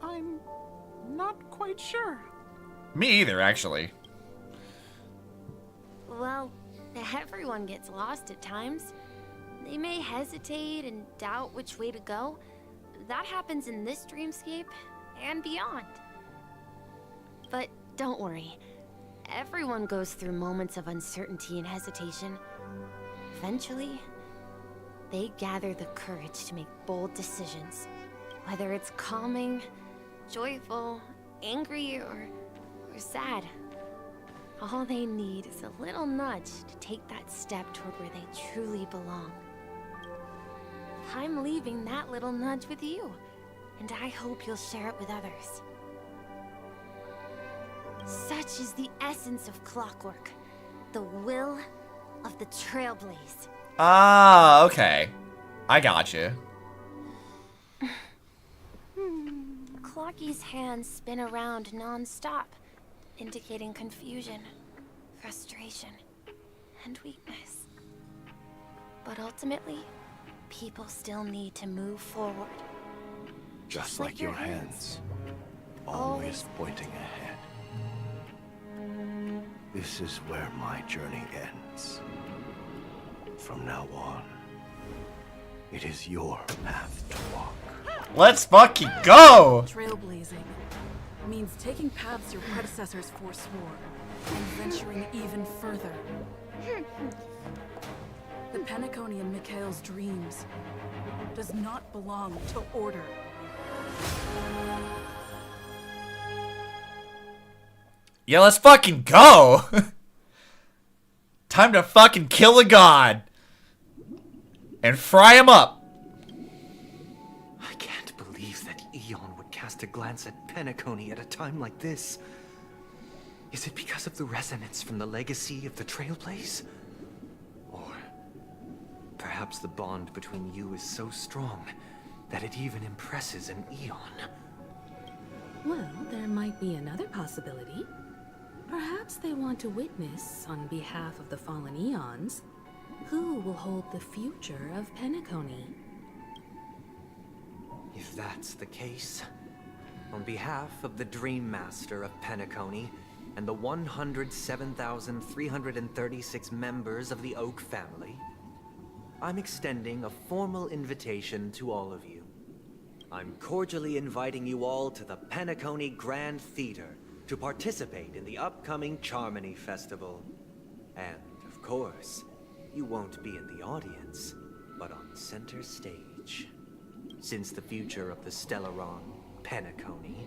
I'm not quite sure. Me either, actually. Well, everyone gets lost at times. They may hesitate and doubt which way to go. That happens in this dreamscape and beyond. But don't worry. Everyone goes through moments of uncertainty and hesitation. Eventually, they gather the courage to make bold decisions. Whether it's calming, joyful, angry, or sad. All they need is a little nudge to take that step toward where they truly belong. I'm leaving that little nudge with you, and I hope you'll share it with others. Such is the essence of clockwork, the will of the trailblaze. Ah, okay. I got you. Clocky's hands spin around non-stop, indicating confusion, frustration, and weakness. But ultimately, people still need to move forward. Just like your hands, always pointing ahead. This is where my journey ends. From now on, it is your path to walk. Let's fucking go! Trailblazing means taking paths your predecessors forswore and venturing even further. The Penacony in Mikhail's dreams does not belong to order. Yeah, let's fucking go! Time to fucking kill a god! And fry him up! I can't believe that Eon would cast a glance at Penacony at a time like this. Is it because of the resonance from the legacy of the Trailblaze? Or perhaps the bond between you is so strong that it even impresses an Eon? Well, there might be another possibility. Perhaps they want to witness, on behalf of the fallen Eons, who will hold the future of Penacony. If that's the case, on behalf of the Dream Master of Penacony and the 107,336 members of the Oak family, I'm extending a formal invitation to all of you. I'm cordially inviting you all to the Penacony Grand Theater to participate in the upcoming Charmony Festival. And, of course, you won't be in the audience, but on center stage. Since the future of the Stellaron, Penacony,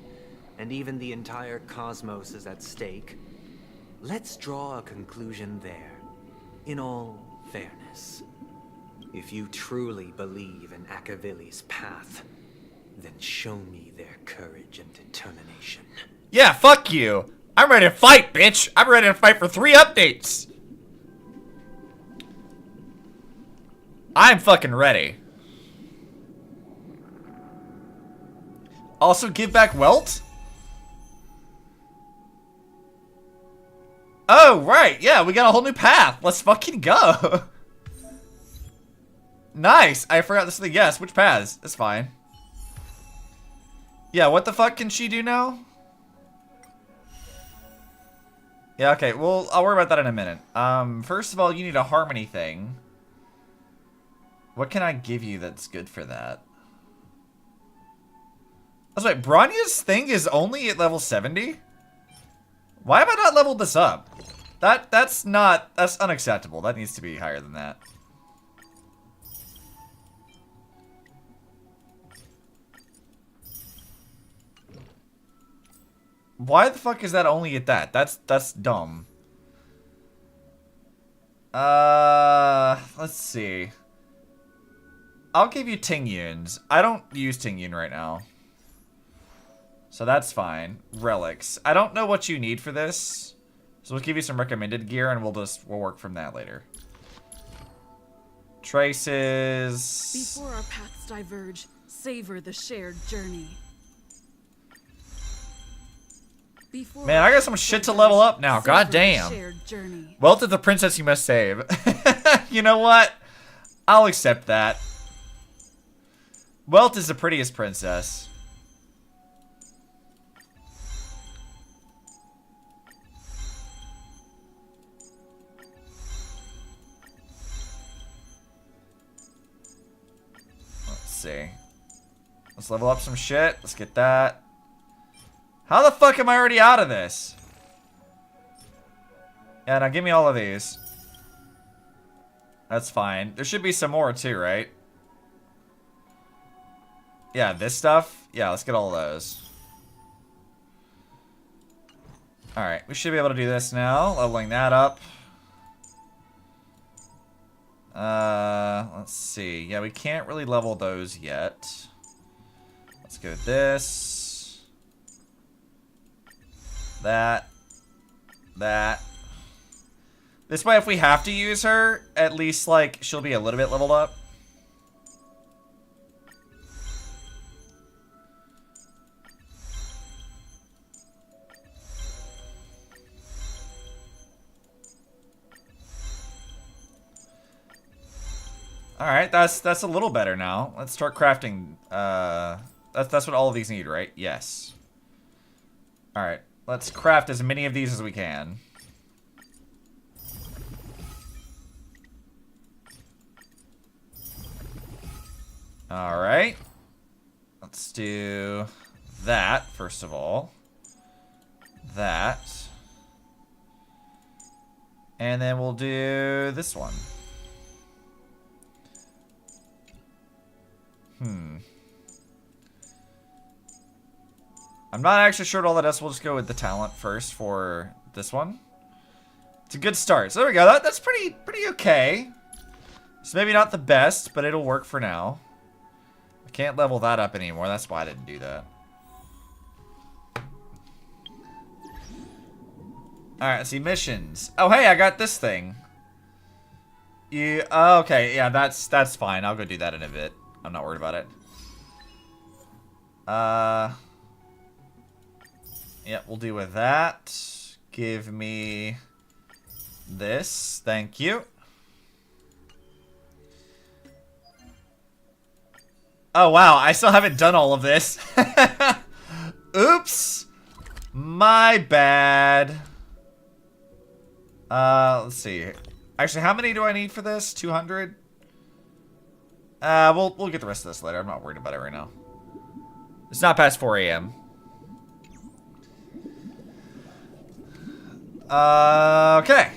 and even the entire cosmos is at stake, let's draw a conclusion there, in all fairness. If you truly believe in Akavili's path, then show me their courage and determination. Yeah, fuck you! I'm ready to fight, bitch! I'm ready to fight for 3 updates! I'm fucking ready. Also, give back Welt? Oh, right, yeah, we got a whole new path. Let's fucking go. Nice, I forgot this thing. Yes, which paths? It's fine. Yeah, what the fuck can she do now? Yeah, okay, well, I'll worry about that in a minute. First of all, you need a harmony thing. What can I give you that's good for that? was like, Bronya's thing is only at level 70? Why have I not leveled this up? That's unacceptable. That needs to be higher than that. Why the fuck is that only at that? That's dumb. Let's see. I'll give you Ting Yuns. I don't use Ting Yun right now. So that's fine. Relics. I don't know what you need for this. So we'll give you some recommended gear and we'll work from that later. Traces. Before our paths diverge, savor the shared journey. Man, I got so much shit to level up now. God damn. Wealth of the princess you must save. You know what? I'll accept that. Wealth is the prettiest princess. Let's see. Let's level up some shit. Let's get that. How the fuck am I already out of this? Yeah, now give me all of these. That's fine. There should be some more too, right? Yeah, this stuff. Yeah, let's get all of those. Alright, we should be able to do this now. Leveling that up. Let's see. Yeah, we can't really level those yet. Let's go with this. That. This way, if we have to use her, at least, like, she'll be a little bit leveled up. Alright, that's a little better now. Let's start crafting. That's what all of these need, right? Yes. Alright. Let's craft as many of these as we can. Alright. Let's do that, first of all. That. And then we'll do this one. I'm not actually sure what all that is. We'll just go with the talent first for this one. It's a good start. So there we go. That's pretty okay. It's maybe not the best, but it'll work for now. I can't level that up anymore. That's why I didn't do that. Alright, let's see. Missions. Oh, hey, I got this thing. Okay, yeah, that's fine. I'll go do that in a bit. I'm not worried about it. Yeah, we'll do with that. Give me this. Thank you. Oh, wow. I still haven't done all of this. Oops. My bad. Let's see. Actually, how many do I need for this? 200? We'll get the rest of this later. I'm not worried about it right now. It's not past 4 a.m. Okay.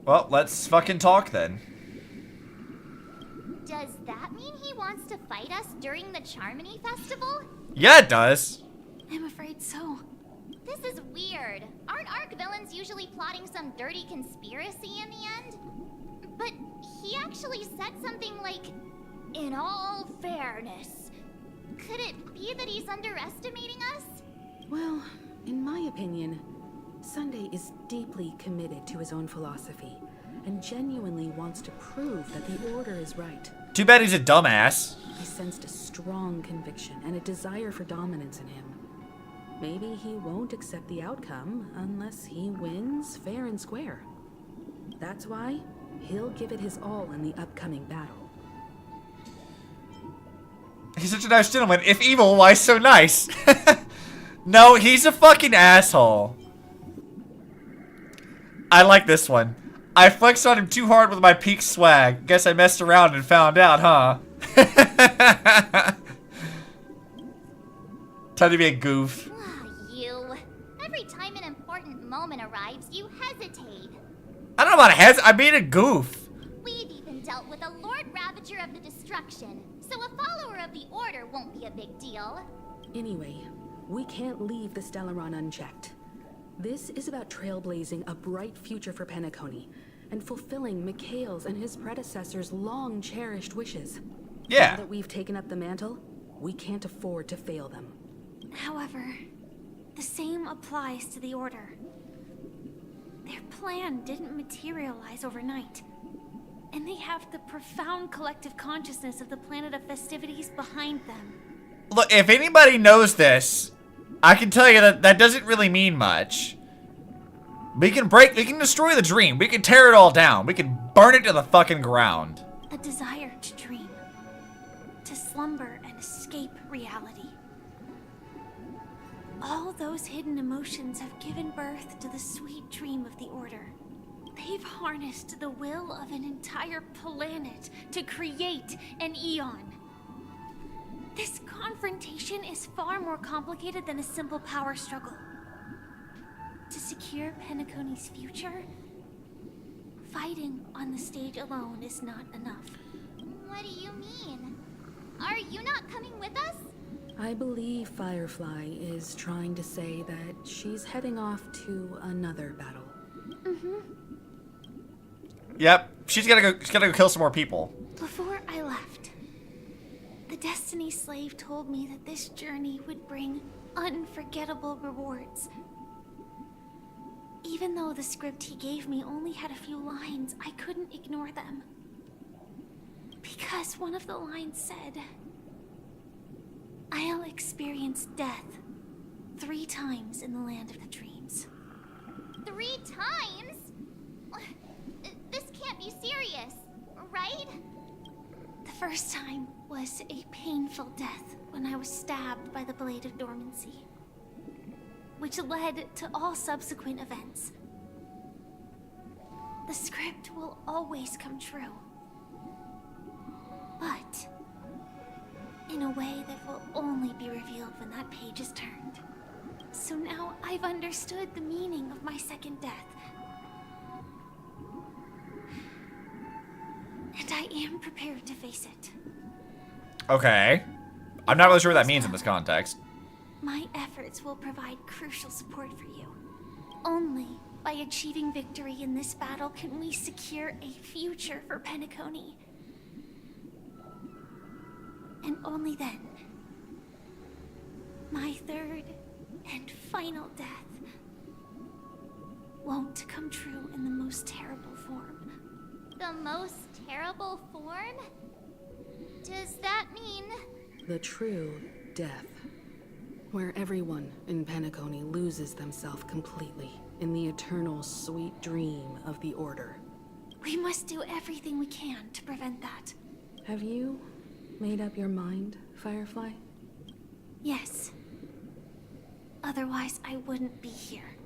Well, let's fucking talk then. Does that mean he wants to fight us during the Charmony Festival? Yeah, it does. I'm afraid so. This is weird. Aren't Arc villains usually plotting some dirty conspiracy in the end? But he actually said something like, "In all fairness." Could it be that he's underestimating us? Well, in my opinion, Sunday is deeply committed to his own philosophy and genuinely wants to prove that the Order is right. Too bad he's a dumbass. I sensed a strong conviction and a desire for dominance in him. Maybe he won't accept the outcome unless he wins fair and square. That's why he'll give it his all in the upcoming battle. He's such a nice gentleman. If evil, why so nice? No, he's a fucking asshole. I like this one. I flexed on him too hard with my peak swag. Guess I messed around and found out, huh? Time to be a goof. You. Every time an important moment arrives, you hesitate. I don't know about I'm being a goof. We've even dealt with a Lord Ravager of the Destruction, so a follower of the Order won't be a big deal. Anyway, we can't leave the Stellaron unchecked. This is about trailblazing a bright future for Penacony and fulfilling Mikhail's and his predecessors' long-cherished wishes. Yeah. Now that we've taken up the mantle, we can't afford to fail them. However, the same applies to the Order. Their plan didn't materialize overnight, and they have the profound collective consciousness of the planet of festivities behind them. Look, if anybody knows this, I can tell you that that doesn't really mean much. We can destroy the dream. We can tear it all down. We can burn it to the fucking ground. A desire to dream, to slumber and escape reality. All those hidden emotions have given birth to the sweet dream of the Order. They've harnessed the will of an entire planet to create an eon. This confrontation is far more complicated than a simple power struggle. To secure Penacony's future, fighting on the stage alone is not enough. What do you mean? Are you not coming with us? I believe Firefly is trying to say that she's heading off to another battle. Yep, she's gotta go kill some more people. Before I left, the Destiny Slave told me that this journey would bring unforgettable rewards. Even though the script he gave me only had a few lines, I couldn't ignore them. Because one of the lines said, "I'll experience death 3 times in the land of the dreams." 3 times? This can't be serious, right? The first time was a painful death when I was stabbed by the Blade of Dormancy, which led to all subsequent events. The script will always come true, but in a way that will only be revealed when that page is turned. So now I've understood the meaning of my second death. And I am prepared to face it. Okay. I'm not really sure what that means in this context. My efforts will provide crucial support for you. Only by achieving victory in this battle can we secure a future for Penacony. And only then, my third and final death won't come true in the most terrible form. The most terrible form? Does that mean... The true death. Where everyone in Penacony loses themselves completely in the eternal sweet dream of the Order. We must do everything we can to prevent that. Have you made up your mind, Firefly? Yes. Otherwise, I wouldn't be here.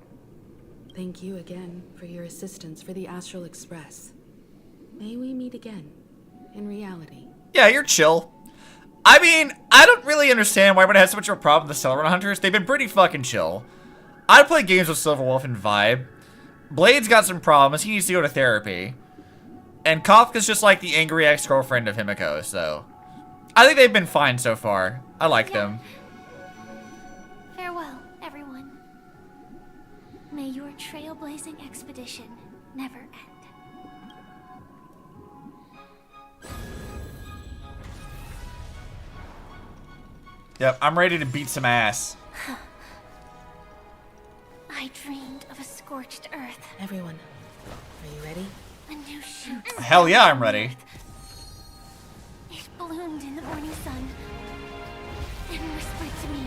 Thank you again for your assistance for the Astral Express. May we meet again, in reality. Yeah, you're chill. I mean, I don't really understand why everyone has so much of a problem with the Stellaron Hunters. They've been pretty fucking chill. I play games with Silverwolf and Vibe. Blade's got some problems. He needs to go to therapy. And Kafka's just like the angry ex-girlfriend of Himiko, so... I think they've been fine so far. I like them. Farewell, everyone. May your trailblazing expedition never end. Yep, I'm ready to beat some ass. I dreamed of a scorched earth. Everyone, are you ready? A new shoot. Hell yeah, I'm ready. It bloomed in the morning sun and whispered to me.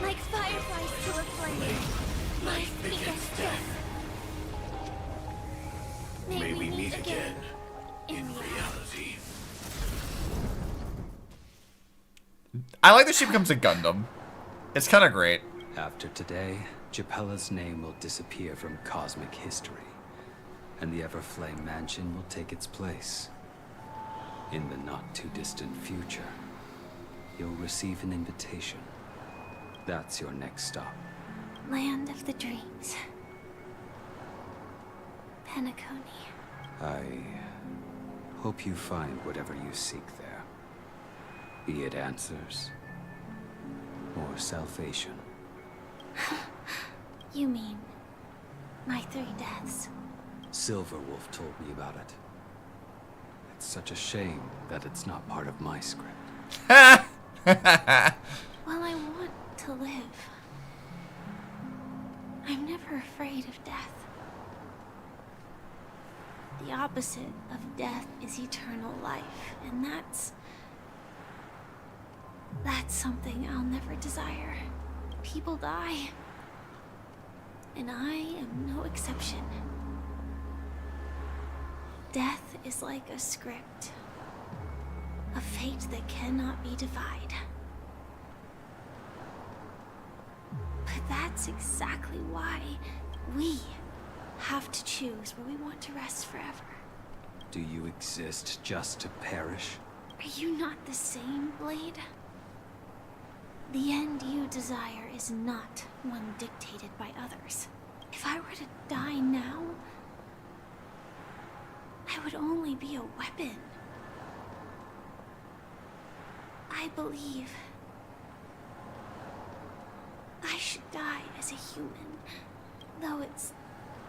Like fireflies to a flame, my biggest death. May we meet again in reality. I like that she becomes a Gundam. It's kind of great. After today, Japella's name will disappear from cosmic history, and the Everflame Mansion will take its place. In the not-too-distant future, you'll receive an invitation. That's your next stop. Land of the Dreams. Penacony. I hope you find whatever you seek there. Be it answers or salvation. You mean my 3 deaths? Silverwolf told me about it. It's such a shame that it's not part of my script. Well, I want to live. I'm never afraid of death. The opposite of death is eternal life, and that's something I'll never desire. People die, and I am no exception. Death is like a script, a fate that cannot be defied. But that's exactly why we have to choose where we want to rest forever. Do you exist just to perish? Are you not the same, Blade? The end you desire is not one dictated by others. If I were to die now, I would only be a weapon. I believe I should die as a human, though its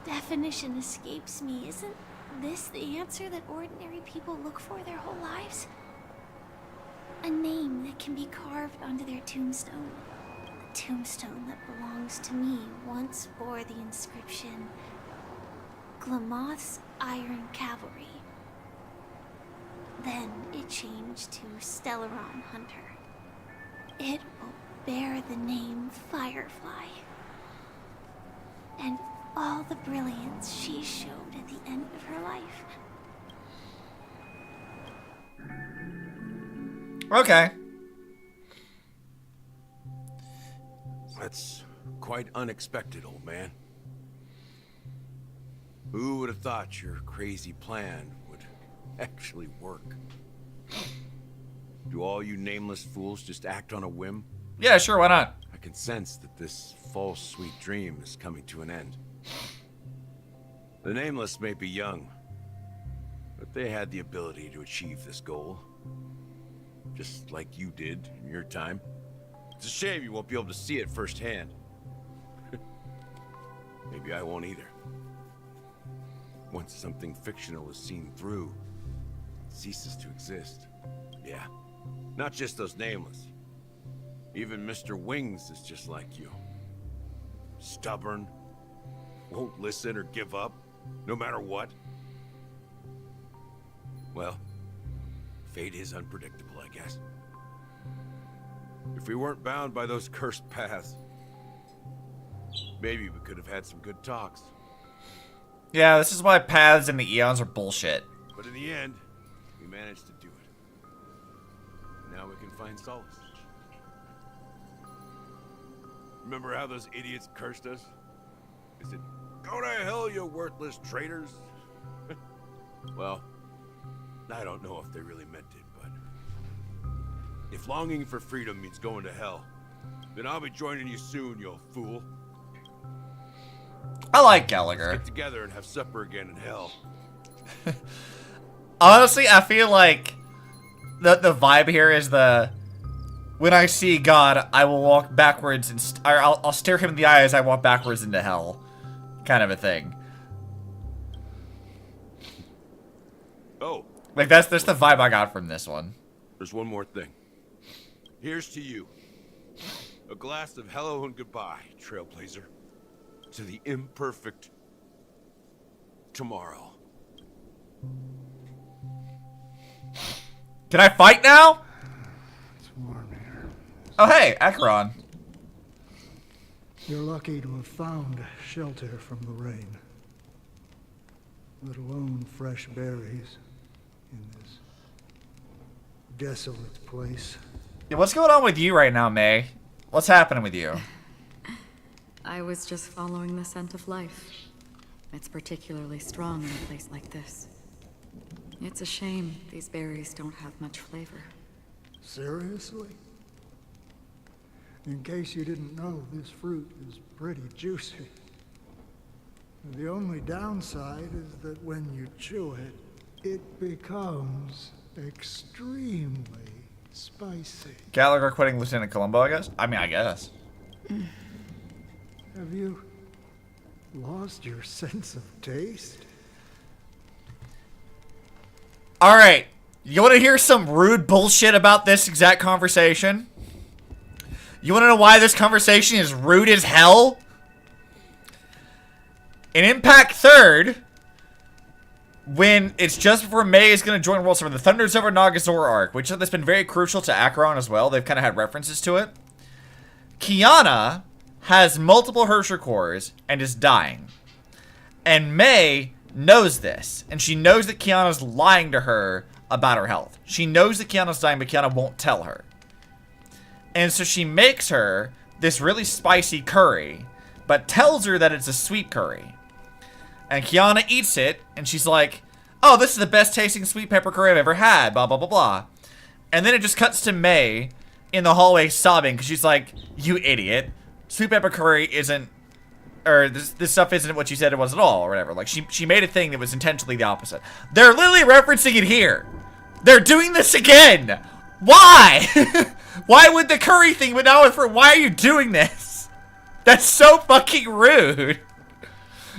definition escapes me. Isn't this the answer that ordinary people look for their whole lives? A name that can be carved onto their tombstone. The tombstone that belongs to me once bore the inscription, Glamoth's Iron Cavalry. Then it changed to Stellaron Hunter. It will bear the name Firefly. And all the brilliance she showed at the end of her life. Okay. That's quite unexpected, old man. Who would have thought your crazy plan would actually work? Do all you nameless fools just act on a whim? Yeah, sure, why not? I can sense that this false sweet dream is coming to an end. The nameless may be young, but they had the ability to achieve this goal. Just like you did in your time. It's a shame you won't be able to see it firsthand. Maybe I won't either. Once something fictional is seen through, it ceases to exist. Yeah, not just those nameless. Even Mr. Wings is just like you. Stubborn, won't listen or give up, no matter what. Well, fate is unpredictable, I guess. If we weren't bound by those cursed paths, maybe we could have had some good talks. Yeah, this is why paths and the eons are bullshit. But in the end, we managed to do it. Now we can find solace. Remember how those idiots cursed us? They said, "Go to hell, you worthless traitors." Well, I don't know if they really meant it, but if longing for freedom means going to hell, then I'll be joining you soon, you fool. I like Gallagher. Let's get together and have supper again in hell. Honestly, I feel like the vibe here is when I see God, I will walk backwards and I'll stare him in the eye as I walk backwards into hell, kind of a thing. Oh, like that's the vibe I got from this one. There's one more thing. Here's to you. A glass of hello and goodbye, Trailblazer. To the imperfect tomorrow. Can I fight now? It's warm here. Oh hey, Acheron. You're lucky to have found shelter from the rain. Let alone fresh berries in this desolate place. Yeah, what's going on with you right now, May? What's happening with you? I was just following the scent of life. It's particularly strong in a place like this. It's a shame these berries don't have much flavor. Seriously? In case you didn't know, this fruit is pretty juicy. The only downside is that when you chew it, it becomes extremely spicy. Gallagher quitting Lieutenant Columbo, I guess? I mean, I guess. Have you lost your sense of taste? Alright, you want to hear some rude bullshit about this exact conversation? You want to know why this conversation is rude as hell? In Impact 3rd, when it's just before May is going to join World Server, the Thunders Over Nagazora arc, which has been very crucial to Acheron as well. They've kind of had references to it. Kiana has multiple Herrscher cores and is dying. And May knows this. And she knows that Kiana's lying to her about her health. She knows that Kiana's dying, but Kiana won't tell her. And so she makes her this really spicy curry, but tells her that it's a sweet curry. And Kiana eats it, and she's like, oh, this is the best tasting sweet pepper curry I've ever had, blah, blah, blah, blah. And then it just cuts to May in the hallway sobbing, because she's like, you idiot. Sweet pepper curry isn't, or this stuff isn't what you said it was at all, or whatever. Like, she made a thing that was intentionally the opposite. They're literally referencing it here. They're doing this again. Why? Why would the curry thing, but now for, why are you doing this? That's so fucking rude.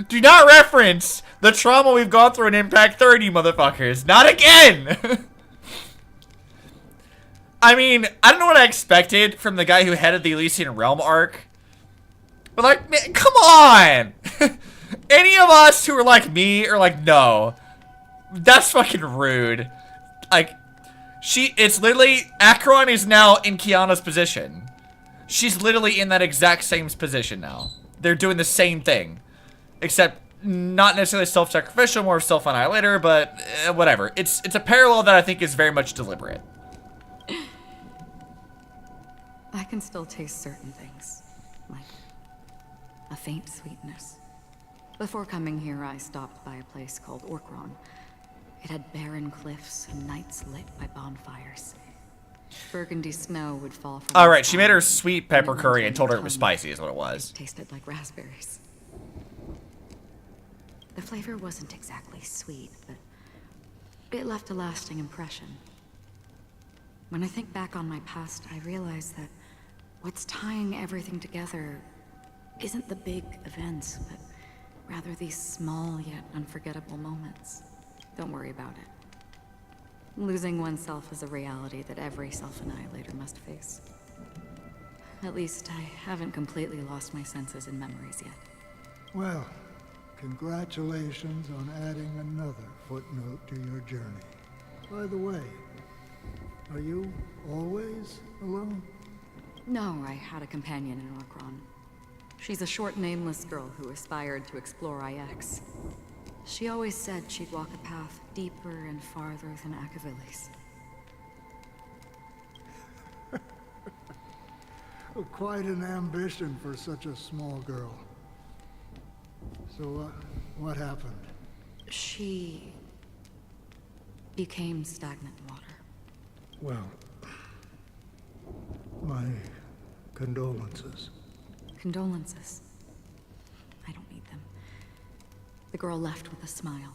Do not reference the trauma we've gone through in Impact 3rd, you motherfuckers. Not again! I mean, I don't know what I expected from the guy who headed the Elysian Realm arc. But like, man, come on! Any of us who are like me are like, no. That's fucking rude. Like, it's literally, Acheron is now in Kiana's position. She's literally in that exact same position now. They're doing the same thing. Except not necessarily self-sacrificial, more self-annihilator, but whatever. It's a parallel that I think is very much deliberate. I can still taste certain things, like a faint sweetness. Before coming here, I stopped by a place called Orkron. It had barren cliffs and nights lit by bonfires. Burgundy snow would fall from Alright, she made her sweet pepper curry and told her it was spicy is what it was. It tasted like raspberries. The flavor wasn't exactly sweet, but it left a lasting impression. When I think back on my past, I realize that what's tying everything together isn't the big events, but rather these small yet unforgettable moments. Don't worry about it. Losing oneself is a reality that every self-annihilator must face. At least I haven't completely lost my senses and memories yet. Well, congratulations on adding another footnote to your journey. By the way, are you always alone? No, I had a companion in Orkron. She's a short, nameless girl who aspired to explore IX. She always said she'd walk a path deeper and farther than Akavili's. Quite an ambition for such a small girl. So, what happened? She became stagnant water. Well, my condolences. Condolences. I don't need them. The girl left with a smile.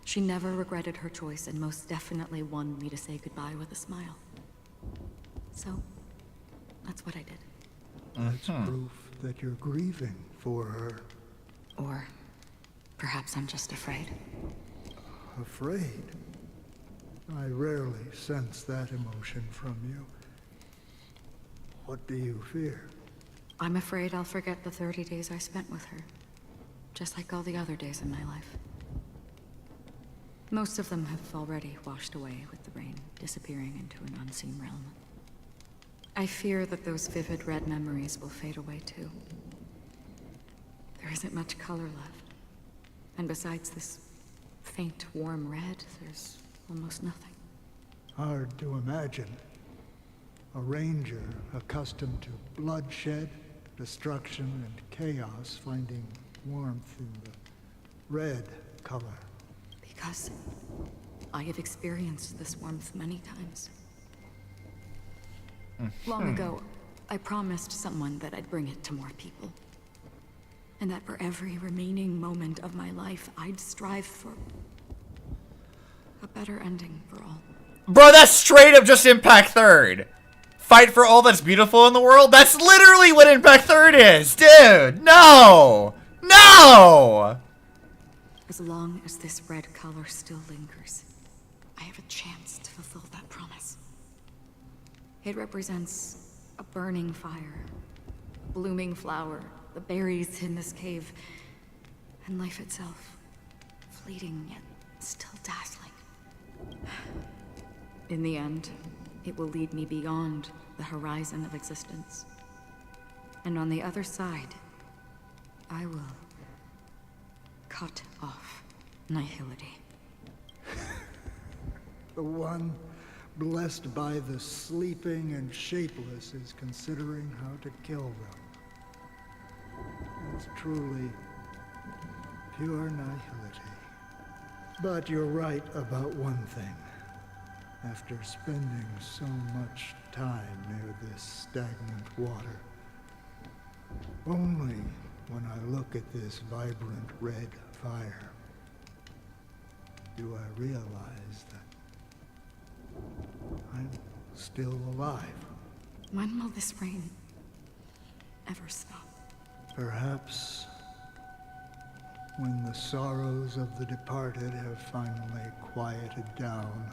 She never regretted her choice and most definitely wanted me to say goodbye with a smile. So, that's what I did. That's proof that you're grieving for her. Or perhaps I'm just afraid. Afraid? I rarely sense that emotion from you. What do you fear? I'm afraid I'll forget the 30 days I spent with her. Just like all the other days in my life. Most of them have already washed away with the rain, disappearing into an unseen realm. I fear that those vivid red memories will fade away too. There isn't much color left. And besides this faint, warm red, there's almost nothing. Hard to imagine. A ranger accustomed to bloodshed, destruction, and chaos finding warmth in the red color. Because I have experienced this warmth many times. Long ago, I promised someone that I'd bring it to more people. And that for every remaining moment of my life, I'd strive for a better ending for all. Bro, that's straight up just Impact Third. Fight for all that's beautiful in the world? That's literally what Impact Third is, dude! No! No! As long as this red color still lingers, I have a chance to fulfill that promise. It represents a burning fire, a blooming flower, the berries in this cave, and life itself, fleeting yet still dazzling. In the end, it will lead me beyond the horizon of existence. And on the other side, I will cut off nihility. The one blessed by the sleeping and shapeless is considering how to kill them. It's truly pure nihility. But you're right about one thing. After spending so much time near this stagnant water, only when I look at this vibrant red fire do I realize that I'm still alive. When will this rain ever stop? Perhaps when the sorrows of the departed have finally quieted down,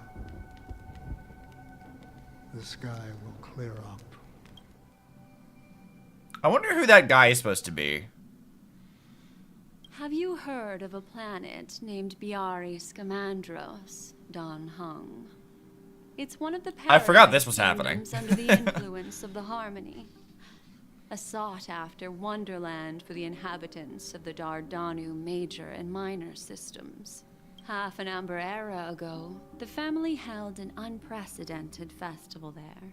the sky will clear up. I wonder who that guy is supposed to be. Have you heard of a planet named Biari Scamandros, Don Hung? It's one of the I forgot this was happening. under the influence of the Harmony. A sought-after wonderland for the inhabitants of the Dardanu major and minor systems. Half an Amber era ago, the family held an unprecedented festival there.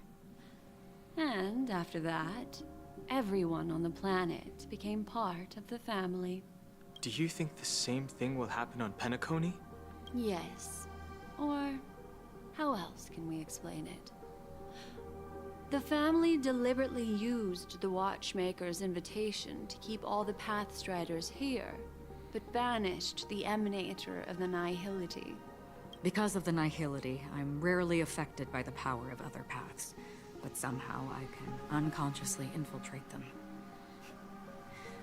And after that, everyone on the planet became part of the family. Do you think the same thing will happen on Penacony? Yes. Or how else can we explain it? The family deliberately used the Watchmaker's invitation to keep all the Pathstriders here, but banished the Emanator of the Nihility. Because of the Nihility, I'm rarely affected by the power of other paths, but somehow I can unconsciously infiltrate them.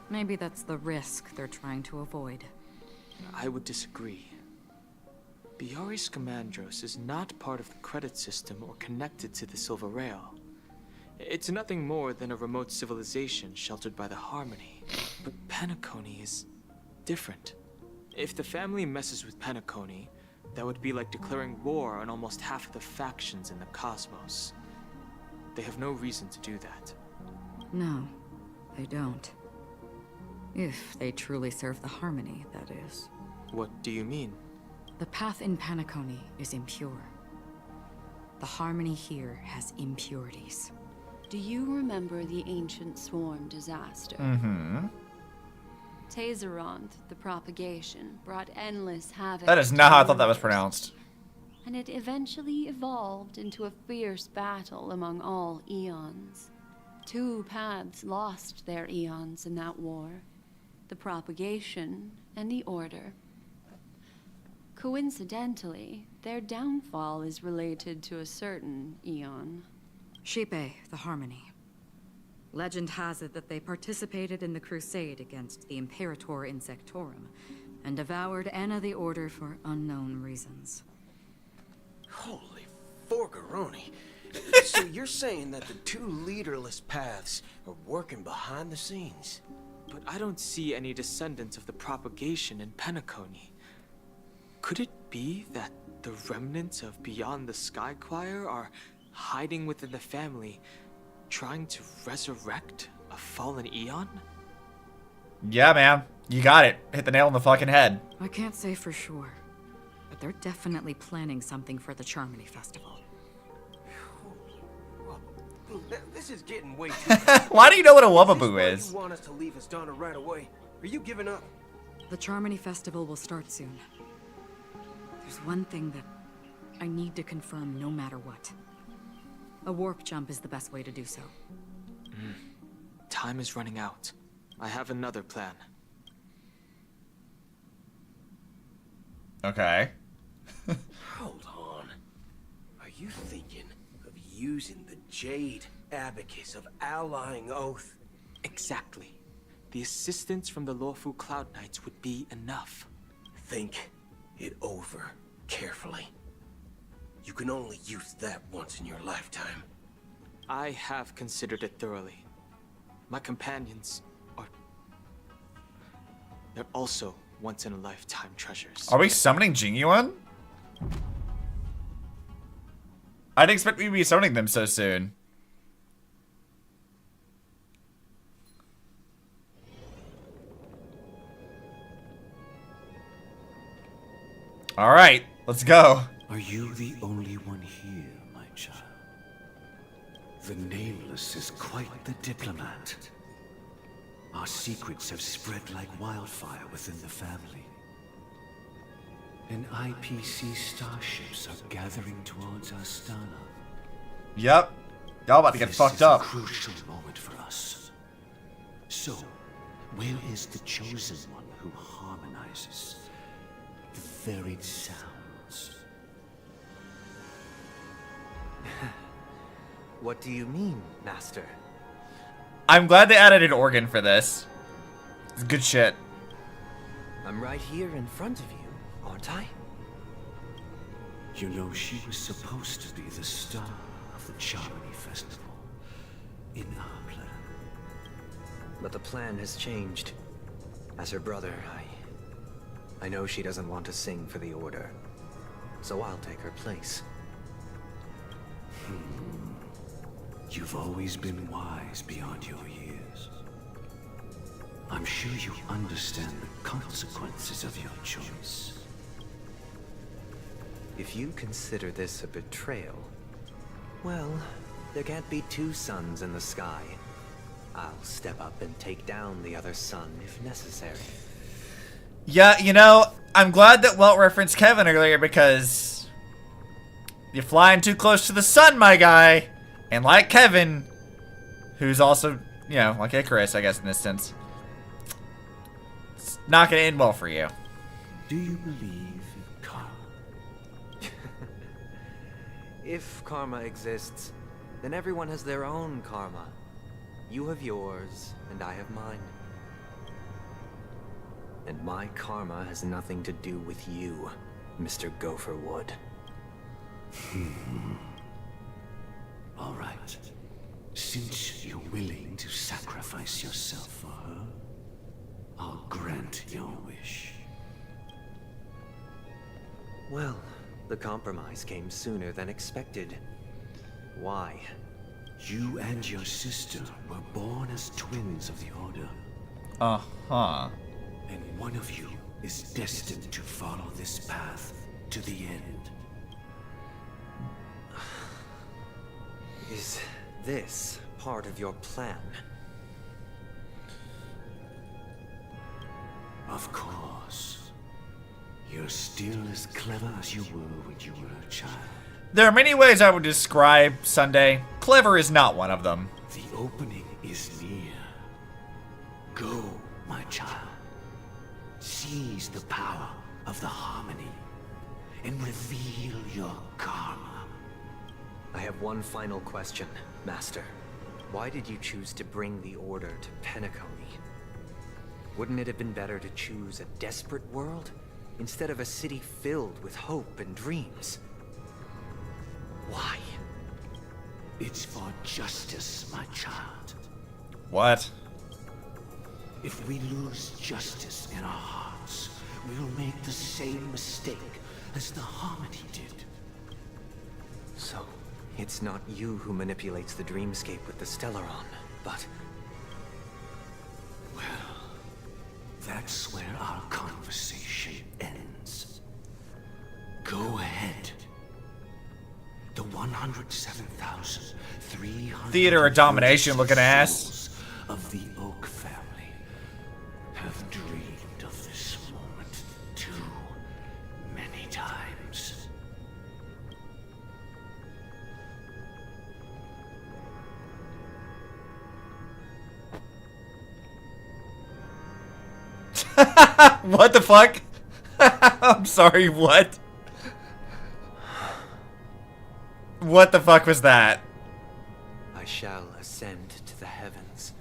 Maybe that's the risk they're trying to avoid. I would disagree. Biari Scamandros is not part of the credit system or connected to the Silver Rail. It's nothing more than a remote civilization sheltered by the Harmony. But Penacony is different. If the family messes with Penacony, that would be like declaring war on almost half of the factions in the cosmos. They have no reason to do that. No, they don't. If they truly serve the Harmony, that is. What do you mean? The path in Penacony is impure. The Harmony here has impurities. Do you remember the ancient swarm disaster? Mm-hmm. Tazeront, the propagation, brought endless havoc. That is not how I thought that was pronounced. And it eventually evolved into a fierce battle among all eons. Two paths lost their eons in that war. The propagation and the order. Coincidentally, their downfall is related to a certain eon. Shipe, the Harmony. Legend has it that they participated in the crusade against the Imperator Insectorum, and devoured Anna the Order for unknown reasons. Holy forgaroni. So you're saying that the two leaderless paths are working behind the scenes? But I don't see any descendants of the propagation in Penacony. Could it be that the remnants of Beyond the Sky Choir are hiding within the family, trying to resurrect a fallen eon? Yeah, man. You got it. Hit the nail on the fucking head. I can't say for sure, but they're definitely planning something for the Charmony Festival. This is getting way too Why do you know what a Wubbaboo is? You want us to leave Astana right away? Are you giving up? The Charmony Festival will start soon. There's one thing that I need to confirm no matter what. A warp jump is the best way to do so. Time is running out. I have another plan. Okay. Hold on. Are you thinking of using the Jade Abacus of Allying Oath? Exactly. The assistance from the lawful Cloud Knights would be enough. Think it over carefully. You can only use that once in your lifetime. I have considered it thoroughly. My companions are... they're also once-in-a-lifetime treasures. Are we summoning Jingyuan? I didn't expect we'd be summoning them so soon. Alright, let's go. Are you the only one here, my child? The Nameless is quite the diplomat. Our secrets have spread like wildfire within the family. And IPC starships are gathering towards Astana. Yep. Y'all about to get fucked up. This is a crucial moment for us. So, where is the chosen one who harmonizes the varied sounds? What do you mean, Master? I'm glad they added an organ for this. It's good shit. I'm right here in front of you, aren't I? You know, she was supposed to be the star of the Charmony Festival in our plan. But the plan has changed. As her brother, I know she doesn't want to sing for the Order. So I'll take her place. You've always been wise beyond your years. I'm sure you understand the consequences of your choice. If you consider this a betrayal, well, there can't be two suns in the sky. I'll step up and take down the other sun if necessary. Yeah, you know, I'm glad that Welt referenced Kevin earlier because you're flying too close to the sun, my guy. And like Kevin, who's also, you know, like Icarus, I guess in this sense, it's not gonna end well for you. Do you believe in karma? If karma exists, then everyone has their own karma. You have yours, and I have mine. And my karma has nothing to do with you, Mr. Gopherwood. All right. Since you're willing to sacrifice yourself for her, I'll grant your wish. Well, the compromise came sooner than expected. Why? You and your sister were born as twins of the Order. Uh-huh. And one of you is destined to follow this path to the end. Is this part of your plan? Of course. You're still as clever as you were when you were a child. There are many ways I would describe Sunday. Clever is not one of them. The opening is near. Go, my child. Seize the power of the harmony and reveal your karma. I have one final question, Master. Why did you choose to bring the Order to Penacony? Wouldn't it have been better to choose a desperate world instead of a city filled with hope and dreams? Why? It's for justice, my child. What? If we lose justice in our hearts, we'll make the same mistake as the Harmony did. So, it's not you who manipulates the dreamscape with the Stellaron, but... Well, that's where our conversation ends. Go ahead. The 107,300 Theater of domination looking ass. Of the Oak family have dreamed of this moment too many times. What the fuck? I'm sorry, what? What the fuck was that? I shall ascend to the heavens,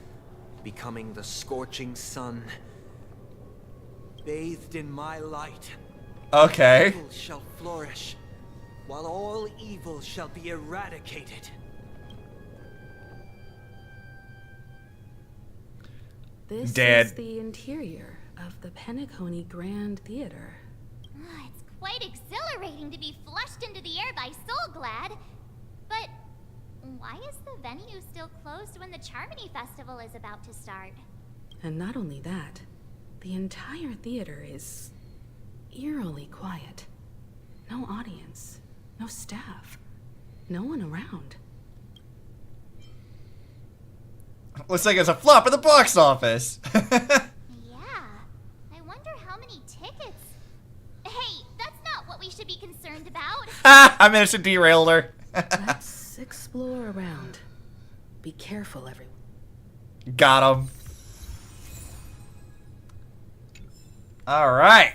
becoming the scorching sun. Bathed in my light, Okay. evil shall flourish, while all evil shall be eradicated. This Dead. is the interior of the Penacony Grand Theater. It's quite exhilarating to be flushed into the air by Soulglad. But why is the venue still closed when the Charmony Festival is about to start? And not only that, the entire theater is eerily quiet. No audience, no staff, no one around. Looks like it's a flop at the box office. Yeah, I wonder how many tickets. Hey, that's not what we should be concerned about. I managed to derail her. Let's explore around. Be careful, everyone. Got him. All right,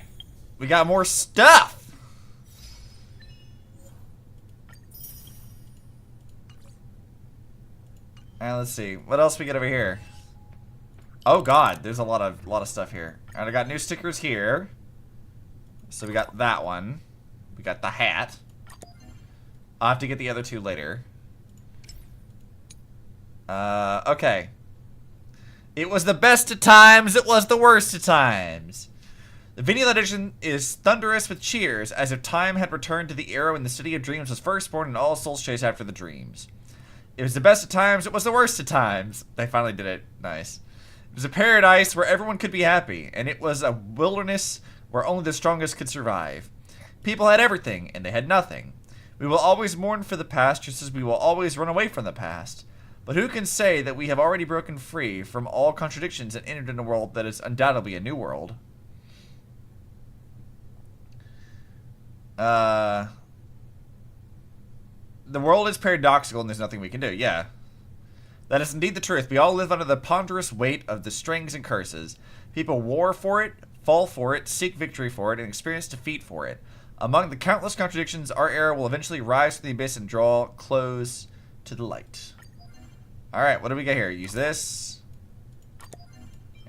we got more stuff. And let's see what else we get over here. Oh god, there's a lot of stuff here. All right, I got new stickers here. So we got that one. We got the hat. I'll have to get the other two later. Okay. It was the best of times, it was the worst of times. The vinyl edition is thunderous with cheers, as if time had returned to the era when the City of Dreams was first born and all souls chase after the dreams. It was the best of times, it was the worst of times. They finally did it. Nice. It was a paradise where everyone could be happy, and it was a wilderness where only the strongest could survive. People had everything, and they had nothing. We will always mourn for the past, just as we will always run away from the past. But who can say that we have already broken free from all contradictions and entered in a world that is undoubtedly a new world? The world is paradoxical and there's nothing we can do. Yeah. That is indeed the truth. We all live under the ponderous weight of the strings and curses. People war for it, fall for it, seek victory for it, and experience defeat for it. Among the countless contradictions, our era will eventually rise from the abyss and draw close to the light. Alright, what do we got here? Use this.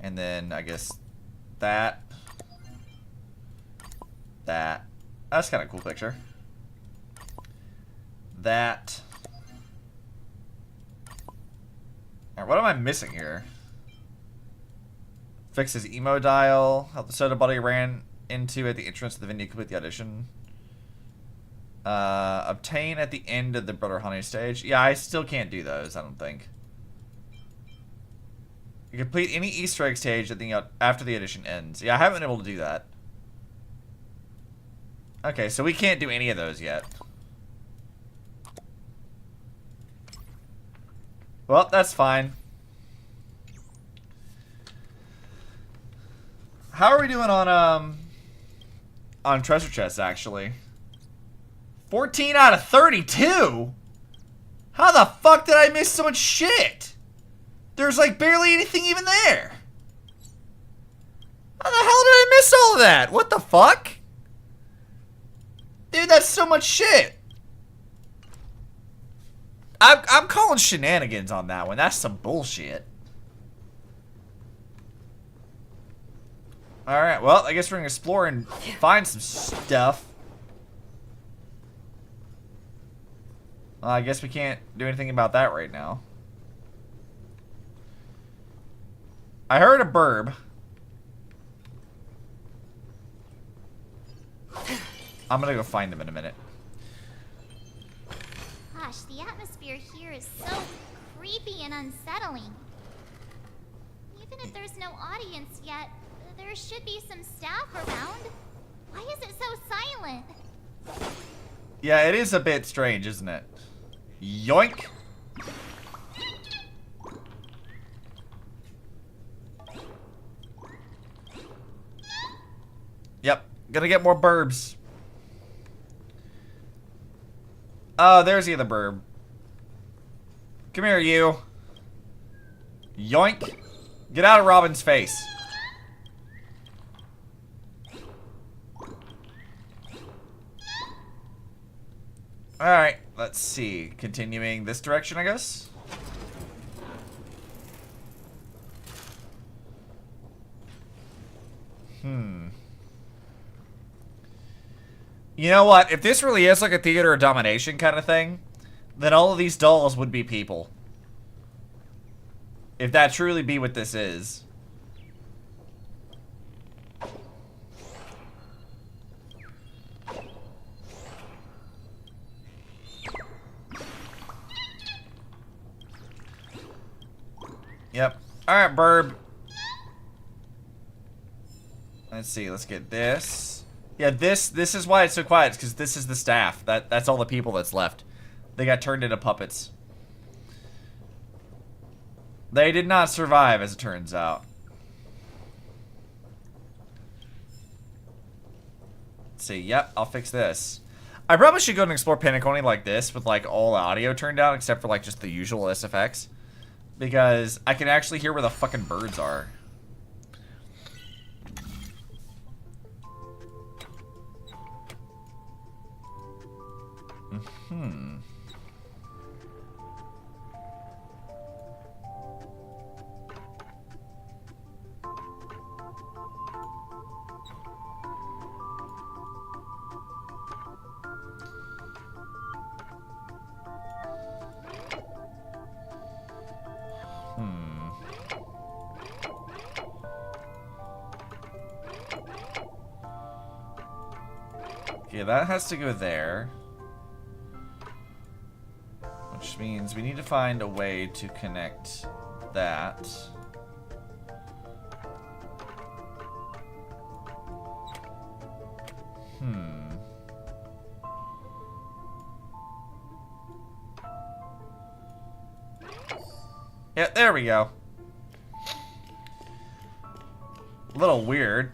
And then, I guess, that. That. That's kind of a cool picture. That. Alright, what am I missing here? Fix his emo dial. Help the soda buddy ran into at the entrance of the venue. Complete the audition. Obtain at the end of the Brother Honey stage. Yeah, I still can't do those, I don't think. You complete any Easter egg stage at the, after the edition ends. Yeah, I haven't been able to do that. Okay, so we can't do any of those yet. Well, that's fine. How are we doing on treasure chests, actually? 14 out of 32? How the fuck did I miss so much shit? There's like barely anything even there. How the hell did I miss all of that? What the fuck? Dude, that's so much shit. I'm calling shenanigans on that one. That's some bullshit. Alright, well, I guess we're gonna explore and find some stuff. Well, I guess we can't do anything about that right now. I heard a burb. I'm gonna go find them in a minute. Gosh, the atmosphere here is so creepy and unsettling. Even if there's no audience yet, there should be some staff around. Why is it so silent? Yeah, it is a bit strange, isn't it? Yoink! Yep, gonna get more burbs. Oh, there's the other burb. Come here, you. Yoink. Get out of Robin's face. Alright, let's see. Continuing this direction, I guess? You know what? If this really is like a theater of domination kind of thing, then all of these dolls would be people. If that truly be what this is. Yep. Alright, Burb. Let's see, let's get this. Yeah, this is why it's so quiet, because this is the staff. That's all the people that's left. They got turned into puppets. They did not survive, as it turns out. Let's see, yep, I'll fix this. I probably should go and explore Penacony like this, with like all the audio turned down, except for like just the usual SFX. Because I can actually hear where the fucking birds are. Okay, that has to go there. Which means we need to find a way to connect that. Yeah, there we go. A little weird.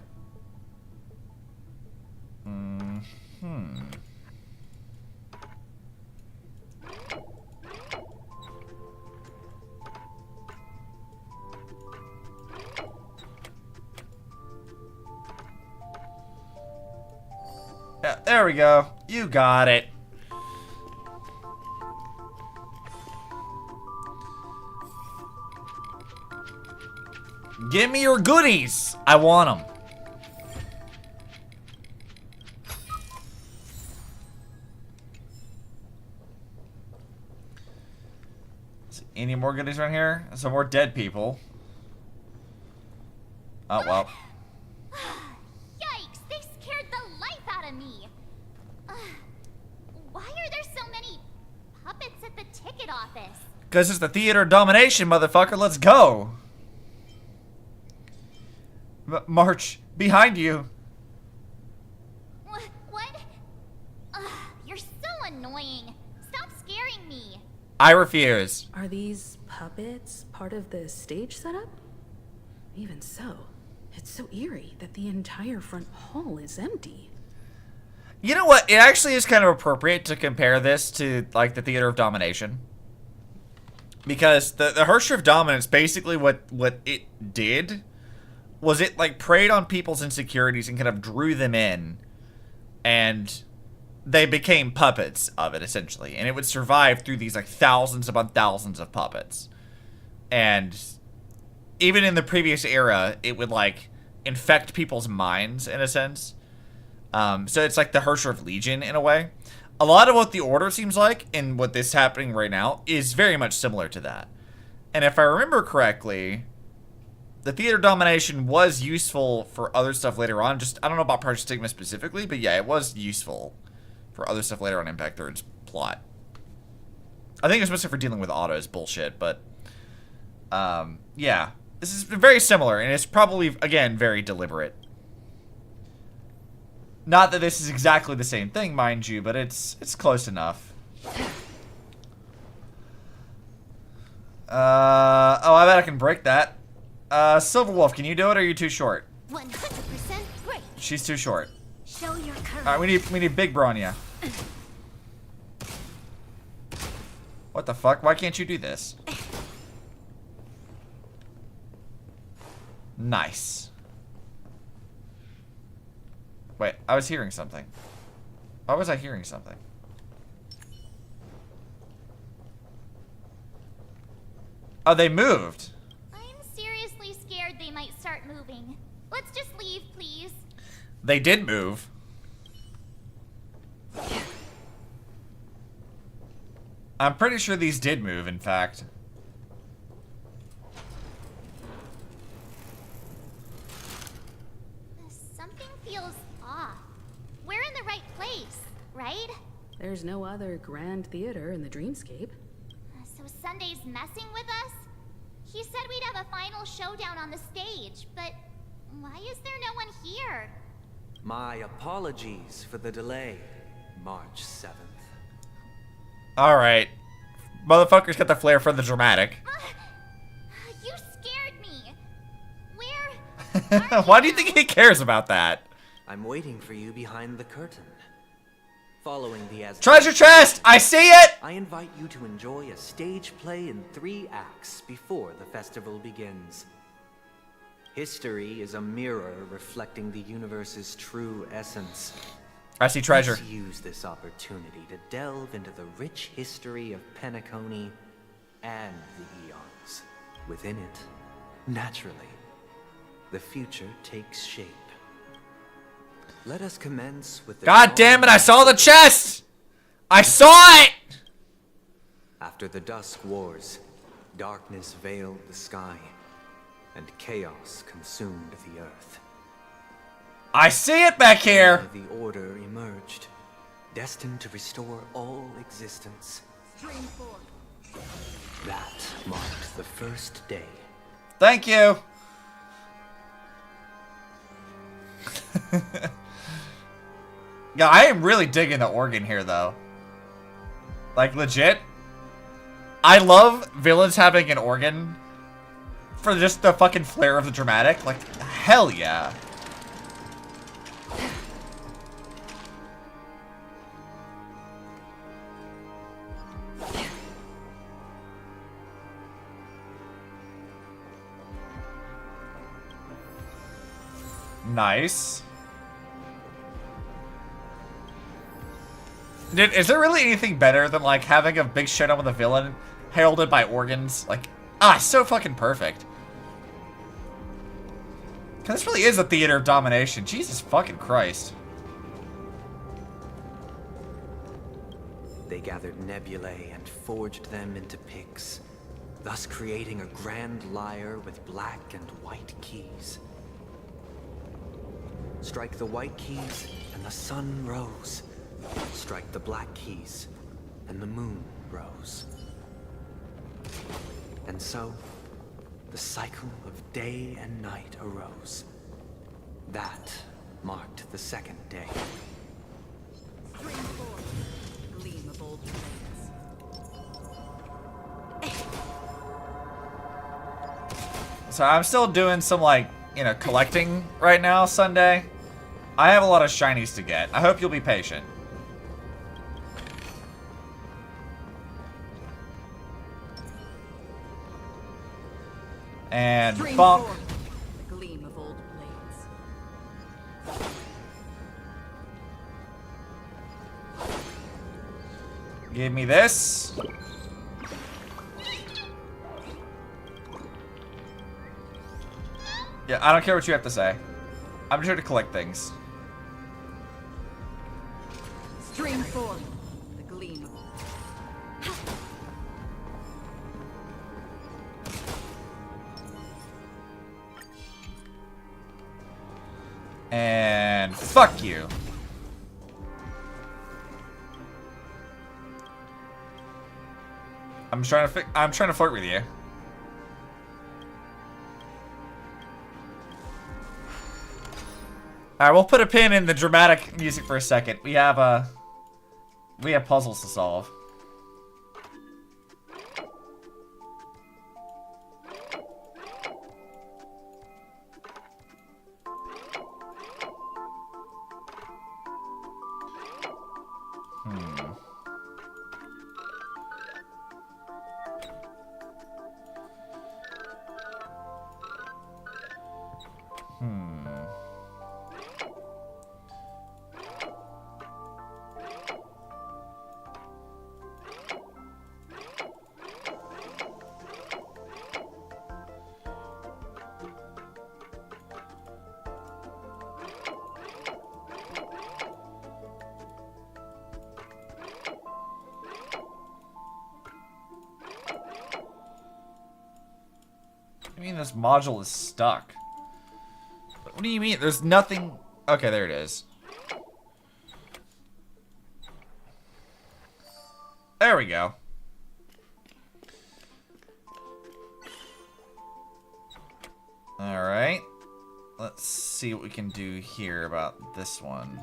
Yeah, there we go. You got it. Give me your goodies. I want them. Any more goodies around here? Some more dead people. Oh, well. Yikes! They scared the life out of me. Why are there so many puppets at the ticket office? Because it's the theater of domination, motherfucker. Let's go. March, behind you. What? You're so annoying. Stop scaring me. I refuse. Are these puppets part of the stage setup? Even so, it's so eerie that the entire front hall is empty. You know what? It actually is kind of appropriate to compare this to, like, the theater of domination. Because the Hersher of Dominance, basically what it did was it, like, preyed on people's insecurities and kind of drew them in. And they became puppets of it, essentially. And it would survive through these, like, thousands upon thousands of puppets. And even in the previous era, it would, like, infect people's minds, in a sense. So it's like the Hersher of Legion, in a way. A lot of what the Order seems like, and what this is happening right now, is very much similar to that. And if I remember correctly, the theater domination was useful for other stuff later on. Just, I don't know about Project Stigma specifically, but yeah, it was useful for other stuff later on in Impact 3's plot. I think it's mostly for dealing with autos bullshit, but yeah. This is very similar, and it's probably, again, very deliberate. Not that this is exactly the same thing, mind you, but it's close enough. Oh, I bet I can break that. Silver Wolf, can you do it, or are you too short? 100% great. She's too short. Show your courage. Alright, we need Big Bronya. What the fuck? Why can't you do this? Nice. Wait, I was hearing something. Why was I hearing something? Oh, they moved. I'm seriously scared they might start moving. Let's just leave, please. They did move. I'm pretty sure these did move, in fact. Something feels off. We're in the right place, right? There's no other grand theater in the dreamscape. So Sunday's messing with us? He said we'd have a final showdown on the stage, but why is there no one here? My apologies for the delay, March 7th. Alright. Motherfuckers got the flair for the dramatic. You scared me. Where? Why do you think he cares about that? I'm waiting for you behind the curtain. Following the Treasure chest! I see it! I invite you to enjoy a stage play in 3 acts before the festival begins. History is a mirror reflecting the universe's true essence. I see treasure. Let's use this opportunity to delve into the rich history of Penacony and the eons. Within it, naturally, the future takes shape. Let us commence with the God damn it, I saw the chest! I saw it! After the Dusk Wars, darkness veiled the sky, and chaos consumed the earth. I see it back here! The Order emerged, destined to restore all existence. That marked the first day. Thank you! Yeah, I am really digging the organ here, though. Like, legit. I love villains having an organ for just the fucking flair of the dramatic. Like, hell yeah. Nice. Dude, is there really anything better than, like, having a big showdown with a villain heralded by organs? Like, so fucking perfect. Cause this really is a theater of domination. Jesus fucking Christ. They gathered nebulae and forged them into picks, thus creating a grand lyre with black and white keys. Strike the white keys, and the sun rose. Strike the black keys, and the moon rose. And so, the cycle of day and night arose. That marked the second day. Gleam of old So I'm still doing some, like, you know, collecting right now, Sunday. I have a lot of shinies to get. I hope you'll be patient. And bonk. The gleam of old blades. Give me this. Yeah, I don't care what you have to say. I'm just here to collect things. Stream forth. The gleam of And fuck you. I'm trying to flirt with you. Alright, we'll put a pin in the dramatic music for a second. We have puzzles to solve. You mean this module is stuck? What do you mean? There's nothing... Okay, there it is. There we go. Alright. Let's see what we can do here about this one.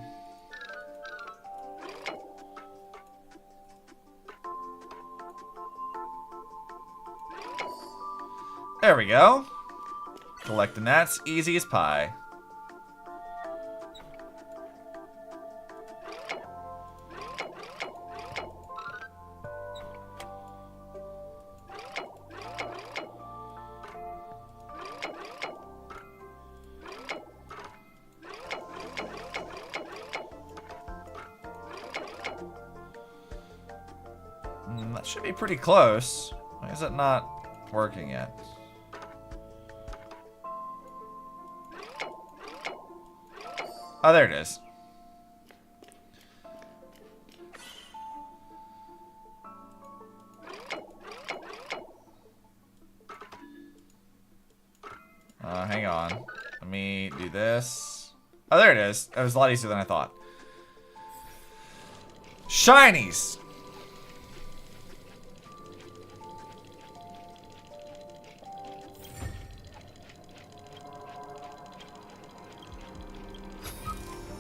There we go. Collecting that's easy as pie. That should be pretty close. Why is it not working yet? Oh, there it is. Hang on. Let me do this. Oh, there it is. It was a lot easier than I thought. Shinies!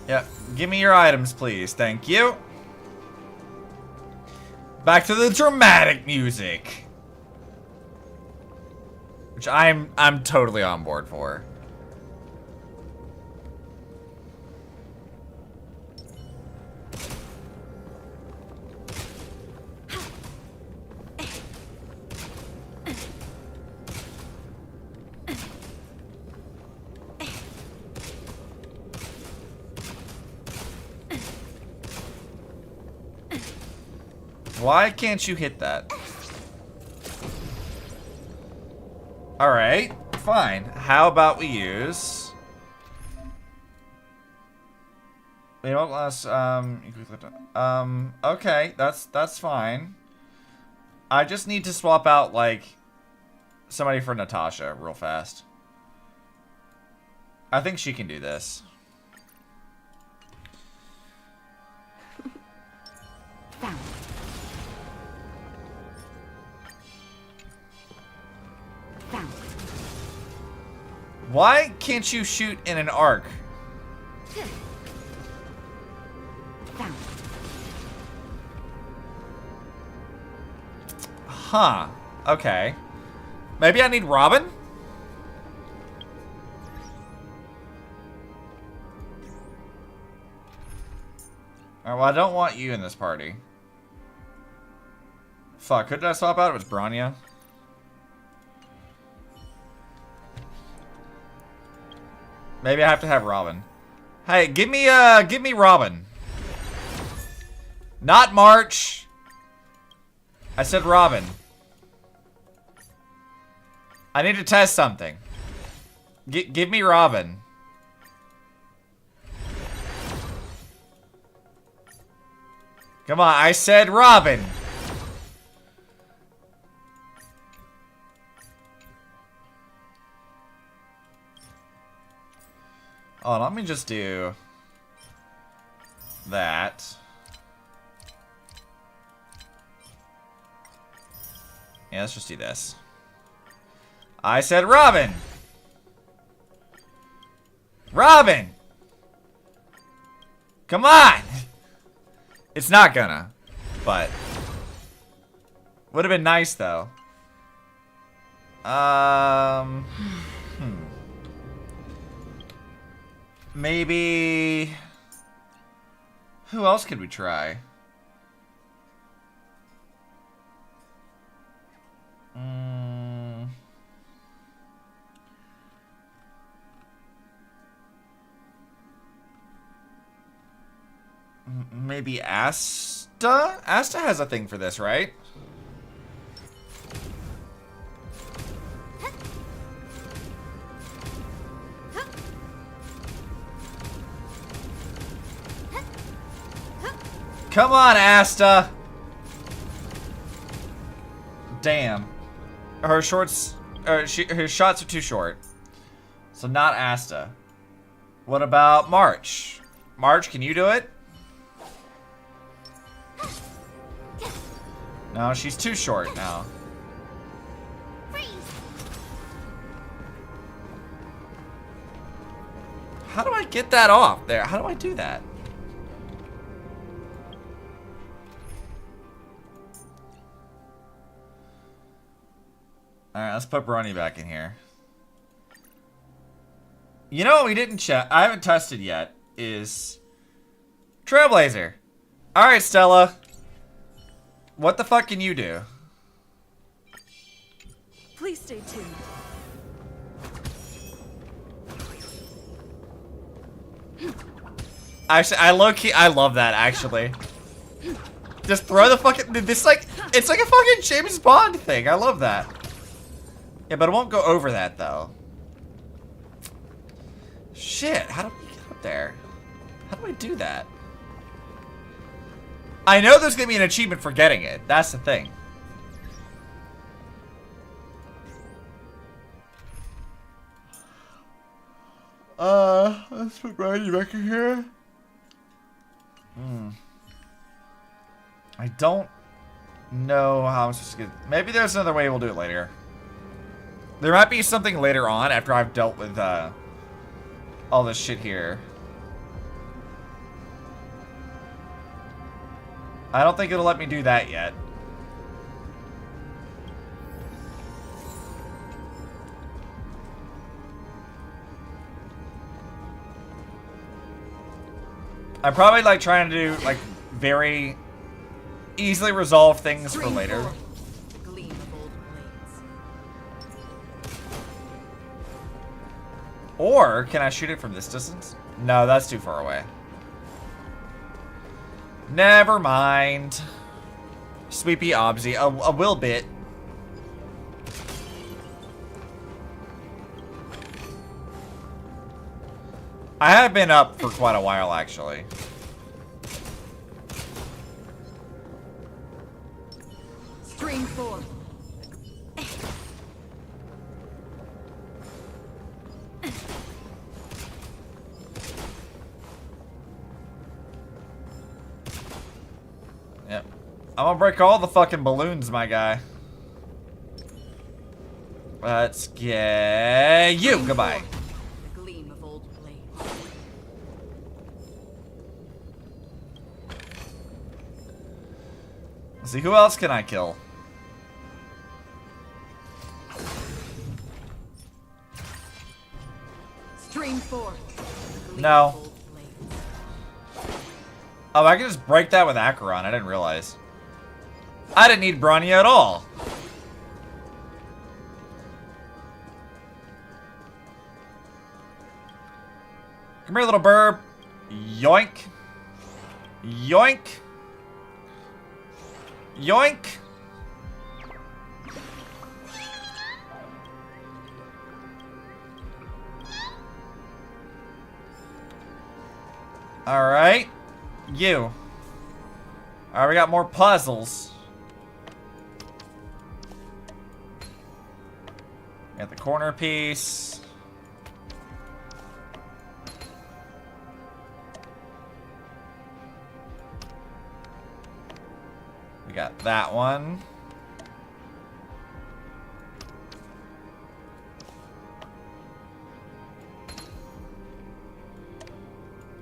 Yep, give me your items, please. Thank you. Back to the dramatic music, which I'm totally on board for. Why can't you hit that? Alright, fine. How about we use... You know what, last, okay, that's fine. I just need to swap out, like, somebody for Natasha real fast. I think she can do this. Found. Found. Why can't you shoot in an arc? Found. Huh. Okay. Maybe I need Robin? Alright, well, I don't want you in this party. Fuck, who did I swap out? It was Branya. Maybe I have to have Robin. Hey, give me Robin. Not March. I said Robin. I need to test something. Give me Robin. Come on, I said Robin. Oh, let me just do that. Yeah, let's just do this. I said Robin. Robin. Come on. It's not gonna, but would have been nice though. Maybe who else could we try? Maybe Asta? Asta has a thing for this, right? Come on, Asta! Damn. Her shorts His shots are too short. So not Asta. What about March? March, can you do it? No, she's too short now. How do I get that off there? How do I do that? Alright, let's put Brony back in here. You know what we didn't check? I haven't tested yet. Is Trailblazer. Alright, Stella. What the fuck can you do? Please stay tuned. Actually, I love that, actually. Just throw the fucking, it's like a fucking James Bond thing. I love that. Yeah, but it won't go over that, though. Shit, how do we get up there? How do I do that? I know there's gonna be an achievement for getting it. That's the thing. Let's put Brady back in here. I don't know how I'm supposed to get... Maybe there's another way we'll do it later. There might be something later on after I've dealt with all this shit here. I don't think it'll let me do that yet. I'm probably like trying to do like very easily resolve things for later. Or can I shoot it from this distance? No, that's too far away. Never mind. Sweepy Obsy, a will bit. I have been up for quite a while, actually. Stream 4. Yep. I'm gonna break all the fucking balloons, my guy. Let's get you. Goodbye. Let's see, who else can I kill? Stream 4. No. Oh, I can just break that with Acheron. I didn't realize. I didn't need Bronya at all. Come here, little burb. Yoink. Yoink. Yoink. Alright. You. Alright, we got more puzzles. Got the corner piece. We got that one.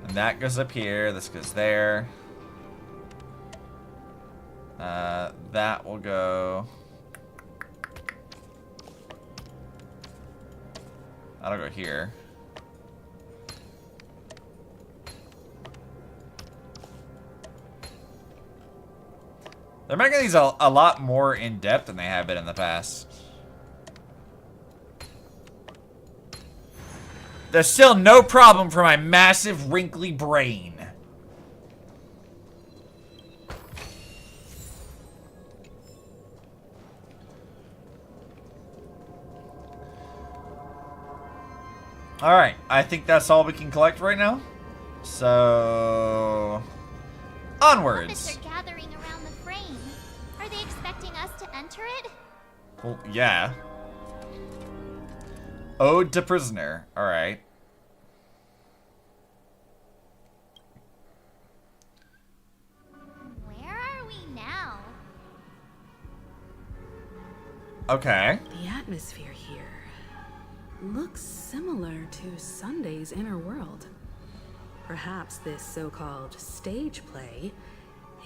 And that goes up here. This goes there. That will go. That'll go here. They're making these a lot more in-depth than they have been in the past. There's still no problem for my massive, wrinkly brain. Alright, I think that's all we can collect right now. So... onwards. Are gathering around the frame. Are they expecting us to enter it? Well, yeah. Ode to Prisoner. Alright. Where are we now? Okay. The atmosphere here looks similar to Sunday's inner world. Perhaps this so-called stage play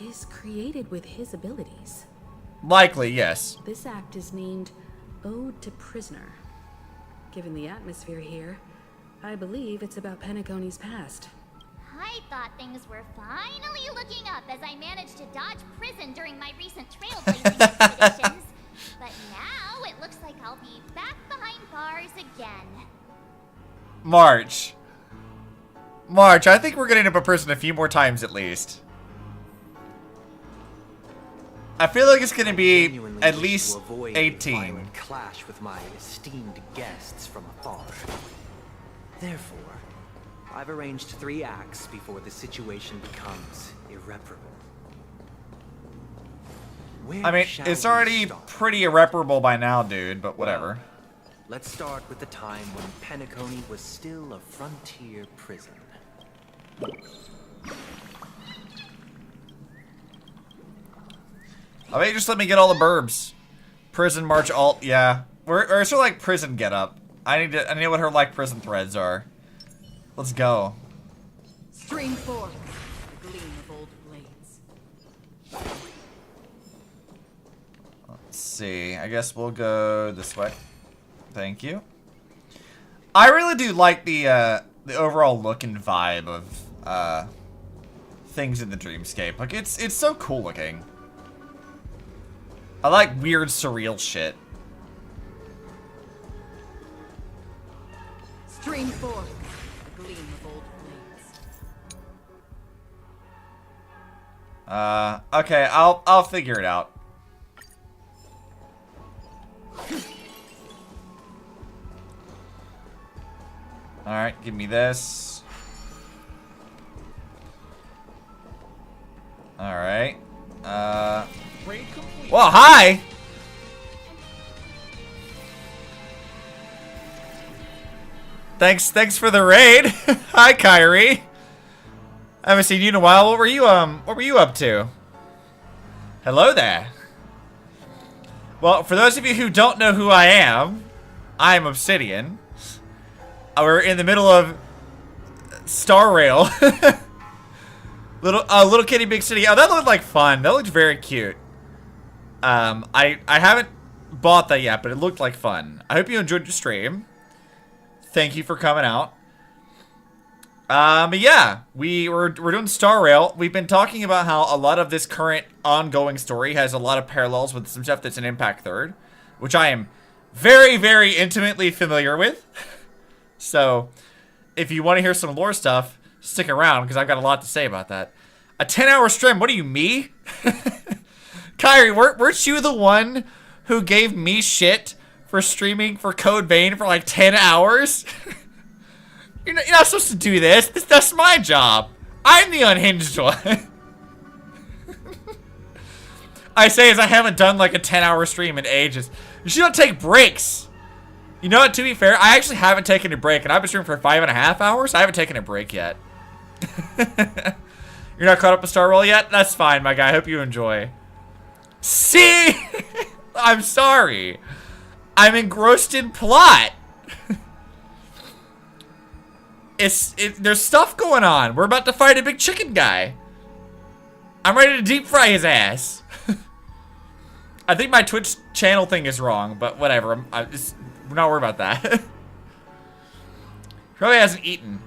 is created with his abilities. Likely, yes. This act is named Ode to Prisoner. Given the atmosphere here, I believe it's about Penacony's past. I thought things were finally looking up as I managed to dodge prison during my recent trailblazing expeditions. But now it looks like I'll be back behind bars again. March. March, I think we're gonna end up in prison a few more times at least. I feel like it's gonna be at least 18. Clash with my esteemed guests from afar. Therefore, I've arranged 3 acts before the situation becomes irreparable. I mean, it's already pretty irreparable by now, dude, but whatever. Let's start with the time when Penacony was still a frontier prison. I mean, just let me get all the burbs. Prison March alt, yeah. Or sort of like prison get up. I know what her like prison threads are. Let's go. Stream 4. The gleam of old blades. Let's see. I guess we'll go this way. Thank you. I really do like the overall look and vibe of things in the dreamscape. Like it's so cool looking. I like weird surreal shit. Stream 4. The gleam of old blades. Okay, I'll figure it out. Alright, give me this. Alright. Well, hi! Thanks for the raid. Hi, Kyrie. I haven't seen you in a while. What were you up to? Hello there. Well, for those of you who don't know who I am Obsidian. We're in the middle of Star Rail. Little kitty, big city. Oh, that looked like fun. That looked very cute. I haven't bought that yet, but it looked like fun. I hope you enjoyed your stream. Thank you for coming out. But yeah, we're doing Star Rail. We've been talking about how a lot of this current ongoing story has a lot of parallels with some stuff that's in Impact 3rd, which I am very, very intimately familiar with. So, if you want to hear some lore stuff, stick around, because I've got a lot to say about that. A 10-hour stream? What are you, me? Kyrie, weren't you the one who gave me shit for streaming for Code Vein for like 10 hours? You're not supposed to do this. That's my job. I'm the unhinged one. I say as I haven't done like a 10-hour stream in ages. You should not take breaks. You know what, to be fair, I actually haven't taken a break, and I've been streaming for 5.5 hours. I haven't taken a break yet. You're not caught up with Star Rail yet? That's fine, my guy. I hope you enjoy. See? I'm sorry. I'm engrossed in plot. There's stuff going on. We're about to fight a big chicken guy. I'm ready to deep fry his ass. I think my Twitch channel thing is wrong, but whatever. We're not worried about that. Probably hasn't eaten.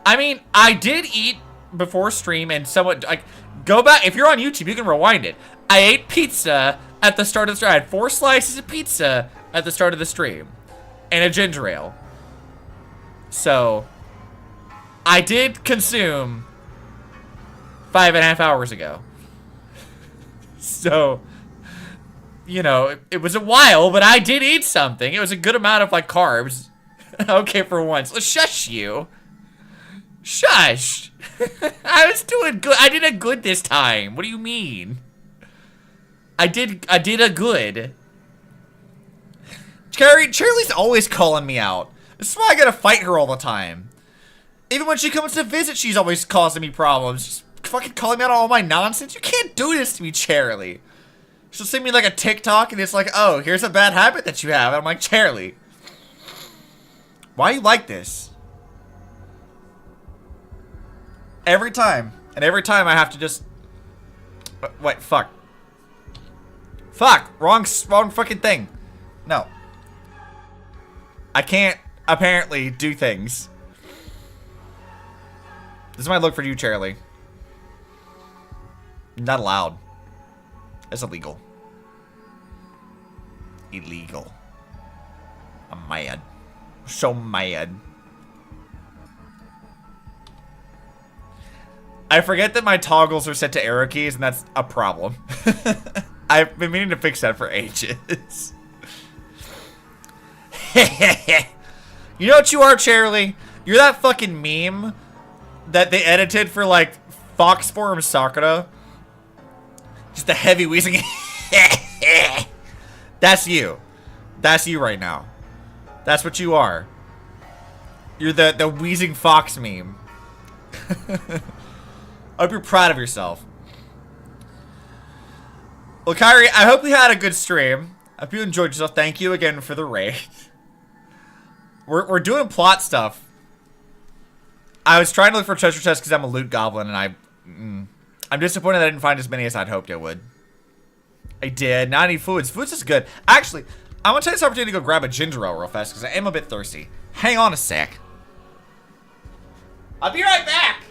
I mean, I did eat before stream and somewhat, like, go back. If you're on YouTube, you can rewind it. I ate pizza at the start of the stream. I had 4 slices of pizza at the start of the stream. And a ginger ale. So, I did consume 5.5 hours ago. So, you know, it was a while, but I did eat something. It was a good amount of, like, carbs. Okay, for once. Let's shush you. Shush. I was doing good. I did a good this time. What do you mean? I did a good. Shirley's always calling me out. This is why I gotta fight her all the time. Even when she comes to visit, she's always causing me problems. She's fucking calling me out on all my nonsense. You can't do this to me, Charlie. She'll send me like a TikTok and it's like, oh, here's a bad habit that you have. And I'm like, Charlie, why are you like this? Every time. And every time I have to just... Wait, fuck. Fuck! Wrong fucking thing. No. I can't, apparently, do things. This is my look for you, Charlie. Not allowed. It's illegal. Illegal. I'm mad. So mad. I forget that my toggles are set to arrow keys, and that's a problem. I've been meaning to fix that for ages. You know what you are, Charlie? You're that fucking meme that they edited for, like, Fox Forum Sakura. Just a heavy wheezing. That's you. That's you right now. That's what you are. You're the wheezing fox meme. I hope you're proud of yourself. Well, Kyrie, I hope you had a good stream. I hope you enjoyed yourself. Thank you again for the raid. We're doing plot stuff. I was trying to look for treasure chests because I'm a loot goblin, and I'm disappointed that I didn't find as many as I'd hoped I would. I did. Not any foods. Foods is good. Actually, I want to take this opportunity to go grab a ginger ale real fast because I am a bit thirsty. Hang on a sec. I'll be right back.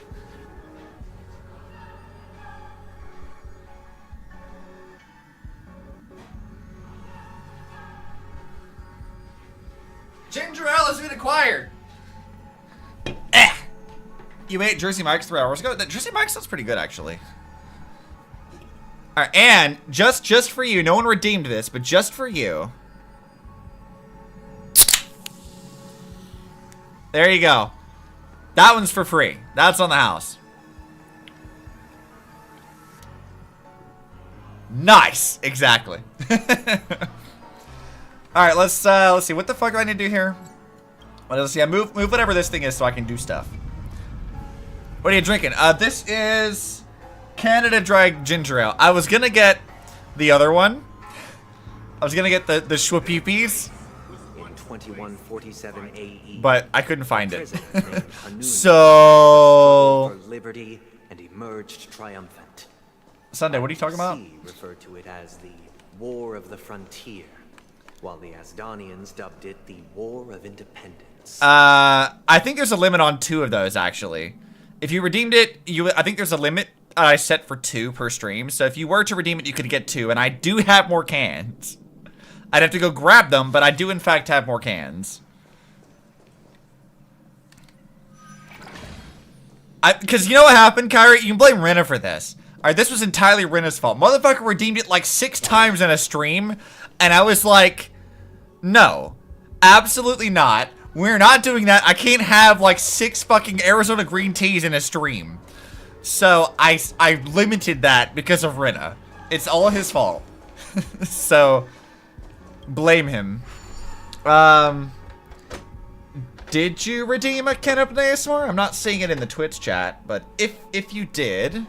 Ginger ale has been acquired. You ate Jersey Mike's 3 hours ago? That Jersey Mike's sounds pretty good, actually. Alright, and just for you, no one redeemed this, but just for you. There you go. That one's for free. That's on the house. Nice. Exactly. Alright, let's see. What the fuck do I need to do here? Well, let's see. I move whatever this thing is so I can do stuff. What are you drinking? This is Canada Dry Ginger Ale. I was gonna get the other one. I was gonna get the Schwapeepies. In 2147 AE, but I couldn't find it. So for liberty and emerged triumphant. Sunday, what are you talking about? Referred to it as the War of the Frontier, while the Asdanians dubbed it the War of Independence. I think there's a limit on 2 of those, actually. If you redeemed it, I think there's a limit I set for 2 per stream. So if you were to redeem it, you could get 2. And I do have more cans. I'd have to go grab them, but I do in fact have more cans. Because you know what happened, Kyrie? You can blame Rena for this. Alright, this was entirely Rena's fault. Motherfucker redeemed it like 6 times in a stream. And I was like, no, absolutely not. We're not doing that. I can't have like 6 fucking Arizona green teas in a stream. So I limited that because of Rena. It's all his fault. So blame him. Did you redeem a can opener ASMR? I'm not seeing it in the Twitch chat, but if you did,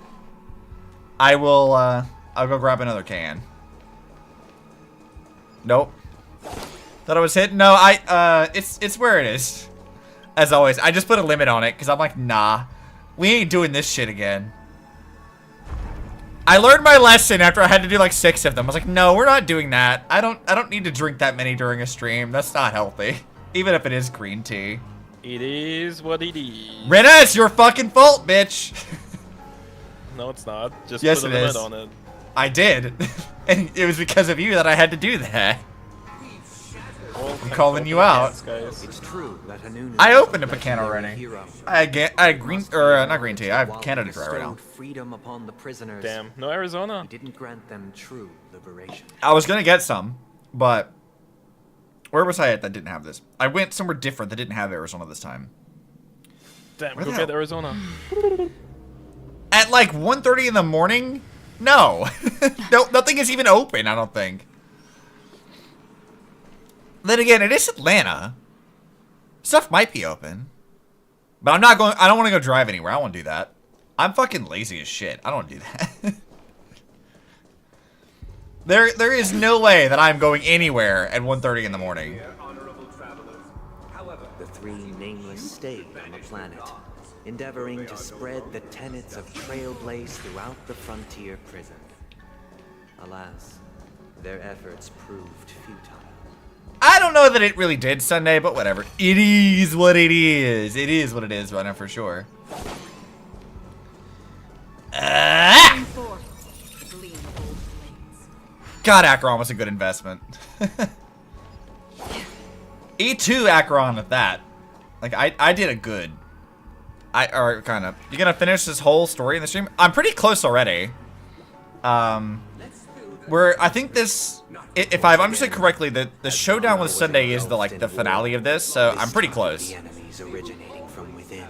I will I'll go grab another can. Nope. Thought I was hit. No, it's where it is. As always, I just put a limit on it because I'm like, nah, we ain't doing this shit again. I learned my lesson after I had to do like 6 of them. I was like, no, we're not doing that. I don't need to drink that many during a stream. That's not healthy. Even if it is green tea. It is what it is. Rena, it's your fucking fault, bitch. No, it's not. Just yes, put a it limit is. on it. I did. And it was because of you that I had to do that. Well, I'm calling you out. It's true that Hanunu I opened up a can already. I green or not green tea. I have Canada Dry right now. Freedom upon the prisoners. Damn, no Arizona. He didn't grant them true liberation. I was gonna get some, but where was I at that didn't have this? I went somewhere different that didn't have Arizona this time. Damn, Where go the get hell? Arizona. At like 1:30 in the morning? No. No, nothing is even open, I don't think. Then again, it is Atlanta. Stuff might be open. But I'm not going, I don't want to go drive anywhere. I don't want to do that. I'm fucking lazy as shit. I don't want to do that. There is no way that I'm going anywhere at 1:30 in the morning. The three nameless stayed on the planet, endeavoring to spread the tenets of Trailblaze throughout the frontier prison. Alas, their efforts proved futile. I don't know that it really did Sunday, but whatever. It is what it is. It is what it is right now for sure. God, Acheron was a good investment. E2 Acheron at that. Like, I did a good. Or kind of. You gonna finish this whole story in the stream? I'm pretty close already. Where I think this, if I've understood correctly, the showdown with Sunday is the finale of this, so I'm pretty close. The enemies originating from within.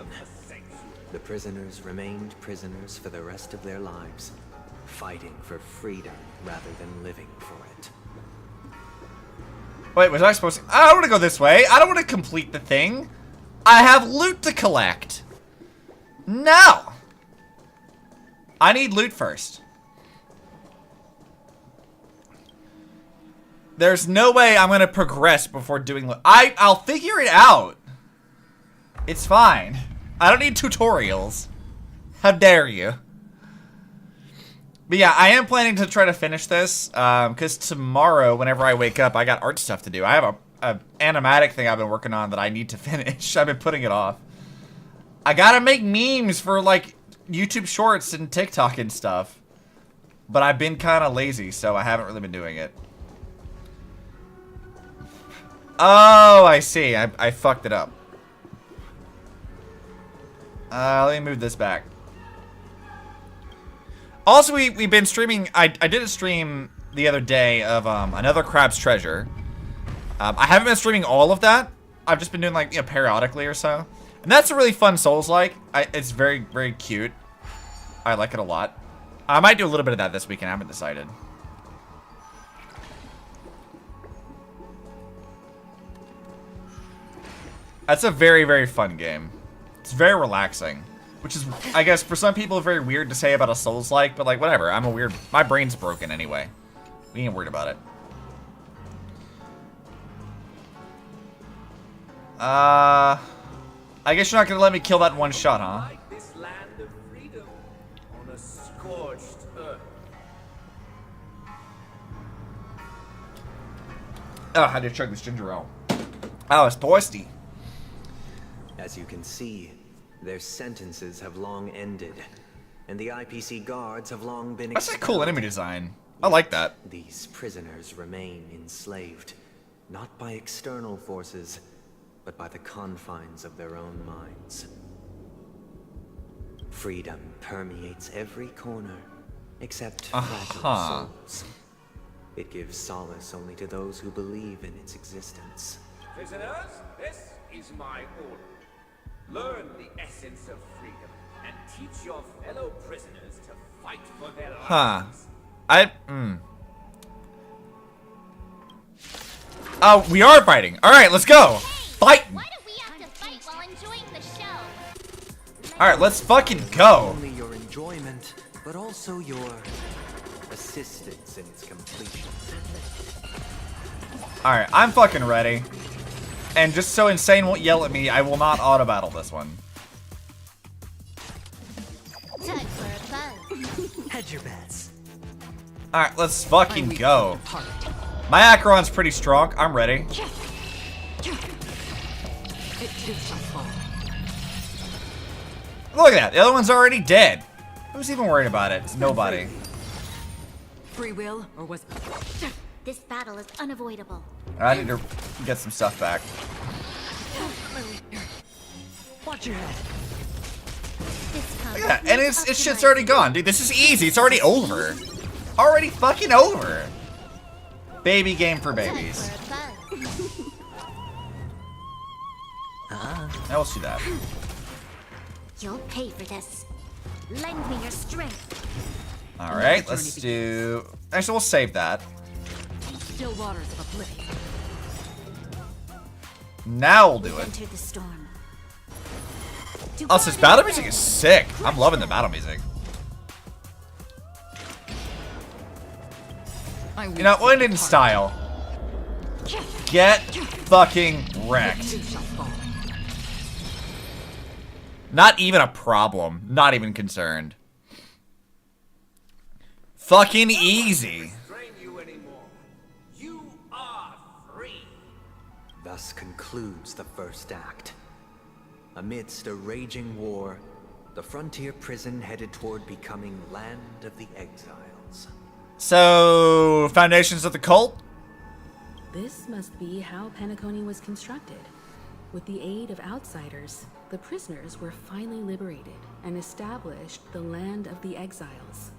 The prisoners remained prisoners for the rest of their lives, fighting for freedom rather than living for it. Wait, was I supposed to? I don't want to go this way. I don't want to complete the thing. I have loot to collect. No. I need loot first. There's no way I'm gonna progress before doing loot. I'll figure it out. It's fine. I don't need tutorials. How dare you? But yeah, I am planning to try to finish this, because tomorrow, whenever I wake up, I got art stuff to do. I have a animatic thing I've been working on that I need to finish. I've been putting it off. I gotta make memes for, like, YouTube Shorts and TikTok and stuff. But I've been kind of lazy, so I haven't really been doing it. Oh, I see. I fucked it up. Let me move this back. Also, we've been streaming. I did a stream the other day of another Crab's Treasure. I haven't been streaming all of that. I've just been doing like periodically or so, and that's a really fun Souls-like. It's very, very cute. I like it a lot. I might do a little bit of that this weekend. I haven't decided. That's a very, very fun game. It's very relaxing. Which is, I guess, for some people, very weird to say about a Souls-like, but like, whatever. I'm a weird... My brain's broken anyway. We ain't worried about it. I guess you're not gonna let me kill that in one shot, huh? Like this land of freedom on a scorched earth. Oh, I had to chug this ginger ale. Oh, it's tasty. As you can see, their sentences have long ended, and the IPC guards have long been That's a cool enemy design. I like that. These prisoners remain enslaved, not by external forces, but by the confines of their own minds. Freedom permeates every corner, except fragile souls. It gives solace only to those who believe in its existence. Prisoners, this is my order. Learn the essence of freedom and teach your fellow prisoners to fight for their lives. Oh, we are fighting. All right, let's go. Fight. Why do we have to fight while enjoying the show? All right, let's fucking go. Not only your enjoyment, but also your assistance in its completion. All right, I'm fucking ready. And just so Insane won't yell at me, I will not auto-battle this one. Time for a buzz. Hedge your bets. Alright, let's fucking go. My Acheron's pretty strong. I'm ready. Look at that. The other one's already dead. Who's even worried about it? It's nobody. Free will, or was This battle is unavoidable. I need to get some stuff back. Watch your head. Look at that. And it's shit's already gone. Dude, this is easy. It's already over. Already fucking over. Baby game for babies. Now let's do that. You'll pay for this. Lend me your strength. Alright, let's do... Actually, we'll save that. Still waters of oblivion. Now we'll do it. Entered the storm. Oh, so this battle music is sick. I'm loving the battle music. You know, win in style. Get fucking wrecked. Not even a problem. Not even concerned. Fucking easy. Thus concludes the first act. Amidst a raging war, the frontier prison headed toward becoming Land of the Exiles. So, foundations of the cult? This must be how Penacony was constructed. With the aid of outsiders, the prisoners were finally liberated and established the Land of the Exiles.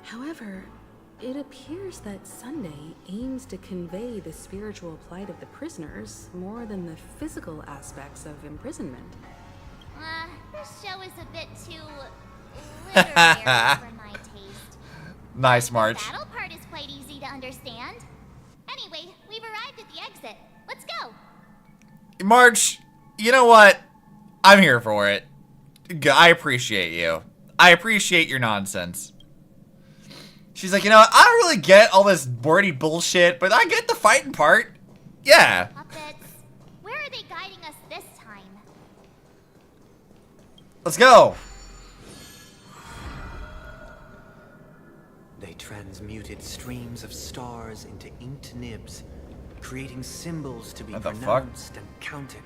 However, it appears that Sunday aims to convey the spiritual plight of the prisoners more than the physical aspects of imprisonment. This show is a bit too literary for my taste. Nice, March. The battle part is quite easy to understand. Anyway, we've arrived at the exit. Let's go. March, you know what? I'm here for it. I appreciate you. I appreciate your nonsense. She's like, you know what? I don't really get all this wordy bullshit, but I get the fighting part. Yeah. Puppets, where are they guiding us this time? Let's go. They transmuted streams of stars into inked nibs, creating symbols to be pronounced and counted.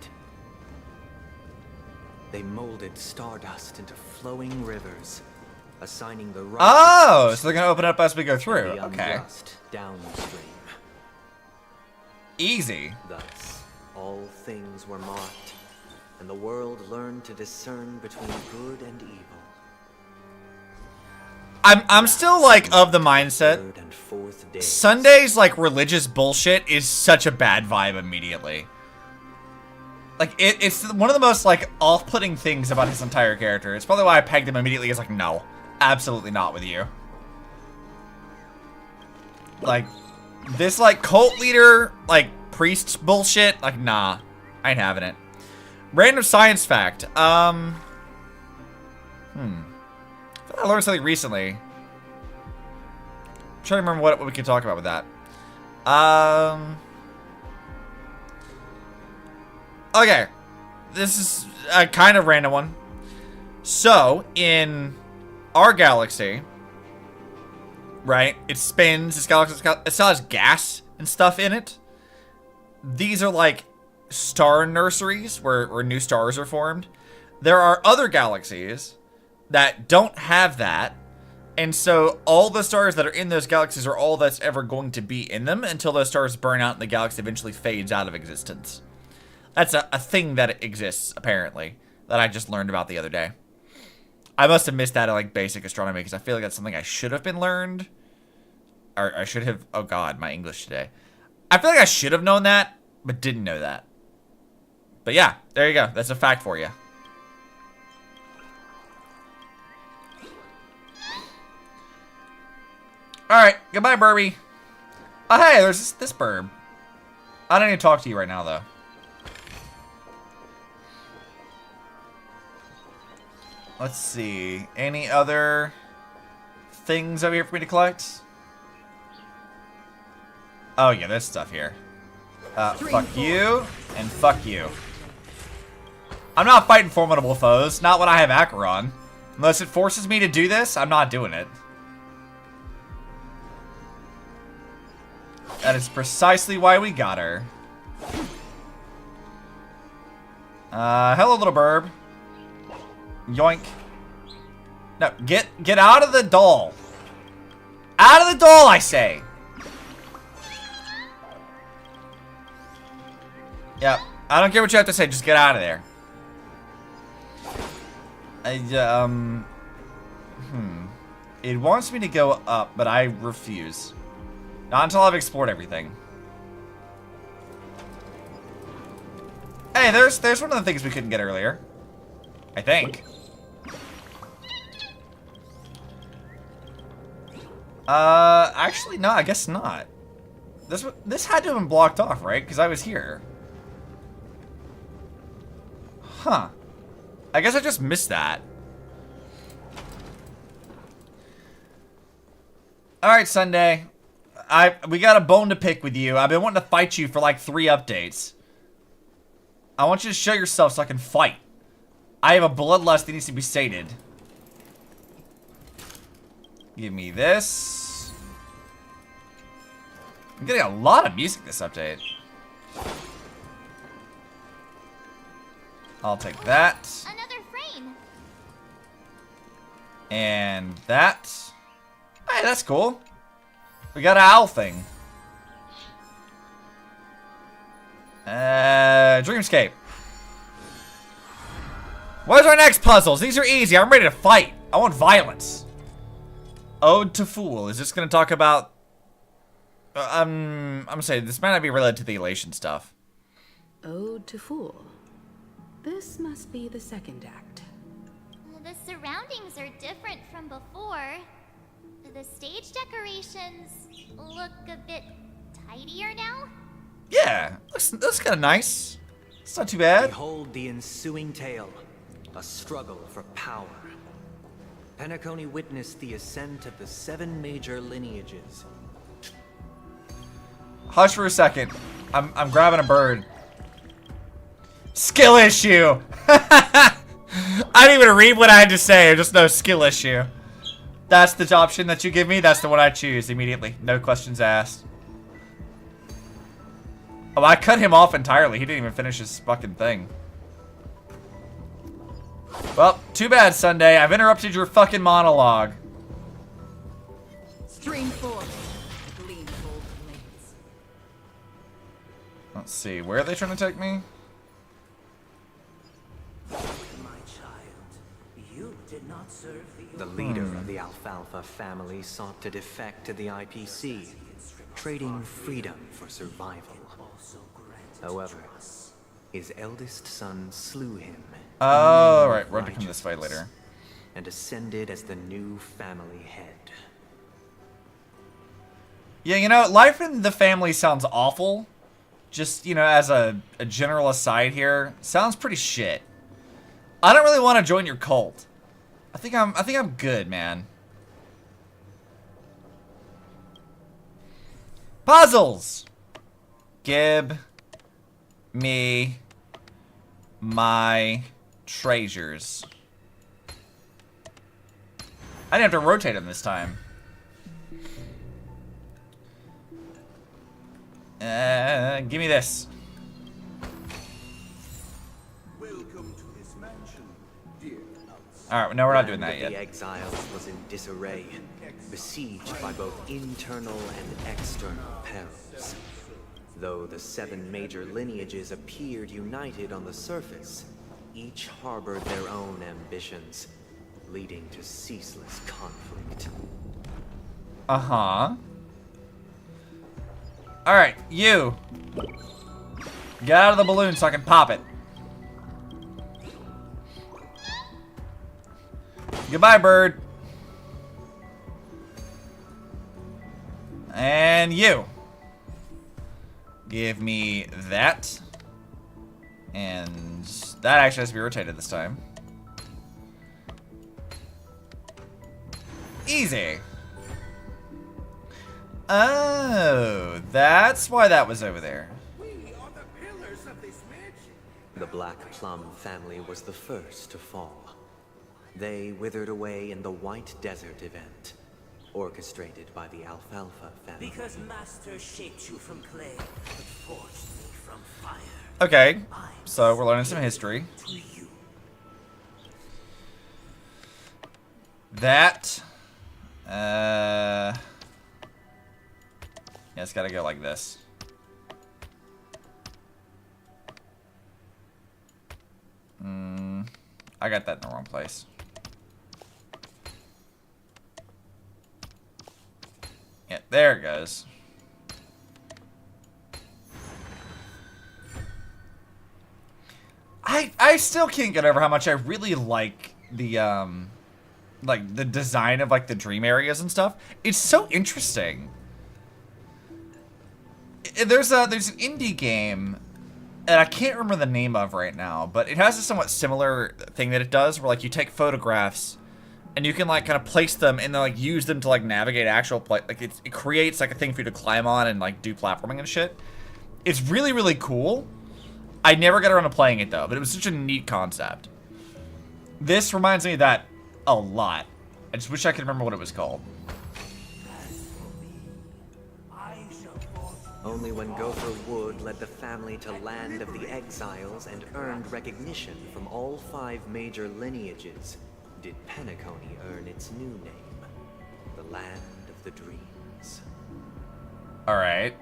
They molded stardust into flowing rivers, assigning the right. Oh, so they're gonna open up as we go through. Okay. Downstream. Easy. Thus, all things were marked, and the world learned to discern between good and evil. I'm still like of the mindset. Sunday's like religious bullshit is such a bad vibe immediately. Like it's one of the most like off-putting things about his entire character. It's probably why I pegged him immediately as like, no, absolutely not with you. Like this like cult leader like priest bullshit, like nah, I ain't having it. Random science fact. I learned something recently. I'm trying to remember what we can talk about with that. Okay. This is a kind of random one. So, in our galaxy, right, it spins, it still has gas and stuff in it. These are like star nurseries where new stars are formed. There are other galaxies that don't have that, and so all the stars that are in those galaxies are all that's ever going to be in them until those stars burn out and the galaxy eventually fades out of existence. That's a thing that exists, apparently, that I just learned about the other day. I must have missed that in like basic astronomy because I feel like that's something I should have been learned. Or I should have, oh god, my English today. I feel like I should have known that, but didn't know that. But yeah, there you go. That's a fact for you. Alright, goodbye, Burby. Oh, hey, there's this burb. I don't need to talk to you right now, though. Let's see. Any other things over here for me to collect? Oh, yeah, there's stuff here. Fuck you, and fuck you. I'm not fighting formidable foes. Not when I have Acheron. Unless it forces me to do this, I'm not doing it. That is precisely why we got her. Hello, little burb. Yoink. No, get out of the doll. Out of the doll, I say. Yep. I don't care what you have to say. Just get out of there. It wants me to go up, but I refuse. Not until I've explored everything. Hey, there's one of the things we couldn't get earlier. I think. Actually, no, I guess not. This had to have been blocked off, right? Because I was here. Huh. I guess I just missed that. Alright, Sunday. We got a bone to pick with you. I've been wanting to fight you for like 3 updates. I want you to show yourself so I can fight. I have a bloodlust that needs to be sated. Give me this. I'm getting a lot of music this update. I'll take that. Another frame. And that. Hey, that's cool. We got an owl thing. Dreamscape. What is our next puzzles? These are easy. I'm ready to fight. I want violence. Ode to Fool. Is this going to talk about... I'm saying this might not be related to the elation stuff. Ode to Fool. This must be the second act. The surroundings are different from before. The stage decorations look a bit tidier now. Yeah, looks kind of nice. It's not too bad. Behold the ensuing tale, a struggle for power. Penacony witnessed the ascent of the 7 major lineages. Hush for a second. I'm grabbing a bird. Skill issue. I didn't even read what I had to say. Just no skill issue. That's the option that you give me. That's the one I choose immediately. No questions asked. Oh, I cut him off entirely. He didn't even finish his fucking thing. Well, too bad, Sunday. I've interrupted your fucking monologue. Stream forth. Gleam gold blades. Let's see. Where are they trying to take me? The leader of the Alfalfa family sought to defect to the IPC, trading freedom for survival. However, his eldest son slew him. Oh, right. We're going to come this way later. And ascended as the new family head. Yeah, you know, life in the family sounds awful. Just, you know, as a general aside here, sounds pretty shit. I don't really want to join your cult. I think I'm good, man. Puzzles. Give me my treasures. I didn't have to rotate them this time. Give me this. Welcome to this mansion, dear. Alright, no, we're not doing that yet. The exiles was in disarray, besieged by both internal and external perils. Though the 7 major lineages appeared united on the surface, each harbored their own ambitions, leading to ceaseless conflict. Uh-huh. Alright, you. Get out of the balloon so I can pop it. Goodbye, bird. And you. Give me that. And that actually has to be rotated this time. Easy. Oh, that's why that was over there. The Black Plum family was the first to fall. They withered away in the White Desert event, orchestrated by the Alfalfa family. Because Master shaped you from clay, but forged me from fire. Okay, so we're learning some history. That, yeah, it's gotta go like this. I got that in the wrong place. Yeah, there it goes. I still can't get over how much I really like the design of like the dream areas and stuff. It's so interesting. There's an indie game. I can't remember the name of right now, but it has a somewhat similar thing that it does, where like you take photographs and you can like kind of place them and then like use them to like navigate actual like it creates like a thing for you to climb on and like do platforming and shit. It's really, really cool. I never got around to playing it though, but it was such a neat concept. This reminds me of that a lot. I just wish I could remember what it was called. Only when Gopher Wood led the family to Land of the Exiles and earned recognition from all 5 major lineages did Penacony earn its new name, the Land of the Dreams. Alright.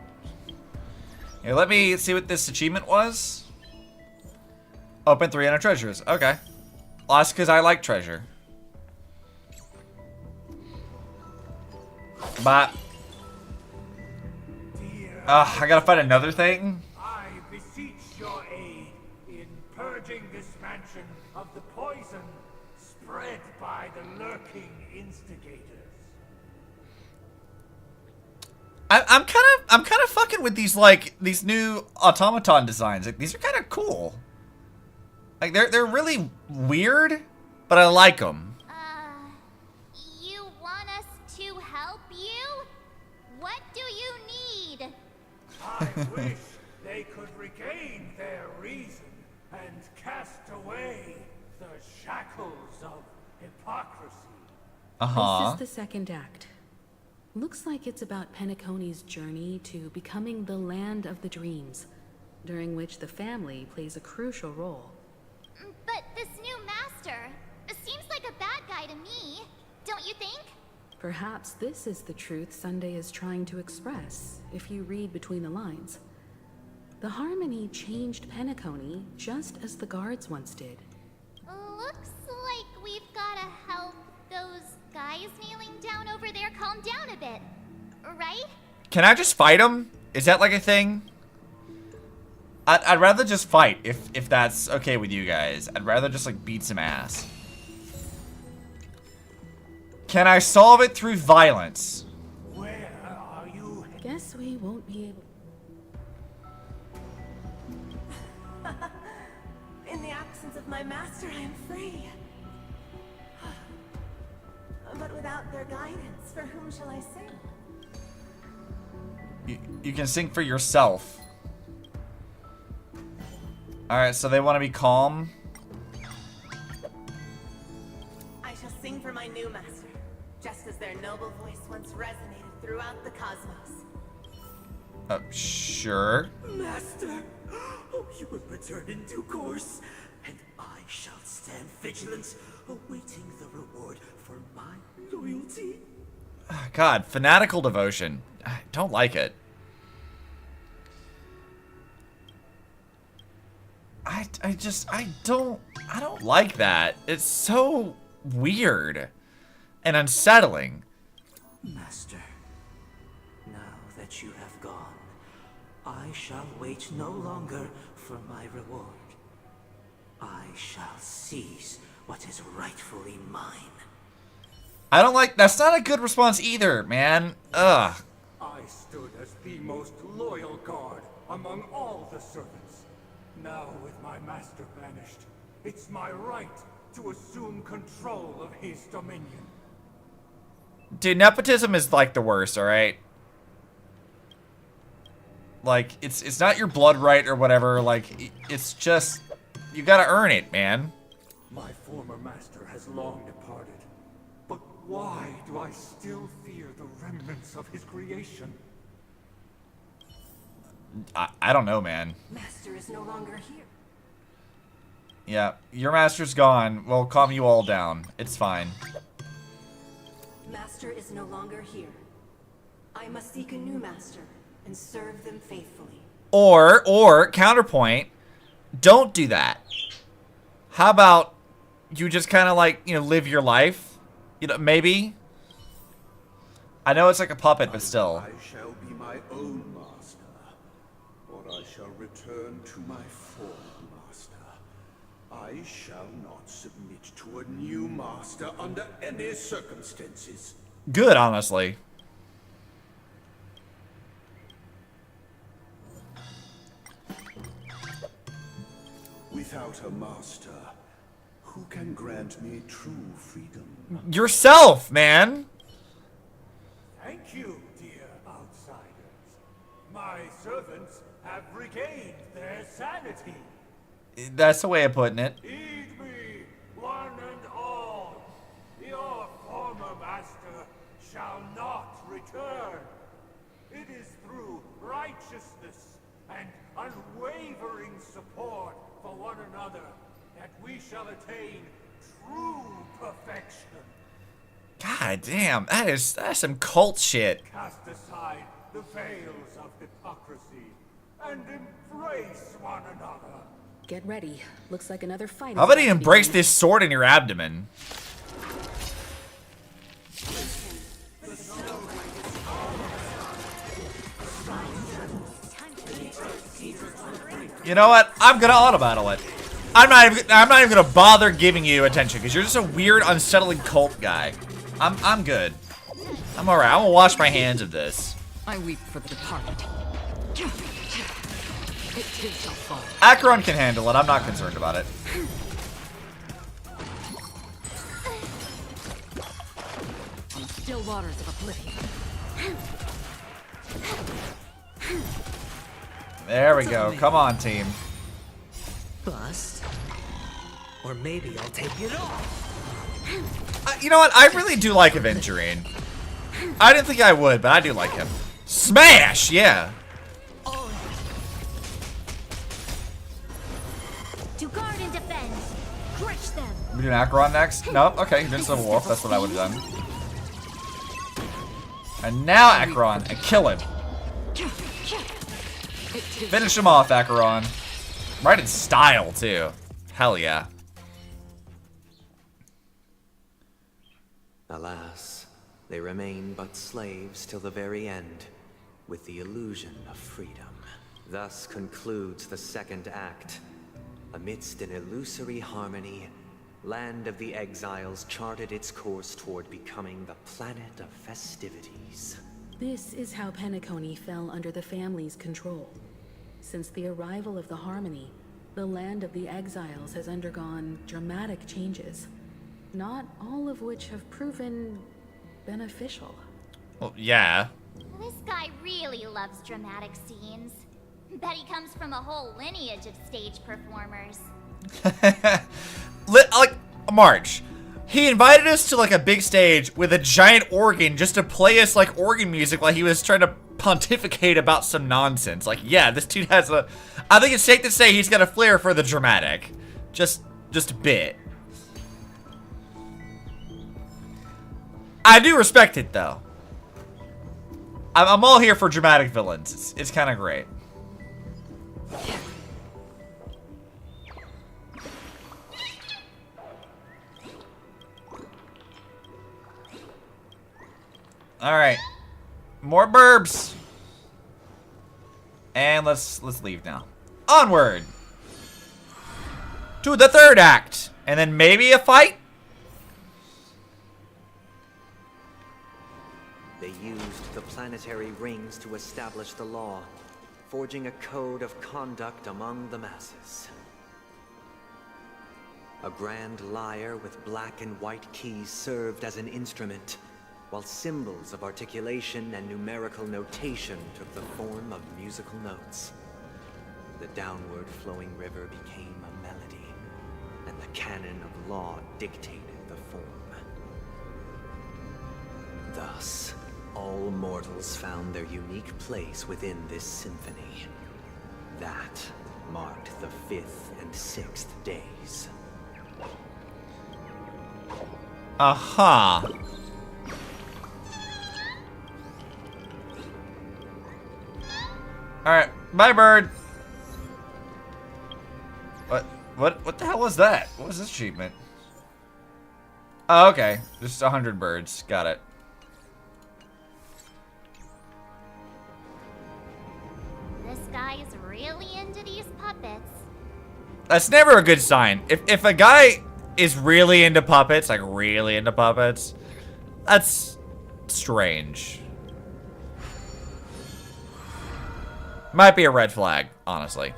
Here, let me see what this achievement was. Open 300 treasures. Okay. Well, that's because I like treasure. But I gotta find another thing. I beseech your aid in purging this mansion of the poison spread by the lurking instigators. I'm kind of fucking with these new automaton designs. Like, these are kind of cool. Like they're really weird, but I like them. You want us to help you? What do you need? I wish they could regain their reason and cast away the shackles of hypocrisy. This is the second act. Looks like it's about Penacony's journey to becoming the Land of the Dreams, during which the family plays a crucial role. But this new master seems like a bad guy to me, don't you think? Perhaps this is the truth Sunday is trying to express, if you read between the lines. The Harmony changed Penacony just as the guards once did. Looks like we've gotta help those guys kneeling down over there calm down a bit, right? Can I just fight them? Is that like a thing? I'd rather just fight if that's okay with you guys. I'd rather just like beat some ass. Can I solve it through violence? Where are you? Guess we won't be able. In the absence of my master, I am free. But without their guidance, for whom shall I sing? You can sing for yourself. Alright, so they want to be calm. I shall sing for my new master, just as their noble voice once resonated throughout the cosmos. Sure. Master, oh, you will return in due course, and I shall stand vigilant, awaiting the reward for my loyalty. God, fanatical devotion. I don't like it. I don't like that. It's so weird and unsettling. Master, now that you have gone, I shall wait no longer for my reward. I shall seize what is rightfully mine. I don't like, that's not a good response either, man. Ugh. I stood as the most loyal guard among all the servants. Now with my master banished, it's my right to assume control of his dominion. Dude, nepotism is like the worst, alright? Like, it's not your blood right or whatever, like, it's just, you gotta earn it, man. My former master has long departed, but why do I still fear the remnants of his creation? I don't know, man. Master is no longer here. Yeah, your master's gone. We'll calm you all down. It's fine. Master is no longer here. I must seek a new master and serve them faithfully. Or, counterpoint, don't do that. How about you just kind of like, live your life? Maybe? I know it's like a puppet, but still. I shall be my own master, or I shall return to my former master. I shall not submit to a new master under any circumstances. Good, honestly. Without a master, who can grant me true freedom? Yourself, man. Thank you, dear outsiders. My servants have regained their sanity. That's the way of putting it. Heed me, one and all. Your former master shall not return. It is through righteousness and unwavering support for one another that we shall attain true perfection. God damn, that's some cult shit. Cast aside the veils of hypocrisy and embrace one another. Get ready. Looks like another fight. How about you embrace this sword in your abdomen? You know what? I'm gonna auto battle it. I'm not even gonna bother giving you attention because you're just a weird, unsettling cult guy. I'm good. I'm alright. I'm gonna wash my hands of this. I weep for the departed. It too shall fall. Acheron can handle it. I'm not concerned about it. On the still waters of oblivion. There we go. Come on, team. Bust. Or maybe I'll take it off. You know what? I really do like Aventurine. I didn't think I would, but I do like him. Smash! Yeah. To guard and defend. Crush them. We doing Acheron next? Nope. Okay, Invincible Wolf. That's what I would have done. And now Acheron, and kill him. Finish him off, Acheron. Right in style, too. Hell yeah. Alas, they remain but slaves till the very end, with the illusion of freedom. Thus concludes the second act. Amidst an illusory harmony, Land of the Exiles charted its course toward becoming the planet of festivities. This is how Penacony fell under the family's control. Since the arrival of the Harmony, the Land of the Exiles has undergone dramatic changes, not all of which have proven beneficial. Well, yeah. This guy really loves dramatic scenes. Bet he comes from a whole lineage of stage performers. Like, March. He invited us to like a big stage with a giant organ just to play us like organ music while he was trying to pontificate about some nonsense. Like, yeah, this dude has a... I think it's safe to say he's got a flair for the dramatic. Just a bit. I do respect it, though. I'm all here for dramatic villains. It's kind of great. All right, more burbs, and let's leave now. Onward to the third act, and then maybe a fight. They used the planetary rings to establish the law, forging a code of conduct among the masses. A grand lyre with black and white keys served as an instrument, while symbols of articulation and numerical notation took the form of musical notes. The downward flowing river became a melody, and the canon of law dictated the form. Thus, all mortals found their unique place within this symphony. That marked the 5th and 6th days. Aha. Alright, bye bird. What the hell was that? What was this achievement? Oh, okay. Just 100 birds. Got it. This guy is really into these puppets. That's never a good sign. If a guy is really into puppets, like really into puppets, that's strange. Might be a red flag, honestly.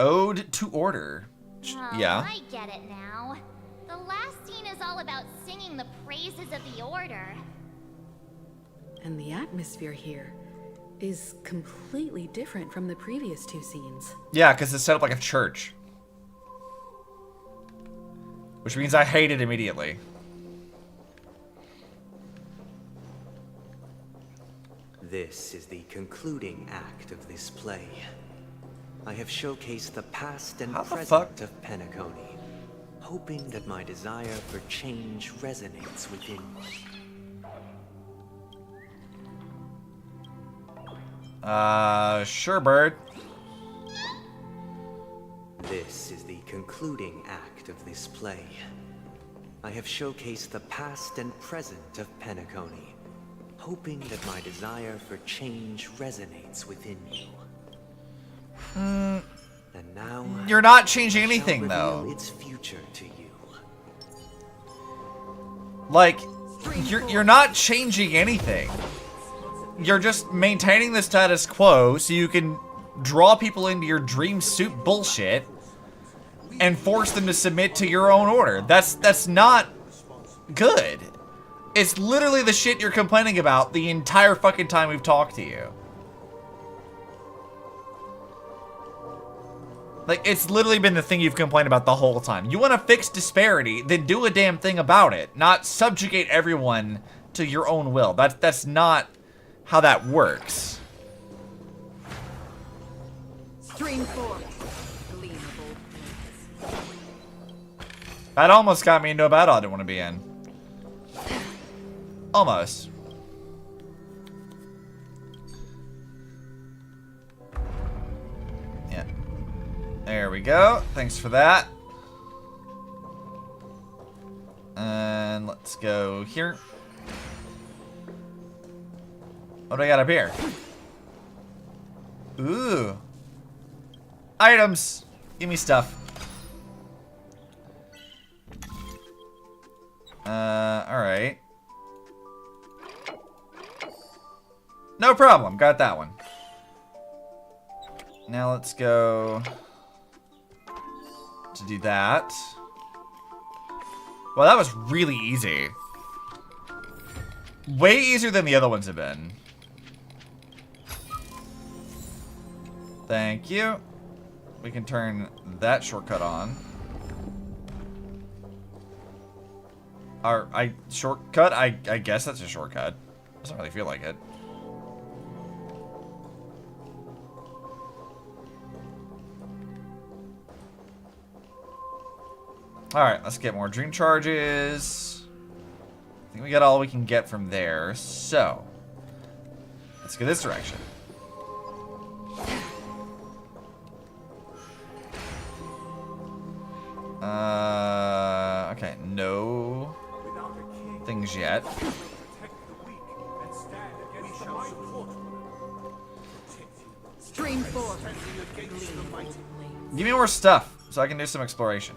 Ode to Order. Oh, Yeah. I get it now. The last scene is all about singing the praises of the Order. And the atmosphere here is completely different from the previous two scenes. Yeah, because it's set up like a church. Which means I hate it immediately. This is the concluding act of this play. I have showcased the past and present of Penacony, hoping that my desire for change resonates within me. Sure, bird. This is the concluding act of this play. I have showcased the past and present of Penacony, hoping that my desire for change resonates within you. And now You're not changing anything, though. Its future to you. Like, you're not changing anything. You're just maintaining the status quo so you can draw people into your dream suit bullshit and force them to submit to your own order. That's not good. It's literally the shit you're complaining about the entire fucking time we've talked to you. Like, it's literally been the thing you've complained about the whole time. You want to fix disparity, then do a damn thing about it. Not subjugate everyone to your own will. That's not how that works. Stream 4. That almost got me into a battle I didn't want to be in. Almost. Yeah. There we go. Thanks for that. And let's go here. What do I got up here? Ooh. Items. Give me stuff. Alright. No problem. Got that one. Now let's go to do that. Well, that was really easy. Way easier than the other ones have been. Thank you. We can turn that shortcut on. Shortcut? I guess that's a shortcut. Doesn't really feel like it. Alright, let's get more dream charges. I think we got all we can get from there. So, let's go this direction. Okay, no things yet. Stream 4. Give me more stuff so I can do some exploration.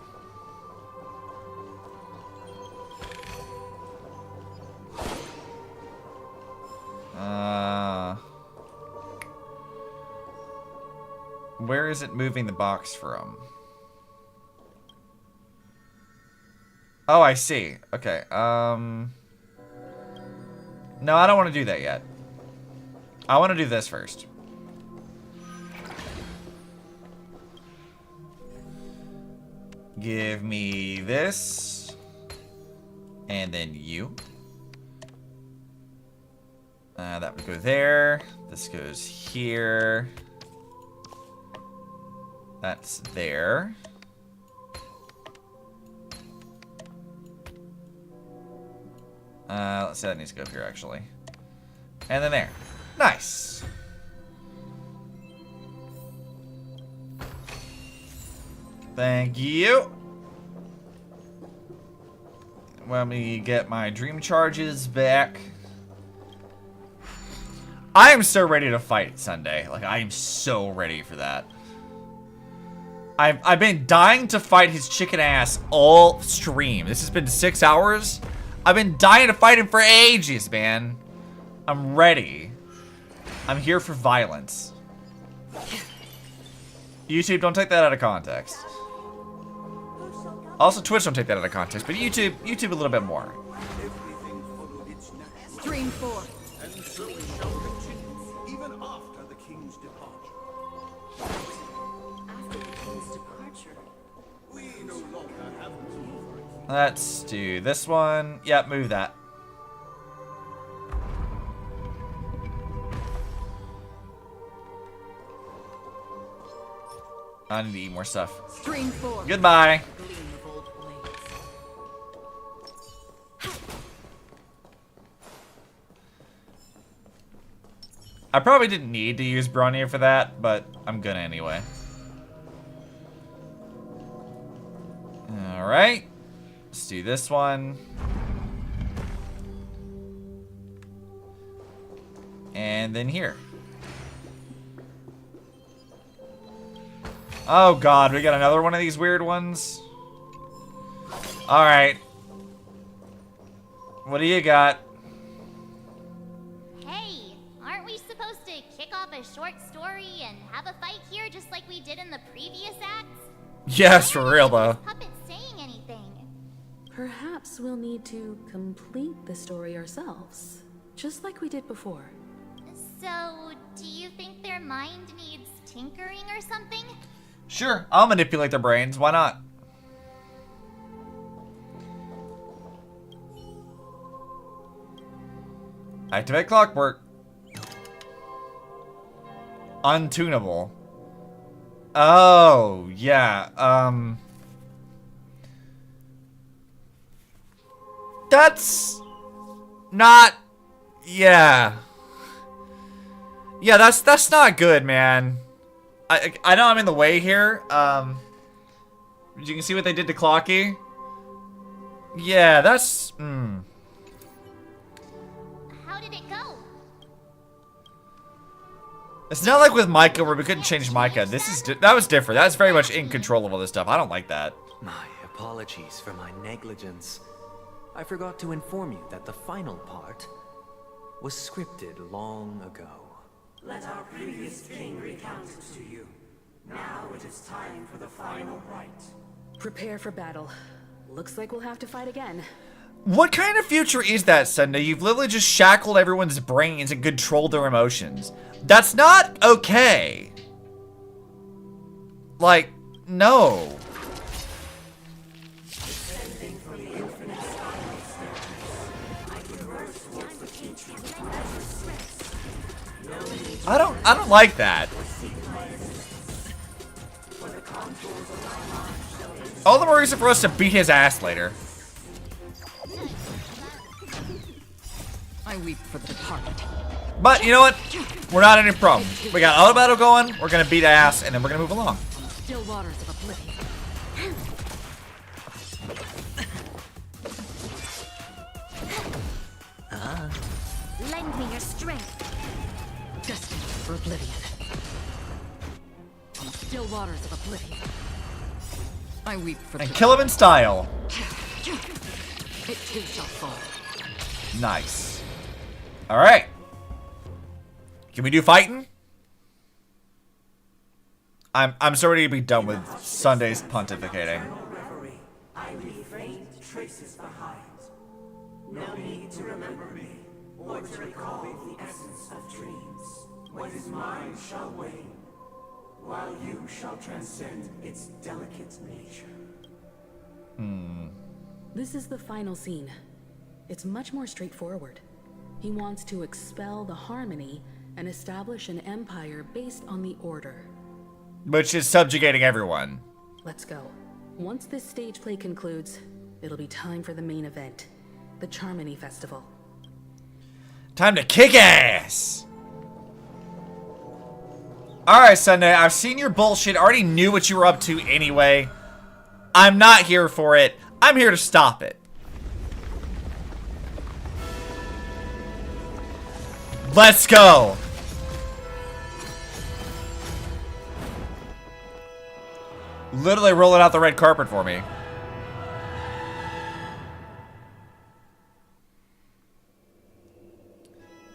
Where is it moving the box from? Oh, I see. Okay, no, I don't want to do that yet. I want to do this first. Give me this. And then you. That would go there. This goes here. That's there. Let's say that needs to go up here, actually. And then there. Nice. Thank you. Let me get my dream charges back. I am so ready to fight Sunday. Like, I am so ready for that. I've been dying to fight his chicken ass all stream. This has been 6 hours. I've been dying to fight him for ages, man. I'm ready. I'm here for violence. YouTube, don't take that out of context. Also, Twitch don't take that out of context, but YouTube a little bit more. Stream 4. And so it shall continue, even after the king's departure. After the king's departure. We no longer have to. Let's do this one. Yep, move that. I need to eat more stuff. Stream 4. Goodbye. I probably didn't need to use Bronya for that, but I'm gonna anyway. Alright. Let's do this one. And then here. Oh god, we got another one of these weird ones. Alright. What do you got? Hey, aren't we supposed to kick off a short story and have a fight here just like we did in the previous acts? Yes, for real though. Puppet saying anything? Perhaps we'll need to complete the story ourselves, just like we did before. So, do you think their mind needs tinkering or something? Sure, I'll manipulate their brains. Why not? Activate clockwork. Untunable. Oh, yeah. That's not. Yeah. Yeah, that's not good, man. I know I'm in the way here. You can see what they did to Clocky. Yeah, that's. How did it go? It's not like with Micah where we couldn't change Micah. That was different. That's very much in control of all this stuff. I don't like that. My apologies for my negligence. I forgot to inform you that the final part was scripted long ago. Let our previous king recount it to you. Now it is time for the final rite. Prepare for battle. Looks like we'll have to fight again. What kind of future is that, Sunday? You've literally just shackled everyone's brains and controlled their emotions. That's not okay. Like, no. I don't like that. All the more reason for us to beat his ass later. I weep for the departed. But you know what? We're not any problem. We got auto battle going. We're gonna beat ass, and then we're gonna move along. Still waters of oblivion. Lend me your strength. Destined for oblivion. On still waters of oblivion. I weep for And kill him in style. It too shall fall. Nice. All right. Can we do fighting? I'm so ready to be done with Sunday's pontificating. I leave faint traces behind. No need to remember me, or to recall the essence of dreams. What is mine shall wane, while you shall transcend its delicate nature. This is the final scene. It's much more straightforward. He wants to expel the harmony and establish an empire based on the order. Which is subjugating everyone. Let's go. Once this stage play concludes, it'll be time for the main event, the Charmony Festival. Time to kick ass! Alright, Sunday, I've seen your bullshit. I already knew what you were up to anyway. I'm not here for it. I'm here to stop it. Let's go! Literally rolling out the red carpet for me.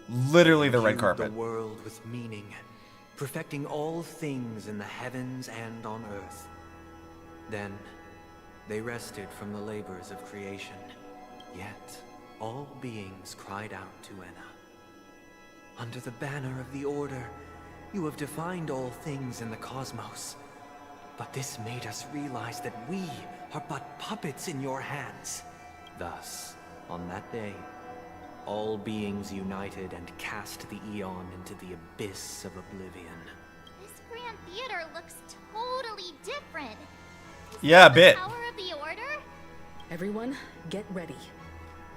Literally the red carpet. The world with meaning. perfecting all things in the heavens and on earth. Then, they rested from the labors of creation. Yet, all beings cried out to Enna. Under the banner of the Order, you have defined all things in the cosmos. But this made us realize that we are but puppets in your hands. Thus, on that day, all beings united and cast the Eon into the abyss of oblivion. This Grand Theater looks totally different. Yeah, a bit. Power of the Order? Everyone, get ready.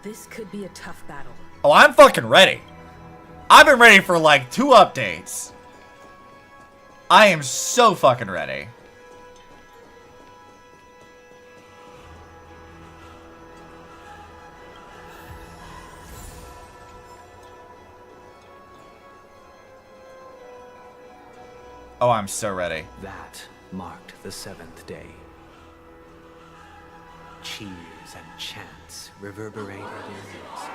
This could be a tough battle. Oh, I'm fucking ready. I've been ready for like 2 updates. I am so fucking ready. Oh, I'm so ready. That marked the 7th day. Cheers and chants reverberated in it.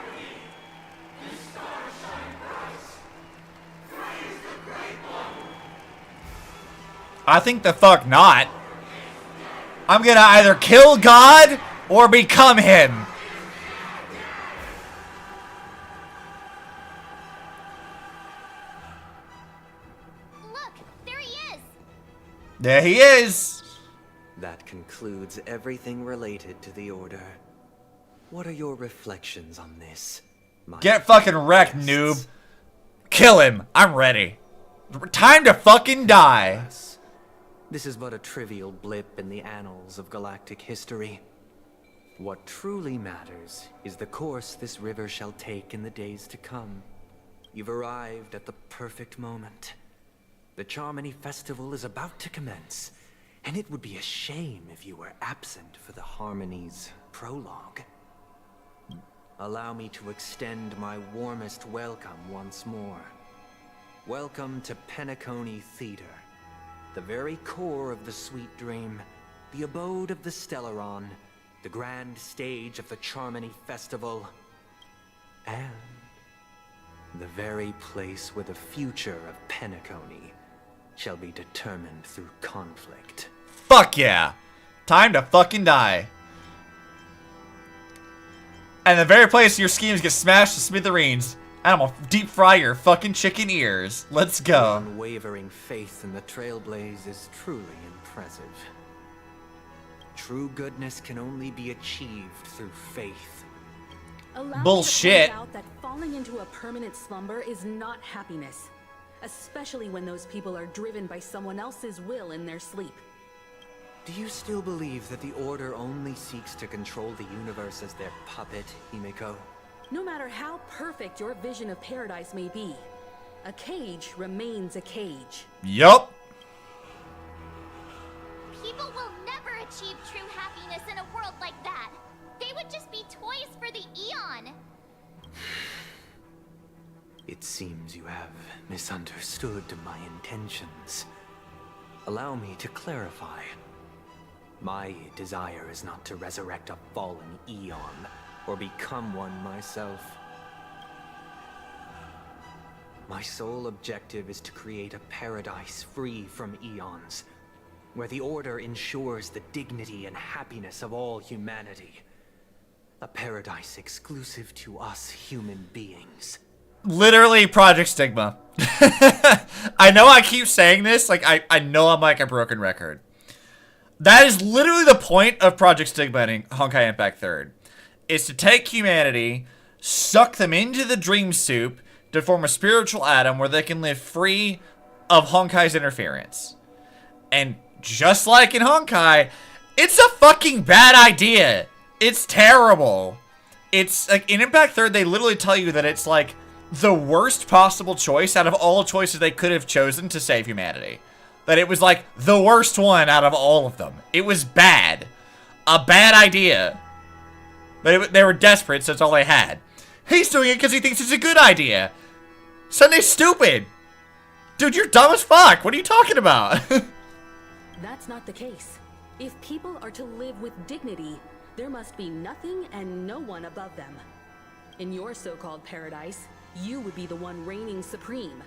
I think the fuck not. I'm gonna either kill God or become him. Look, there he is. There he is. That concludes everything related to the Order. What are your reflections on this? Get fucking wrecked, noob. Kill him. I'm ready. Time to fucking die. This is but a trivial blip in the annals of galactic history. What truly matters is the course this river shall take in the days to come. You've arrived at the perfect moment. The Charmony Festival is about to commence, and it would be a shame if you were absent for the Harmony's prologue. Allow me to extend my warmest welcome once more. Welcome to Penacony Theater, the very core of the Sweet Dream, the abode of the Stellaron, the grand stage of the Charmony Festival, and the very place where the future of Penacony shall be determined through conflict. Fuck yeah. Time to fucking die. And the very place your schemes get smashed to smithereens. I'm gonna deep fry your fucking chicken ears. Let's go. Unwavering faith in the Trailblaze is truly impressive. True goodness can only be achieved through faith. Allow Bullshit. Me to point out that falling into a permanent slumber is not happiness, especially when those people are driven by someone else's will in their sleep. Do you still believe that the Order only seeks to control the universe as their puppet, Himiko? No matter how perfect your vision of paradise may be, a cage remains a cage. Yup. People will never achieve true happiness in a world like that. They would just be toys for the Eon. It seems you have misunderstood my intentions. Allow me to clarify. My desire is not to resurrect a fallen Eon, or become one myself. My sole objective is to create a paradise free from Eons, where the Order ensures the dignity and happiness of all humanity. A paradise exclusive to us human beings. Literally Project Stigma. I know I keep saying this, like I know I'm like a broken record. That is literally the point of Project Stigma in Honkai Impact 3rd. Is to take humanity, suck them into the dream soup to form a spiritual atom where they can live free of Honkai's interference. And just like in Honkai, it's a fucking bad idea. It's terrible. It's like in Impact 3rd, they literally tell you that it's like the worst possible choice out of all choices they could have chosen to save humanity. That it was like the worst one out of all of them. It was bad. A bad idea. But they were desperate, so that's all they had. He's doing it because he thinks it's a good idea. Sunday's stupid. Dude, you're dumb as fuck. What are you talking about? That's not the case. If people are to live with dignity, there must be nothing and no one above them. In your so-called paradise, you would be the one reigning supreme.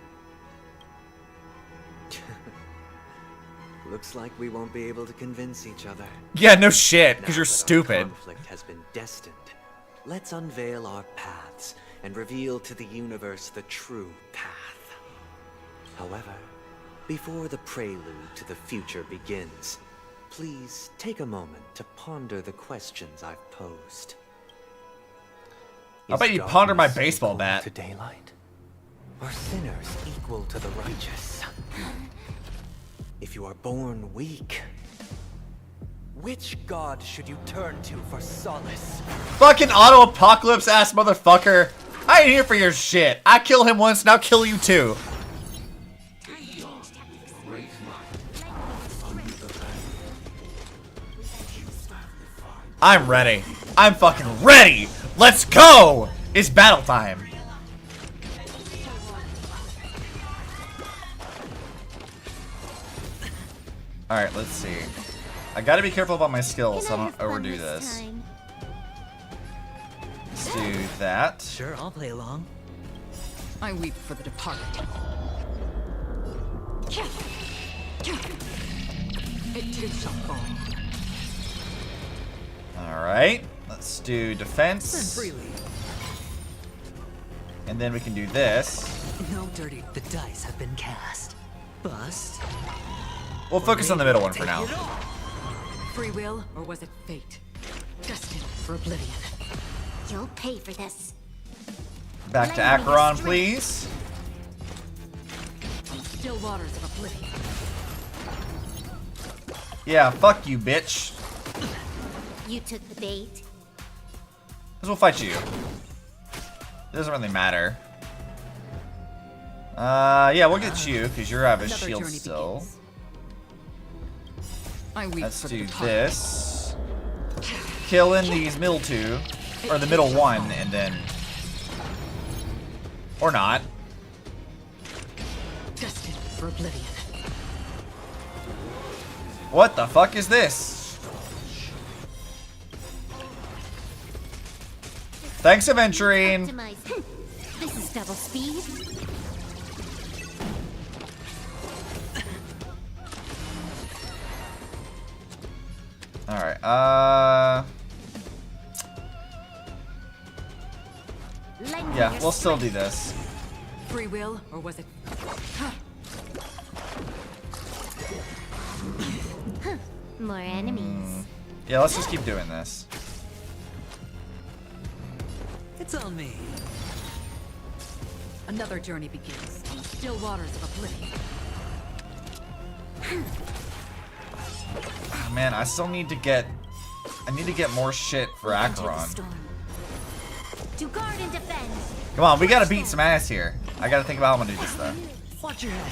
Looks like we won't be able to convince each other. Yeah, no shit, because Now you're that our stupid. conflict has been destined. Let's unveil our paths and reveal to the universe the true path. However, before the prelude to the future begins, please take a moment to ponder the questions I've posed. I bet you ponder my darkness baseball equal bat. to daylight? Are sinners equal to the righteous? If you are born weak, which god should you turn to for solace? Fucking auto-apocalypse ass motherfucker. I ain't here for your shit. I killed him once, now kill you too. I'm ready. I'm fucking ready. Let's go. It's battle time. Alright, let's see. I gotta be careful about my skills so I don't overdo this. Let's do that. Sure, I'll play along. I weep for the departed. It too shall fall. Alright, let's do defense. Spend freely. And then we can do this. No dirty. The dice have been cast. Bust. We'll focus on the middle one for now. Free will, or was it fate? Destined for oblivion. You'll pay for this. Back to Acheron, please. Still waters of oblivion. Yeah, fuck you, bitch. You took the bait. Because we'll fight you. It doesn't really matter. Yeah, we'll get you, because you have a Another shield journey still. begins. I weep Let's for the do departed. this. Kill in these middle two. Or the middle one, and then... Or not. Destined for oblivion. What the fuck is this? Thanks, Aventurine. Optimize. This is double speed. Alright, yeah, we'll still do this. Free will, or was it? More enemies. Yeah, let's just keep doing this. It's on me. Another journey begins. Still waters of oblivion. Oh, man, I still need to get... I need to get more shit for Acheron. To guard and defend. Come on, we gotta beat some ass here. I gotta think about how I'm gonna do this, though. Watch your head.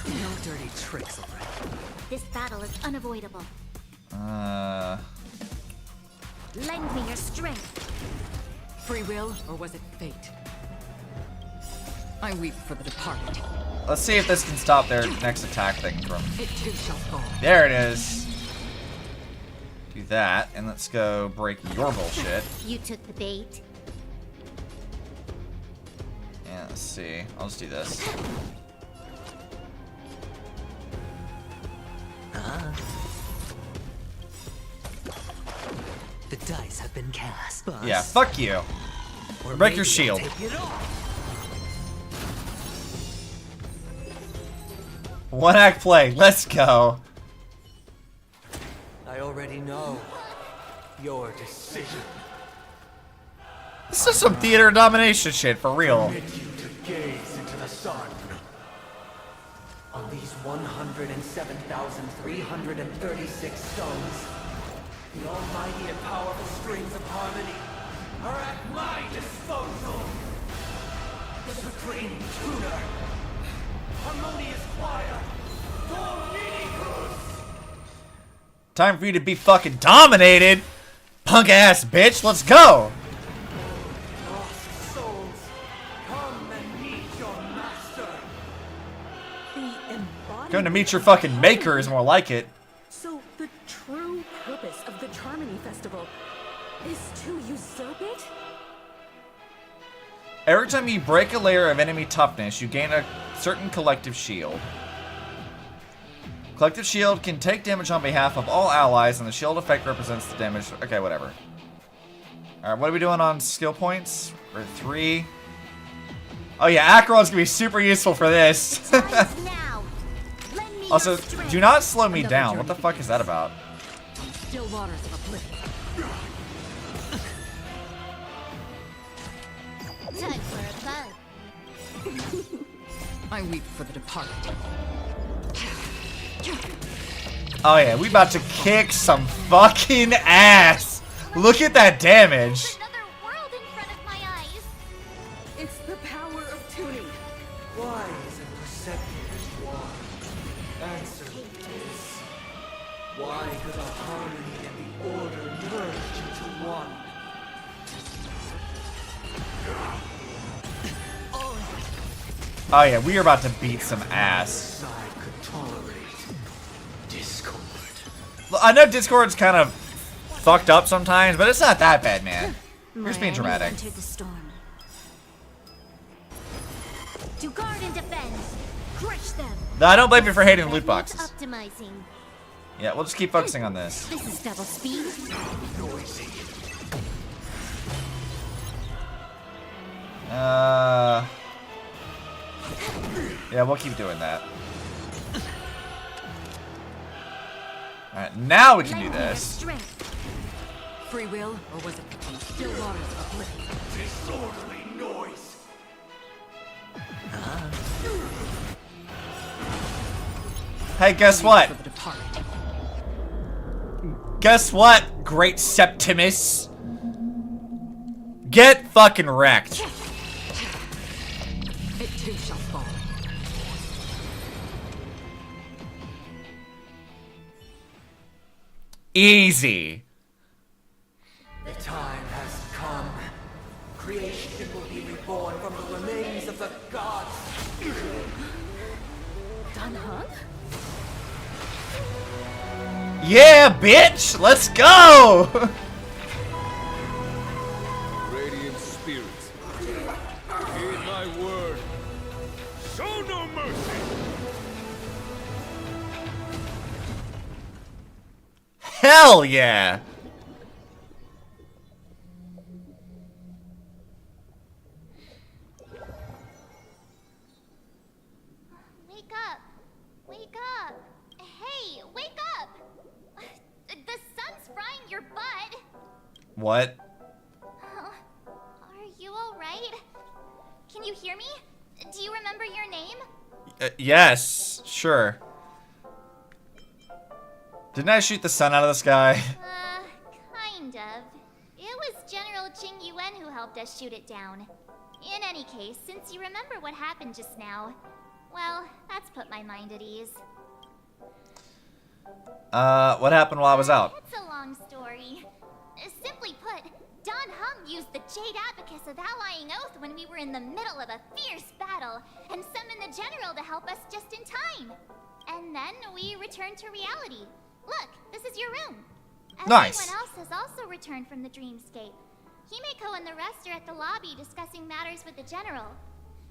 No dirty tricks around. This battle is unavoidable. Lend me your strength. Free will, or was it fate? I weep for the departed. Let's see if this can stop their next attack thing from... It too shall fall. There it is. Do that, and let's go break your bullshit. You took the bait. Yeah, let's see. I'll just do this. The dice have been cast. Bust. Yeah, fuck you. Or Break your maybe shield. I'll take it off. One act play. Let's go. I already know your decision. This is some theater domination shit, for real. Permit you to gaze into the sun. On these 107,336 stones, the almighty and powerful strings of harmony are at my disposal. The supreme tuner, harmonious choir, Dominicus. Time for you to be fucking dominated. Punk ass bitch, let's go. Lost souls, come and meet your master. The embodiment. Going to meet your fucking maker is more like it. So the true purpose of the Charmony Festival is to usurp it? Every time you break a layer of enemy toughness, you gain a certain collective shield. Collective shield can take damage on behalf of all allies, and the shield effect represents the damage. Okay, whatever. Alright, what are we doing on skill points? We're 3. Oh yeah, Acheron's gonna be super useful for this. Also, do not slow me down. What the fuck is that about? Still waters of oblivion. Time for a bug. I weep for the departed. Oh yeah, we about to kick some fucking ass. Look at that damage. It's the power of tuning. Why is a receptive war? Answer is, why do the harmony and the order merge into one? Oh yeah, we are about to beat some ass. I could tolerate discord. I know Discord's kind of fucked up sometimes, but it's not that bad, man. You're just being dramatic. Entered the storm. To guard and defend. Crush them. No, I don't blame you for hating loot That needs boxes. Optimizing. Yeah, we'll just keep focusing on this. This is double speed. Yeah, we'll keep doing that. Alright, now we can do this. Free will, or was it still waters of oblivion? Disorderly noise. Hey, guess what? Guess what, Great Septimus? Get fucking wrecked. It too shall fall. Easy. The time has come. Creation will be reborn from the remains of the gods. Danheng? Yeah, bitch! Let's go! Radiant spirits, heed my word. Show no mercy. Hell yeah! Wake up. Wake up. Hey, wake up. The sun's frying your butt. What? Are you alright? Can you hear me? Do you remember your name? Yes, sure. Didn't I shoot the sun out of the sky? Kind of. It was General Qing Yuan who helped us shoot it down. In any case, since you remember what happened just now, well, that's put my mind at ease. What happened while I was out? It's a long story. Simply put, Danheng used the Jade Abacus of Allying Oath when we were in the middle of a fierce battle, and summoned the General to help us just in time. And then we returned to reality. Look, this is your room. Nice. Everyone else has also returned from the dreamscape. Himeko and the rest are at the lobby discussing matters with the General.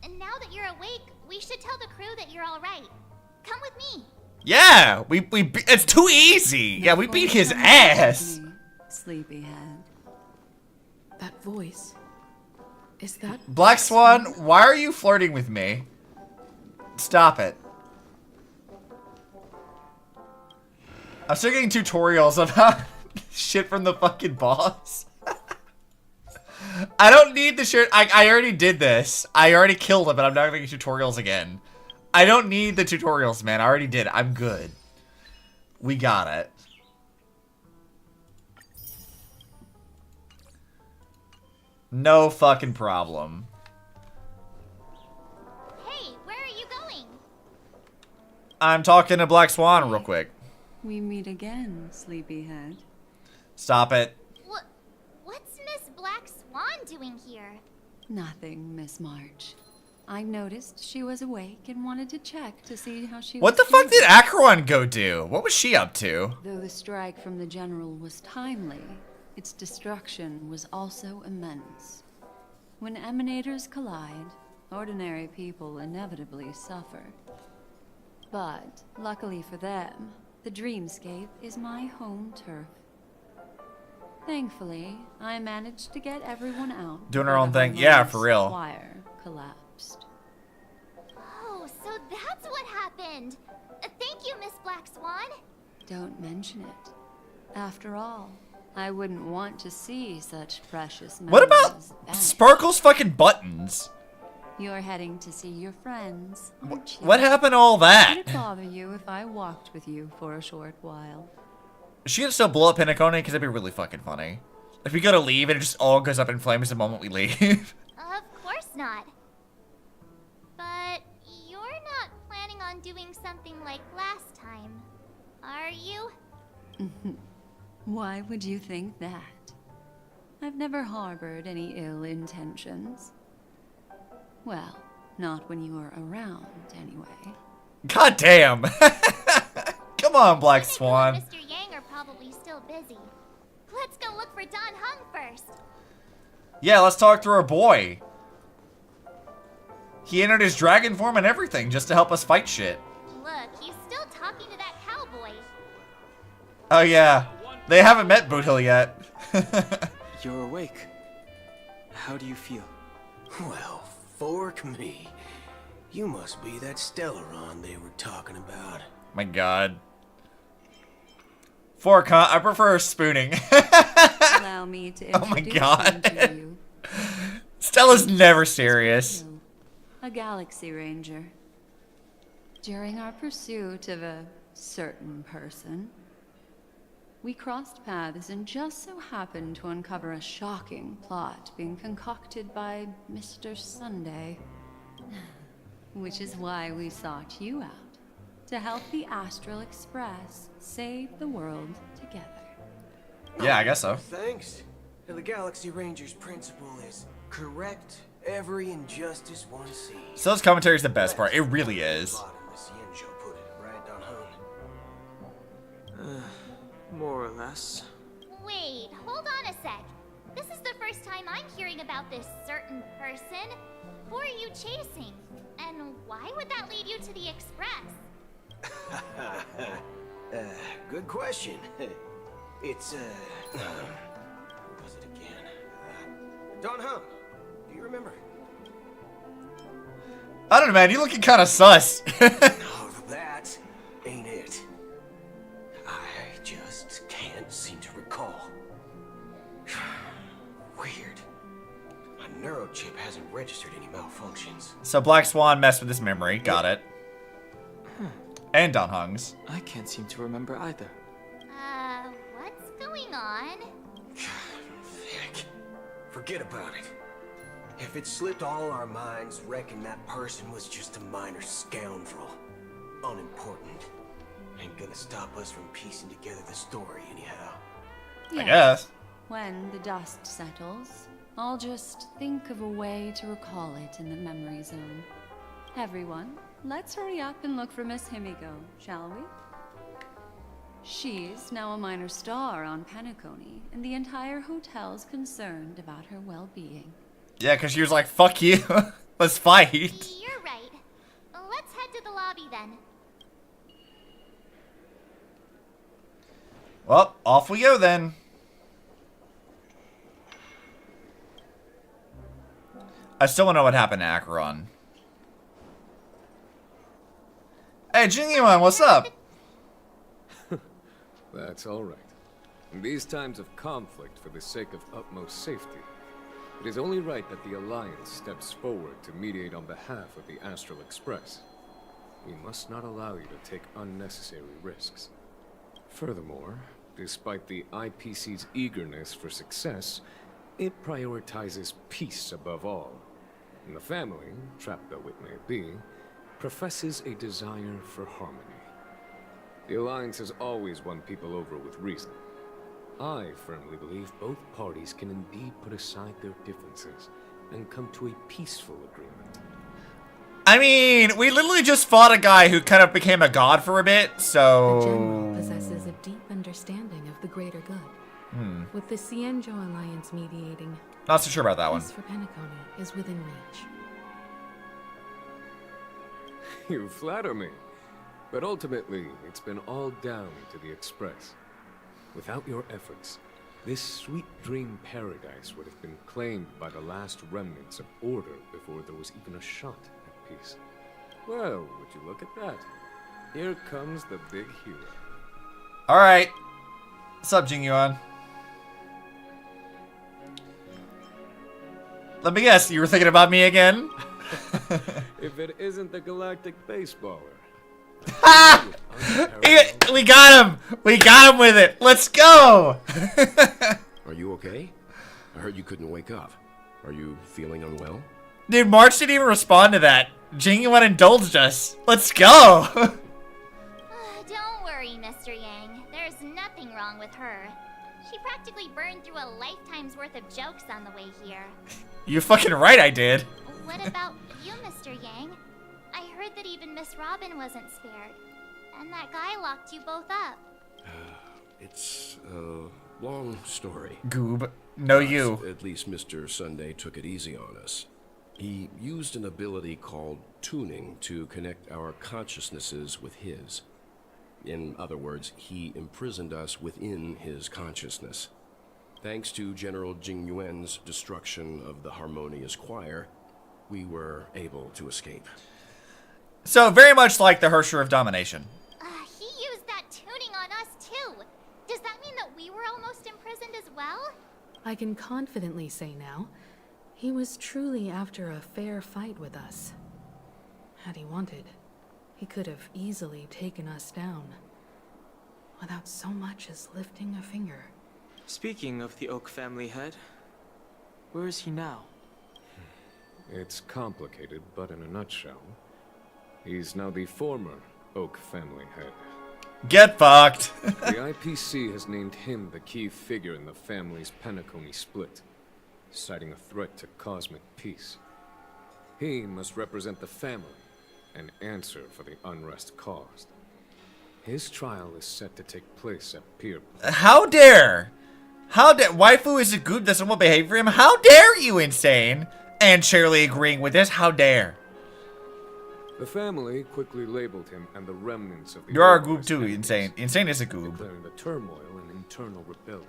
And now that you're awake, we should tell the crew that you're all right. Come with me. Yeah, it's too easy. Yeah, we beat his ass. Sleepyhead. That voice. Is that Black Swan, why are you flirting with me? Stop it. I'm still getting tutorials about shit from the fucking boss. I don't need the shit. I already did this. I already killed him, but I'm not gonna get tutorials again. I don't need the tutorials, man. I already did it. I'm good. We got it. No fucking problem. Hey, where are you going? I'm talking to Black Swan real quick. We meet again, Sleepyhead. Stop it. What's Miss Black Swan doing here? Nothing, Miss March. I noticed she was awake and wanted to check to see how she What was the fuck doing. did Acheron go do? What was she up to? Though the strike from the General was timely, its destruction was also immense. When emanators collide, ordinary people inevitably suffer. But, luckily for them, the dreamscape is my home turf. Thankfully, I managed to get everyone out. Doing her own thing. Yeah, for real. Wire collapsed. Oh, so that's what happened. Thank you, Miss Black Swan. Don't mention it. After all, I wouldn't want to see such precious memories. What about vanish. Sparkle's fucking buttons? You're heading to see your friends, aren't you? What happened to all that? Would it bother you if I walked with you for a short while? Is she gonna still blow up Penacony? Because that'd be really fucking funny. If we go to leave and it just all goes up in flames the moment we leave. Of course not. But you're not planning on doing something like last time, are you? Why would you think that? I've never harbored any ill intentions. Well, not when you were around, anyway. God damn. Come on, Black Swan. Mr. Yang are probably still busy. Let's go look for Don Hung first. Yeah, let's talk to our boy. He entered his dragon form and everything just to help us fight shit. Look, he's still talking to that cowboy. Oh yeah, they haven't met Boothill yet. You're awake. How do you feel? Well, fork me. You must be that Stellaron they were talking about. My god. Fork, huh? I prefer spooning. Allow me to Oh my introduce god. him to you. Stella's never serious. A Galaxy Ranger. During our pursuit of a certain person, we crossed paths and just so happened to uncover a shocking plot being concocted by Mr. Sunday. Which is why we sought you out, to help the Astral Express save the world together. Yeah, I guess so. Thanks. The Galaxy Ranger's principle is correct every injustice one sees. Stella's commentary is the best part. It really is. More or less. Wait, hold on a sec. This is the first time I'm hearing about this certain person. Who are you chasing? And why would that lead you to the Express? Good question. It's, who was it again? Don Hung. Do you remember? I don't know, man. You looking kind of sus. Oh, that ain't it. I just can't seem to recall. Weird. My neurochip hasn't registered any malfunctions. So Black Swan messed with his memory. Got it. And Don Hung's. I can't seem to remember either. What's going on? Heck. Forget about it. If it slipped all our minds, reckon that person was just a minor scoundrel. Unimportant. Ain't gonna stop us from piecing together the story anyhow. I guess. When the dust settles, I'll just think of a way to recall it in the memory zone. Everyone, let's hurry up and look for Miss Himiko, shall we? She's now a minor star on Penacony, and the entire hotel's concerned about her well-being. Yeah, because she was like, fuck you. Let's fight. You're right. Let's head to the lobby then. Well, off we go then. I still want to know what happened to Acheron. Hey, Jingyuan, what's up? That's all right. In these times of conflict for the sake of utmost safety, it is only right that the Alliance steps forward to mediate on behalf of the Astral Express. We must not allow you to take unnecessary risks. Furthermore, despite the IPC's eagerness for success, it prioritizes peace above all. And the family, trapped though it may be, professes a desire for harmony. The Alliance has always won people over with reason. I firmly believe both parties can indeed put aside their differences and come to a peaceful agreement. I mean, we literally just fought a guy who kind of became a god for a bit, The so... General possesses a deep understanding of the greater good. With the Cienjo Alliance mediating, Not so sure about that one. peace for Penacony is within reach. You flatter me. But ultimately, it's been all down to the Express. Without your efforts, this sweet dream paradise would have been claimed by the last remnants of order before there was even a shot at peace. Well, would you look at that? Here comes the big hero. Alright. What's up, Jing Yuan? Let me guess, you were thinking about me again? If it isn't the galactic baseballer. Ha! We got him! We got him with it! Let's go! Are you okay? I heard you couldn't wake up. Are you feeling unwell? Dude, March didn't even respond to that. Jing Yuan indulged us. Let's go! Don't worry, Mr. Yang. There's nothing wrong with her. She practically burned through a lifetime's worth of jokes on the way here. You're fucking right, I did. What about you, Mr. Yang? I heard that even Miss Robin wasn't spared. And that guy locked you both up. It's a long story. Goob. No you. At least Mr. Sunday took it easy on us. He used an ability called tuning to connect our consciousnesses with his. In other words, he imprisoned us within his consciousness. Thanks to General Jing Yuan's destruction of the Harmonious Choir, we were able to escape. So, very much like the Hersher of Domination. He used that tuning on us too. Does that mean that we were almost imprisoned as well? I can confidently say now, he was truly after a fair fight with us. Had he wanted, he could have easily taken us down, without so much as lifting a finger. Speaking of the Oak family head, where is he now? It's complicated, but in a nutshell, he's now the former Oak family head. Get fucked! The IPC has named him the key figure in the family's Penacony split, citing a threat to cosmic peace. He must represent the family and answer for the unrest caused. His trial is set to take place at Pier. How dare! How dare- Waifu is a good, doesn't want to behave for him? How dare you, Insane? And Shirley agreeing with this? How dare? The family quickly labeled him and the remnants of the You are a old goob too, Insane. Insane is a goob. declaring the turmoil and internal rebellion.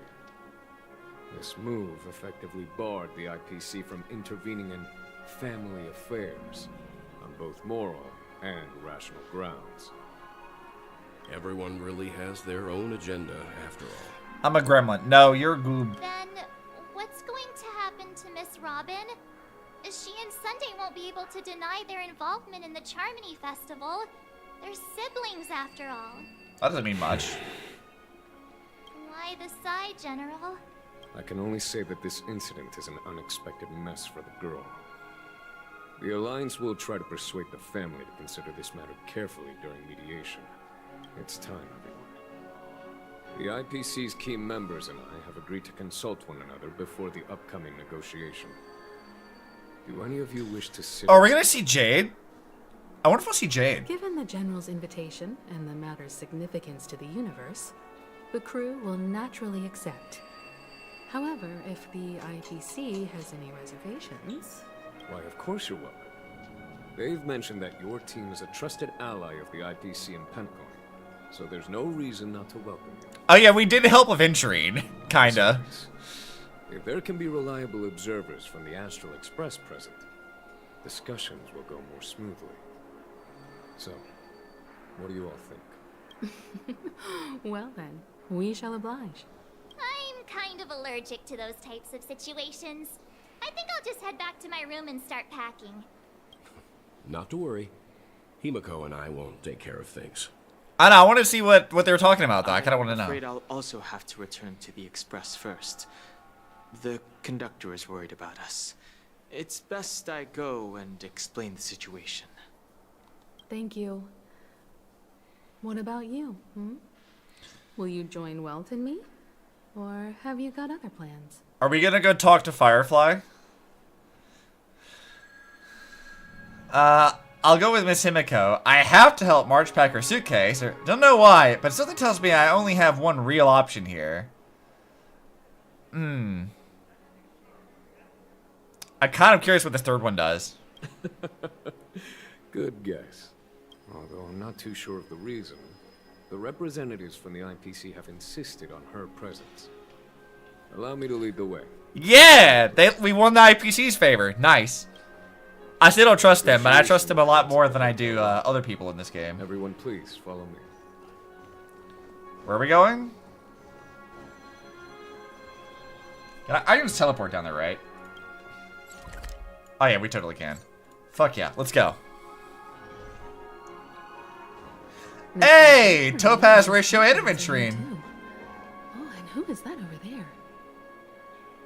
This move effectively barred the IPC from intervening in family affairs on both moral and rational grounds. Everyone really has their own agenda, after all. I'm a gremlin. No, you're a goob. Then, what's going to happen to Miss Robin? She and Sunday won't be able to deny their involvement in the Charmony Festival. They're siblings, after all. That doesn't mean much. Why the sigh, General? I can only say that this incident is an unexpected mess for the girl. The Alliance will try to persuade the family to consider this matter carefully during mediation. It's time, everyone. The IPC's key members and I have agreed to consult one another before the upcoming negotiation. Do any of you wish to sit? Oh, are we gonna see Jade? I wonder if we'll see Jade. Given the General's invitation and the matter's significance to the universe, the crew will naturally accept. However, if the IPC has any reservations... Why, of course you're welcome. They've mentioned that your team is a trusted ally of the IPC in Penacony, so there's no reason not to welcome you. Oh yeah, we did help Aventurine. Kinda. If there can be reliable observers from the Astral Express present, discussions will go more smoothly. So, what do you all think? Well then, we shall oblige. I'm kind of allergic to those types of situations. I think I'll just head back to my room and start packing. Not to worry. Himiko and I won't take care of things. I know, I want to see what they were talking about, though. I kind of want to I'm afraid know. I'll also have to return to the Express first. The conductor is worried about us. It's best I go and explain the situation. Thank you. What about you, Will you join Welt and me? Or have you got other plans? Are we gonna go talk to Firefly? I'll go with Miss Himiko. I have to help March pack her suitcase. Or, don't know why, but something tells me I only have one real option here. I'm kind of curious what the third one does. Good guess. Although I'm not too sure of the reason. The representatives from the IPC have insisted on her presence. Allow me to lead the way. Yeah! We won the IPC's favor. Nice. I still don't trust them, but I trust them a lot more than I do other people in this game. Everyone, please follow me. Where are we going? I can just teleport down there, right? Oh yeah, we totally can. Fuck yeah, let's go. Hey! Topaz Ratio and Aventurine. Oh, and who is that over there?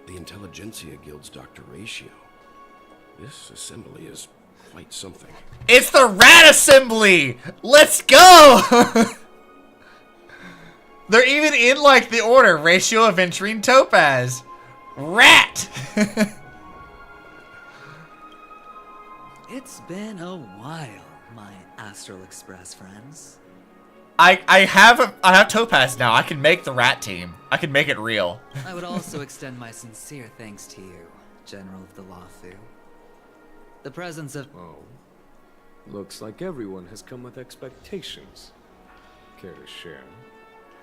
The Intelligentsia Guild's Dr. Ratio. This assembly is quite something. It's the Rat Assembly! Let's go! They're even in, like, the order. Ratio, Aventurine, Topaz. Rat! It's been a while, my Astral Express friends. I have Topaz now. I can make the Rat team. I can make it real. I would also extend my sincere thanks to you, General of the Lafu. The presence of... Oh. Looks like everyone has come with expectations. Care to share?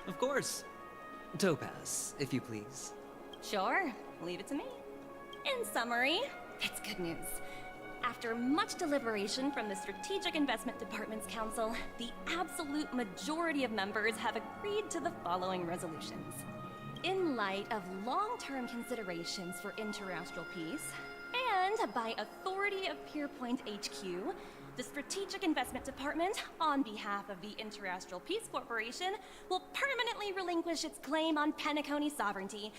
Of course. Topaz, if you please. Sure, leave it to me. In summary, it's good news. After much deliberation from the Strategic Investment Department's Council, the absolute majority of members have agreed to the following resolutions. In light of long-term considerations for interastral peace, and by authority of Pierpoint HQ, the Strategic Investment Department, on behalf of the Interastral Peace Corporation, will permanently relinquish its claim on Penacony sovereignty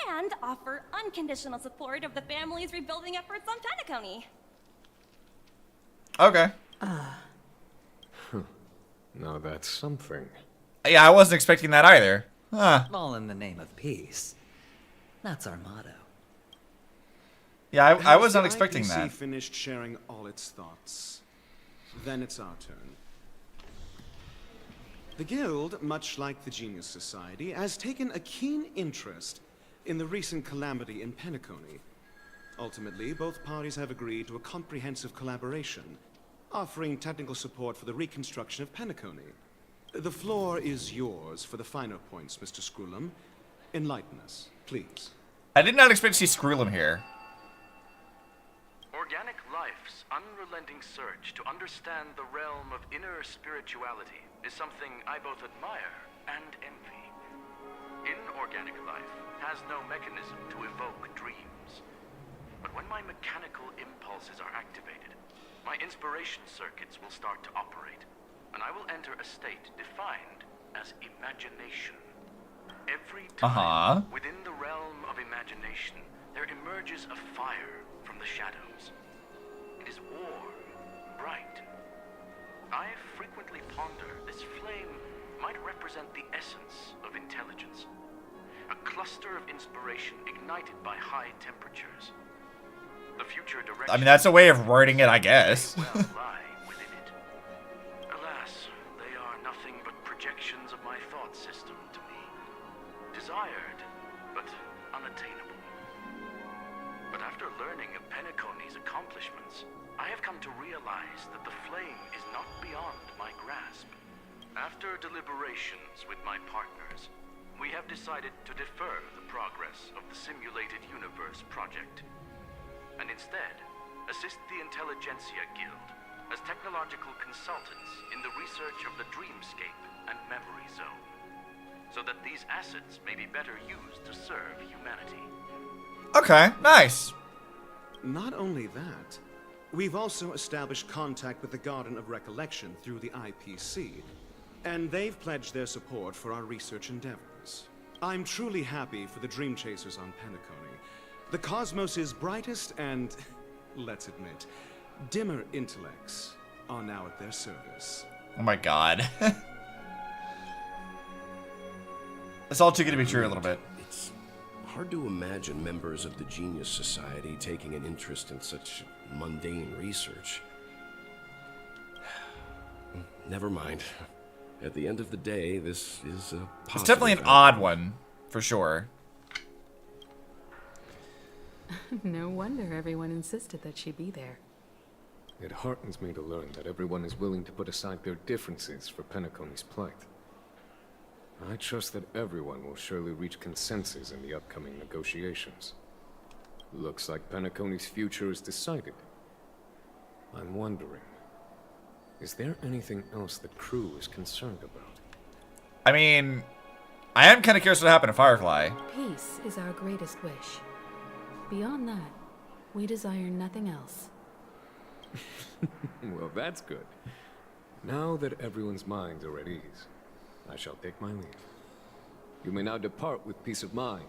and offer unconditional support of the family's rebuilding efforts on Penacony. Okay. Now that's something. Yeah, I wasn't expecting that either. Huh. All in the name of peace. That's our motto. Yeah, I was not Has expecting the IPC that. finished sharing all its thoughts? Then it's our turn. The Guild, much like the Genius Society, has taken a keen interest in the recent calamity in Penacony. Ultimately, both parties have agreed to a comprehensive collaboration, offering technical support for the reconstruction of Penacony. The floor is yours for the finer points, Mr. Screwlum. Enlighten us, please. I did not expect to see Screwlum here. Organic life's unrelenting search to understand the realm of inner spirituality is something I both admire and envy. Inorganic life has no mechanism to evoke dreams. But when my mechanical impulses are activated, my inspiration circuits will start to operate, and I will enter a state defined as imagination. Every time, within the realm of imagination, there emerges a fire from the shadows. It is warm, bright. I frequently ponder this flame might represent the essence of intelligence. A cluster of inspiration ignited by high temperatures. The future direction. I mean, that's a way of wording it, I guess. lie within it. Alas, they are nothing but projections of my thought system to me. Desired, but unattainable. But after learning of Penacony's accomplishments, I have come to realize that the flame is not beyond my grasp. After deliberations with my partners, we have decided to defer the progress of the Simulated Universe project, and instead assist the Intelligentsia Guild as technological consultants in the research of the Dreamscape and Memory Zone, so that these assets may be better used to serve humanity. Okay, nice. Not only that, we've also established contact with the Garden of Recollection through the IPC, and they've pledged their support for our research endeavors. I'm truly happy for the Dream Chasers on Penacony. The Cosmos' brightest and, let's admit, dimmer intellects are now at their service. Oh my god. It's all too good to be true a little bit. It's hard to imagine members of the Genius Society taking an interest in such mundane research. Never mind. At the end of the day, this is a It's definitely an odd one, for sure. No wonder everyone insisted that she be there. It heartens me to learn that everyone is willing to put aside their differences for Penacony's plight. I trust that everyone will surely reach consensus in the upcoming negotiations. Looks like Penacony's future is decided. I'm wondering, is there anything else the crew is concerned about? I mean, I am kind of curious what happened to Firefly. Peace is our greatest wish. Beyond that, we desire nothing else. Well, that's good. Now that everyone's minds are at ease, I shall take my leave. You may now depart with peace of mind.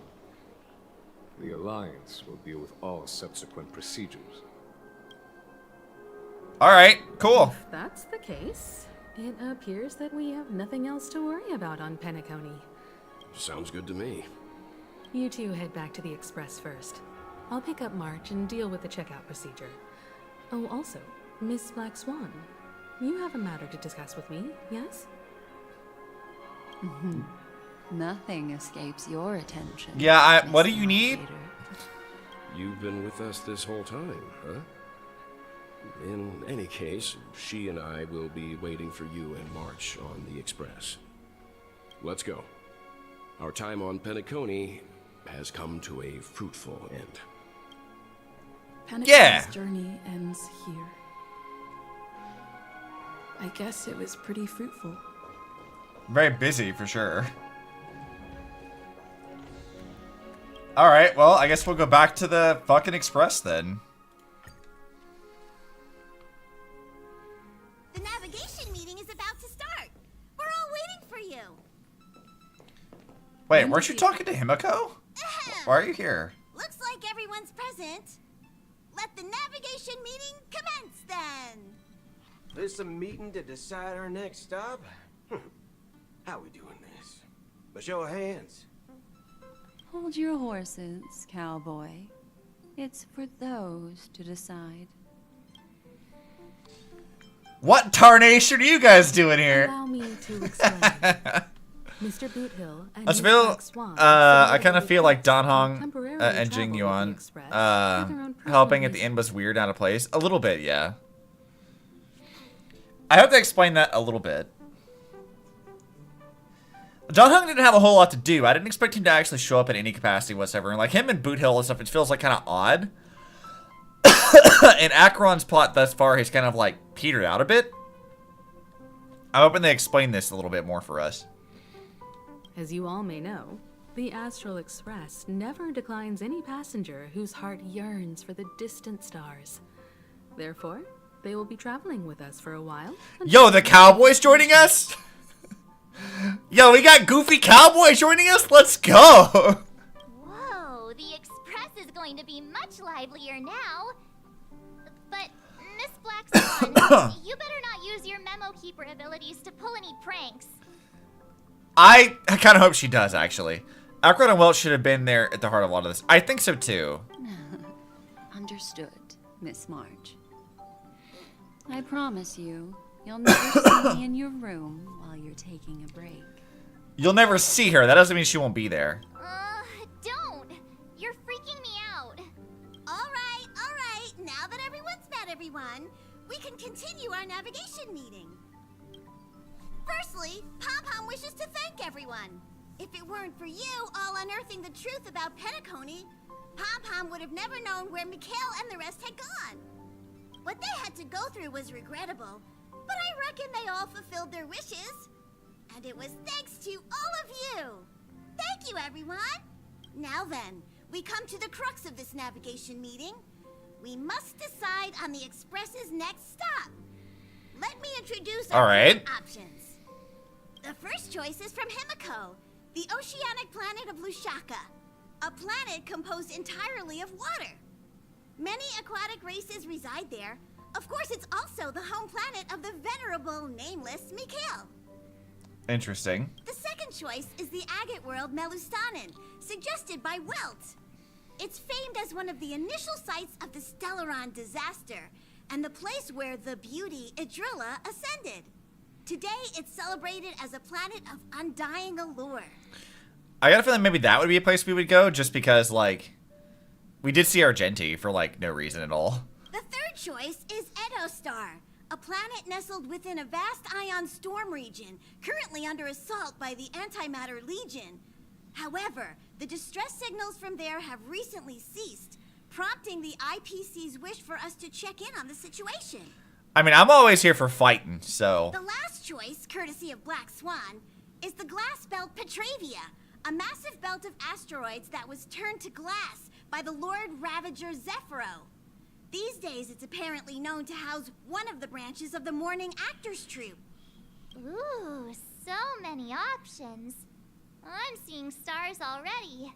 The Alliance will deal with all subsequent procedures. Alright, cool. If that's the case, it appears that we have nothing else to worry about on Penacony. Sounds good to me. You two head back to the Express first. I'll pick up March and deal with the checkout procedure. Oh, also, Miss Black Swan, you have a matter to discuss with me, yes? Nothing escapes your attention. Yeah, what do you need? You've been with us this whole time, huh? In any case, she and I will be waiting for you in March on the Express. Let's go. Our time on Penacony has come to a fruitful end. Penacony's journey ends here. I guess it was pretty fruitful. Very busy, for sure. Alright, well, I guess we'll go back to the fucking Express then. The navigation meeting is about to start. We're all waiting for you. Wait, weren't you talking to Himiko? Why are you here? Looks like everyone's present. Let the navigation meeting commence then. This a meeting to decide our next stop? How we doing this? By show of hands. Hold your horses, cowboy. It's for those to decide. What tarnation are you guys doing here? Allow me to explain. Mr. Boothill and I Miss feel, Black Swan I kind of feel like Dan Hong temporarily and Jing travel with the Yuan Express for their own helping personal at the end was weird, out of place. A little bit, yeah. I hope they explain that a little bit. John Hung didn't have a whole lot to do. I didn't expect him to actually show up in any capacity whatsoever. And like him and Boothill and stuff, it feels like kind of odd. In Acheron's plot thus far, he's kind of like petered out a bit. I'm hoping they explain this a little bit more for us. As you all may know, the Astral Express never declines any passenger whose heart yearns for the distant stars. Therefore, they will be traveling with us for a while. Yo, the Cowboys joining us? Yo, we got goofy Cowboys joining us? Let's go! Whoa, the Express is going to be much livelier now. But, Miss Black Swan, you better not use your memo keeper abilities to pull any pranks. I kind of hope she does, actually. Acheron and Welch should have been there at the heart of a lot of this. I think so, too. Understood, Miss March. I promise you, you'll never see me in your room while you're taking a break. You'll never see her. That doesn't mean she won't be there. Don't. You're freaking me out. All right. Now that everyone's met everyone, we can continue our navigation meeting. Firstly, Pom-Pom wishes to thank everyone. If it weren't for you all unearthing the truth about Penacony, Pom-Pom would have never known where Mikhail and the rest had gone. What they had to go through was regrettable, but I reckon they all fulfilled their wishes. And it was thanks to all of you. Thank you, everyone. Now then, we come to the crux of this navigation meeting. We must decide on the Express's next stop. Let me introduce our options. The first choice is from Himiko, the oceanic planet of Lushaka, a planet composed entirely of water. Many aquatic races reside there. Of course, it's also the home planet of the venerable, nameless Mikhail. Interesting. The second choice is the agate world Melustanen, suggested by Welt. It's famed as one of the initial sites of the Stellaron disaster, and the place where the beauty Idrilla ascended. Today, it's celebrated as a planet of undying allure. I got a feeling maybe that would be a place we would go, just because, like, We did see Argenti for, like, no reason at all. The third choice is Edostar, a planet nestled within a vast ion storm region, currently under assault by the Antimatter Legion. However, the distress signals from there have recently ceased, prompting the IPC's wish for us to check in on the situation. I mean, I'm always here for fighting, so... The last choice, courtesy of Black Swan, is the glass belt Petravia, a massive belt of asteroids that was turned to glass by the Lord Ravager Zephyro. These days, it's apparently known to house one of the branches of the Morning Actors Troupe. Ooh, so many options. I'm seeing stars already.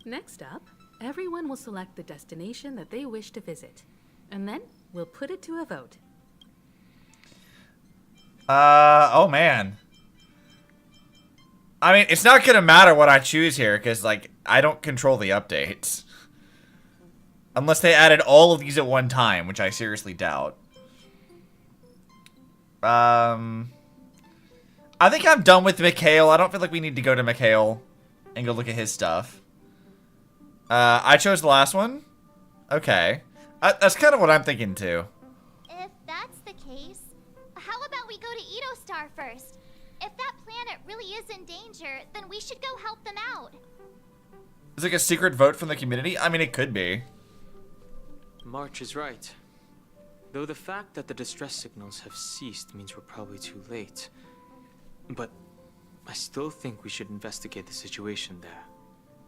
Next up, everyone will select the destination that they wish to visit. And then we'll put it to a vote. Oh man. I mean, it's not gonna matter what I choose here, because, like, I don't control the updates. Unless they added all of these at one time, which I seriously doubt. I think I'm done with Mikhail. I don't feel like we need to go to Mikhail and go look at his stuff. I chose the last one? Okay. That's kind of what I'm thinking, too. If that's the case, how about we go to Edostar first? If that planet really is in danger, then we should go help them out. Is it like a secret vote from the community? I mean, it could be. March is right. Though the fact that the distress signals have ceased means we're probably too late. But I still think we should investigate the situation there.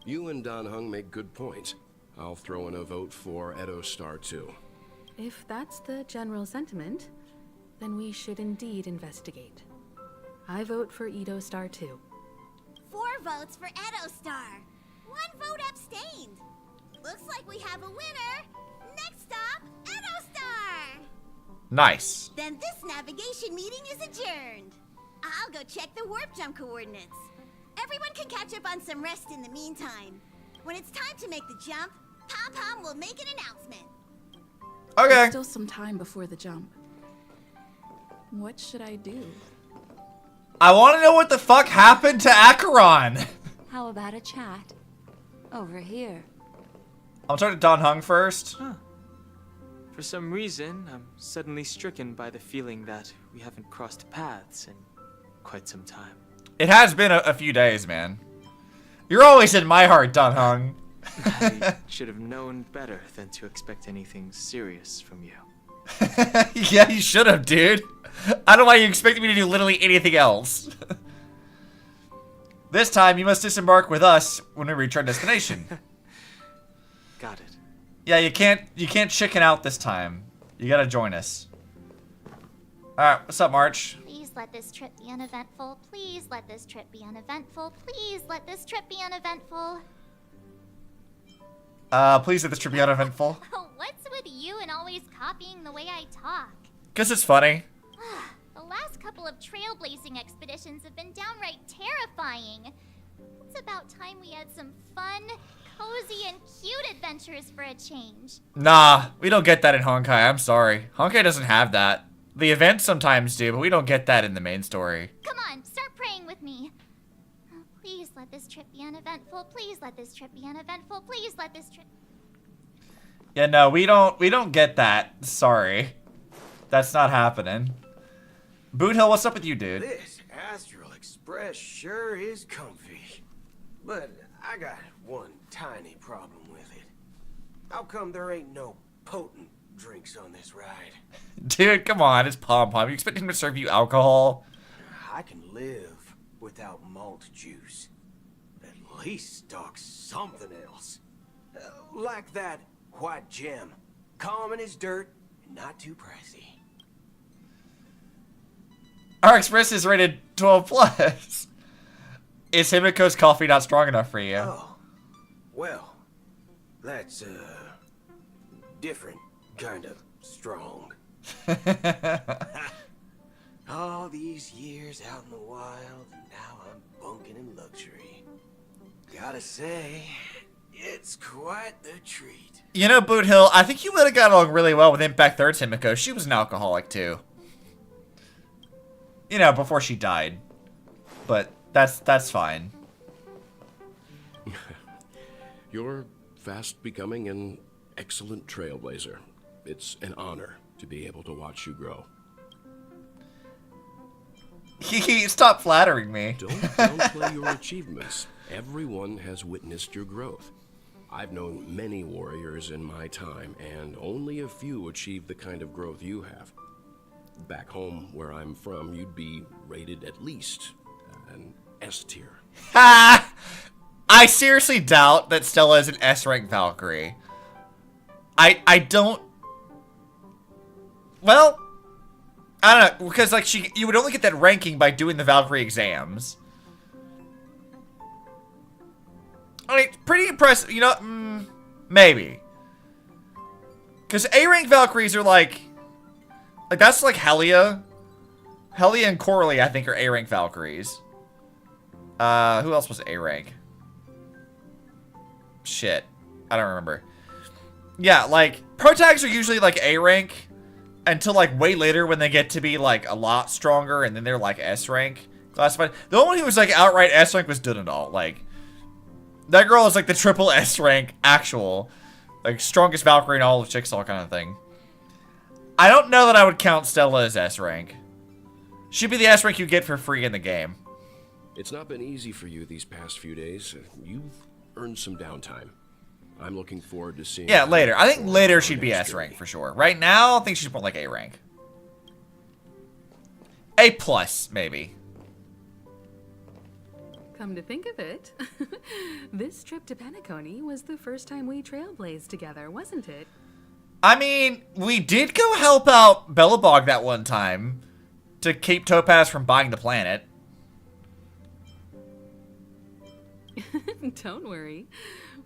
You and Dan Heng make good points. I'll throw in a vote for Edostar too. If that's the general sentiment, then we should indeed investigate. I vote for Edostar too. 4 votes for Edostar. 1 vote abstained. Looks like we have a winner. Next stop, Edostar. Nice. Then this navigation meeting is adjourned. I'll go check the warp jump coordinates. Everyone can catch up on some rest in the meantime. When it's time to make the jump, Pom-Pom will make an announcement. Okay. There's still some time before the jump. What should I do? I want to know what the fuck happened to Acheron. How about a chat? Over here. I'll turn to Don Hung first. Huh. For some reason, I'm suddenly stricken by the feeling that we haven't crossed paths in quite some time. It has been a few days, man. You're always in my heart, Don Hung. I should have known better than to expect anything serious from you. Yeah, you should have, dude. I don't know why you expect me to do literally anything else. This time, you must disembark with us when we reach our destination. Got it. Yeah, you can't chicken out this time. You gotta join us. Alright, what's up, March? Please let this trip be uneventful. Please let this trip be uneventful. Please let this trip be uneventful. Please let this trip be uneventful. What's with you and always copying the way I talk? 'Cause it's funny. The last couple of trailblazing expeditions have been downright terrifying. It's about time we had some fun, cozy, and cute adventures for a change. Nah, we don't get that in Honkai. I'm sorry. Honkai doesn't have that. The events sometimes do, but we don't get that in the main story. Come on, start praying with me. Oh, please let this trip be uneventful. Please let this trip be uneventful. Please let this trip... Yeah, no, we don't get that. Sorry. That's not happening. Boot Hill, what's up with you, dude? This Astral Express sure is comfy. But I got one tiny problem with it. How come there ain't no potent drinks on this ride? Dude, come on, it's Pom-Pom. You expect him to serve you alcohol? I can live without malt juice. At least stock something else. Like that white gem. Common as dirt and not too pricey. Our Express is rated 12 plus. Is Himiko's coffee not strong enough for you? Oh, well, that's different kind of strong. All these years out in the wild, and now I'm bunking in luxury. Gotta say, it's quite the treat. You know, Boot Hill, I think you would have got along really well with Impact 3's Himiko. She was an alcoholic, too. You know, before she died. But that's fine. You're fast becoming an excellent trailblazer. It's an honor to be able to watch you grow. Stop flattering me. Don't downplay your achievements. Everyone has witnessed your growth. I've known many warriors in my time, and only a few achieve the kind of growth you have. Back home, where I'm from, you'd be rated at least an S tier. Ha! I seriously doubt that Stella is an S-rank Valkyrie. I don't... Well, I don't know, because like you would only get that ranking by doing the Valkyrie exams. I mean, pretty impressive, you know, maybe. Because A-rank Valkyries are like that's like Helia. Helia and Coralie, I think, are A-rank Valkyries. Who else was A-rank? Shit. I don't remember. Yeah, like, protags are usually like A-rank until like way later when they get to be like a lot stronger and then they're like S-rank classified. The only one who was like outright S-rank was Dunedal. Like, that girl is like the triple S-rank actual. Like, strongest Valkyrie in all of Jigsaw kind of thing. I don't know that I would count Stella as S-rank. She'd be the S-rank you get for free in the game. It's not been easy for you these past few days. You've earned some downtime. I'm looking forward to seeing... Yeah, later. I think later she'd be S-rank for sure. Right now, I think she's more like A-rank. A+, maybe. Come to think of it, this trip to Penacony was the first time we trailblazed together, wasn't it? I mean, we did go help out Bellabog that one time to keep Topaz from buying the planet. Don't worry.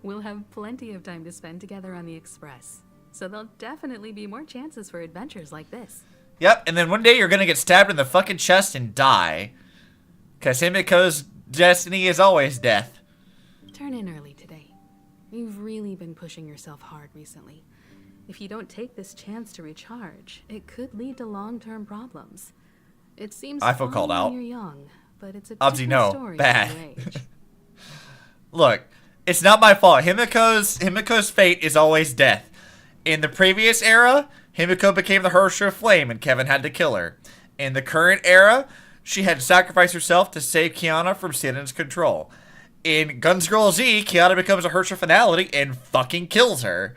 We'll have plenty of time to spend together on the Express. So there'll definitely be more chances for adventures like this. Yep, and then one day you're gonna get stabbed in the fucking chest and die. Because Himiko's destiny is always death. Turn in early today. You've really been pushing yourself hard recently. If you don't take this chance to recharge, it could lead to long-term problems. It seems I feel called out. When you're young, but it's a Obviously, different no. story Bad. when you age. Look, it's not my fault. Himiko's fate is always death. In the previous era, Himiko became the Hersher of Flame and Kevin had to kill her. In the current era, she had to sacrifice herself to save Kiana from Sidon's control. In Guns Girl Z, Kiana becomes a Hersher finality and fucking kills her.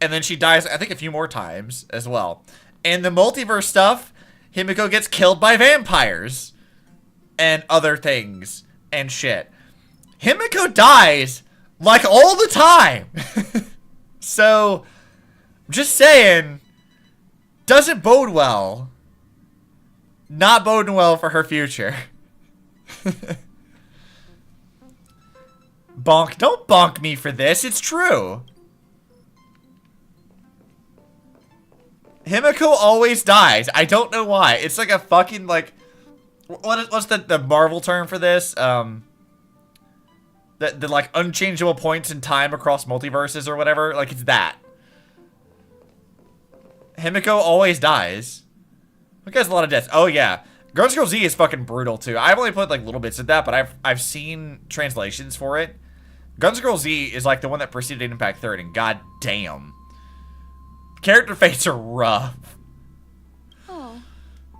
And then she dies, I think, a few more times as well. In the multiverse stuff, Himiko gets killed by vampires. And other things. And shit. Himiko dies, like, all the time. So, just saying, doesn't bode well. Not boding well for her future. Bonk. Don't bonk me for this. It's true. Himiko always dies. I don't know why. It's like a fucking, like... What's the Marvel term for this? The like, unchangeable points in time across multiverses or whatever. Like, it's that. Himiko always dies. Who has a lot of deaths? Oh, yeah. Guns Girl Z is fucking brutal, too. I've only put, like, little bits of that, but I've seen translations for it. Guns Girl Z is, like, the one that preceded Impact 3rd, and god damn. Character fates are rough. Oh,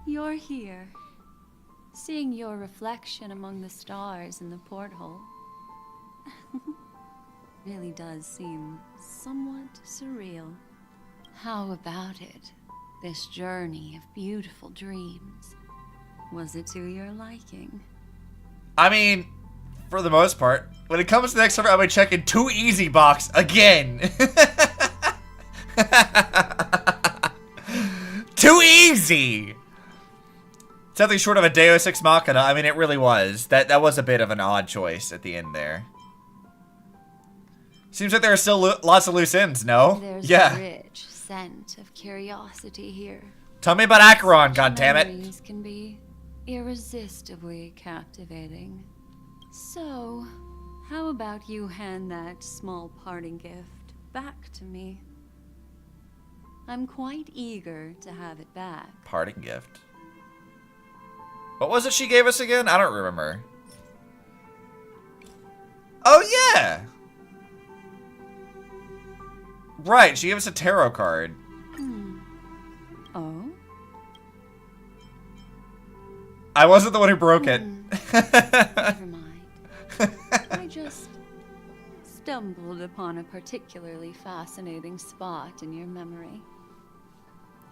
you're here. Seeing your reflection among the stars in the porthole really does seem somewhat surreal. How about it? This journey of beautiful dreams. Was it to your liking? I mean, for the most part. When it comes to the next server, I'm gonna check in Too Easy box again. Too easy! It's nothing short of a Deus Ex Machina. I mean, it really was. That was a bit of an odd choice at the end there. Seems like there are still lots of loose ends, no? There's yeah. a rich scent of curiosity here. Tell me about Acheron, goddammit. Memories can be irresistibly captivating. So, how about you hand that small parting gift back to me? I'm quite eager to have it back. Parting gift. What was it she gave us again? I don't remember. Oh, yeah! Right, she gave us a tarot card. Oh? I wasn't the one who broke it. Never mind. I just stumbled upon a particularly fascinating spot in your memory.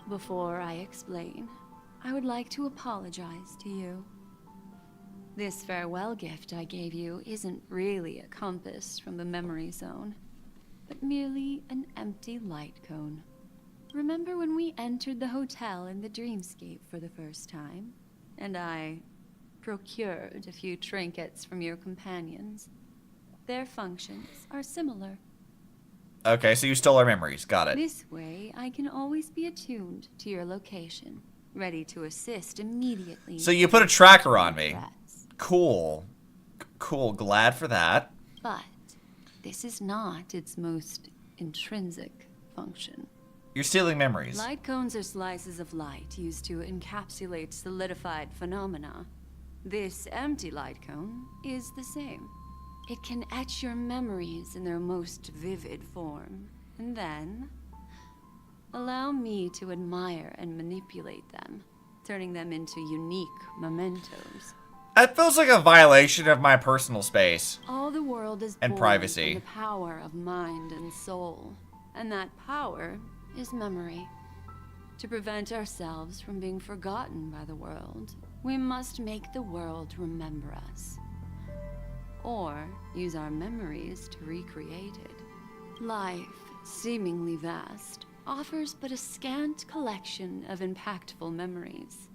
Before I explain, I would like to apologize to you. This farewell gift I gave you isn't really a compass from the memory zone, but merely an empty light cone. Remember when we entered the hotel in the dreamscape for the first time, and I procured a few trinkets from your companions? Their functions are similar. Okay, so you stole our memories. Got it. This way, I can always be attuned to your location, ready to assist immediately. So you put a tracker on me. Cool. Cool. Glad for that. But this is not its most intrinsic function. You're stealing memories. Light cones are slices of light used to encapsulate solidified phenomena. This empty light cone is the same. It can etch your memories in their most vivid form, and then allow me to admire and manipulate them, turning them into unique mementos. That feels like a violation of my personal space. All the world is and born privacy. from the power of mind and soul, and that power is memory. To prevent ourselves from being forgotten by the world, we must make the world remember us, or use our memories to recreate it. Life, seemingly vast, offers but a scant collection of impactful memories.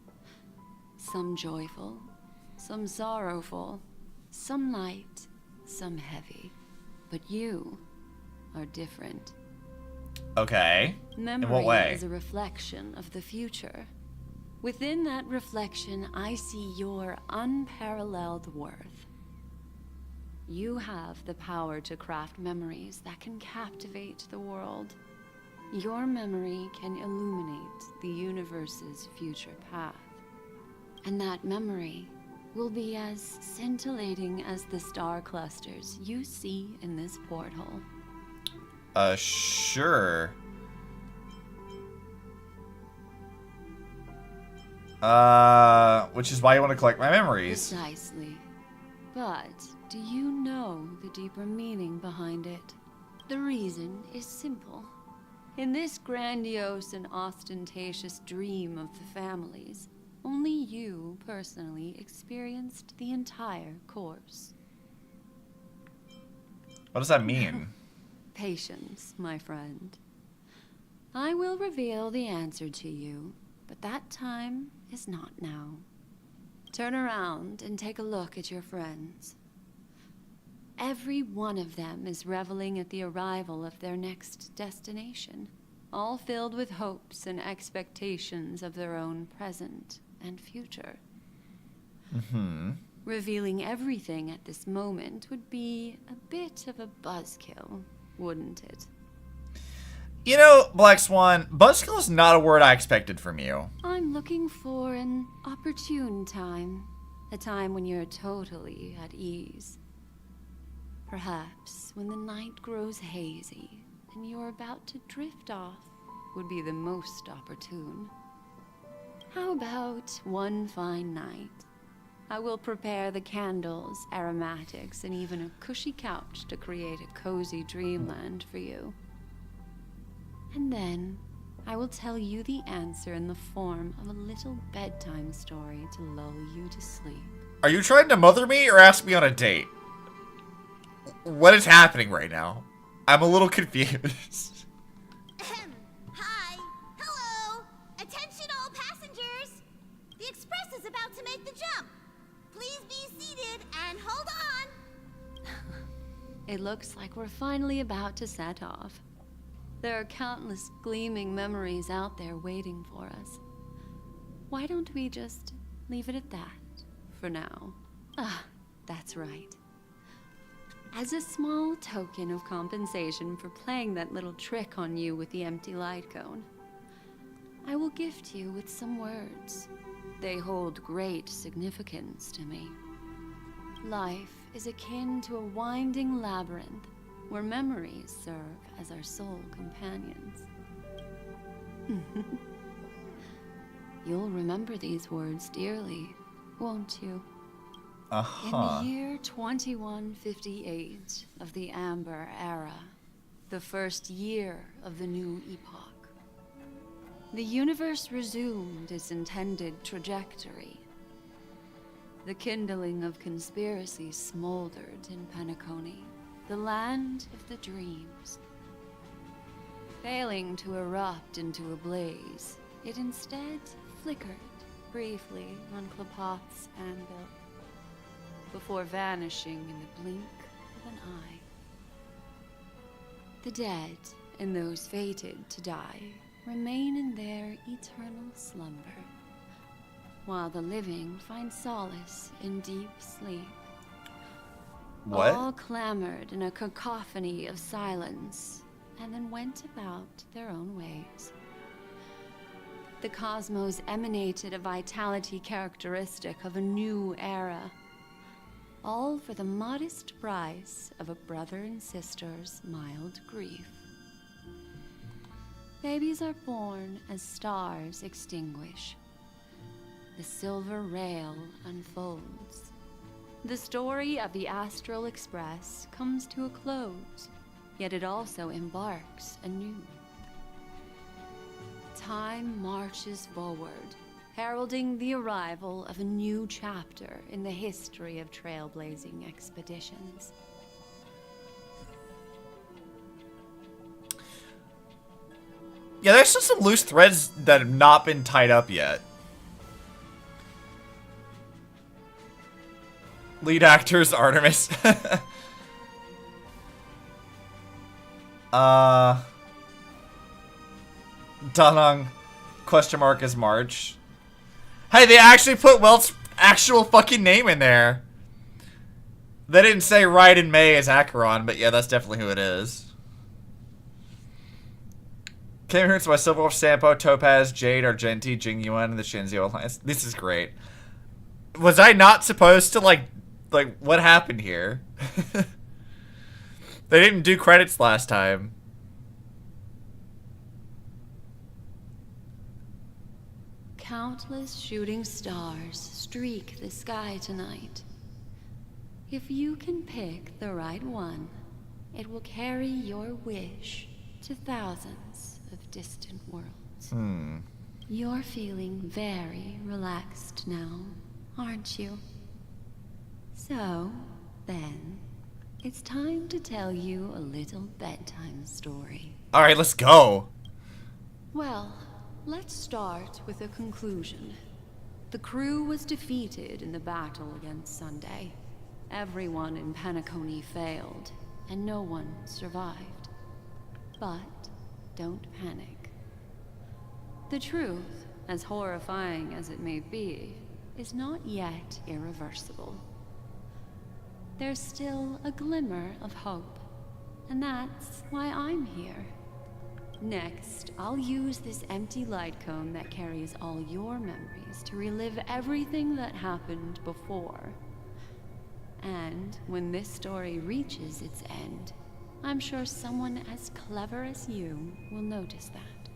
Some joyful, some sorrowful, some light, some heavy. But you are different. Okay. Memory In what way? is a reflection of the future. Within that reflection, I see your unparalleled worth. You have the power to craft memories that can captivate the world. Your memory can illuminate the universe's future path. And that memory will be as scintillating as the star clusters you see in this porthole. Sure. Which is why you want to collect my memories. Precisely. But do you know the deeper meaning behind it? The reason is simple. In this grandiose and ostentatious dream of the families, only you personally experienced the entire course. What does that mean? Patience, my friend. I will reveal the answer to you, but that time is not now. Turn around and take a look at your friends. Every one of them is reveling at the arrival of their next destination, all filled with hopes and expectations of their own present and future. Revealing everything at this moment would be a bit of a buzzkill, wouldn't it? You know, Black Swan, buzzkill is not a word I expected from you. I'm looking for an opportune time. A time when you're totally at ease. Perhaps when the night grows hazy and you're about to drift off would be the most opportune. How about one fine night? I will prepare the candles, aromatics, and even a cushy couch to create a cozy dreamland for you. And then I will tell you the answer in the form of a little bedtime story to lull you to sleep. Are you trying to mother me or ask me on a date? What is happening right now? I'm a little confused. Hi. Hello. Attention all passengers. The express is about to make the jump. Please be seated and hold on. It looks like we're finally about to set off. There are countless gleaming memories out there waiting for us. Why don't we just leave it at that for now? Ah, that's right. As a small token of compensation for playing that little trick on you with the empty light cone, I will gift you with some words. They hold great significance to me. Life is akin to a winding labyrinth where memories serve as our soul companions. You'll remember these words dearly, won't you? In the year 2158 of the Amber Era, the first year of the new epoch, the universe resumed its intended trajectory. The kindling of conspiracy smoldered in Penacony, the land of the dreams. Failing to erupt into a blaze, it instead flickered briefly on Klapoth's anvil, before vanishing in the blink of an eye. The dead, and those fated to die, remain in their eternal slumber, while the living find solace in deep sleep. What? All clamored in a cacophony of silence, and then went about their own ways. The cosmos emanated a vitality characteristic of a new era, all for the modest price of a brother and sister's mild grief. Babies are born as stars extinguish. The silver rail unfolds. The story of the Astral Express comes to a close, yet it also embarks anew. Time marches forward, heralding the arrival of a new chapter in the history of trailblazing expeditions. Yeah, there's just some loose threads that have not been tied up yet. Lead actors, Artemis. Danang, question mark is March. Hey, they actually put Welt's actual fucking name in there. They didn't say right in May as Acheron, but yeah, that's definitely who it is. Came here by Silverwolf, Sampo, Topaz, Jade, Argenti, Jingyuan, and the Shinzio Alliance. This is great. Was I not supposed to, like what happened here? They didn't do credits last time. Countless shooting stars streak the sky tonight. If you can pick the right one, it will carry your wish to thousands of distant worlds. You're feeling very relaxed now, aren't you? So, then, it's time to tell you a little bedtime story. Alright, let's go. Well, let's start with a conclusion. The crew was defeated in the battle against Sunday. Everyone in Penacony failed, and no one survived. But don't panic. The truth, as horrifying as it may be, is not yet irreversible. There's still a glimmer of hope, and that's why I'm here. Next, I'll use this empty light cone that carries all your memories to relive everything that happened before. And when this story reaches its end, I'm sure someone as clever as you will notice that.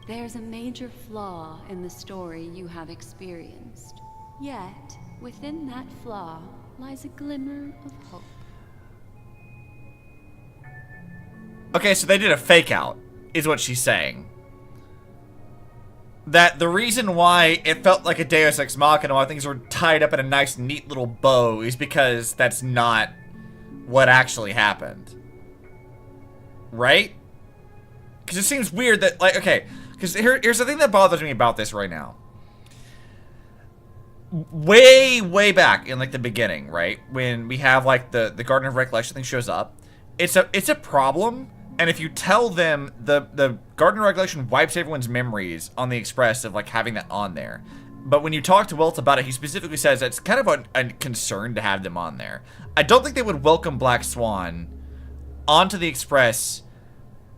There's a major flaw in the story you have experienced. Yet, within that flaw lies a glimmer of hope. Okay, so they did a fake out, is what she's saying. That the reason why it felt like a Deus Ex Machina, why things were tied up in a nice, neat little bow, is because that's not what actually happened. Right? Because it seems weird that, like, okay, because here's the thing that bothers me about this right now. Way back in, like, the beginning, right? When we have, like, the Garden of Recollection thing shows up, it's a problem. And if you tell them the Garden of Recollection wipes everyone's memories on the Express of, like, having that on there. But when you talk to Wilt about it, he specifically says that it's kind of a concern to have them on there. I don't think they would welcome Black Swan onto the Express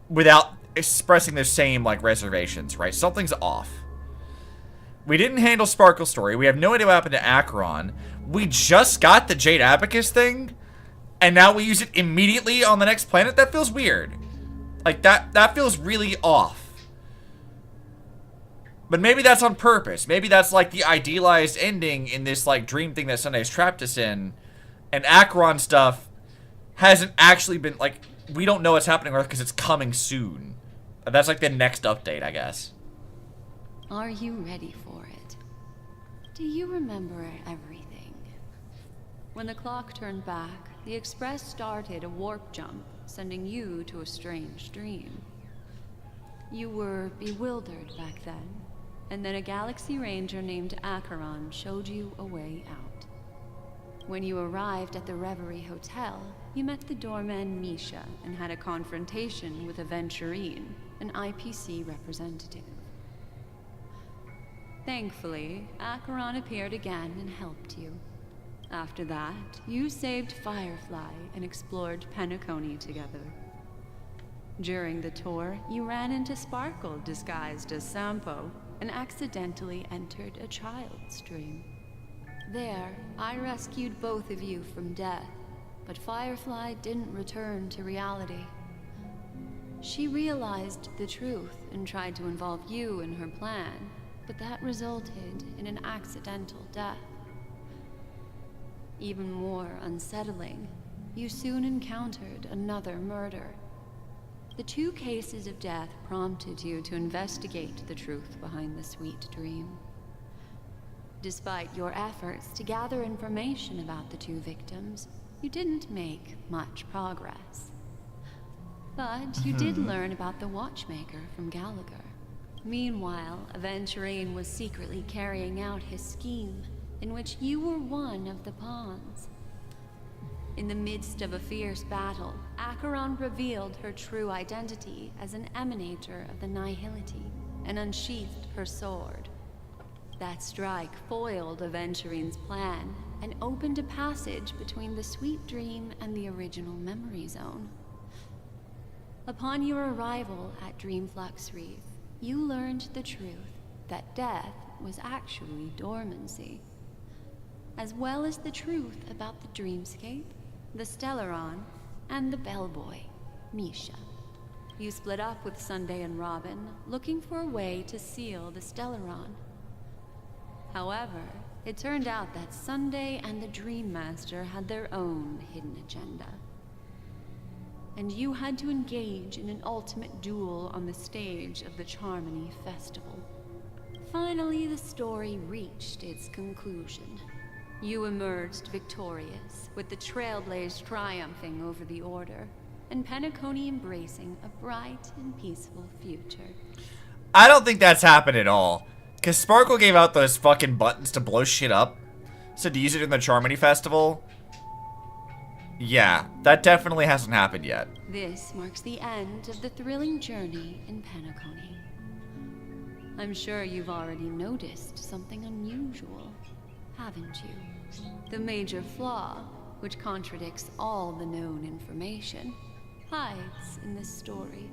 without expressing those same, like, reservations, right? Something's off. We didn't handle Sparkle's story. We have no idea what happened to Acheron. We just got the Jade Abacus thing. and now we use it immediately on the next planet? That feels weird. Like, that feels really off. But maybe that's on purpose. Maybe that's like the idealized ending in this like dream thing that Sunday's trapped us in. And Acheron stuff hasn't actually been, like, we don't know what's happening because it's coming soon. That's like the next update, I guess. Are you ready for it? Do you remember everything? When the clock turned back, the Express started a warp jump, sending you to a strange dream. You were bewildered back then, and then a Galaxy Ranger named Acheron showed you a way out. When you arrived at the Reverie Hotel, you met the doorman Misha and had a confrontation with Aventurine, an IPC representative. Thankfully, Acheron appeared again and helped you. After that, you saved Firefly and explored Penacony together. During the tour, you ran into Sparkle disguised as Sampo and accidentally entered a child's dream. There, I rescued both of you from death, but Firefly didn't return to reality. She realized the truth and tried to involve you in her plan, but that resulted in an accidental death. Even more unsettling, you soon encountered another murder. The 2 cases of death prompted you to investigate the truth behind the sweet dream. Despite your efforts to gather information about the 2 victims, you didn't make much progress. But you did learn about the Watchmaker from Gallagher. Meanwhile, Aventurine was secretly carrying out his scheme, in which you were one of the pawns. In the midst of a fierce battle, Acheron revealed her true identity as an emanator of the Nihility and unsheathed her sword. That strike foiled Aventurine's plan and opened a passage between the Sweet Dream and the original Memory Zone. Upon your arrival at Dreamflux Reef, you learned the truth that death was actually dormancy, as well as the truth about the Dreamscape, the Stellaron, and the bellboy, Misha. You split up with Sunday and Robin, looking for a way to seal the Stellaron. However, it turned out that Sunday and the Dream Master had their own hidden agenda. And you had to engage in an ultimate duel on the stage of the Charmony Festival. Finally, the story reached its conclusion. You emerged victorious, with the Trailblaze triumphing over the Order, and Penacony embracing a bright and peaceful future. I don't think that's happened at all. Because Sparkle gave out those fucking buttons to blow shit up. Said to use it in the Charmony Festival. Yeah, that definitely hasn't happened yet. This marks the end of the thrilling journey in Penacony. I'm sure you've already noticed something unusual, haven't you? The major flaw, which contradicts all the known information, hides in this story.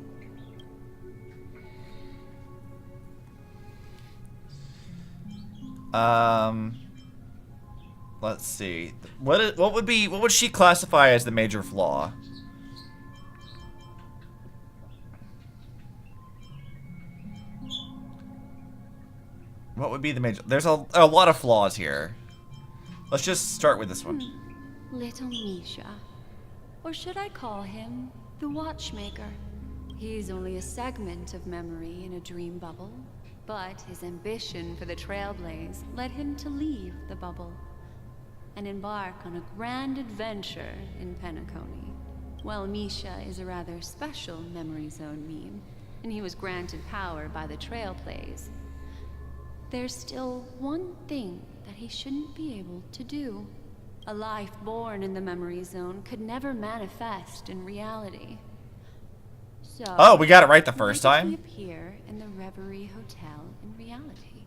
Let's see. What would she classify as the major flaw? What would be the major? There's a lot of flaws here. Let's just start with this one. Little Misha. Or should I call him the Watchmaker? He's only a segment of memory in a dream bubble, but his ambition for the Trailblaze led him to leave the bubble and embark on a grand adventure in Penacony. While Misha is a rather special Memory Zone meme, and he was granted power by the Trailblaze, there's still one thing that he shouldn't be able to do. A life born in the Memory Zone could never manifest in reality. So, oh, we got it right the first time? He appear in the Reverie Hotel in reality?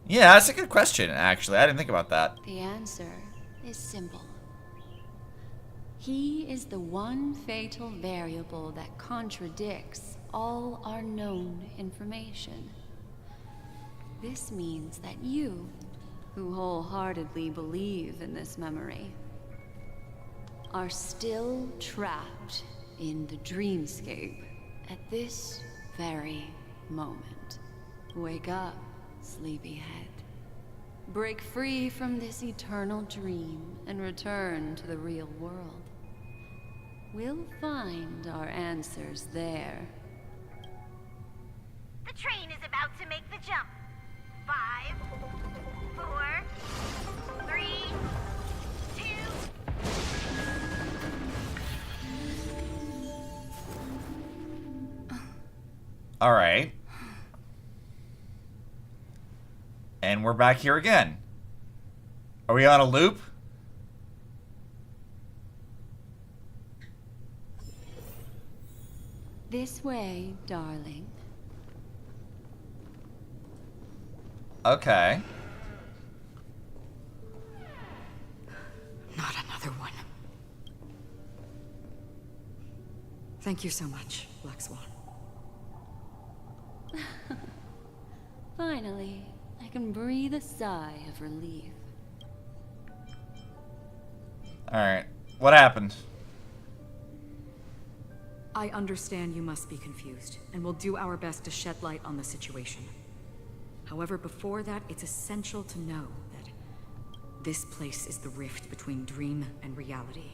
Yeah, that's a good question, actually. I didn't think about that. The answer is simple. He is the one fatal variable that contradicts all our known information. This means that you, who wholeheartedly believe in this memory, are still trapped in the dreamscape at this very moment. Wake up, sleepyhead. Break free from this eternal dream and return to the real world. We'll find our answers there. The train is about to make the jump. 5, 4, 3, 2. All right. And we're back here again. Are we on a loop? This way, darling. Okay. Not another one. Thank you so much, Black Swan. Finally, I can breathe a sigh of relief. Alright. What happened? I understand you must be confused, and we'll do our best to shed light on the situation. However, before that, it's essential to know that this place is the rift between dream and reality.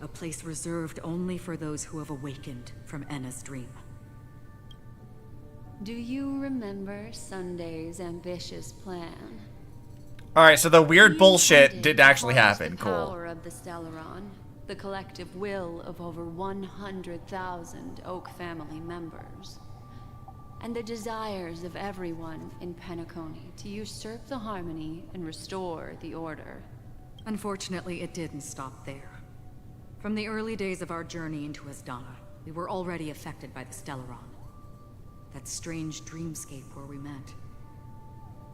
A place reserved only for those who have awakened from Enna's dream. Do you remember Sunday's ambitious plan? Alright, so the weird He bullshit intended did to actually harness happen. The Cool. power of the Stellaron, the collective will of over 100,000 Oak family members, and the desires of everyone in Penacony to usurp the harmony and restore the order. Unfortunately, it didn't stop there. From the early days of our journey into Asdana, we were already affected by the Stellaron. That strange dreamscape where we met.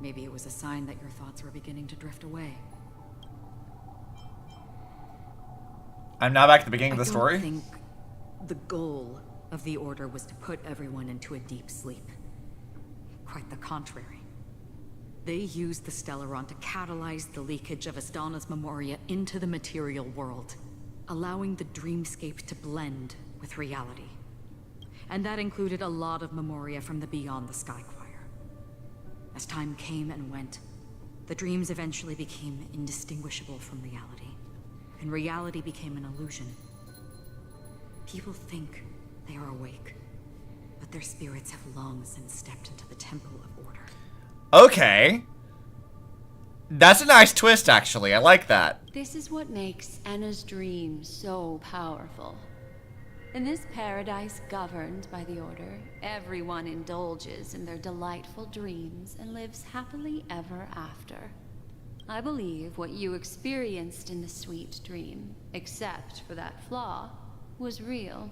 Maybe it was a sign that your thoughts were beginning to drift away. I'm now back at the beginning of the I story. think the goal of the Order was to put everyone into a deep sleep. Quite the contrary. They used the Stellaron to catalyze the leakage of Asdana's Memoria into the material world, allowing the dreamscape to blend with reality. And that included a lot of Memoria from the Beyond the Sky Choir. As time came and went, the dreams eventually became indistinguishable from reality, and reality became an illusion. People think they are awake, but their spirits have long since stepped into the Temple of Order. Okay. That's a nice twist, actually. I like that. This is what makes Enna's dream so powerful. In this paradise governed by the Order, everyone indulges in their delightful dreams and lives happily ever after. I believe what you experienced in the sweet dream, except for that flaw, was real.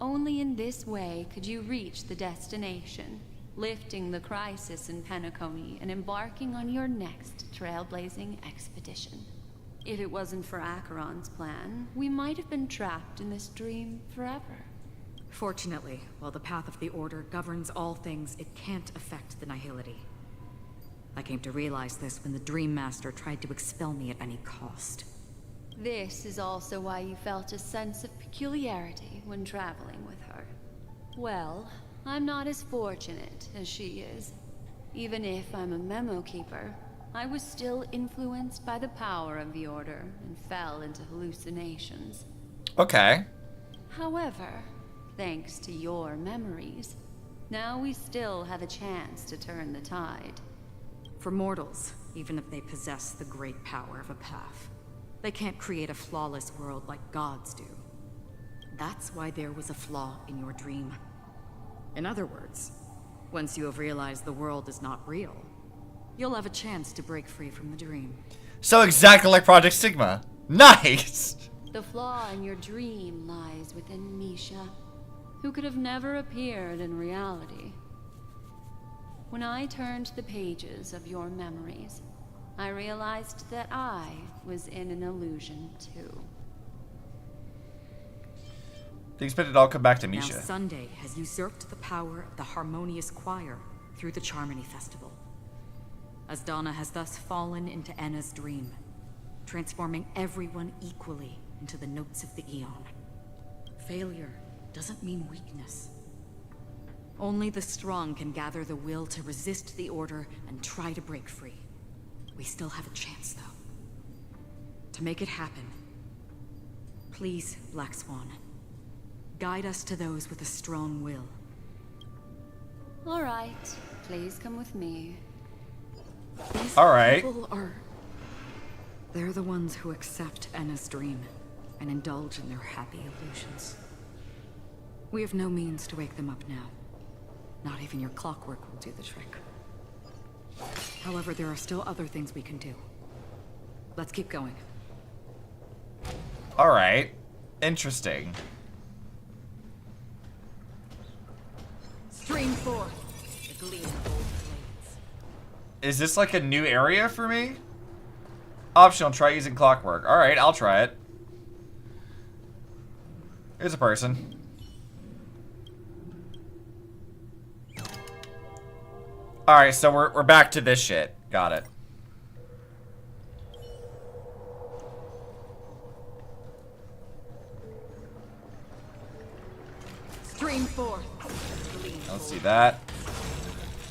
Only in this way could you reach the destination, lifting the crisis in Penacony and embarking on your next trailblazing expedition. If it wasn't for Acheron's plan, we might have been trapped in this dream forever. Fortunately, while the path of the Order governs all things, it can't affect the Nihility. I came to realize this when the Dream Master tried to expel me at any cost. This is also why you felt a sense of peculiarity when traveling with her. Well, I'm not as fortunate as she is. Even if I'm a memo keeper, I was still influenced by the power of the Order and fell into hallucinations. Okay. However, thanks to your memories, now we still have a chance to turn the tide. For mortals, even if they possess the great power of a path, they can't create a flawless world like gods do. That's why there was a flaw in your dream. In other words, once you have realized the world is not real, you'll have a chance to break free from the dream. So exactly like Project Sigma. Nice! The flaw in your dream lies within Misha, who could have never appeared in reality. When I turned the pages of your memories, I realized that I was in an illusion too. Do you expect it all come back to Now Misha? Sunday has usurped the power of the Harmonious Choir through the Charmony Festival. Asdana has thus fallen into Enna's dream, transforming everyone equally into the notes of the Eon. Failure doesn't mean weakness. Only the strong can gather the will to resist the order and try to break free. We still have a chance, though. To make it happen, please, Black Swan, guide us to those with a strong will. All right, please come with me. These all right. people are... They're the ones who accept Enna's dream and indulge in their happy illusions. We have no means to wake them up now. Not even your clockwork will do the trick. However, there are still other things we can do. Let's keep going. All right. Interesting. Stream forth the gleam of old blades. Is this like a new area for me? Optional, try using clockwork. All right, I'll try it. Here's a person. All right, so we're back to this shit. Got it. Stream forth. Let's see that.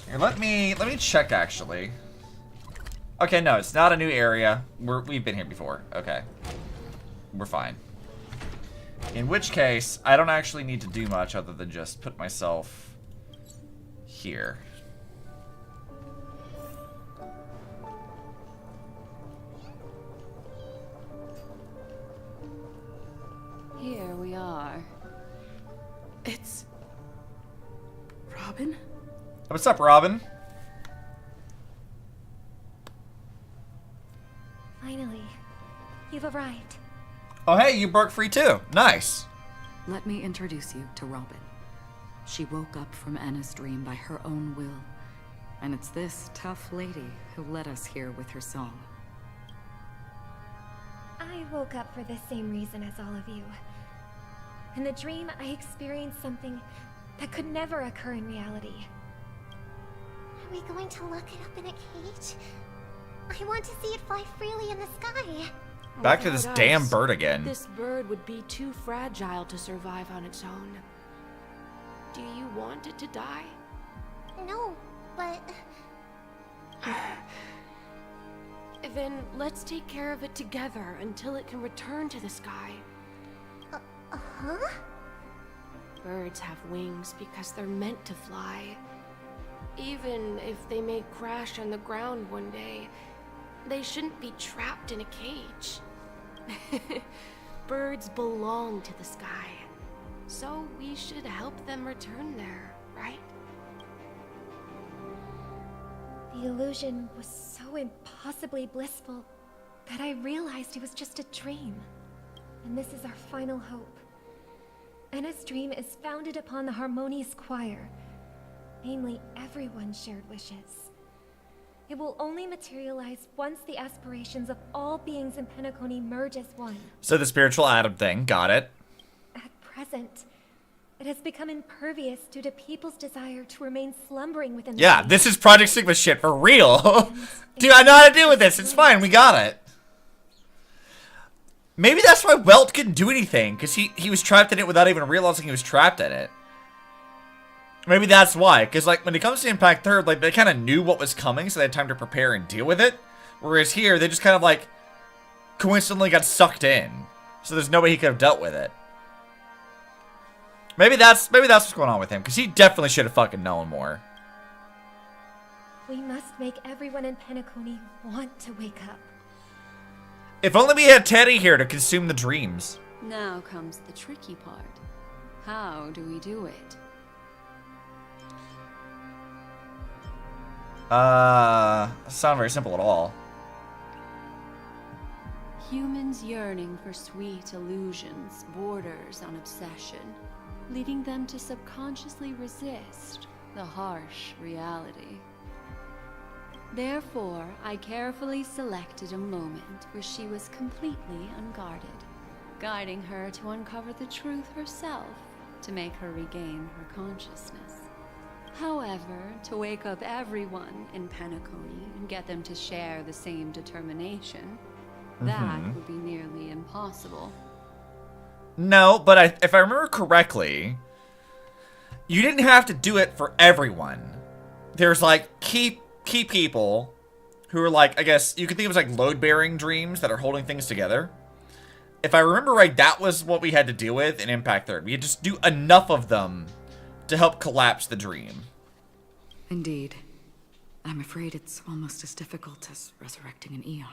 Here, let me check actually. Okay, no, it's not a new area. We've been here before. Okay. We're fine. In which case, I don't actually need to do much other than just put myself here. Here we are. It's... Robin? What's up, Robin? Finally, you've arrived. Oh, hey, you broke free too. Nice. Let me introduce you to Robin. She woke up from Anna's dream by her own will. And it's this tough lady who led us here with her song. I woke up for the same reason as all of you. In the dream, I experienced something that could never occur in reality. Are we going to lock it up in a cage? I want to see it fly freely in the sky. Back to this Without damn us, bird again. This bird would be too fragile to survive on its own. Do you want it to die? No, but... Then let's take care of it together until it can return to the sky. Huh? Birds have wings because they're meant to fly. Even if they may crash on the ground one day, they shouldn't be trapped in a cage. Birds belong to the sky, so we should help them return there, right? The illusion was so impossibly blissful that I realized it was just a dream. And this is our final hope. Anna's dream is founded upon the harmonious choir. Namely, everyone's shared wishes. It will only materialize once the aspirations of all beings in Penacony merge as one. So the spiritual atom thing, got it. At present, it has become impervious due to people's desire to remain slumbering within the Yeah, dream. this is Project Sigma shit for real. Dude, I know how to deal with this. It's fine. We got it. Maybe that's why Welt couldn't do anything, because he was trapped in it without even realizing he was trapped in it. Maybe that's why, because like when it comes to Impact Third, like they kind of knew what was coming, so they had time to prepare and deal with it. Whereas here, they just kind of like coincidentally got sucked in, so there's no way he could have dealt with it. Maybe that's what's going on with him, because he definitely should have fucking known more. We must make everyone in Penacony want to wake up. If only we had Teddy here to consume the dreams. Now comes the tricky part. How do we do it? It's not very simple at all. Humans yearning for sweet illusions borders on obsession, leading them to subconsciously resist the harsh reality. Therefore, I carefully selected a moment where she was completely unguarded, guiding her to uncover the truth herself to make her regain her consciousness. However, to wake up everyone in Penacony and get them to share the same determination, That would be nearly impossible. No, but if I remember correctly, you didn't have to do it for everyone. There's like key people who are like, I guess you could think of as like load-bearing dreams that are holding things together. If I remember right, that was what we had to deal with in Impact 3rd. We had to just do enough of them to help collapse the dream. Indeed. I'm afraid it's almost as difficult as resurrecting an Eon.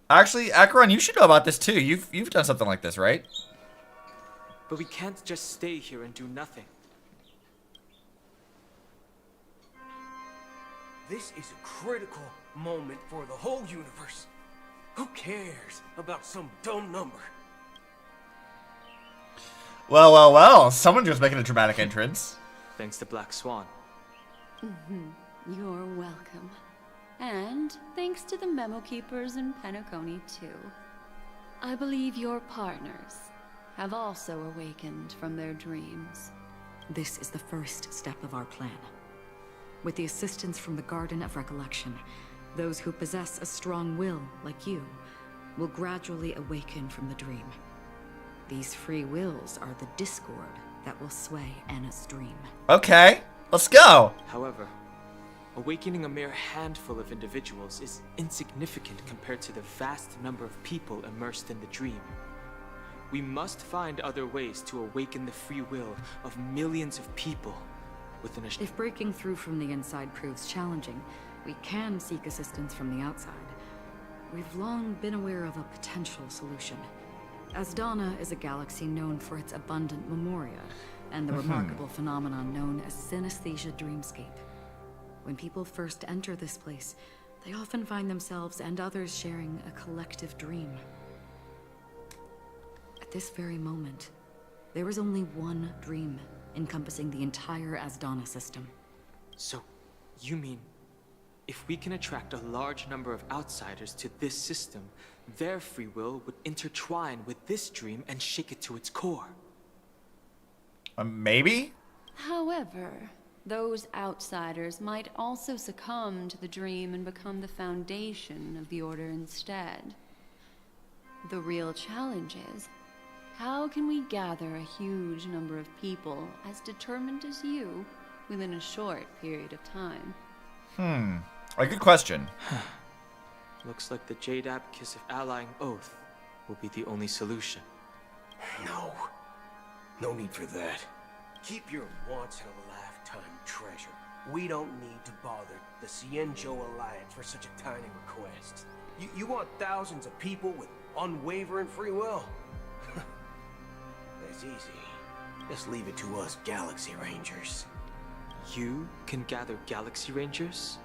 Actually, Acheron, you should know about this too. You've done something like this, right? But we can't just stay here and do nothing. This is a critical moment for the whole universe. Who cares about some dumb number? Well, someone just making a dramatic entrance. Thanks to Black Swan. You're welcome. And thanks to the Memo Keepers in Penacony, too. I believe your partners have also awakened from their dreams. This is the first step of our plan. With the assistance from the Garden of Recollection, those who possess a strong will, like you, will gradually awaken from the dream. These free wills are the discord that will sway Anna's dream. Okay, let's go! However, awakening a mere handful of individuals is insignificant compared to the vast number of people immersed in the dream. We must find other ways to awaken the free will of millions of people within a... If breaking through from the inside proves challenging, we can seek assistance from the outside. We've long been aware of a potential solution. Asdana is a galaxy known for its abundant memoria, and the remarkable phenomenon known as synesthesia dreamscape. When people first enter this place, they often find themselves and others sharing a collective dream. At this very moment, there is only one dream encompassing the entire Asdana system. So, you mean, if we can attract a large number of outsiders to this system, their free will would intertwine with this dream and shake it to its core? Maybe? However, those outsiders might also succumb to the dream and become the foundation of the Order instead. The real challenge is, how can we gather a huge number of people as determined as you within a short period of time? A good question. Looks like the Jade Abacus of Allying Oath will be the only solution. No need for that. Keep your once-in-a-lifetime treasure. We don't need to bother the Cienjo Alliance for such a tiny request. You want thousands of people with unwavering free will? That's easy. Just leave it to us Galaxy Rangers. You can gather Galaxy Rangers?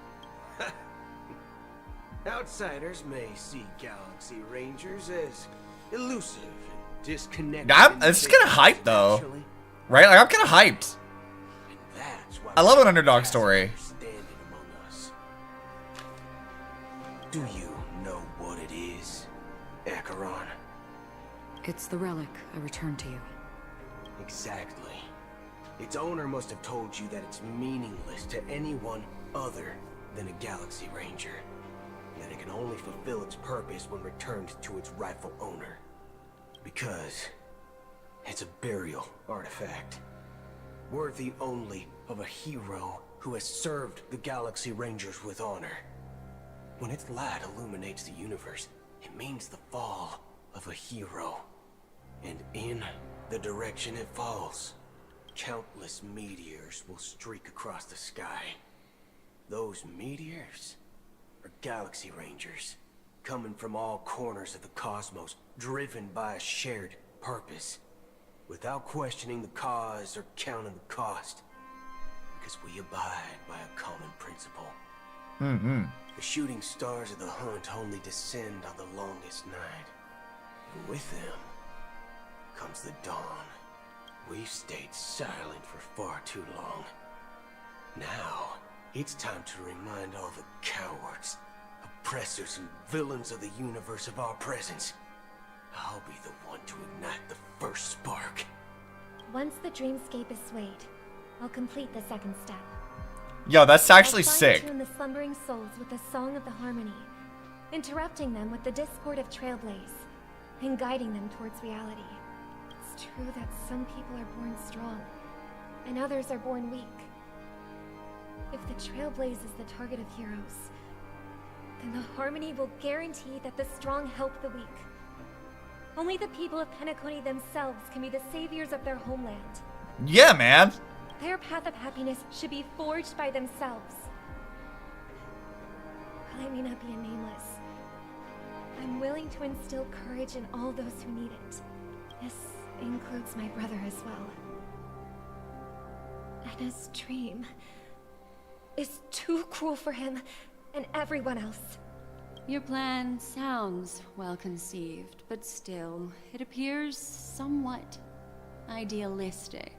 Outsiders may see Galaxy Rangers as elusive and disconnected. It's kind of hyped though, right? Like I'm kind of hyped. I love an underdog story. Do you know what it is, Acheron? It's the relic I returned to you. Exactly. Its owner must have told you that it's meaningless to anyone other than a Galaxy Ranger. That it can only fulfill its purpose when returned to its rightful owner. Because it's a burial artifact. Worthy only of a hero who has served the Galaxy Rangers with honor. When its light illuminates the universe, it means the fall of a hero. And in the direction it falls, countless meteors will streak across the sky. Those meteors are Galaxy Rangers, coming from all corners of the cosmos, driven by a shared purpose, without questioning the cause or counting the cost, because we abide by a common principle. The shooting stars of the hunt only descend on the longest night, and with them comes the dawn. We've stayed silent for far too long. Now, it's time to remind all the cowards, oppressors, and villains of the universe of our presence. I'll be the one to ignite the first spark. Once the dreamscape is swayed, I'll complete the second step. Yo, that's actually sick. I'll fine-tune the slumbering souls with the Song of the Harmony. interrupting them with the discord of Trailblaze, and guiding them towards reality. It's true that some people are born strong, and others are born weak. If the Trailblaze is the target of heroes, then the Harmony will guarantee that the strong help the weak. Only the people of Penacony themselves can be the saviors of their homeland. Yeah, man. Their path of happiness should be forged by themselves. While I may not be a nameless, I'm willing to instill courage in all those who need it. This includes my brother as well. Anna's dream is too cruel for him and everyone else. Your plan sounds well conceived, but still, it appears somewhat idealistic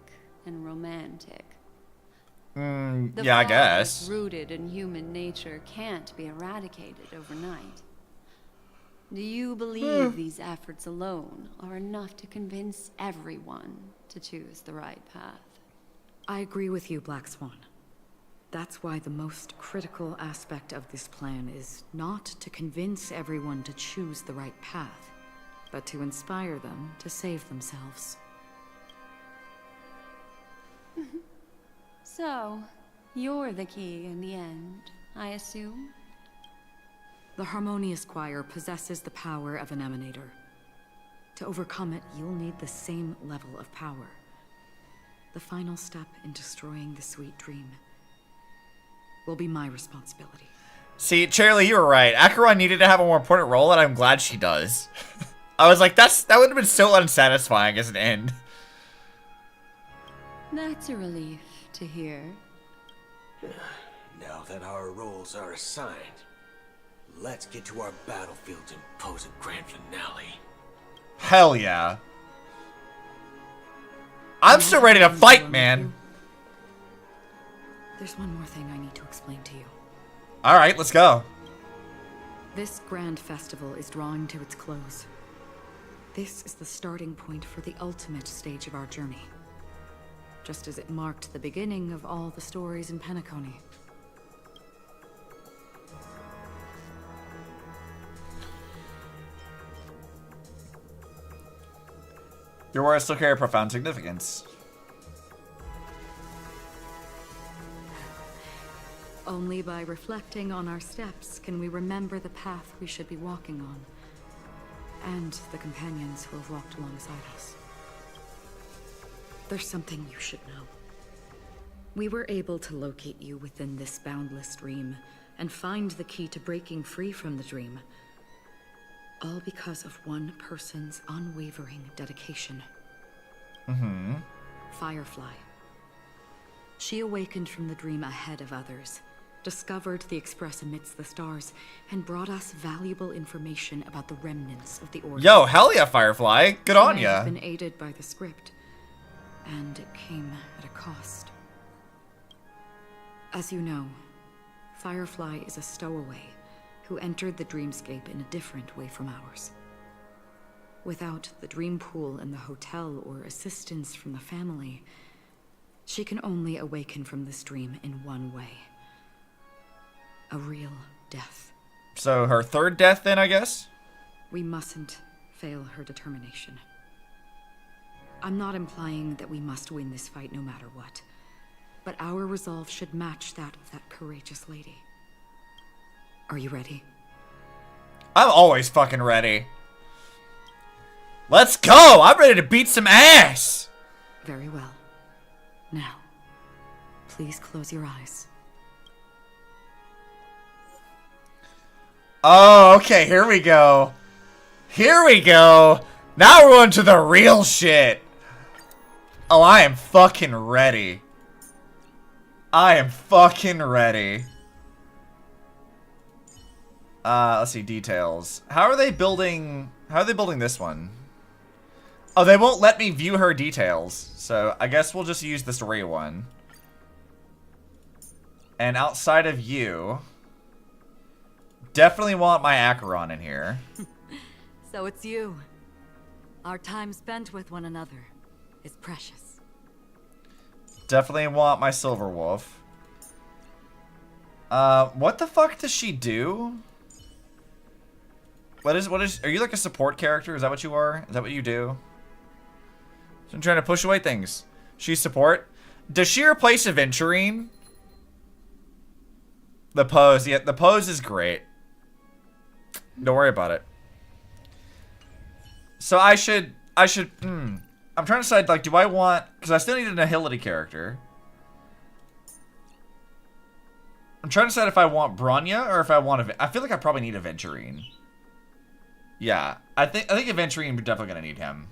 and romantic. Yeah, I guess. Rooted in human nature can't be eradicated overnight. Do you believe these efforts alone are enough to convince everyone to choose the right path? I agree with you, Black Swan. That's why the most critical aspect of this plan is not to convince everyone to choose the right path, but to inspire them to save themselves. So, you're the key in the end, I assume? The Harmonious Choir possesses the power of an emanator. To overcome it, you'll need the same level of power. The final step in destroying the sweet dream will be my responsibility. See, Charlie, you were right. Acheron needed to have a more important role, and I'm glad she does. I was like, that would have been so unsatisfying as an end. That's a relief to hear. Now that our roles are assigned, let's get to our battlefield and pose a grand finale. Hell yeah. I'm so ready to fight, man. There's one more thing I need to explain to you. Alright, let's go. This grand festival is drawing to its close. This is the starting point for the ultimate stage of our journey. Just as it marked the beginning of all the stories in Penacony. Your words still carry profound significance. Only by reflecting on our steps can we remember the path we should be walking on, and the companions who have walked alongside us. There's something you should know. We were able to locate you within this boundless dream, and find the key to breaking free from the dream. All because of one person's unwavering dedication. Firefly. She awakened from the dream ahead of others, discovered the Express amidst the stars, and brought us valuable information about the remnants of the Order. Yo, hell yeah, Firefly. Good on ya. She may have been aided by the script, and it came at a cost. As you know, Firefly is a stowaway who entered the dreamscape in a different way from ours. Without the dream pool in the hotel or assistance from the family, she can only awaken from this dream in one way. A real death. So her third death then, I guess? We mustn't fail her determination. I'm not implying that we must win this fight no matter what, but our resolve should match that of that courageous lady. Are you ready? I'm always fucking ready. Let's go! I'm ready to beat some ass! Very well. Now, please close your eyes. Oh, okay, here we go. Here we go. Now we're on to the real shit. Oh, I am fucking ready. I am fucking ready. Let's see, details. How are they building this one? Oh, they won't let me view her details. So I guess we'll just use the story one. And outside of you, definitely want my Acheron in here. So it's you. Our time spent with one another is precious. Definitely want my Silver Wolf. What the fuck does she do? What is, are you like a support character? Is that what you are? Is that what you do? So I'm trying to push away things. She's support. Does she replace Aventurine? The pose, yeah, the pose is great. Don't worry about it. So I'm trying to decide, like, do I want, because I still need an agility character. I'm trying to decide if I want Bronya or if I want, I feel like I probably need Aventurine. Yeah, I think Aventurine, we're definitely gonna need him.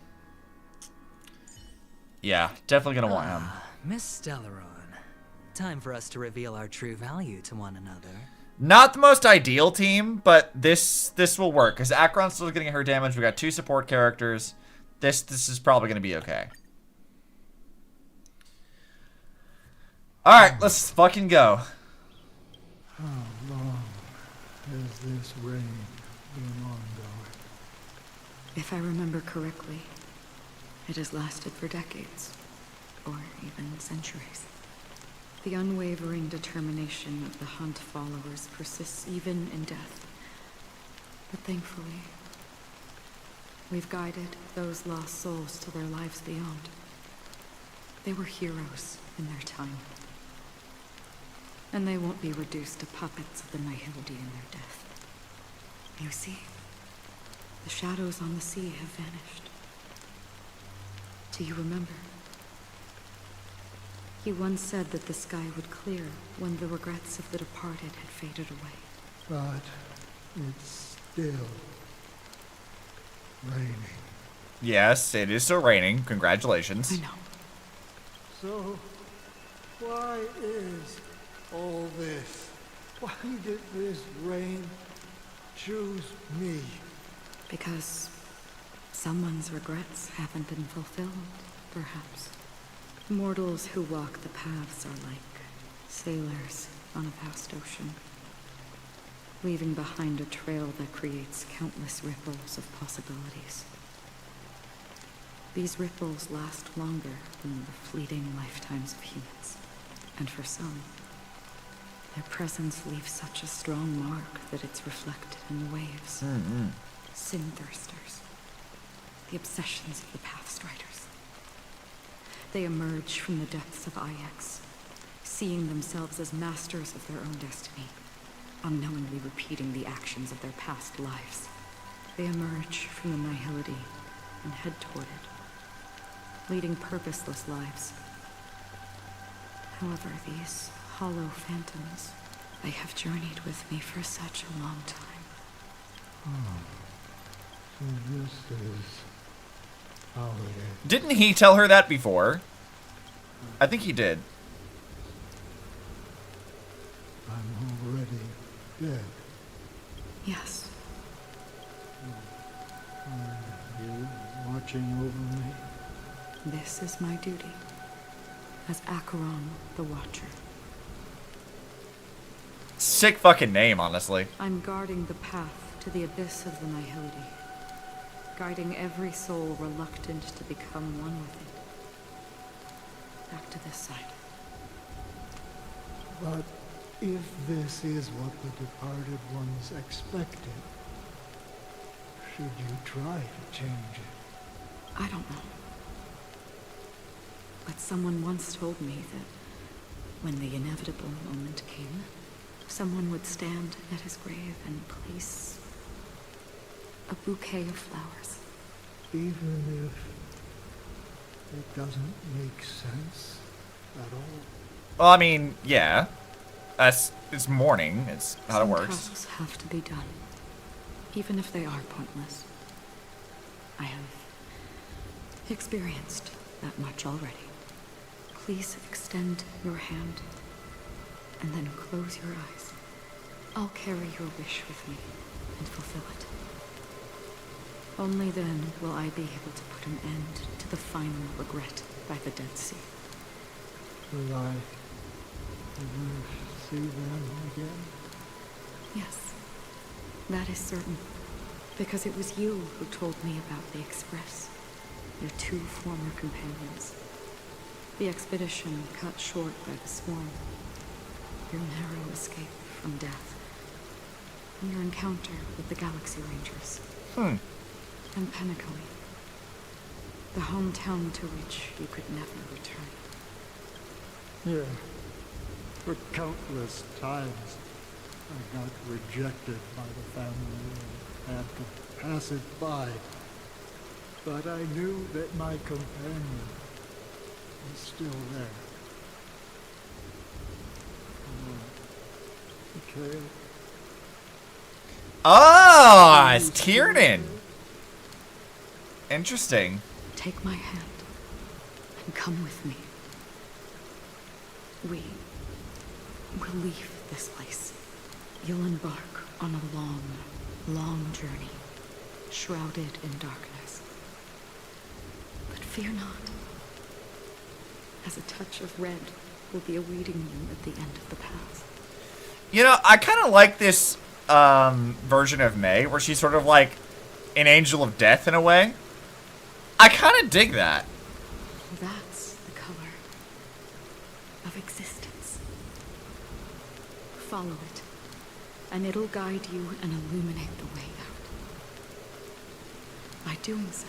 Yeah, definitely gonna want him. Miss Stellaron, time for us to reveal our true value to one another. Not the most ideal team, but this will work because Acheron's still getting her damage. We got 2 support characters. This is probably gonna be okay. All right, let's fucking go. How long has this reign been ongoing? If I remember correctly, it has lasted for decades, or even centuries. The unwavering determination of the Hunt followers persists even in death. But thankfully, we've guided those lost souls to their lives beyond. They were heroes in their time. And they won't be reduced to puppets of the Nihility in their death. You see, the shadows on the sea have vanished. Do you remember? He once said that the sky would clear when the regrets of the departed had faded away. But it's still raining. Yes, it is still raining. Congratulations. I know. So, why is all this? Why did this rain choose me? Because someone's regrets haven't been fulfilled, perhaps. Mortals who walk the paths are like sailors on a vast ocean, leaving behind a trail that creates countless ripples of possibilities. These ripples last longer than the fleeting lifetimes of humans, and for some, their presence leaves such a strong mark that it's reflected in the waves. Sin thirsters, the obsessions of the Pathstriders. They emerge from the depths of Ix, seeing themselves as masters of their own destiny, unknowingly repeating the actions of their past lives. They emerge from the Nihility and head toward it, leading purposeless lives. However, these hollow phantoms, they have journeyed with me for such a long time. So this is how it is. Didn't he tell her that before? I think he did. I'm already dead. Yes. Are you watching over me? This is my duty, as Acheron the Watcher. Sick fucking name, honestly. I'm guarding the path to the abyss of the Nihility, guiding every soul reluctant to become one with it. Back to this side. But if this is what the departed ones expected, should you try to change it? I don't know. But someone once told me that when the inevitable moment came, someone would stand at his grave and place a bouquet of flowers. Even if it doesn't make sense at all? Well, I mean, yeah. It's mourning. It's how it works. Some tasks have to be done, even if they are pointless. I have experienced that much already. Please extend your hand, and then close your eyes. I'll carry your wish with me and fulfill it. Only then will I be able to put an end to the final regret by the Dead Sea. Will I ever see them again? Yes, that is certain. Because it was you who told me about the Express, your 2 former companions. The expedition cut short by the swarm. Your narrow escape from death. in your encounter with the Galaxy Rangers. And Penacony, the hometown to which you could never return. Yeah. For countless times, I got rejected by the family and had to pass it by. But I knew that my companion was still there. Betrayal. Oh, it's Tiernan. Interesting. Take my hand and come with me. We will leave this place. You'll embark on a long, long journey, shrouded in darkness. But fear not, as a touch of red will be awaiting you at the end of the path. You know, I kind of like this version of May, where she's sort of like an angel of death in a way. I kind of dig that. That's the color of existence. Follow it, and it'll guide you and illuminate the way out. By doing so,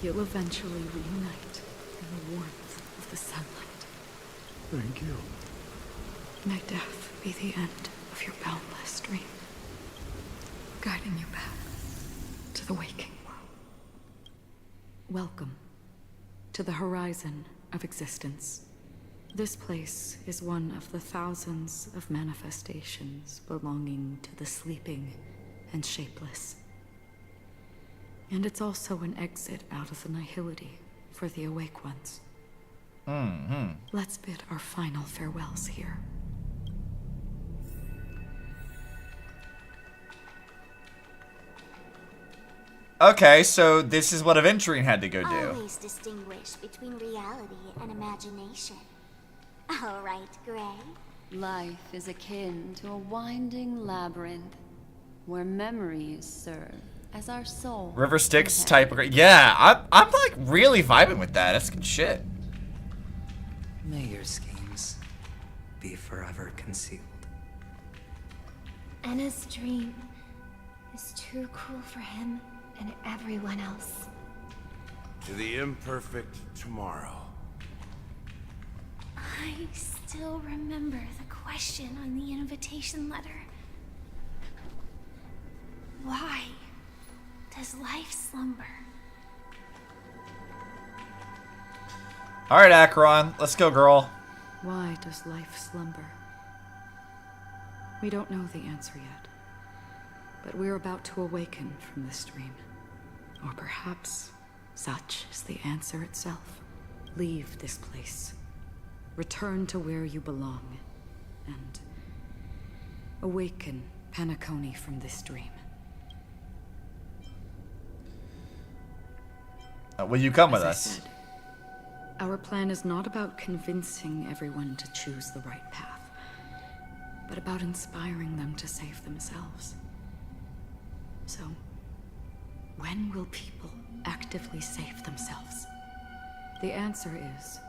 you'll eventually reunite in the warmth of the sunlight. Thank you. May death be the end of your boundless dream, guiding you back to the waking world. Welcome to the horizon of existence. This place is one of the thousands of manifestations belonging to the sleeping and shapeless. And it's also an exit out of the nihility for the awake ones. Let's bid our final farewells here. Okay, so this is what Aventurine had to go do. Always distinguish between reality and imagination. All right, Gray. Life is akin to a winding labyrinth where memories serve as our soul. River Styx type. Yeah, I'm like really vibing with that. That's good shit. May your schemes be forever concealed. Anna's dream is too cruel for him and everyone else. To the imperfect tomorrow. I still remember the question on the invitation letter. Why does life slumber? Alright, Acheron. Let's go, girl. Why does life slumber? We don't know the answer yet, but we're about to awaken from this dream. Or perhaps such is the answer itself. Leave this place. Return to where you belong. And awaken Penacony from this dream. Will you come with As I us? said, our plan is not about convincing everyone to choose the right path, but about inspiring them to save themselves. So, when will people actively save themselves? The answer is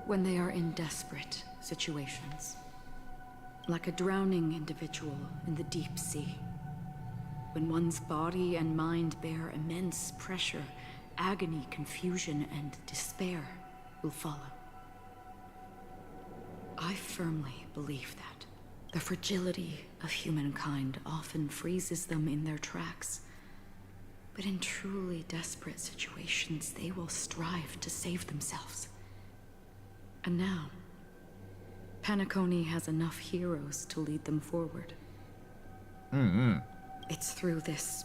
when they are in desperate situations. Like a drowning individual in the deep sea. When one's body and mind bear immense pressure, agony, confusion, and despair will follow. I firmly believe that the fragility of humankind often freezes them in their tracks. But in truly desperate situations, they will strive to save themselves. And now, Penacony has enough heroes to lead them forward. It's through this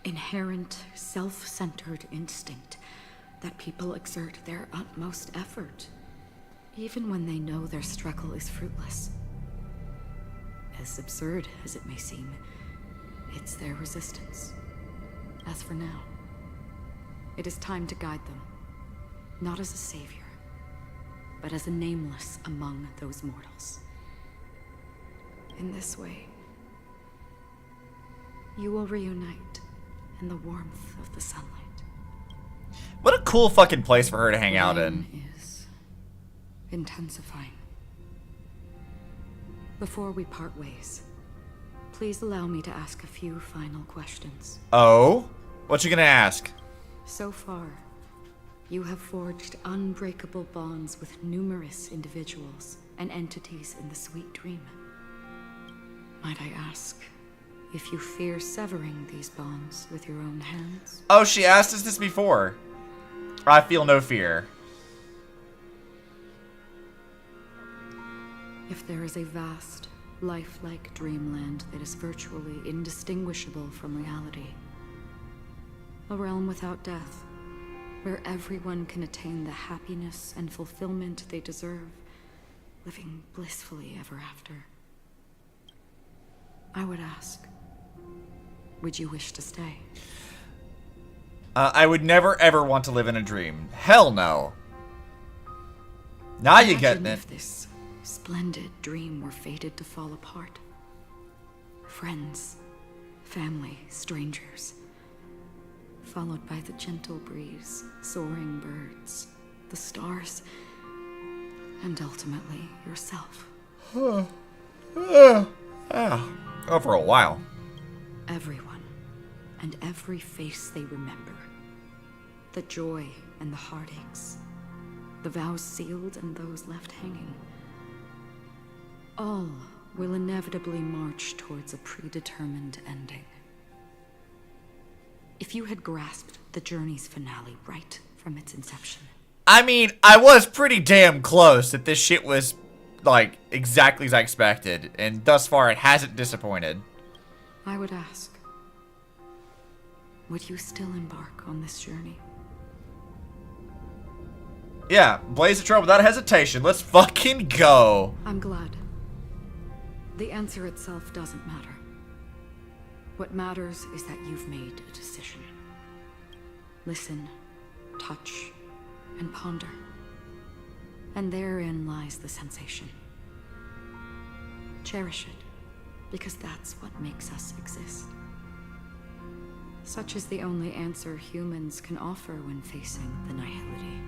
inherent, self-centered instinct that people exert their utmost effort, even when they know their struggle is fruitless. As absurd as it may seem, it's their resistance. As for now, it is time to guide them, not as a savior, but as a nameless among those mortals. In this way, you will reunite in the warmth of the sunlight. What a cool fucking place for her to hang out in. Is intensifying. Before we part ways, Please allow me to ask a few final questions. Oh? What you gonna ask? So far, you have forged unbreakable bonds with numerous individuals and entities in the Sweet Dream. Might I ask if you fear severing these bonds with your own hands? Oh, she asked us this before. I feel no fear. If there is a vast, lifelike dreamland that is virtually indistinguishable from reality, a realm without death, where everyone can attain the happiness and fulfillment they deserve, living blissfully ever after, I would ask, would you wish to stay? I would never ever want to live in a dream. Hell no. Now you getting it. If this splendid dream were fated to fall apart. Friends, family, strangers, followed by the gentle breeze, soaring birds, the stars, and ultimately yourself. Oh, for a while. Everyone, and every face they remember. The joy and the heartaches. The vows sealed and those left hanging. All will inevitably march towards a predetermined ending. If you had grasped the journey's finale right from its inception. I mean, I was pretty damn close that this shit was, like, exactly as I expected. And thus far, it hasn't disappointed. I would ask, would you still embark on this journey? Yeah, blaze the trail without hesitation. Let's fucking go. I'm glad. The answer itself doesn't matter. What matters is that you've made a decision. Listen, touch, and ponder. And therein lies the sensation. Cherish it, because that's what makes us exist. Such is the only answer humans can offer when facing the nihility.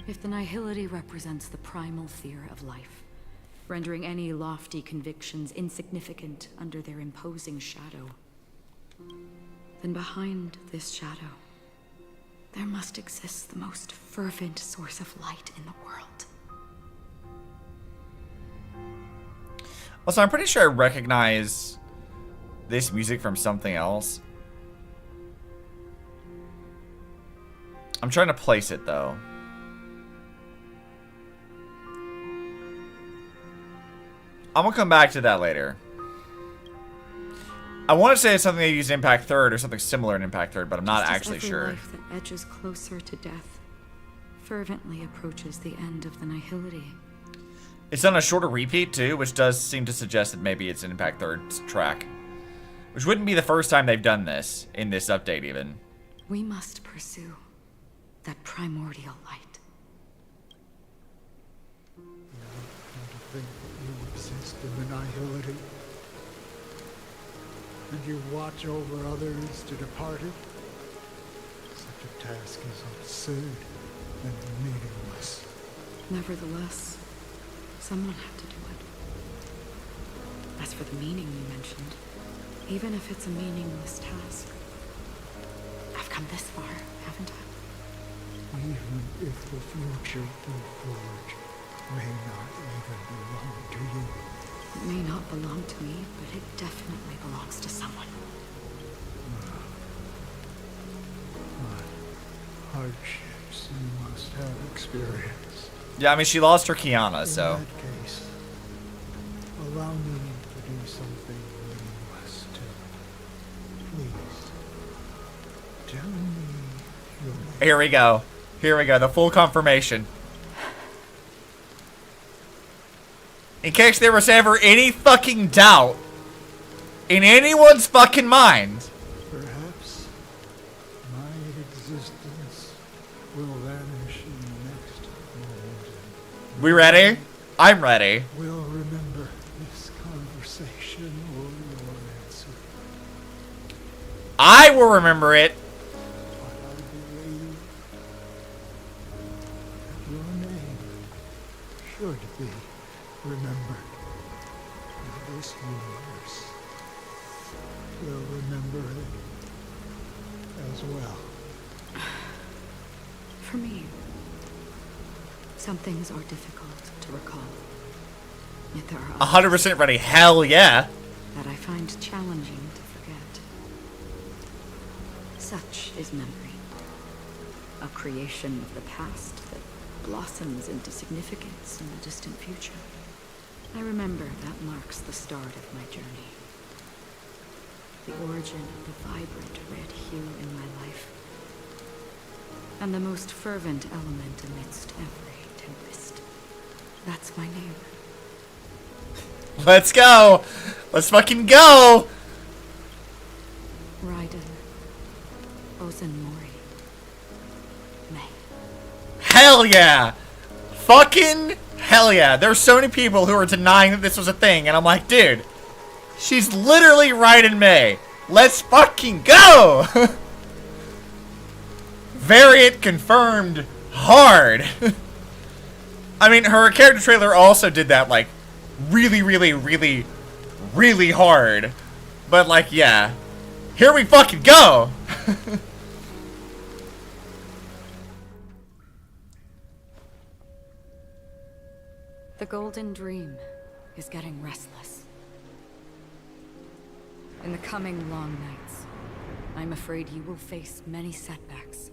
If the nihility represents the primal fear of life, rendering any lofty convictions insignificant under their imposing shadow, then behind this shadow, there must exist the most fervent source of light in the world. Also, I'm pretty sure I recognize this music from something else. I'm trying to place it, though. I'm gonna come back to that later. I want to say it's something they use in Impact 3rd or something similar in Impact 3rd, but I'm not actually sure. Life that edges closer to death fervently approaches the end of the nihility. It's on a shorter repeat too, which does seem to suggest that maybe it's an Impact 3rd's track. Which wouldn't be the first time they've done this, in this update even. We must pursue that primordial light. You think you exist in the nihility? And you watch over others to depart it? Such a task is absurd and meaningless. Nevertheless, someone had to do it. As for the meaning you mentioned, even if it's a meaningless task, I've come this far, haven't I? Even if the future you forge may not even belong to you. It may not belong to me, but it definitely belongs to someone. What hardships you must have experienced. Yeah, I mean, she lost her Kiana, so. In that case, allow me to do something meaningless too. Please, tell me your name. Here we go. Here we go, the full confirmation. In case there was ever any fucking doubt in anyone's fucking mind. Perhaps my existence will vanish in the next moment. We ready? I'm ready. We'll remember this conversation or your answer. I will remember it. But I believe that your name should be remembered in this universe will remember it as well. For me, some things are difficult to recall. Yet there are 100% ready. Hell yeah. that I find challenging to forget. Such is memory, a creation of the past that blossoms into significance in the distant future. I remember that marks the start of my journey. The origin of the vibrant red hue in my life. And the most fervent element amidst every tempest. That's my name. Let's go! Let's fucking go! Raiden. Ozenmori. May. Hell yeah! Fucking hell yeah! There's so many people who are denying that this was a thing, and I'm like, dude, she's literally Raiden May. Let's fucking go! Variant confirmed hard. I mean, her character trailer also did that, like, really, really, really, really hard. But, like, yeah. Here we fucking go! The Golden Dream is getting restless. In the coming long nights, I'm afraid you will face many setbacks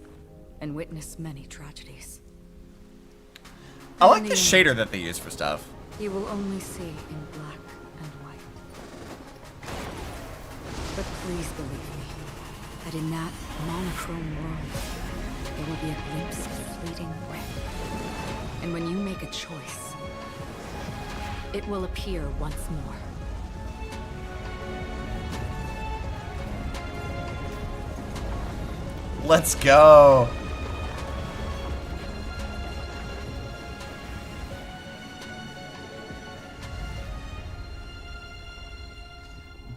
and witness many tragedies. I like the shader that they use for stuff. You will only see in black and white. But please believe me, that in that monochrome world, there will be a glimpse of fleeting red. And when you make a choice, it will appear once more. Let's go.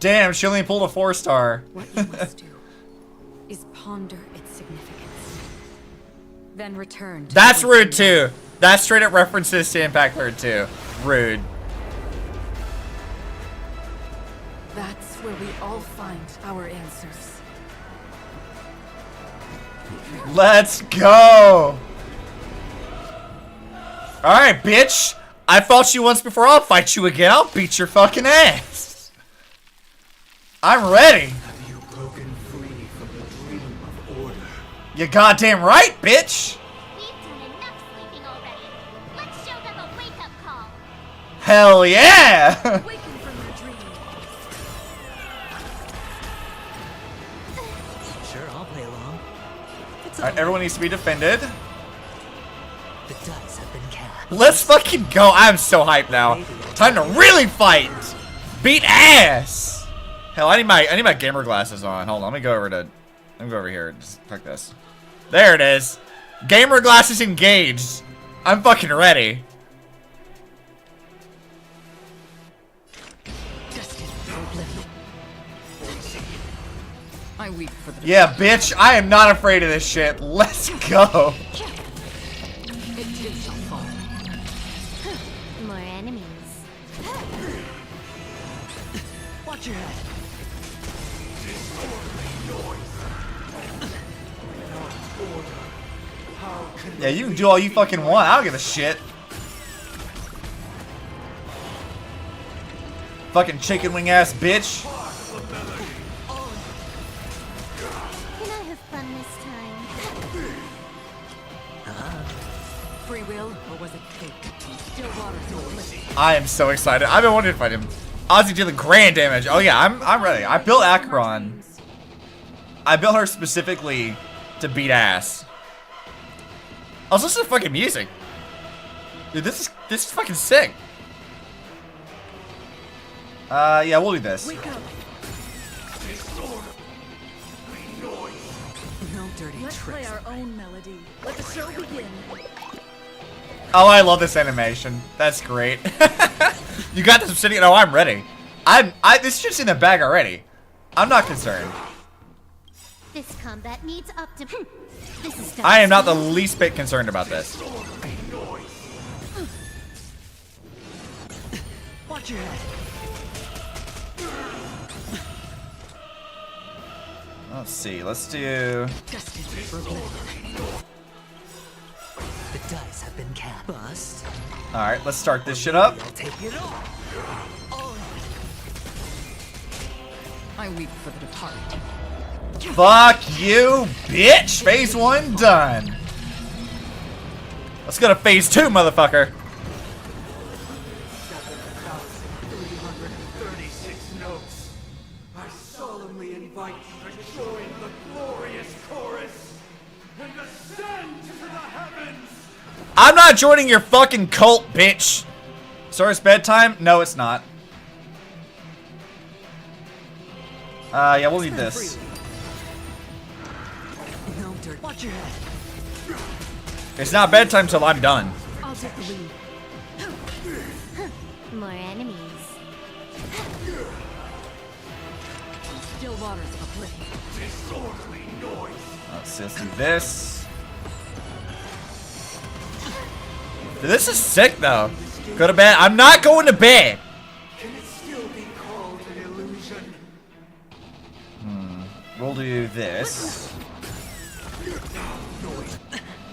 Damn, she only pulled a 4-star. What you must do is ponder its significance. Then return to That's rude too. That's straight up references to Impact Third 2. Rude. That's where we all find our answers. Let's go. Alright, bitch. I fought you once before. I'll fight you again. I'll beat your fucking ass. I'm ready. Have you broken free from the dream of order? You goddamn right, bitch. We've done enough sleeping already. Let's show them a wake-up call. Hell yeah. Waken from your dream. Sure, I'll play along. Alright, everyone needs to be defended. The dice have been cast. Let's fucking go. I'm so hyped now. Time to really fight. Beat ass. Hell, I need my gamer glasses on. Hold on, let me go over here. Just click this. There it is. Gamer glasses engaged. I'm fucking ready. I weep for the Yeah, bitch, I am not afraid of this shit. Let's go. It too shall fall. More enemies. Watch your head. Yeah, you can do all you fucking want. I don't give a shit. Fucking chicken wing ass bitch. Can I have fun this time? Free will, or was it fate? Still water, I am so excited. I've been wondering if I did. Ozzy dealing grand damage. Oh yeah, I'm ready. I built Acheron. I built her specifically to beat ass. I was listening to fucking music. Dude, this is fucking sick. Yeah, we'll do this. Wake up. No dirty Let's play tricks. our own melody. Let the show begin. Oh, I love this animation. That's great. You got this obsidian. Oh, I'm ready. This shit's in the bag already. I'm not concerned. This combat needs optim. This is I am not the least bit concerned about this. Watch your head. Let's see. Let's do. The dice have been cast. Bust. All right, let's start this shit up. I'll take it all. I weep for the departed. Fuck you, bitch! Phase 1 done. Let's go to phase 2, motherfucker. 7,336 notes. I solemnly invite you to join the glorious chorus and ascend to the heavens. I'm not joining your fucking cult, bitch. Sorry, it's bedtime? No, it's not. Yeah, we'll need this. No dirt. Watch your head. It's not bedtime till I'm done. I'll take the lead. More enemies. Still waters of oblivion. Disorderly noise. Let's do this. Dude, this is sick, though. Go to bed. I'm not going to bed. Can it still be called an illusion? We'll do this.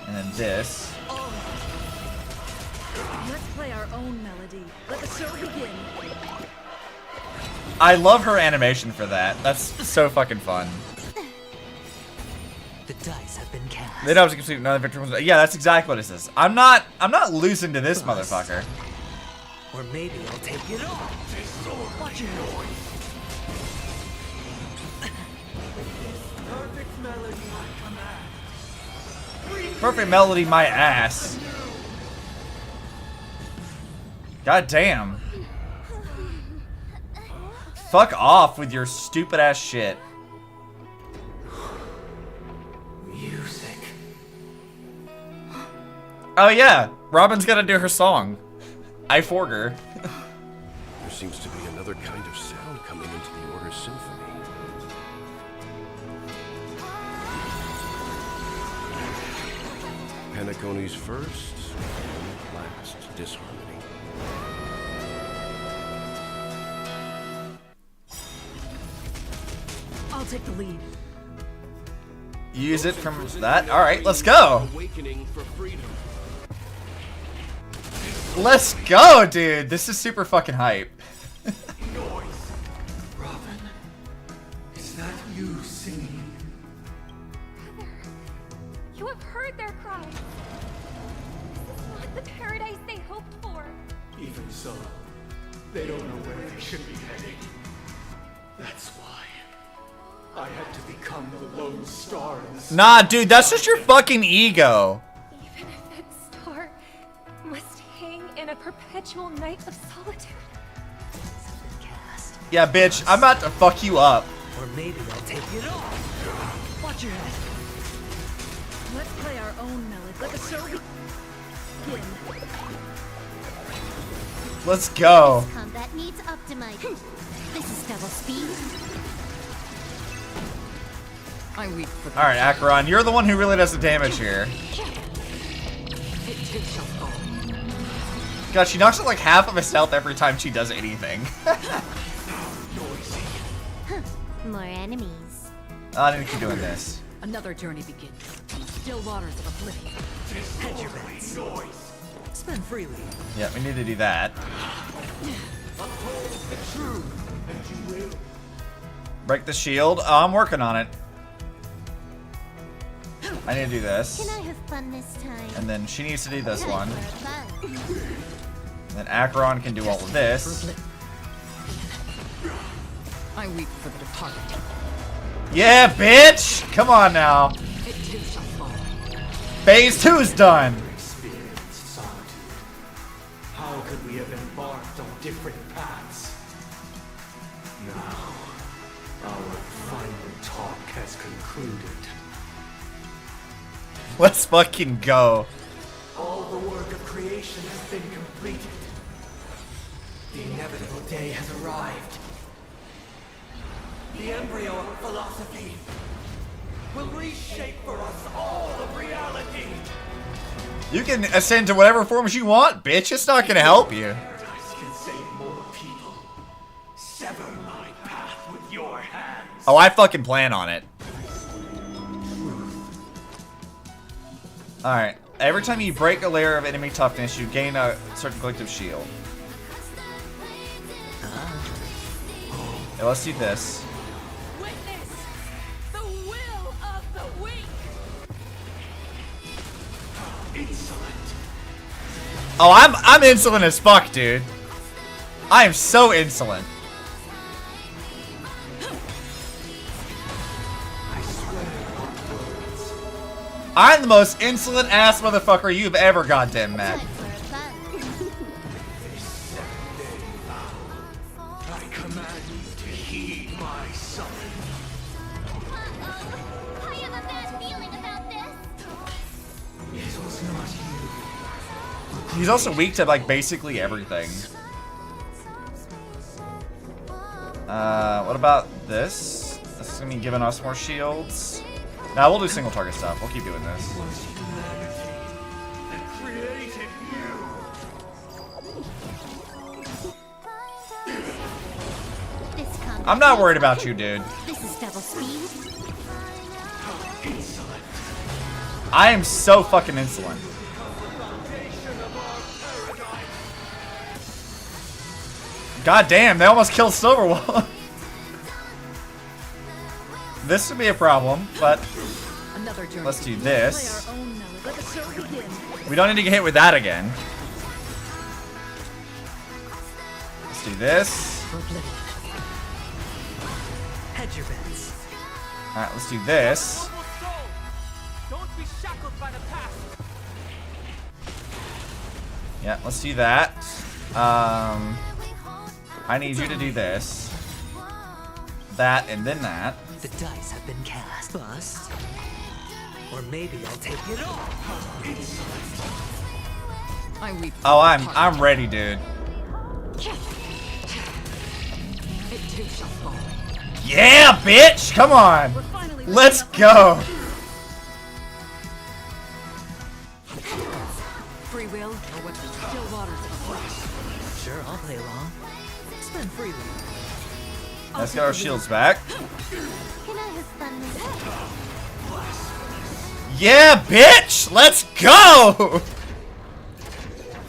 And then this. Let's play our own melody. Let the show begin. I love her animation for that. That's so fucking fun. The dice have been cast. They know to complete another victory. Yeah, that's exactly what it says. I'm not losing to this motherfucker. Or maybe I'll take it all. Watch your head. Perfect melody I command. Perfect melody, my ass. God damn. Fuck off with your stupid ass shit. Music. Oh yeah, Robin's gotta do her song. I forg her. There seems to be another kind of sound coming into the Order Symphony. Panacone's first and last disharmony. I'll take the lead. Use it from that. All right, let's go. Awakening for freedom. Let's go, dude. This is super fucking hype. Noise. Robin, is that you singing? You have heard their cries. This is not the paradise they hoped for. Even so, they don't know where they should be heading. That's why I had to become the lone star in the Nah, dude, that's just your fucking ego. Even if that star must hang in a perpetual night of solitude. Yeah, bitch, I'm about to fuck you up. Or maybe I'll take it all. Watch your head. Let's play our own melody. Let the show begin. Let's go. This combat needs optimizing. This is double speed. I weep for the All right, Acheron, you're the one who really does the damage here. It too shall fall. God, she knocks out like half of his health every time she does anything. More enemies. I need to keep doing this. Another journey begins. Still waters of oblivion. Hedge your bets. Spend freely. Yeah, we need to do that. Uphold the truth, and you will. Break the shield. Oh, I'm working on it. I need to do this. Can I have fun this time? And then she needs to do this one. Time for fun. And then Acheron can do all of this. I weep for the departed. Yeah, bitch! Come on now. It too shall fall. Phase 2's done. Experienced solitude. How could we have embarked on different paths? Now, our final talk has concluded. Let's fucking go. All the work of creation has been completed. The inevitable day has arrived. The embryo of philosophy will reshape for us all of reality. You can ascend to whatever forms you want, bitch. It's not gonna help you. Paradise can save more people. Sever my path with your hands. Oh, I fucking plan on it. Alright. Every time you break a layer of enemy toughness, you gain a certain collective shield. Okay, let's do this. Oh, I'm insolent as fuck, dude. I am so insolent. I'm the most insolent ass motherfucker you've ever goddamn met. I command you to heed my summons. I have a bad feeling about this. It was not you. He's also weak to like basically everything. What about this? This is gonna be giving us more shields. Nah, we'll do single target stuff. We'll keep doing this. I'm not worried about you, dude. This is double speed. I am so fucking insolent. God damn, they almost killed Silverwall. This would be a problem, but let's do this. We don't need to get hit with that again. Let's do this. Hedge your bets. Alright, let's do this. Don't be shackled by the past. Yeah, let's do that. I need you to do this. That, and then that. The dice have been cast. Bust. Or maybe I'll take it all. Oh, I'm ready, dude. It too shall fall. Yeah, bitch! Come on! Let's go! Free will or what the still waters of flesh. Sure, I'll play along. Spend freely. Let's get our shields back. Can I have fun with it? Yeah, bitch! Let's go!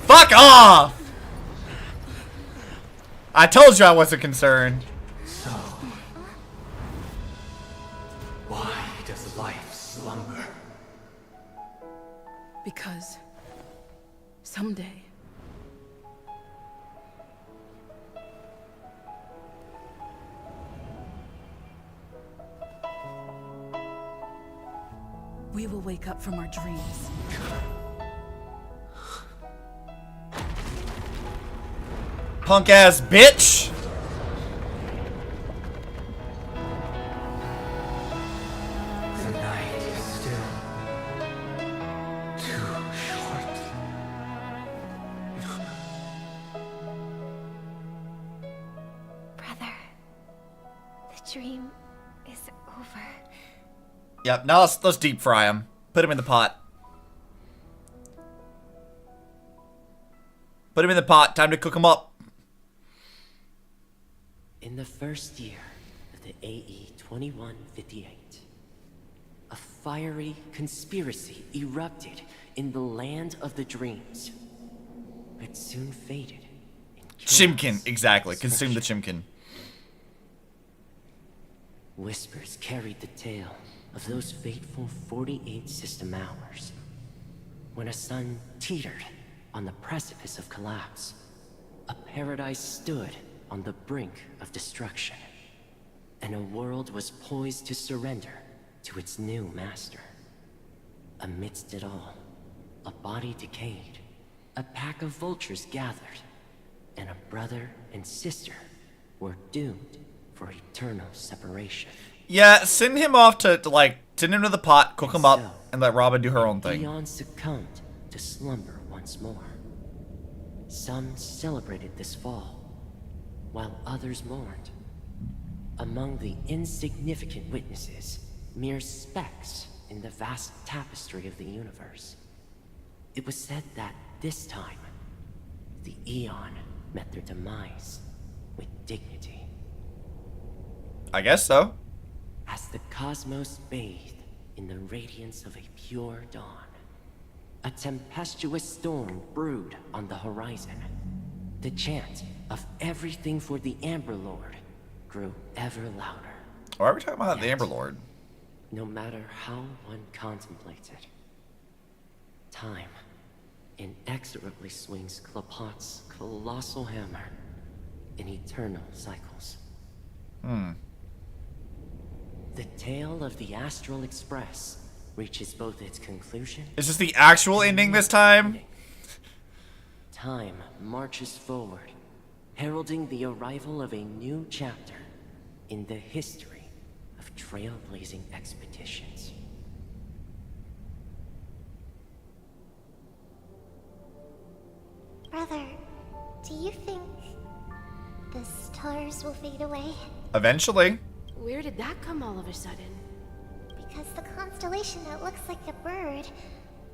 Fuck off! I told you I wasn't concerned. So, why does life slumber? Because someday we will wake up from our dreams. Punk ass bitch! The night is still too short. Brother, the dream is over. Yep, now let's deep fry him. Put him in the pot. Put him in the pot. Time to cook him up. In the first year of the AE 2158, a fiery conspiracy erupted in the land of the dreams. It soon faded. Chimkin, exactly. Consume the chimkin. Whispers carried the tale of those fateful 48 system hours, when a sun teetered on the precipice of collapse. A paradise stood on the brink of destruction, and a world was poised to surrender to its new master. Amidst it all, a body decayed, a pack of vultures gathered, and a brother and sister were doomed for eternal separation. Yeah, send him off to like, send him to the pot, cook him up, and let Robin do her own thing. Eon succumbed to slumber once more. Some celebrated this fall, while others mourned. Among the insignificant witnesses, mere specks in the vast tapestry of the universe. It was said that this time, the Eon met their demise with dignity. I guess so. As the cosmos bathed in the radiance of a pure dawn, a tempestuous storm brewed on the horizon. The chant of everything for the Amber Lord grew ever louder. Why are we talking about the Amber Lord? No matter how one contemplates it, time inexorably swings Klapot's colossal hammer in eternal cycles. The tale of the Astral Express reaches both its conclusion. Is this the actual ending this time? Time marches forward, heralding the arrival of a new chapter in the history of trailblazing expeditions. Brother, do you think the stars will fade away? Eventually. Where did that come all of a sudden? Because the constellation that looks like a bird,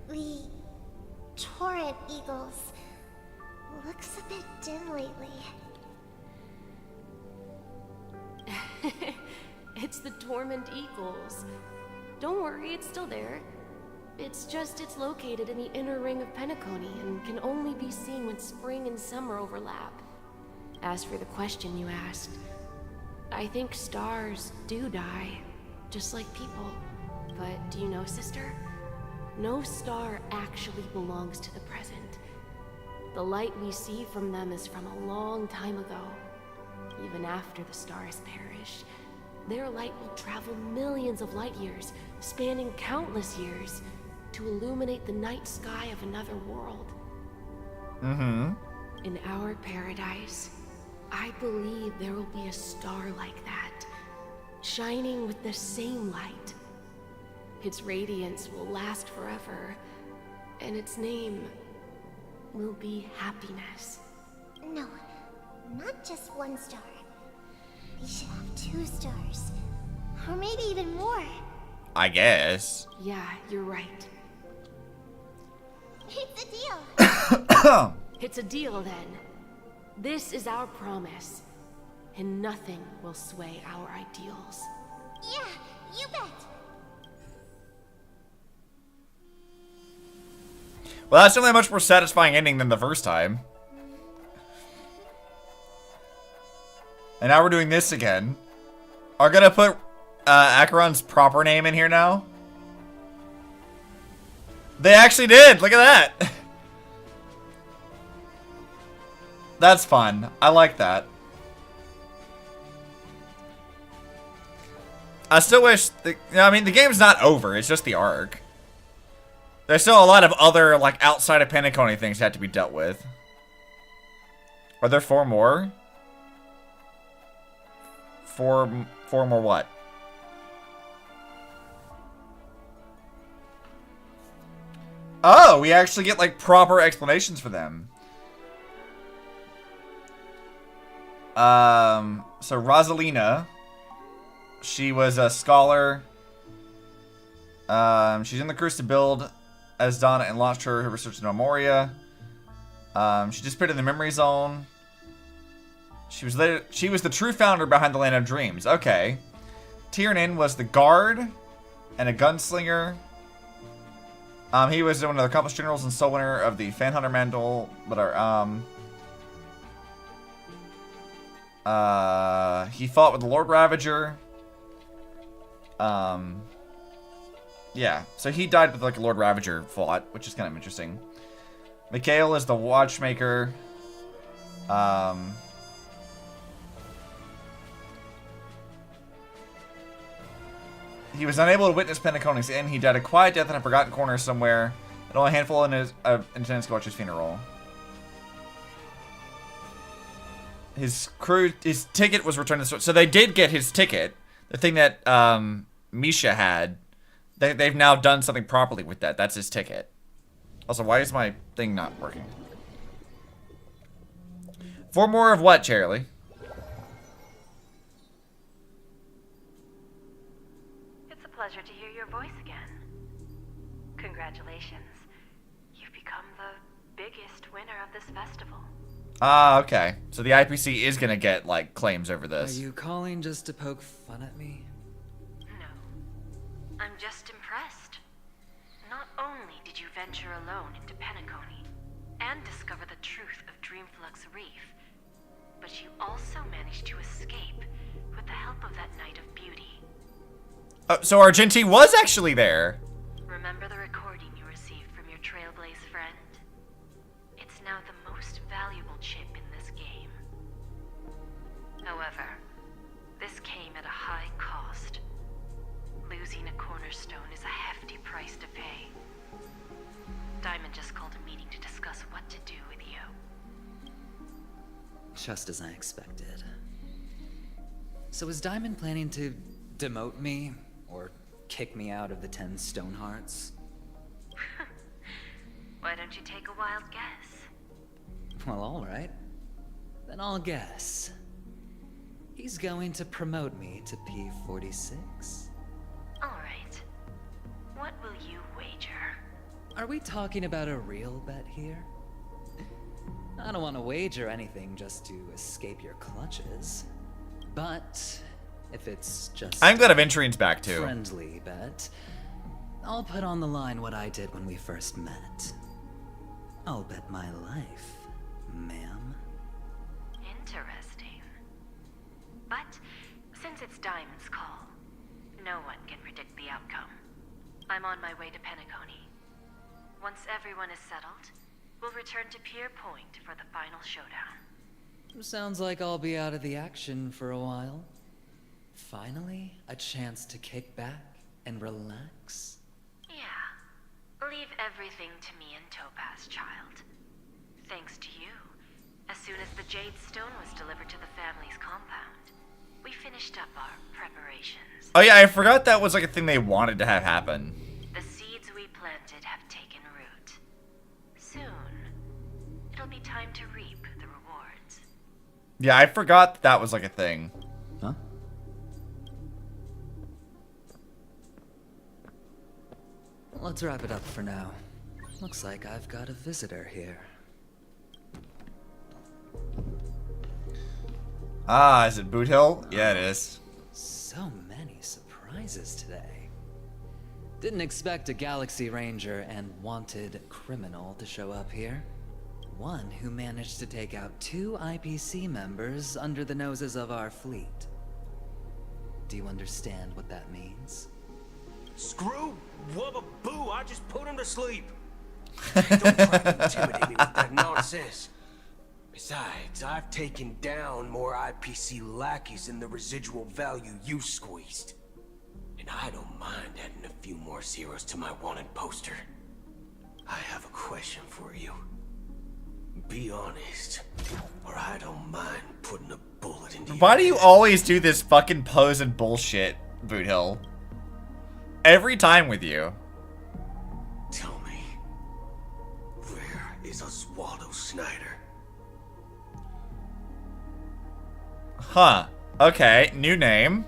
the Torrent Eagles, looks a bit dim lately. It's the Torment Eagles. Don't worry, it's still there. It's just it's located in the inner ring of Penacony and can only be seen when spring and summer overlap. As for the question you asked, I think stars do die, just like people. But do you know, sister? No star actually belongs to the present. The light we see from them is from a long time ago. Even after the stars perish, their light will travel millions of light years, spanning countless years, to illuminate the night sky of another world. In our paradise, I believe there will be a star like that, shining with the same light. Its radiance will last forever, and its name will be happiness. No, not just one star. We should have 2 stars. Or maybe even more. I guess. Yeah, you're right. It's a deal. It's a deal, then. This is our promise, and nothing will sway our ideals. Yeah, you bet. Well, that's definitely a much more satisfying ending than the first time. And now we're doing this again. Are gonna put Acheron's proper name in here now? They actually did! Look at that! That's fun. I like that. I still wish... I mean, the game's not over. It's just the arc. There's still a lot of other, like, outside of Penacony things that have to be dealt with. Are there 4 more? 4 more what? Oh, we actually get, like, proper explanations for them. So Rosalina, she was a scholar. She's in the Cruise to build as Donna and launched her research in Moria. She disappeared in the memory zone. She was the true founder behind the Land of Dreams. Okay. Tiernan was the guard and a gunslinger. He was one of the accomplished generals and sole winner of the Fan Hunter Mantle, but he fought with the Lord Ravager. Yeah, so he died with like a Lord Ravager fought, which is kind of interesting. Mikhail is the watchmaker. He was unable to witness Penacony's end. He died a quiet death in a forgotten corner somewhere, and only a handful in his attendants to watch his funeral. His ticket was returned to the store. So they did get his ticket. The thing that Misha had. They've now done something properly with that. That's his ticket. Also, why is my thing not working? 4 more of what, Charlie? It's a pleasure to hear your voice again. Congratulations. You've become the biggest winner of this festival. Ah, okay. So the IPC is gonna get, like, claims over this. Are you calling just to poke fun at me? No. I'm just impressed. Not only did you venture alone into Penacony and discover the truth of Dreamflux Reef. But you also managed to escape with the help of that Knight of Beauty. So Argenti was actually there. Remember the recording you received from your Trailblaze friend? It's now the most valuable chip in this game. However, this came at a high cost. Losing a cornerstone is a hefty price to pay. Diamond just called a meeting to discuss what to do with you. Just as I expected. So is Diamond planning to demote me? Or kick me out of the 10 Stonehearts? Why don't you take a wild guess? Well, alright. Then I'll guess. He's going to promote me to P46. Alright. What will you wager? Are we talking about a real bet here? I don't want to wager anything just to escape your clutches. But if it's just I'm glad Aventuриne's back too. Friendly bet, I'll put on the line what I did when we first met. I'll bet my life, ma'am. Interesting. But since it's Diamond's call, no one can predict the outcome. I'm on my way to Penacony. Once everyone is settled, we'll return to Pier Point for the final showdown. Sounds like I'll be out of the action for a while. Finally, a chance to kick back and relax. Yeah. Leave everything to me and Topaz, child. Thanks to you, as soon as the Jade Stone was delivered to the family's compound, we finished up our preparations. Oh yeah, I forgot that was like a thing they wanted to have happen. The seeds we planted have taken root. Soon, it'll be time to reap the rewards. Yeah, I forgot that was like a thing. Huh? Let's wrap it up for now. Looks like I've got a visitor here. Ah, is it Boot Hill? Yeah, it is. So many surprises today. Didn't expect a Galaxy Ranger and wanted criminal to show up here. One who managed to take out 2 IPC members under the noses of our fleet. Do you understand what that means? Screw Wubba Boo, I just put him to sleep. Don't try to intimidate me with that nonsense. Besides, I've taken down more IPC lackeys than the residual value you squeezed. And I don't mind adding a few more zeros to my wanted poster. I have a question for you. Be honest, or I don't mind putting a bullet into you. Why do you always do this fucking pose and bullshit, Boot Hill? Every time with you. Tell me, where is Oswaldo Snyder? Huh. Okay, new name.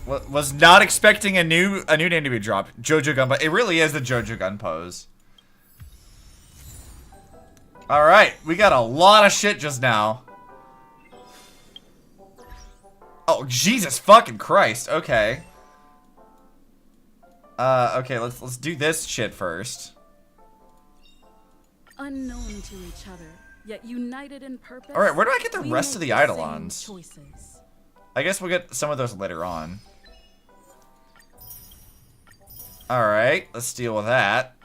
Was not expecting a new name to be dropped. Jojo Gun, but it really is the Jojo Gun pose. Alright, we got a lot of shit just now. Oh, Jesus fucking Christ. Okay. Okay, let's do this shit first. Unknown to each other, yet united in purpose. Alright, where do I get the we rest of make the same Eidolons? choices. I guess we'll get some of those later on. Alright, let's deal with that.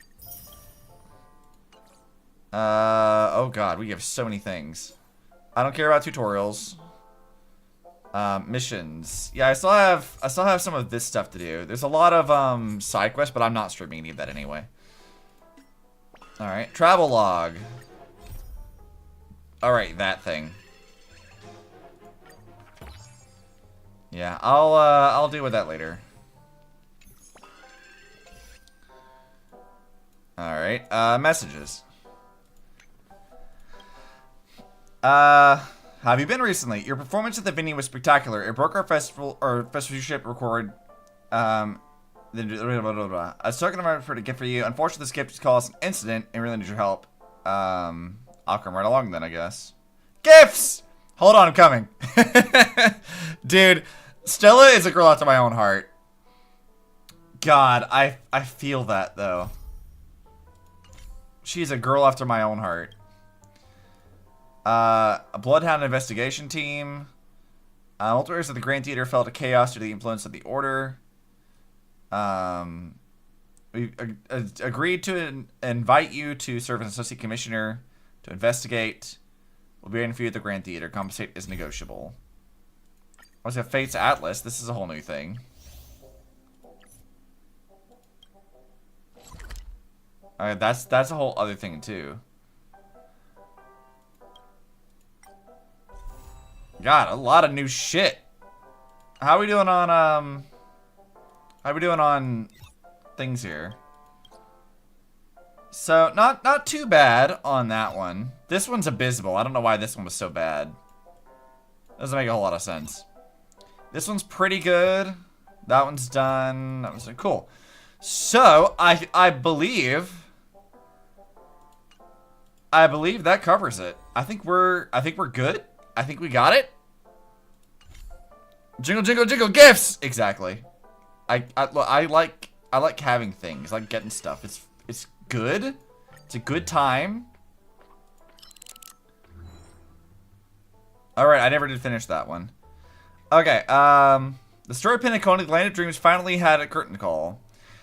Oh god, we have so many things. I don't care about tutorials. Missions. Yeah, I still have some of this stuff to do. There's a lot of side quests, but I'm not streaming any of that anyway. Alright, travel log. Alright, that thing. Yeah, I'll deal with that later. Alright, messages. Have you been recently? Your performance at the venue was spectacular. It broke our festivalship record. A second amount for a gift for you. Unfortunately, this gift caused an incident and really need your help. I'll come right along then, I guess. Gifts! Hold on, I'm coming. Dude, Stella is a girl after my own heart. God, I feel that, though. She's a girl after my own heart. A Bloodhound investigation team. Multiple areas of the Grand Theater fell to chaos due to the influence of the Order. We agreed to invite you to serve as Associate Commissioner to investigate. We'll be waiting for you at the Grand Theater. Compensate is negotiable. I have Fate's Atlas. This is a whole new thing. Alright, that's a whole other thing too. God, a lot of new shit. How are we doing on things here? So, not too bad on that one. This one's abysmal. I don't know why this one was so bad. Doesn't make a whole lot of sense. This one's pretty good. That one's done. That was cool. So, I believe that covers it. I think we're good. I think we got it. Jingle, jingle, jingle, gifts! Exactly. I like having things. I like getting stuff. It's good. It's a good time. Alright, I never did finish that one. Okay, the story of Penacony, the Land of Dreams, finally had a curtain call.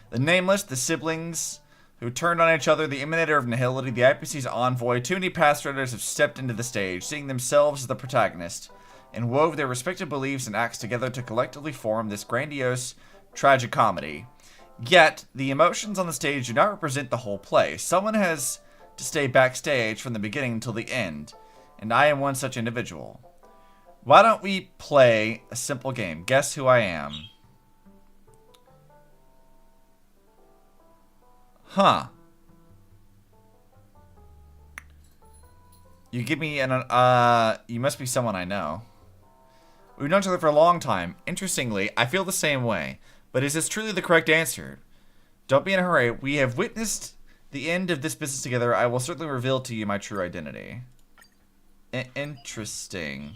The Nameless, the siblings who turned on each other, the Emanator of Nihility, the IPC's envoy, too many past writers have stepped into the stage, seeing themselves as the protagonist, and wove their respective beliefs and acts together to collectively form this grandiose tragicomedy. Yet, the emotions on the stage do not represent the whole play. Someone has to stay backstage from the beginning until the end, and I am one such individual. Why don't we play a simple game? Guess who I am? Huh. You give me an, you must be someone I know. We've known each other for a long time. Interestingly, I feel the same way. But is this truly the correct answer? Don't be in a hurry. We have witnessed the end of this business together. I will certainly reveal to you my true identity. Interesting.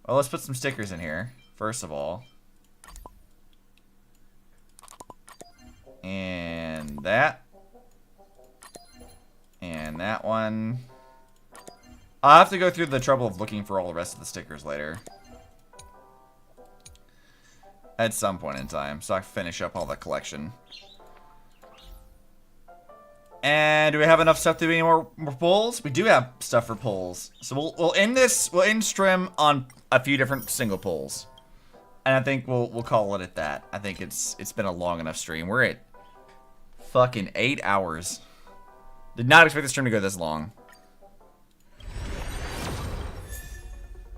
Well, let's put some stickers in here, first of all. And that. And that one. I'll have to go through the trouble of looking for all the rest of the stickers later. At some point in time, so I can finish up all the collection. And do we have enough stuff to do any more pulls? We do have stuff for pulls. So we'll end this, we'll end stream on a few different single pulls. And I think we'll call it at that. I think it's been a long enough stream. We're at fucking 8 hours. Did not expect the stream to go this long.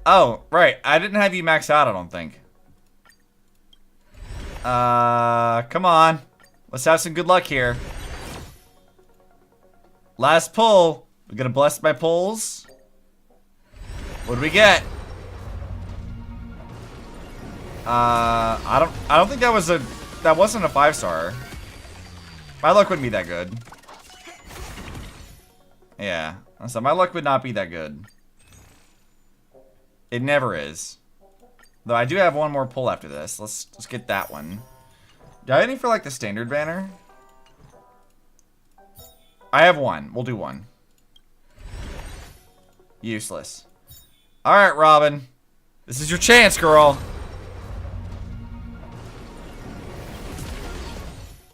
Oh, right. I didn't have you maxed out, I don't think. Come on. Let's have some good luck here. Last pull. We're gonna bless my pulls. What do we get? I don't think that wasn't a 5-star. My luck wouldn't be that good. Yeah. So my luck would not be that good. It never is. Though I do have one more pull after this. Let's get that one. Do I have any for like the standard banner? I have one. We'll do one. Useless. Alright, Robin. This is your chance, girl.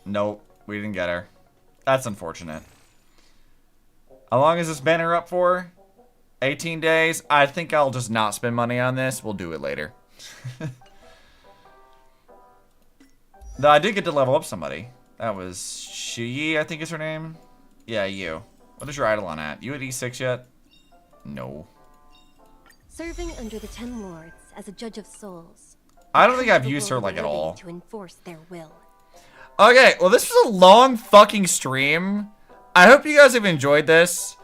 Nope. We didn't get her. That's unfortunate. How long is this banner up for? 18 days? I think I'll just not spend money on this. We'll do it later. Though I did get to level up somebody. That was Shuyi, I think is her name. Yeah, you. What is your Eidolon at? You at E6 yet? No. Serving under the 10 lords as a judge of souls. I don't think I've used her like at all. To enforce their will. Okay, well this was a long fucking stream. I hope you guys have enjoyed this.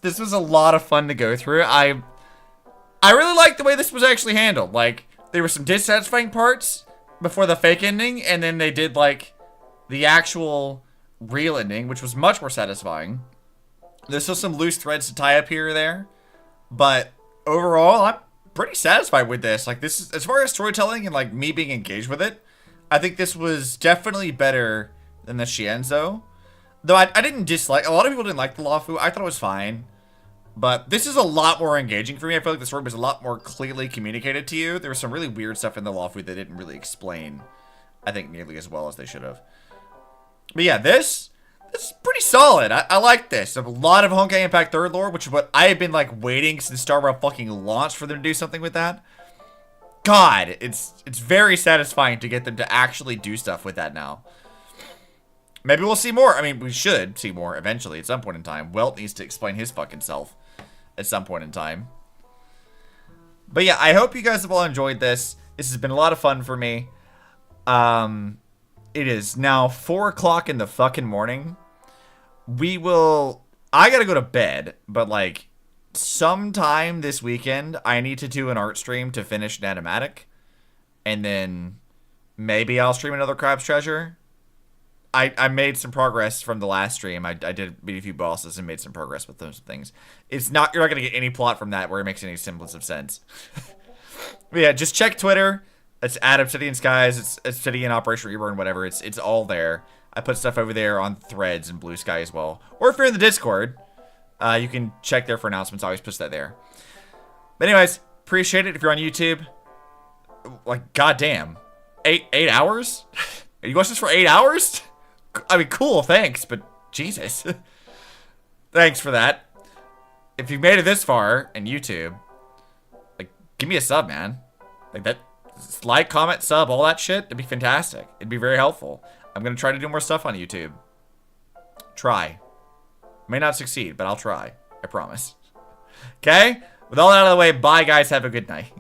This was a lot of fun to go through. I really like the way this was actually handled. Like, there were some dissatisfying parts before the fake ending, and then they did like the actual real ending, which was much more satisfying. There's still some loose threads to tie up here or there, but overall, I'm pretty satisfied with this. Like, this is, as far as storytelling and like me being engaged with it, I think this was definitely better than the Shienzo. Though I didn't dislike, a lot of people didn't like the Lawfu. I thought it was fine. But this is a lot more engaging for me. I feel like the story was a lot more clearly communicated to you. There was some really weird stuff in the Lawfu they didn't really explain, I think, nearly as well as they should have. But yeah, this is pretty solid. I like this. A lot of Honkai Impact 3rd lore, which is what I have been like waiting since Star Rail fucking launched for them to do something with that. God, it's very satisfying to get them to actually do stuff with that now. Maybe we'll see more. I mean, we should see more eventually at some point in time. Welt needs to explain his fucking self at some point in time. But yeah, I hope you guys have all enjoyed this. This has been a lot of fun for me. It is now 4 o'clock in the fucking morning. I gotta go to bed, but like sometime this weekend, I need to do an art stream to finish Nanomatic. And then maybe I'll stream another Crab's Treasure. I made some progress from the last stream. I did beat a few bosses and made some progress with those things. You're not going to get any plot from that where it makes any semblance of sense. But yeah, just check Twitter. It's at Obsidian Skies. It's Obsidian Operation Reborn, whatever. It's all there. I put stuff over there on Threads and Blue Sky as well. Or if you're in the Discord, you can check there for announcements. I always post that there. But anyways, appreciate it. If you're on YouTube, like, goddamn. 8 hours? Are you watching this for 8 hours? I mean, cool, thanks, but Jesus. Thanks for that. If you made it this far in YouTube, like, give me a sub, man. Like, that, like, comment, sub, all that shit, it'd be fantastic. It'd be very helpful. I'm gonna try to do more stuff on YouTube. Try. May not succeed, but I'll try. I promise. Okay? With all that out of the way, bye, guys. Have a good night.